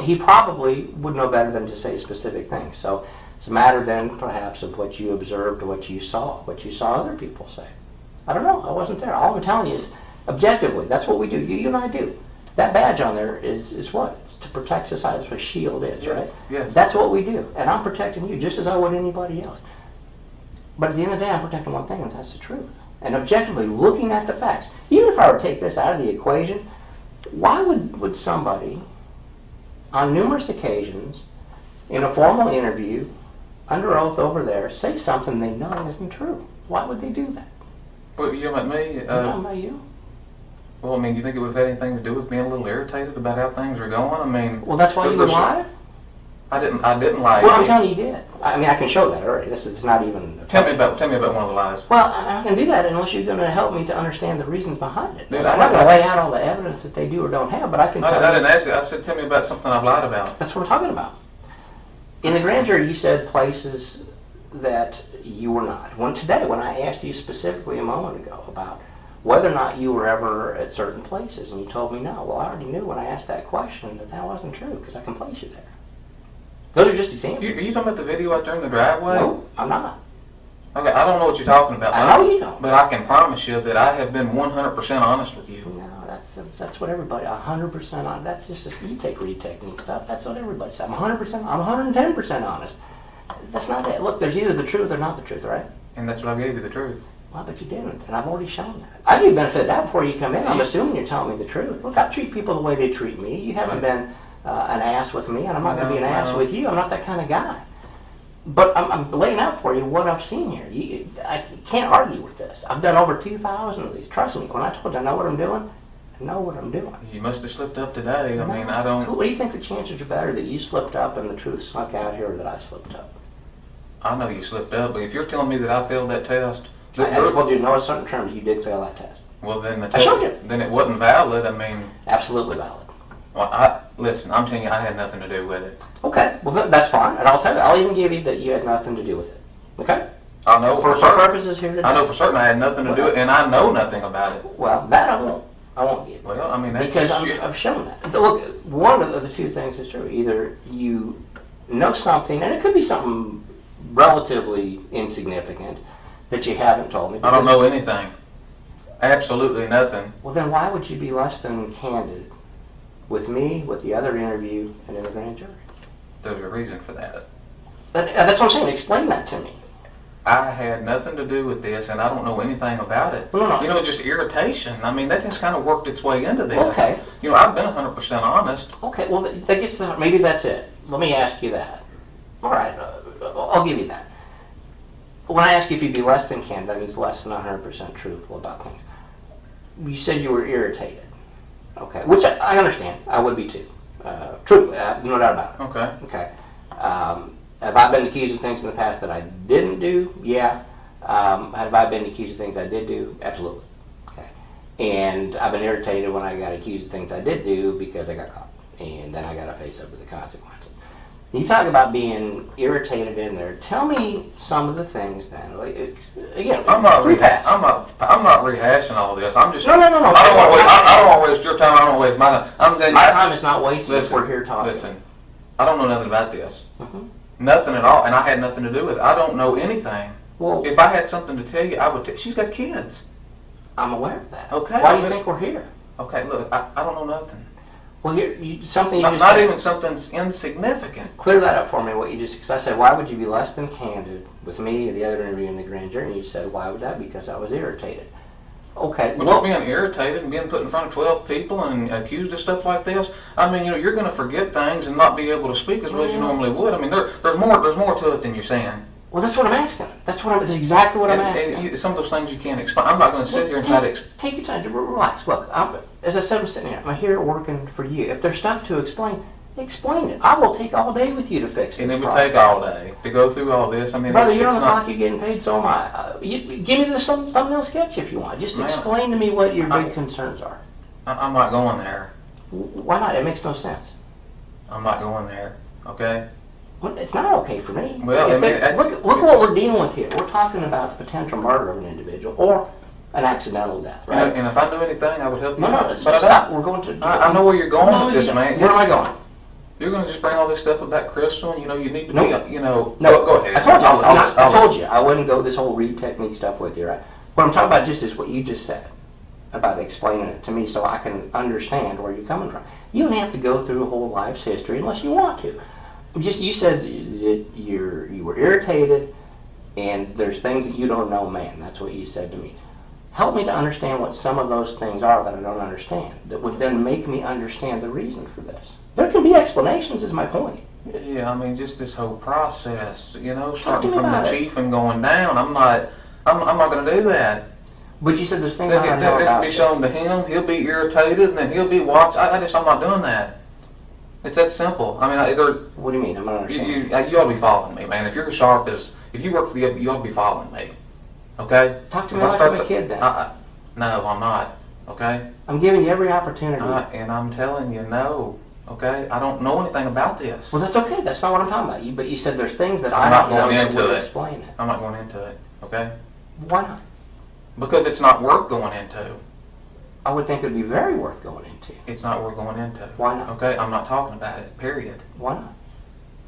he probably would know better than to say specific things. So it's a matter then perhaps of what you observed, what you saw other people say. I don't know. I wasn't there. All I'm telling you is objectively, that's what we do. You and I do. That badge on there is what? It's to protect society. That's what a shield is, Yes, right? yes. That's what we do. And I'm protecting you just as I would anybody else. But at the end of the day, I'm protecting one thing, and that's the truth. And objectively, looking at the facts, even if I were to take this out of the equation, why would somebody, on numerous occasions, in a formal interview, under oath over there, say something they know isn't true? Why would they do that? Well, you know about me? Not about you. Well, I mean, you think it would have had anything to do with being a little irritated about how things are going? I mean, Well, that's why you would lie? I didn't lie. Well, I'm telling you, you did. I mean, I can show that already. This is not even. Tell me about one of the lies. Well, I can do that unless you're going to help me to understand the reasons behind it. Dude, I'm not going to lay out all the evidence that they do or don't have, but I can tell I you. didn't ask you. I said, tell me about something I've lied about. That's what we're talking about. In the grand jury, you said places that you were not. When I asked you specifically a moment ago about whether or not you were ever at certain places, and you told me no. Well, I already knew when I asked that question that wasn't true because I can place you there. Those are just examples. Are you talking about the video out there in the driveway? No, I'm not. Okay, I don't know what you're talking about. I know you don't. But I can promise you that I have been 100% honest with you. No, that's what everybody, 100% on. That's just you take read technique stuff. That's what everybody says. I'm 100%. I'm 110% honest. That's not it. Look, there's either the truth or not the truth, right? And that's what I gave you, the truth. Well, but you didn't, and I've already shown that. I give you the benefit of that before you come in. I'm assuming you're telling me the truth. Look, I treat people the way they treat me. You haven't been an ass with me, and I'm not going to be an ass with you. I'm not that kind of guy. But I'm laying out for you what I've seen here. I can't argue with this. I've done over 2,000 of these. Trust me, when I told you I know what I'm doing, I know what I'm doing. You must have slipped up today. I mean, I don't... What do you think the chances are better that you slipped up and the truth snuck out here or that I slipped up? I know you slipped up, but if you're telling me that I failed that test... I told you in no certain terms you did fail that test. Well, then the I test... showed you. Then it wasn't valid, I mean... Absolutely valid. Well, Listen, I'm telling you, I had nothing to do with it. Okay, well, that's fine, and I'll tell you, I'll even give you that you had nothing to do with it. Okay? I know For certain purposes here today. I know for certain I had nothing to do with it, and I know nothing about it. Well, that I won't give you. Well, I mean, that's Because just I've shown that. Look, one of the two things is true. Either you know something, and it could be something relatively insignificant that you haven't told me. I don't know anything. Absolutely nothing. Well, then why would you be less than candid with me, with the other interview, and in the grand jury? There's a reason for that. That's what I'm saying. Explain that to me. I had nothing to do with this, and I don't know anything about it. No. You know, it's just irritation. I mean, that just kind of worked its way into this. Okay. You know, I've been 100% honest. Okay, well, that gets to, maybe that's it. Let me ask you that. All right, I'll give you that. When I ask you if you'd be less than candid, that means less than 100% truthful about things. You said you were irritated. Okay, which I understand. I would be too. Truthfully, no doubt about it. Okay. Okay. Have I been accused of things in the past that I didn't do? Yeah. Have I been accused of things I did do? Absolutely. Okay. And I've been irritated when I got accused of things I did do because I got caught. And then I got to face up with the consequences. You talk about being irritated in there. Tell me some of the things then. Again, I'm not rehashing all this. I'm just. No. I don't want to waste your time. I don't want to waste my time. My time is not wasted if we're here talking. Listen, I don't know nothing about this. Mm-hmm. Nothing at all, and I had nothing to do with it. I don't know anything. Well, if I had something to tell you, I would. She's got kids. I'm aware of that. Okay. Why do you think we're here? Okay, look, I don't know nothing. Well, something you just not said. Even something insignificant. Clear that up for me. What you just, because I said, why would you be less than candid with me or the other interview in the grand jury? And you said, why would that be? Because I was irritated. Okay. Well, being irritated and being put in front of 12 people and accused of stuff like this, I mean, you know, you're going to forget things and not be able to speak as well as you normally would. I mean, there's more to it than you're saying. Well, that's what I'm asking. That's exactly what I'm asking. Some of those things you can't explain. I'm not going to sit here and try to explain. Take your time. Relax. Look, as I said, I'm sitting here. I'm here working for you. If there's stuff to explain it. I will take all day with you to fix it. And it would take all day to go through all this. I mean, brother, you're on the clock. You're getting paid. So am I. Give me the thumbnail sketch if you want. Just explain to me what your big concerns are. I'm not going there. Why not? It makes no sense. I'm not going there. Okay. Well, it's not okay for me. Well, look what we're dealing with here. We're talking about the potential murder of an individual or an accidental death, right? And if I knew anything, I would help you. No, stop. We're going to. I know where you're going with this, man. Where am I going? You're going to just bring all this stuff about Crystal, and you know you need to be, you know. No, go ahead. I told you I wouldn't go this whole read technique stuff with you, right? What I'm talking about just is what you just said about explaining it to me, so I can understand where you're coming from. You don't have to go through a whole life's history unless you want to. You said that you were irritated, and there's things that you don't know, man. That's what you said to me. Help me to understand what some of those things are that I don't understand, that would then make me understand the reason for this. There can be explanations, is my point. Yeah, I mean, just this whole process, you know, starting from the chief and going down. I'm not going to do that. But you said there's things I don't know about. This be shown to him. He'll be irritated, and then he'll be watched. I'm not doing that. It's that simple. I mean, what do you mean? I'm not understanding. You ought to be following me, man. If you're as sharp as, if you work for the, you ought to be following me. Okay? Talk to me like I'm a kid then. No, I'm not. Okay? I'm giving you every opportunity. And I'm telling you no. Okay? I don't know anything about this. Well, that's okay. That's not what I'm talking about. But you said there's things that I don't know that would explain it. I'm not going into it. Okay? Why not? Because it's not worth going into. I would think it would be very worth going into. It's not worth going into. Why not? Okay, I'm not talking about it, period. Why not?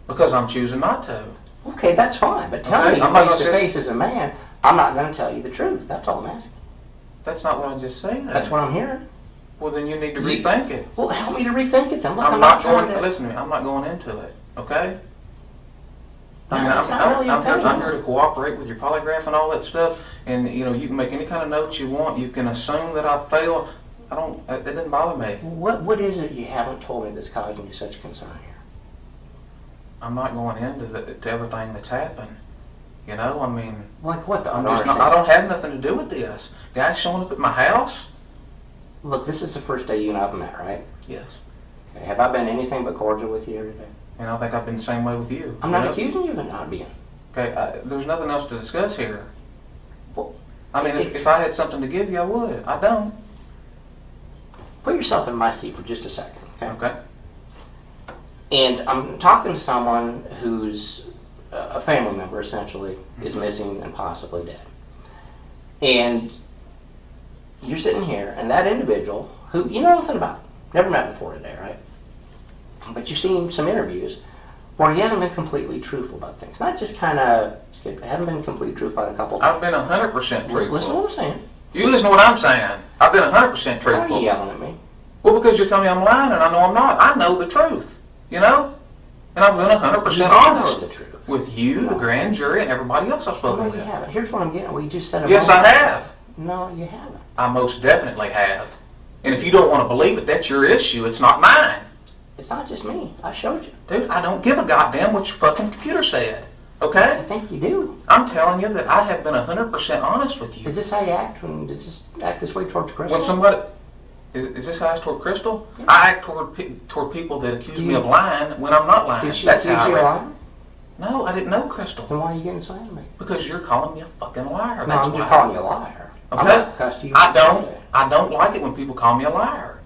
Because I'm choosing not to. Okay, that's fine. But tell me face to face as a man, I'm not going to tell you the truth. That's all I'm asking. That's not what I just said. That's what I'm hearing. Well, then you need to rethink it. Well, help me to rethink it then. Look, I'm not going to, listen to me, I'm not going into it, okay? I mean, I'm here to cooperate with your polygraph and all that stuff, and you know, you can make any kind of notes you want. You can assume that I fail. It didn't bother me. What is it you haven't told me that's causing you such concern here? I'm not going into to everything that's happened. You know, I mean, like what? I don't have nothing to do with this. Guys showing up at my house. Look, this is the first day you and I've met, right? Yes. Okay, have I been anything but cordial with you every day? And I think I've been the same way with you. I'm not accusing you of not being. Okay, there's nothing else to discuss here. Well, I mean, if I had something to give you, I would. I don't. Put yourself in my seat for just a second, okay? Okay. And I'm talking to someone who's a family member, essentially, is missing and possibly dead. And you're sitting here, and that individual, who you know nothing about, never met before today, right? But you've seen some interviews where he hasn't been completely truthful about things. Not just kind of, haven't been completely truthful about a couple I've been 100% truthful. Listen to what I'm saying. You listen to what I'm saying. I've been 100% truthful. Why are you yelling at me? Well, because you're telling me I'm lying and I know I'm not. I know the truth, you know? And I've been 100% You honest know the truth. with you, the grand jury, and everybody else I've spoken No, with. you haven't. Here's what I'm getting. We just said. Yes, I have. No, you haven't. I most definitely have. And if you don't want to believe it, that's your issue. It's not mine. It's not just me. I showed you. Dude, I don't give a goddamn what your fucking computer said. Okay? I think you do. I'm telling you that I have been 100% honest with you. Is this how you act when does this act this way towards Crystal? When somebody... Is this how I act toward Crystal? Yeah. I act toward people that accuse me of lying when I'm not lying. Did she That's accuse how you I of act. lying? No, I didn't know Crystal. Then why are you getting so angry? Because you're calling me a fucking liar. No, That's I'm why. just calling you a liar. Okay? I'm not cussed you. I don't like it when people call me a liar.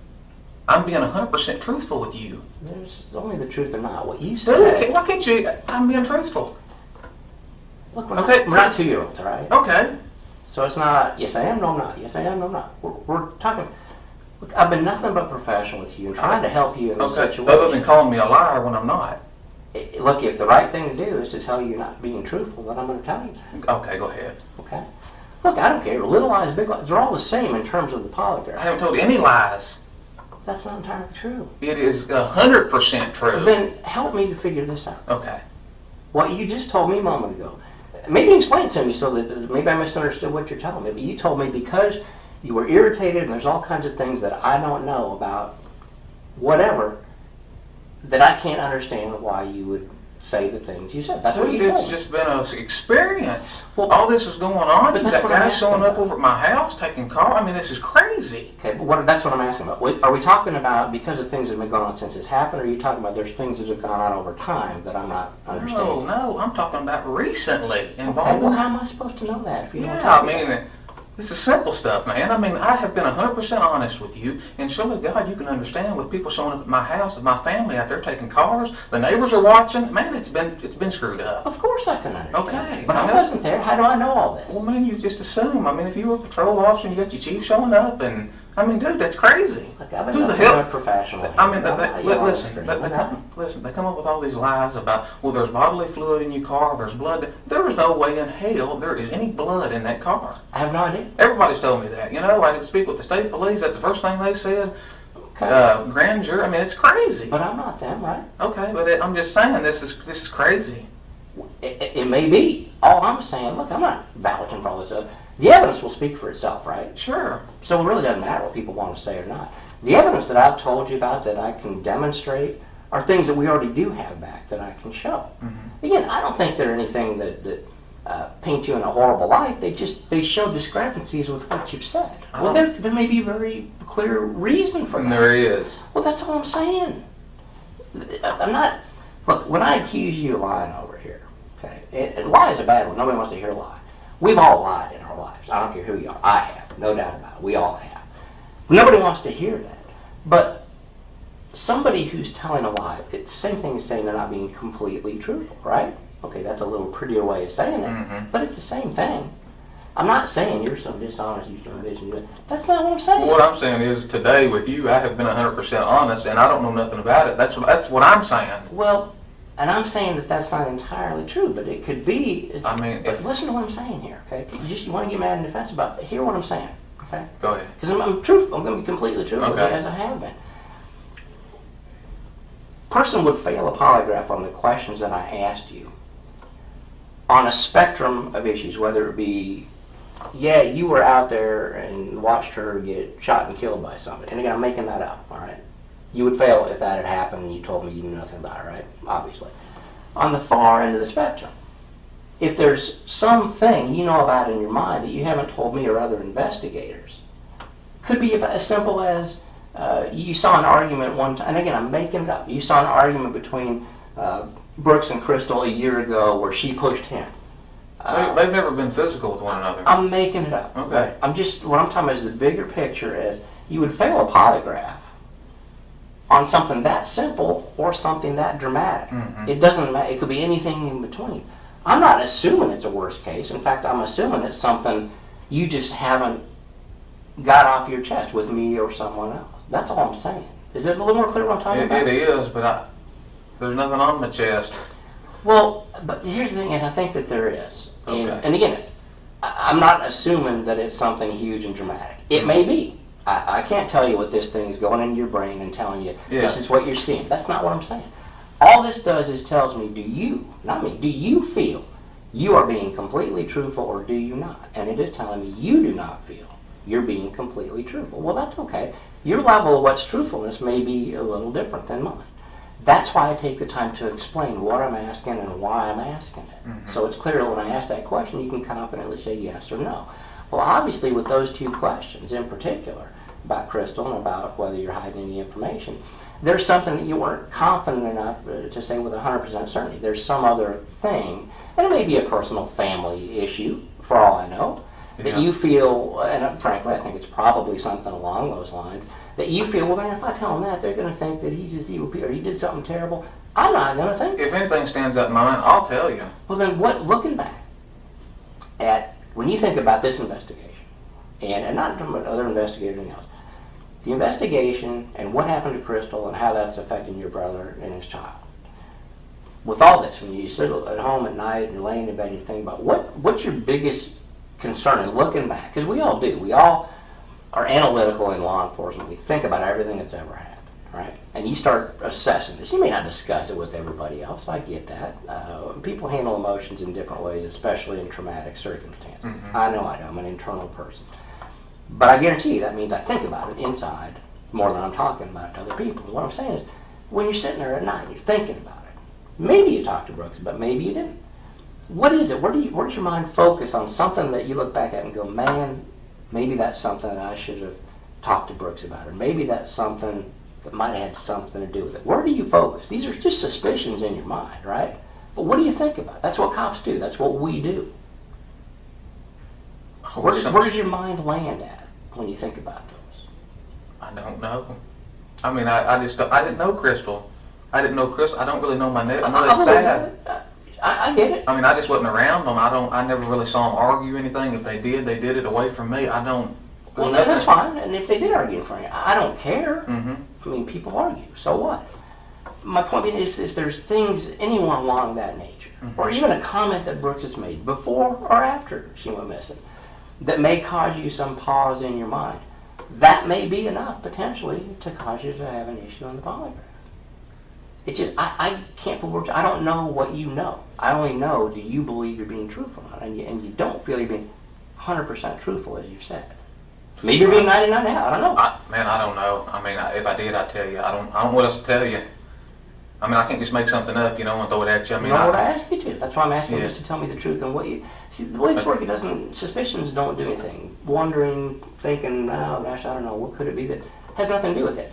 I'm being 100% truthful with you. There's only the truth or not. What you Dude, said. why can't you? I'm being truthful. Look, we're Okay. not 2-year-olds, all right? Okay. So it's not, yes I am, no I'm not. Yes I am, no I'm not. We're talking, look, I've been nothing but professional with you and trying to help you in this situation. Other than calling me a liar when I'm not. Look, if the right thing to do is to tell you you're not being truthful, then I'm going to tell you that. Okay, go ahead. Okay? Look, I don't care. Little lies, big lies, they're all the same in terms of the polygraph. I haven't told you any lies. That's not entirely true. It is 100% true. Then help me to figure this out. Okay. What you just told me a moment ago, maybe explain it to me so that maybe I misunderstood what you're telling me, but you told me because you were irritated and there's all kinds of things that I don't know about whatever, that I can't understand why you would say the things you said. That's what you Dude, told it's me. just been an experience. Well, all this is going on. but You that's got what I'm guys showing asking up over at my house taking calls. I mean, this is crazy. Okay, but that's what I'm asking about. Are we talking about because of things that have been going on since it's happened, or are you talking about there's things that have gone on over time that I'm not understanding? No, I'm talking about recently. Okay, well, how am I supposed to know that if you don't Yeah, tell I me mean, that? this is simple stuff, man. I mean, I have been 100% honest with you, and surely, God, you can understand with people showing up at my house and my family out there taking cars. The neighbors are watching. Man, it's been screwed up. Of course I can understand. Okay, But I wasn't there. How do I know all this? Well, man, you just assume. I mean, if you were a patrol officer and you got your chief showing up, and I mean, dude, that's crazy. Look, I've been Who the nothing hell? but a professional. I mean, listen. they come up with all these lies about, well, there's bodily fluid in your car, there's blood. There is no way in hell there is any blood in that car. I have no idea. Everybody's told me that. You know, I speak with the state police. That's the first thing they said. Okay. Grand jury. I mean, it's crazy. But I'm not them, right? Okay, but I'm just saying this is crazy. It may be. All I'm saying, look, I'm not vouching for all this stuff. The evidence will speak for itself, right? Sure. So it really doesn't matter what people want to say or not. The evidence that I've told you about that I can demonstrate are things that we already do have back that I can show. Mm-hmm. Again, I don't think they're anything that paint you in a horrible light. They show discrepancies with what you've said. Well, there may be a very clear reason for that. There is. Well, that's all I'm saying. I'm not. Look, when I accuse you of lying over here, okay, and lie is a bad one. Nobody wants to hear a lie. We've all lied in our lives. I don't care who you are. I have, no doubt about it. We all have. Nobody wants to hear that. But somebody who's telling a lie, it's the same thing as saying they're not being completely truthful, right? Okay, that's a little prettier way of saying it, but it's the same thing. I'm not saying you're so dishonest, you so this and that. That's not what I'm saying. Well, what I'm saying is today with you, I have been 100% honest, and I don't know nothing about it. That's what I'm saying. Well, and I'm saying that that's not entirely true, but it could be. I mean, but listen to what I'm saying here, okay? You want to get mad and defensive about it. Hear what I'm saying, okay? Go ahead. Because I'm truthful. I'm going to be completely truthful Okay. as I have been. Person would fail a polygraph on the questions that I asked you on a spectrum of issues, whether it be, yeah, you were out there and watched her get shot and killed by somebody. And again, I'm making that up, all right? You would fail if that had happened and you told me you knew nothing about it, right? Obviously. On the far end of the spectrum, if there's something you know about in your mind that you haven't told me or other investigators, could be about as simple as you saw an argument one time, and again, I'm making it up. You saw an argument between Brooks and Crystal a year ago where she pushed him. They've never been physical with one another. I'm making it up. Okay. Right? What I'm talking about is the bigger picture is you would fail a polygraph on something that simple or something that dramatic. It doesn't matter. It could be anything in between. I'm not assuming it's a worst case. In fact, I'm assuming it's something you just haven't got off your chest with me or someone else. That's all I'm saying. Is it a little more clear what I'm talking about? It is, but there's nothing on my chest. Well, but here's the thing, and I think that there is. Okay. And again, I'm not assuming that it's something huge and dramatic. It may be. I can't tell you what this thing is going into your brain and telling you this is what you're seeing. That's not what I'm saying. All this does is tells me, do you, not me, do you feel you are being completely truthful or do you not? And it is telling me you do not feel you're being completely truthful. Well, that's okay. Your level of what's truthfulness may be a little different than mine. That's why I take the time to explain what I'm asking and why I'm asking it. So it's clear when I ask that question, you can confidently say yes or no. Well, obviously with those two questions in particular, about Crystal and about whether you're hiding any information, there's something that you weren't confident enough to say with 100% certainty. There's some other thing, and it may be a personal family issue, for all I know, that you feel, and frankly I think it's probably something along those lines, that you feel, well man, if I tell them that, they're going to think that he's just evil or he did something terrible. I'm not going to think If anything stands out in my mind, I'll tell you. Well then, what, looking back at, when you think about this investigation, and not from other investigators or anything else, the investigation and what happened to Crystal and how that's affecting your brother and his child. With all this, when you sit at home at night and you're laying in bed and you think about what's your biggest concern in looking back? Because we all do. We all are analytical in law enforcement. We think about everything that's ever happened, right? And you start assessing this. You may not discuss it with everybody else. I get that. People handle emotions in different ways, especially in traumatic circumstances. I know I do. I'm an internal person. But I guarantee you that means I think about it inside more than I'm talking about it to other people. And what I'm saying is, when you're sitting there at night and you're thinking about it, maybe you talked to Brooks, but maybe you didn't. What is it? Where does your mind focus on something that you look back at and go, man, maybe that's something that I should have talked to Brooks about, or maybe that's something that might have had something to do with it. Where do you focus? These are just suspicions in your mind, right? But what do you think about? That's what cops do. That's what we do. Where does your mind land at when you think about those? I don't know. I mean, I just don't, I didn't know Crystal. I didn't know Crystal. I don't really know my name. I know that's sad. I get it. I mean, I just wasn't around them. I never really saw them argue anything. If they did it away from me. I don't. Well, that's fine. And if they did argue in front of you, I don't care. I mean, people argue. So what? My point is, if there's things, anyone along that nature, or even a comment that Brooks has made before or after she went missing, that may cause you some pause in your mind, that may be enough potentially to cause you to have an issue on the polygraph. It's just, I can't put words, I don't know what you know. I only know, do you believe you're being truthful? And you don't feel you're being 100% truthful, as you've said. Maybe you're being 99 now, I don't know. I don't know. I mean, if I did, I'd tell you. I don't know what else to tell you. I mean, I can't just make something up, and throw it at you. I mean, I asked you to. That's why I'm asking you just to tell me the truth. And what you see, the way this works, suspicions don't do anything. Wondering, thinking, oh gosh, I don't know, what could it be that has nothing to do with it.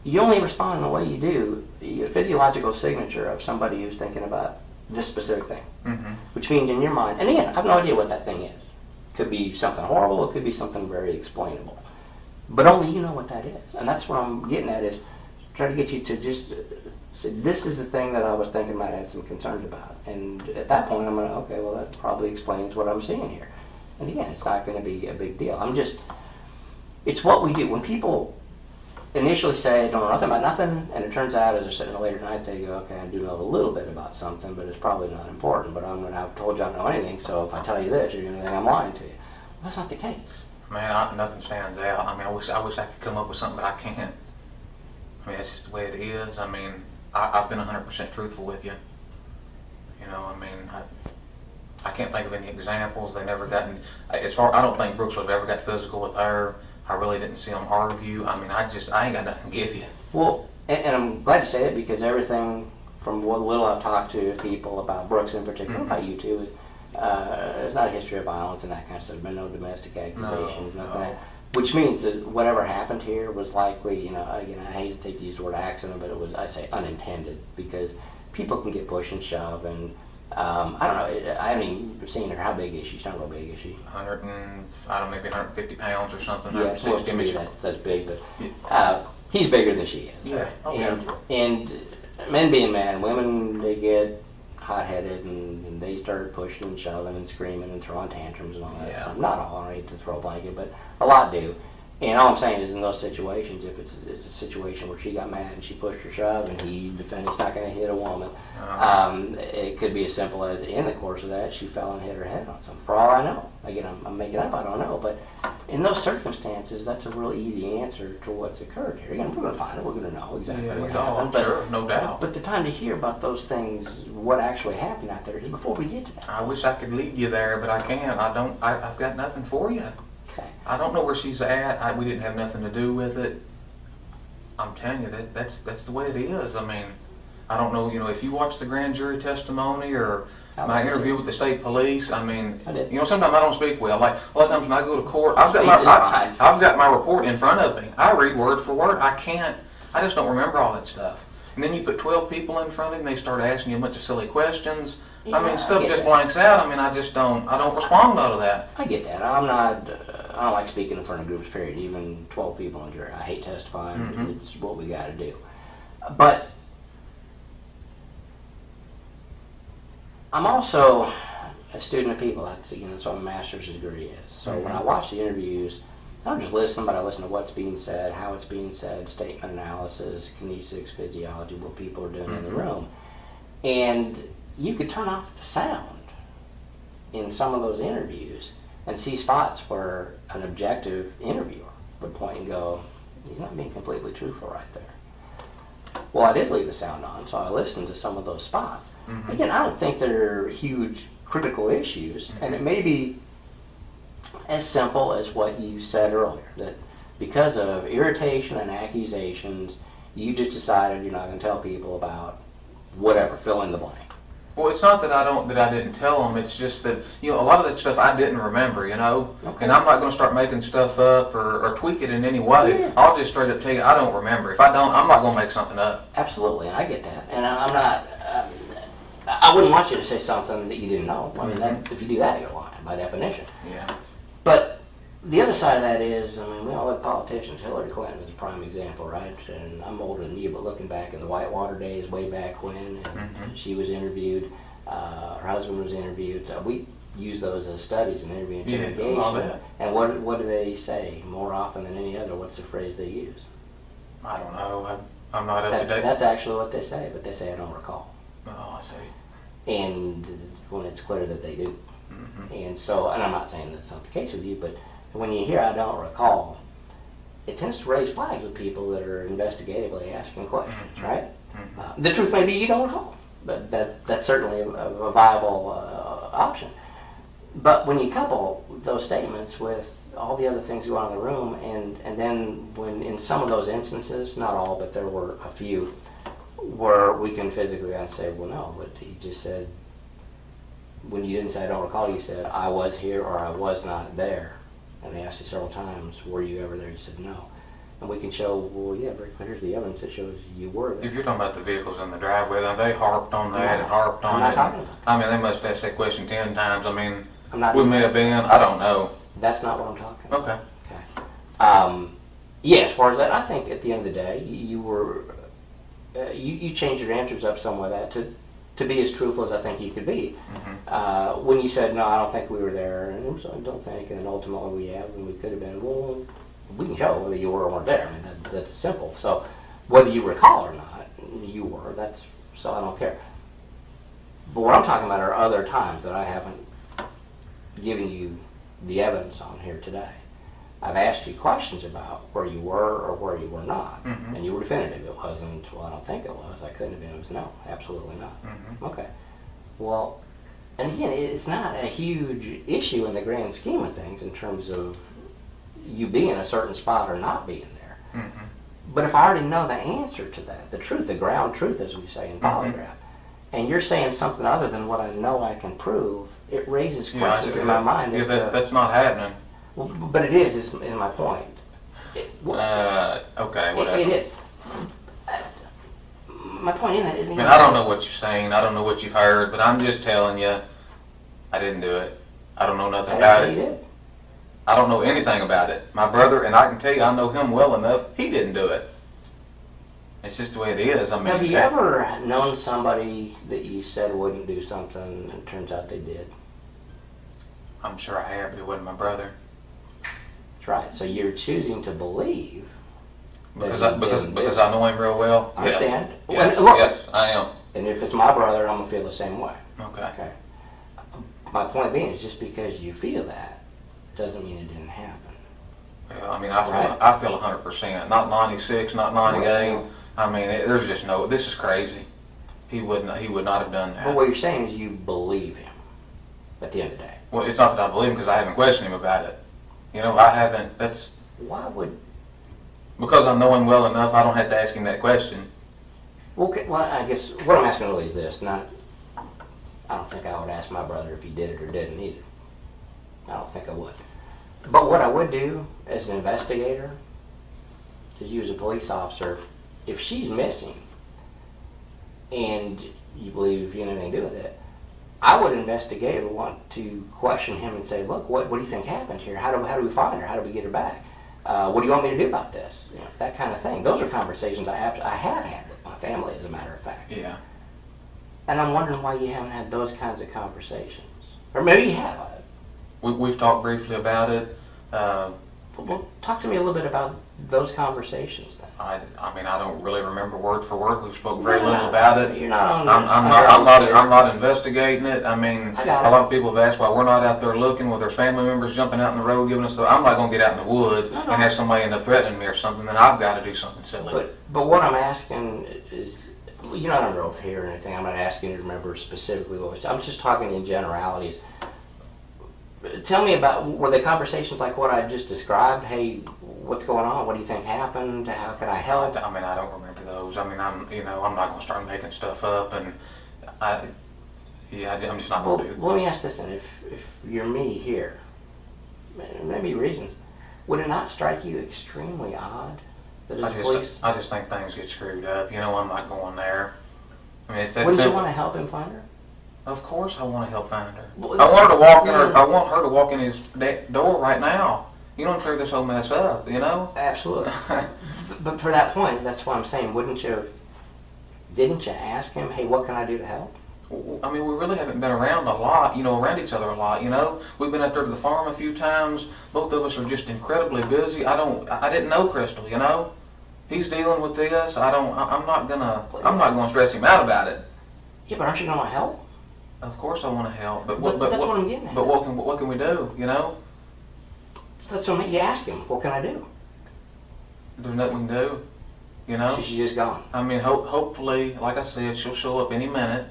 You only respond in the way you do, your physiological signature of somebody who's thinking about this specific thing, which means in your mind, and again, I have no idea what that thing is. It could be something horrible, it could be something very explainable. But only you know what that is. And that's what I'm getting at, is try to get you to just say, this is the thing that I was thinking about, had some concerns about. And at that point, I'm going to, okay, well, that probably explains what I'm seeing here. And again, it's not going to be a big deal. It's what we do. When people initially say, I don't know nothing about nothing, and it turns out as they're sitting later tonight, they go, okay, I do know a little bit about something, but it's probably not important, but I'm going to have told you I don't know anything, so if I tell you this, you're going to think I'm lying to you. Well, that's not the case. Man, nothing stands out. I mean, I wish I could come up with something, but I can't. I mean, that's just the way it is. I mean, I've been 100% truthful with you. I mean, I can't think of any examples. They never gotten, I don't think Brooks would have ever got physical with her. I really didn't see them argue. I mean, I ain't got nothing to give you. Well, and I'm glad to say it, because everything from what little I've talked to people about Brooks in particular, about you too, is there's not a history of violence and that kind of stuff. There's been no domestic accusations, nothing like that. Which means that whatever happened here was likely, again, I hesitate to use the word accident, but it was, I say, unintended, because people can get pushed and shoved, and I don't know, I haven't even seen her. How big is she? She's not real big, is she? 100 and, I don't know, maybe 150 pounds or something. Yeah, 160 to me that's big, but he's bigger than she is. Yeah, okay. And men being men, women, they get hot-headed and they start pushing and shoving and screaming and throwing tantrums and all that stuff. Not all, I hate to throw a blanket, but a lot do. And all I'm saying is in those situations, if it's a situation where she got mad and she pushed or shoved and the defendant's not going to hit a woman, it could be as simple as in the course of that, she fell and hit her head on something. For all I know. Again, I'm making up, I don't know. But in those circumstances, that's a real easy answer to what's occurred here. Again, we're going to find it. We're going to know exactly what's happened. Sure, no doubt. But the time to hear about those things, what actually happened out there, is before we get to that. I wish I could lead you there, but I can't. I've got nothing for you. Okay. I don't know where she's at. We didn't have nothing to do with it. I'm telling you, that's the way it is. I mean, I don't know, if you watch the grand jury testimony or my interview with the state police, I mean, sometimes I don't speak well. Like, a lot of times when I go to court, I've got my report in front of me. I read word for word. I just don't remember all that stuff. And then you put 12 people in front of you and they start asking you a bunch of silly questions. Yeah, I mean, stuff just blanks out. I mean, I don't respond well to that. I get that. I don't like speaking in front of groups, period. Even 12 people in jury. I hate testifying. It's what we got to do. But I'm also a student of people. That's what my master's degree is. So when I watch the interviews, I don't just listen, but I listen to what's being said, how it's being said, statement analysis, kinesics, physiology, what people are doing in the room. And you could turn off the sound in some of those interviews and see spots where an objective interviewer would point and go, "You're not being completely truthful right there." Well, I did leave the sound on, so I listened to some of those spots. Again, I don't think they're huge critical issues, and it may be as simple as what you said earlier, that because of irritation and accusations, you just decided you're not going to tell people about whatever, fill in the blank. Well, it's not that I didn't tell them. It's just that a lot of that stuff I didn't remember, and I'm not going to start making stuff up or tweak it in any way. Yeah. I'll just straight up tell you I don't remember. If I don't, I'm not going to make something up. Absolutely, and I get that, and I'm not. I wouldn't want you to say something that you didn't know. I mean, if you do that, you're lying by definition. Yeah. But the other side of that is, I mean, we all look politicians. Hillary Clinton is a prime example, right? And I'm older than you, but looking back in the Whitewater days, way back when, and she was interviewed, her husband was interviewed. So we use those as studies in interview interrogation. All that. And what do they say more often than any other? What's the phrase they use? I don't know. I'm not up to date. That's actually what they say, but they say I don't recall. Oh, I see. And when it's clear that they do. And so, and I'm not saying that's not the case with you, but when you hear I don't recall, it tends to raise flags with people that are investigatively asking questions, right? The truth may be you don't recall, but that's certainly a viable option. But when you couple those statements with all the other things going on in the room, and then when in some of those instances, not all, but there were a few, where we can physically say, well, no, but he just said, when you didn't say I don't recall, you said I was here or I was not there. And they asked you several times, were you ever there? You said no. And we can show, well, yeah, very clear. Here's the evidence that shows you were there. If you're talking about the vehicles in the driveway, then they harped on that and harped on it. I'm not talking about that. I mean, they must have asked that question 10 times. I mean, I'm not we may have been, I don't know. That's not what I'm talking about. Okay. Yeah, as far as that, I think at the end of the day, you were, you changed your answers up some with that to be as truthful as I think you could be. When you said, no, I don't think we were there, and so I don't think, and ultimately we have, and we could have been, well, we can show whether you were or weren't there. I mean, that's simple. So whether you recall or not, you were, so I don't care. But what I'm talking about are other times that I haven't given you the evidence on here today. I've asked you questions about where you were or where you were not, and you were definitive. It wasn't, well, I don't think it was, I couldn't have been, it was no, absolutely not. Okay. Well, and again, it's not a huge issue in the grand scheme of things in terms of you being in a certain spot or not being there. But if I already know the answer to that, the truth, the ground truth, as we say in Polygraph, and you're saying something other than what I know I can prove, it raises questions in my mind. That's not happening. Well, but it is my point. Okay, whatever. It is. My point in that is... I don't know what you're saying. I don't know what you've heard, but I'm just telling you, I didn't do it. I don't know nothing about it. You did. I don't know anything about it. My brother, and I can tell you, I know him well enough, he didn't do it. It's just the way it is. I mean, Have you ever known somebody that you said wouldn't do something and it turns out they did? I'm sure I have, but it wasn't my brother. That's right. So you're choosing to believe Because I know him real well. I understand. Yes, Well, look, yes, I am. And if it's my brother, I'm gonna feel the same way. Okay. My point being is just because you feel that doesn't mean it didn't happen. Yeah, I mean, I feel 100%. Not 96, not 98. I mean, there's just no. This is crazy. He would not have done that. But what you're saying is you believe him. At the end of the day. Well, it's not that I believe him because I haven't questioned him about it. You know, I haven't. That's why would. Because I know him well enough, I don't have to ask him that question. Okay, well, I guess what I'm asking really is this. Not, I don't think I would ask my brother if he did it or didn't either. I don't think I would. But what I would do as an investigator, as you as a police officer, if she's missing and you believe you have anything to do with it, I would investigate and want to question him and say, look, what do you think happened here? How do we find her? How do we get her back? What do you want me to do about this? You know, that kind of thing. Those are conversations I have had with my family, as a matter of fact. Yeah. And I'm wondering why you haven't had those kinds of conversations. Or maybe you have. We've talked briefly about it. Well, talk to me a little bit about those conversations then. I mean, I don't really remember word for word. We've spoke very little about it. You're not on. I'm not investigating it. I mean, I a got it. lot of people have asked why we're not out there looking with our family members jumping out in the road giving us the. I'm not going to get out in the woods and have somebody end up threatening me or something. Then I've got to do something silly. But what I'm asking is, you're not under oath here or anything. I'm not asking you to remember specifically what we said. I'm just talking in generalities. Tell me about, were the conversations like what I just described? Hey, what's going on? What do you think happened? How can I help? I mean, I don't remember those. I mean, I'm not going to start making stuff up, and I'm just not going to do. Let me ask this then: if you're me here, maybe reasons, would it not strike you extremely odd that as police? I just think things get screwed up. You know, I'm not going there. I mean, it's that Wouldn't you simple. want to help him find her? Of course, I want to help find her. Well, I want her to walk in. yeah. I want her to walk in his door right now. You don't clear this whole mess up. You know. Absolutely. But for that point, that's what I'm saying. Didn't you ask him, hey, what can I do to help? I mean, we really haven't been around a lot, around each other a lot, We've been up there to the farm a few times. Both of us are just incredibly busy. I didn't know Crystal, He's dealing with this. I'm not gonna stress him out about it. Yeah, but aren't you gonna help? Of course I want to help, but That's what I'm getting at. But what can we do, That's what you ask him, what can I do? There's nothing we can do, She's just gone. I mean, hopefully, like I said, she'll show up any minute.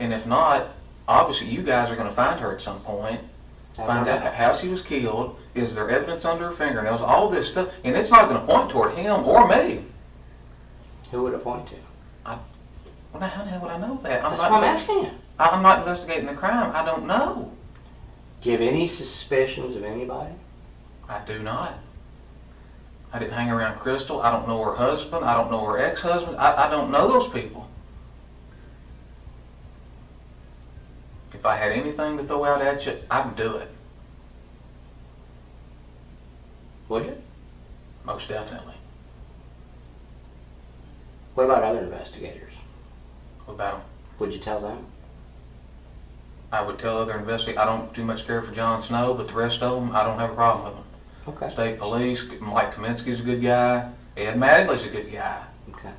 And if not, obviously you guys are going to find her at some point. Find out how she was killed. Is there evidence under her fingernails? All this stuff. And it's not going to point toward him or me. Who would it point to? Well, how the hell would I know that? That's what I'm asking you. I'm not investigating the crime. I don't know. Do you have any suspicions of anybody? I do not. I didn't hang around Crystal. I don't know her husband. I don't know her ex-husband. I don't know those people. If I had anything to throw out at you, I'd do it. Would you? Most definitely. What about other investigators? What about them? Would you tell them? I would tell other investigators. I don't too much care for John Snow, but the rest of them, I don't have a problem with them. Okay. State Police, Mike Kaminsky's a good guy. Ed Madley's a good guy. Okay.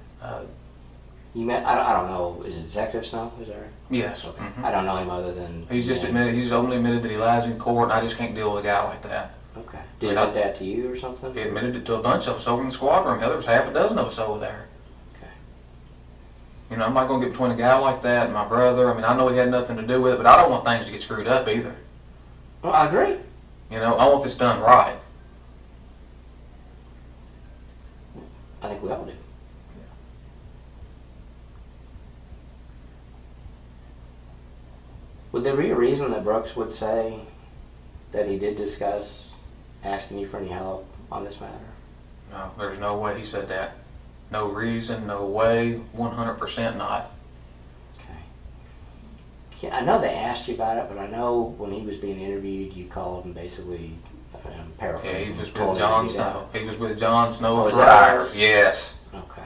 You met? I don't know. Is it Detective Snow? Is that right? Yes. Okay. Mm-hmm. I don't know him other than. He's just admitted. He's only admitted that he lies in court. I just can't deal with a guy like that. Okay. Did he admit that to you or something? He admitted it to a bunch of us over in the squad room. Hell, there was half a dozen of us over there. Okay. I'm not going to get between a guy like that and my brother. I mean, I know he had nothing to do with it, but I don't want things to get screwed up either. Well, I agree. I want this done right. I think we all do. Would there be a reason that Brooks would say that he did discuss asking you for any help on this matter? No, there's no way he said that. No reason, no way, 100% not. Okay. I know they asked you about it, but I know when he was being interviewed, you called and basically paraphrased. Yeah, he was with John Snow. He was with John Snow Oh, is for that hours. Yes. Okay.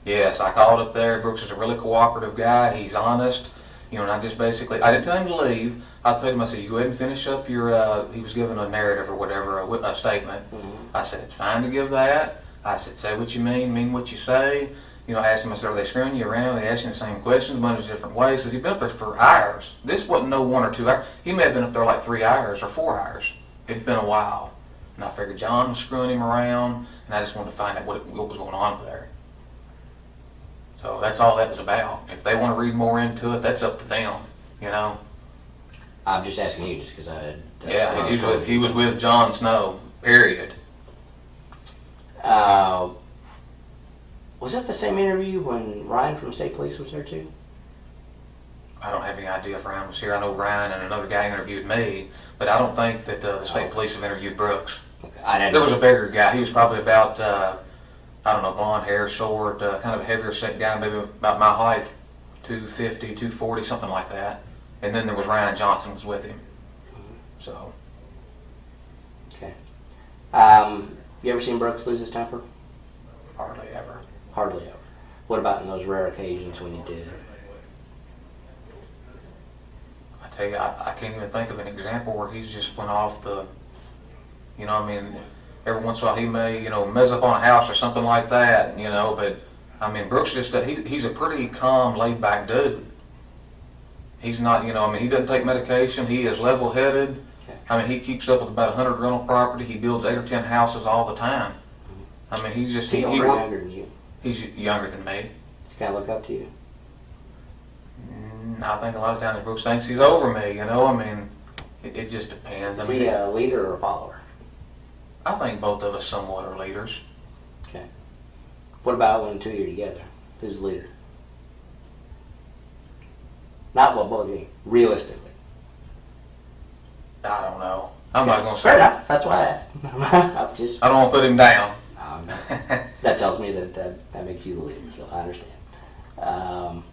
Yes, I called up there. Brooks is a really cooperative guy. He's honest. You know, and I just basically, I didn't tell him to leave. I told him, I said, you go ahead and finish up your, he was giving a narrative or whatever, a statement. I said, it's fine to give that. I said, say what you mean what you say. You know, I asked him, I said, are they screwing you around? Are they asking the same questions, a bunch of different ways? Because he'd been up there for hours. This wasn't no 1 or 2 hours. He may have been up there like 3 hours or 4 hours. It'd been a while. And I figured John was screwing him around, and I just wanted to find out what was going on up there. So that's all that was about. If they want to read more into it, that's up to them, you know. I'm just asking you just because I... Yeah, he was with John Snow, period. Was that the same interview when Ryan from State Police was there too? I don't have any idea if Ryan was here. I know Ryan and another guy interviewed me, but I don't think that the State Police have interviewed Brooks. Okay. There was a bigger guy. He was probably about, I don't know, blonde hair, short, kind of a heavier set guy, maybe about my height, 250, 240, something like that. And then there was Ryan Johnson was with him. So. Okay. You ever seen Brooks lose his temper? Hardly ever. Hardly ever. What about in those rare occasions when he did? I tell you, I can't even think of an example where he's just went off the, you know, I mean, every once in a while he may, you know, mess up on a house or something like that, you know, but, I mean, Brooks just, he's a pretty calm, laid-back dude. He's not, you know, I mean, he doesn't take medication. He is level-headed. Okay. I mean, he keeps up with about 100 rental property. He builds 8 or 10 houses all the time. I mean, he's just... He's younger than you. He's younger than me. Does he kind of look up to you? I think a lot of times Brooks thinks he's over me, you know? I mean, it just depends. Is he a leader or a follower? I think both of us somewhat are leaders. Okay. What about when the two of you are together? Who's the leader? Not what both of you, realistically. I don't know. I'm not going to say. Fair enough. That's why I asked. I don't want to put him down. That tells me that makes you the leader, so I understand.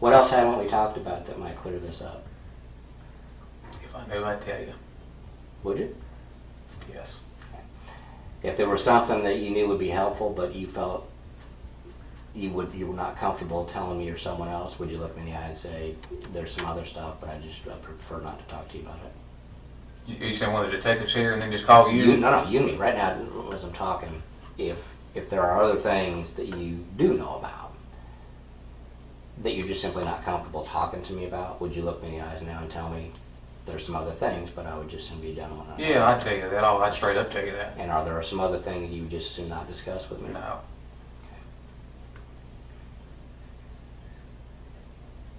What else haven't we talked about that might clear this up? If I knew, I'd tell you. Would you? Yes. If there was something that you knew would be helpful, but you felt you were not comfortable telling me or someone else, would you look me in the eye and say, there's some other stuff, but I prefer not to talk to you about it? You saying one of the detectives here and then just call you? No, you and me. Right now, as I'm talking, if there are other things that you do know about that you're just simply not comfortable talking to me about, would you look me in the eyes now and tell me there's some other things, but I would just assume be a gentleman? Yeah, I'd tell you that. I'd straight up tell you that. And are there some other things you would just assume not discuss with me? No.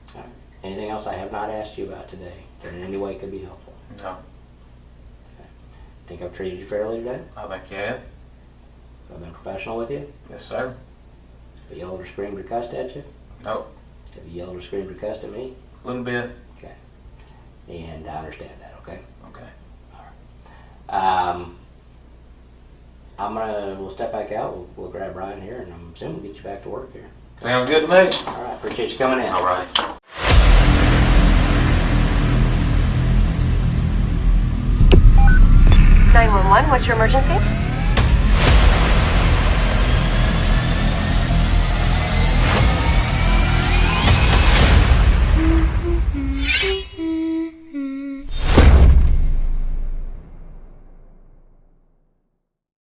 Okay. Anything else I have not asked you about today that in any way could be helpful? No. Think I've treated you fairly today? I think you have. I've been professional with you? Yes, sir. Have you yelled or screamed or cussed at you? No. Have you yelled or screamed or cussed at me? A little bit. Okay. And I understand that, okay? Okay. We'll step back out, we'll grab Ryan here, and I'm assuming we'll get you back to work here. Sounds good to me. All right, appreciate you coming in. All right. 911, what's your emergency?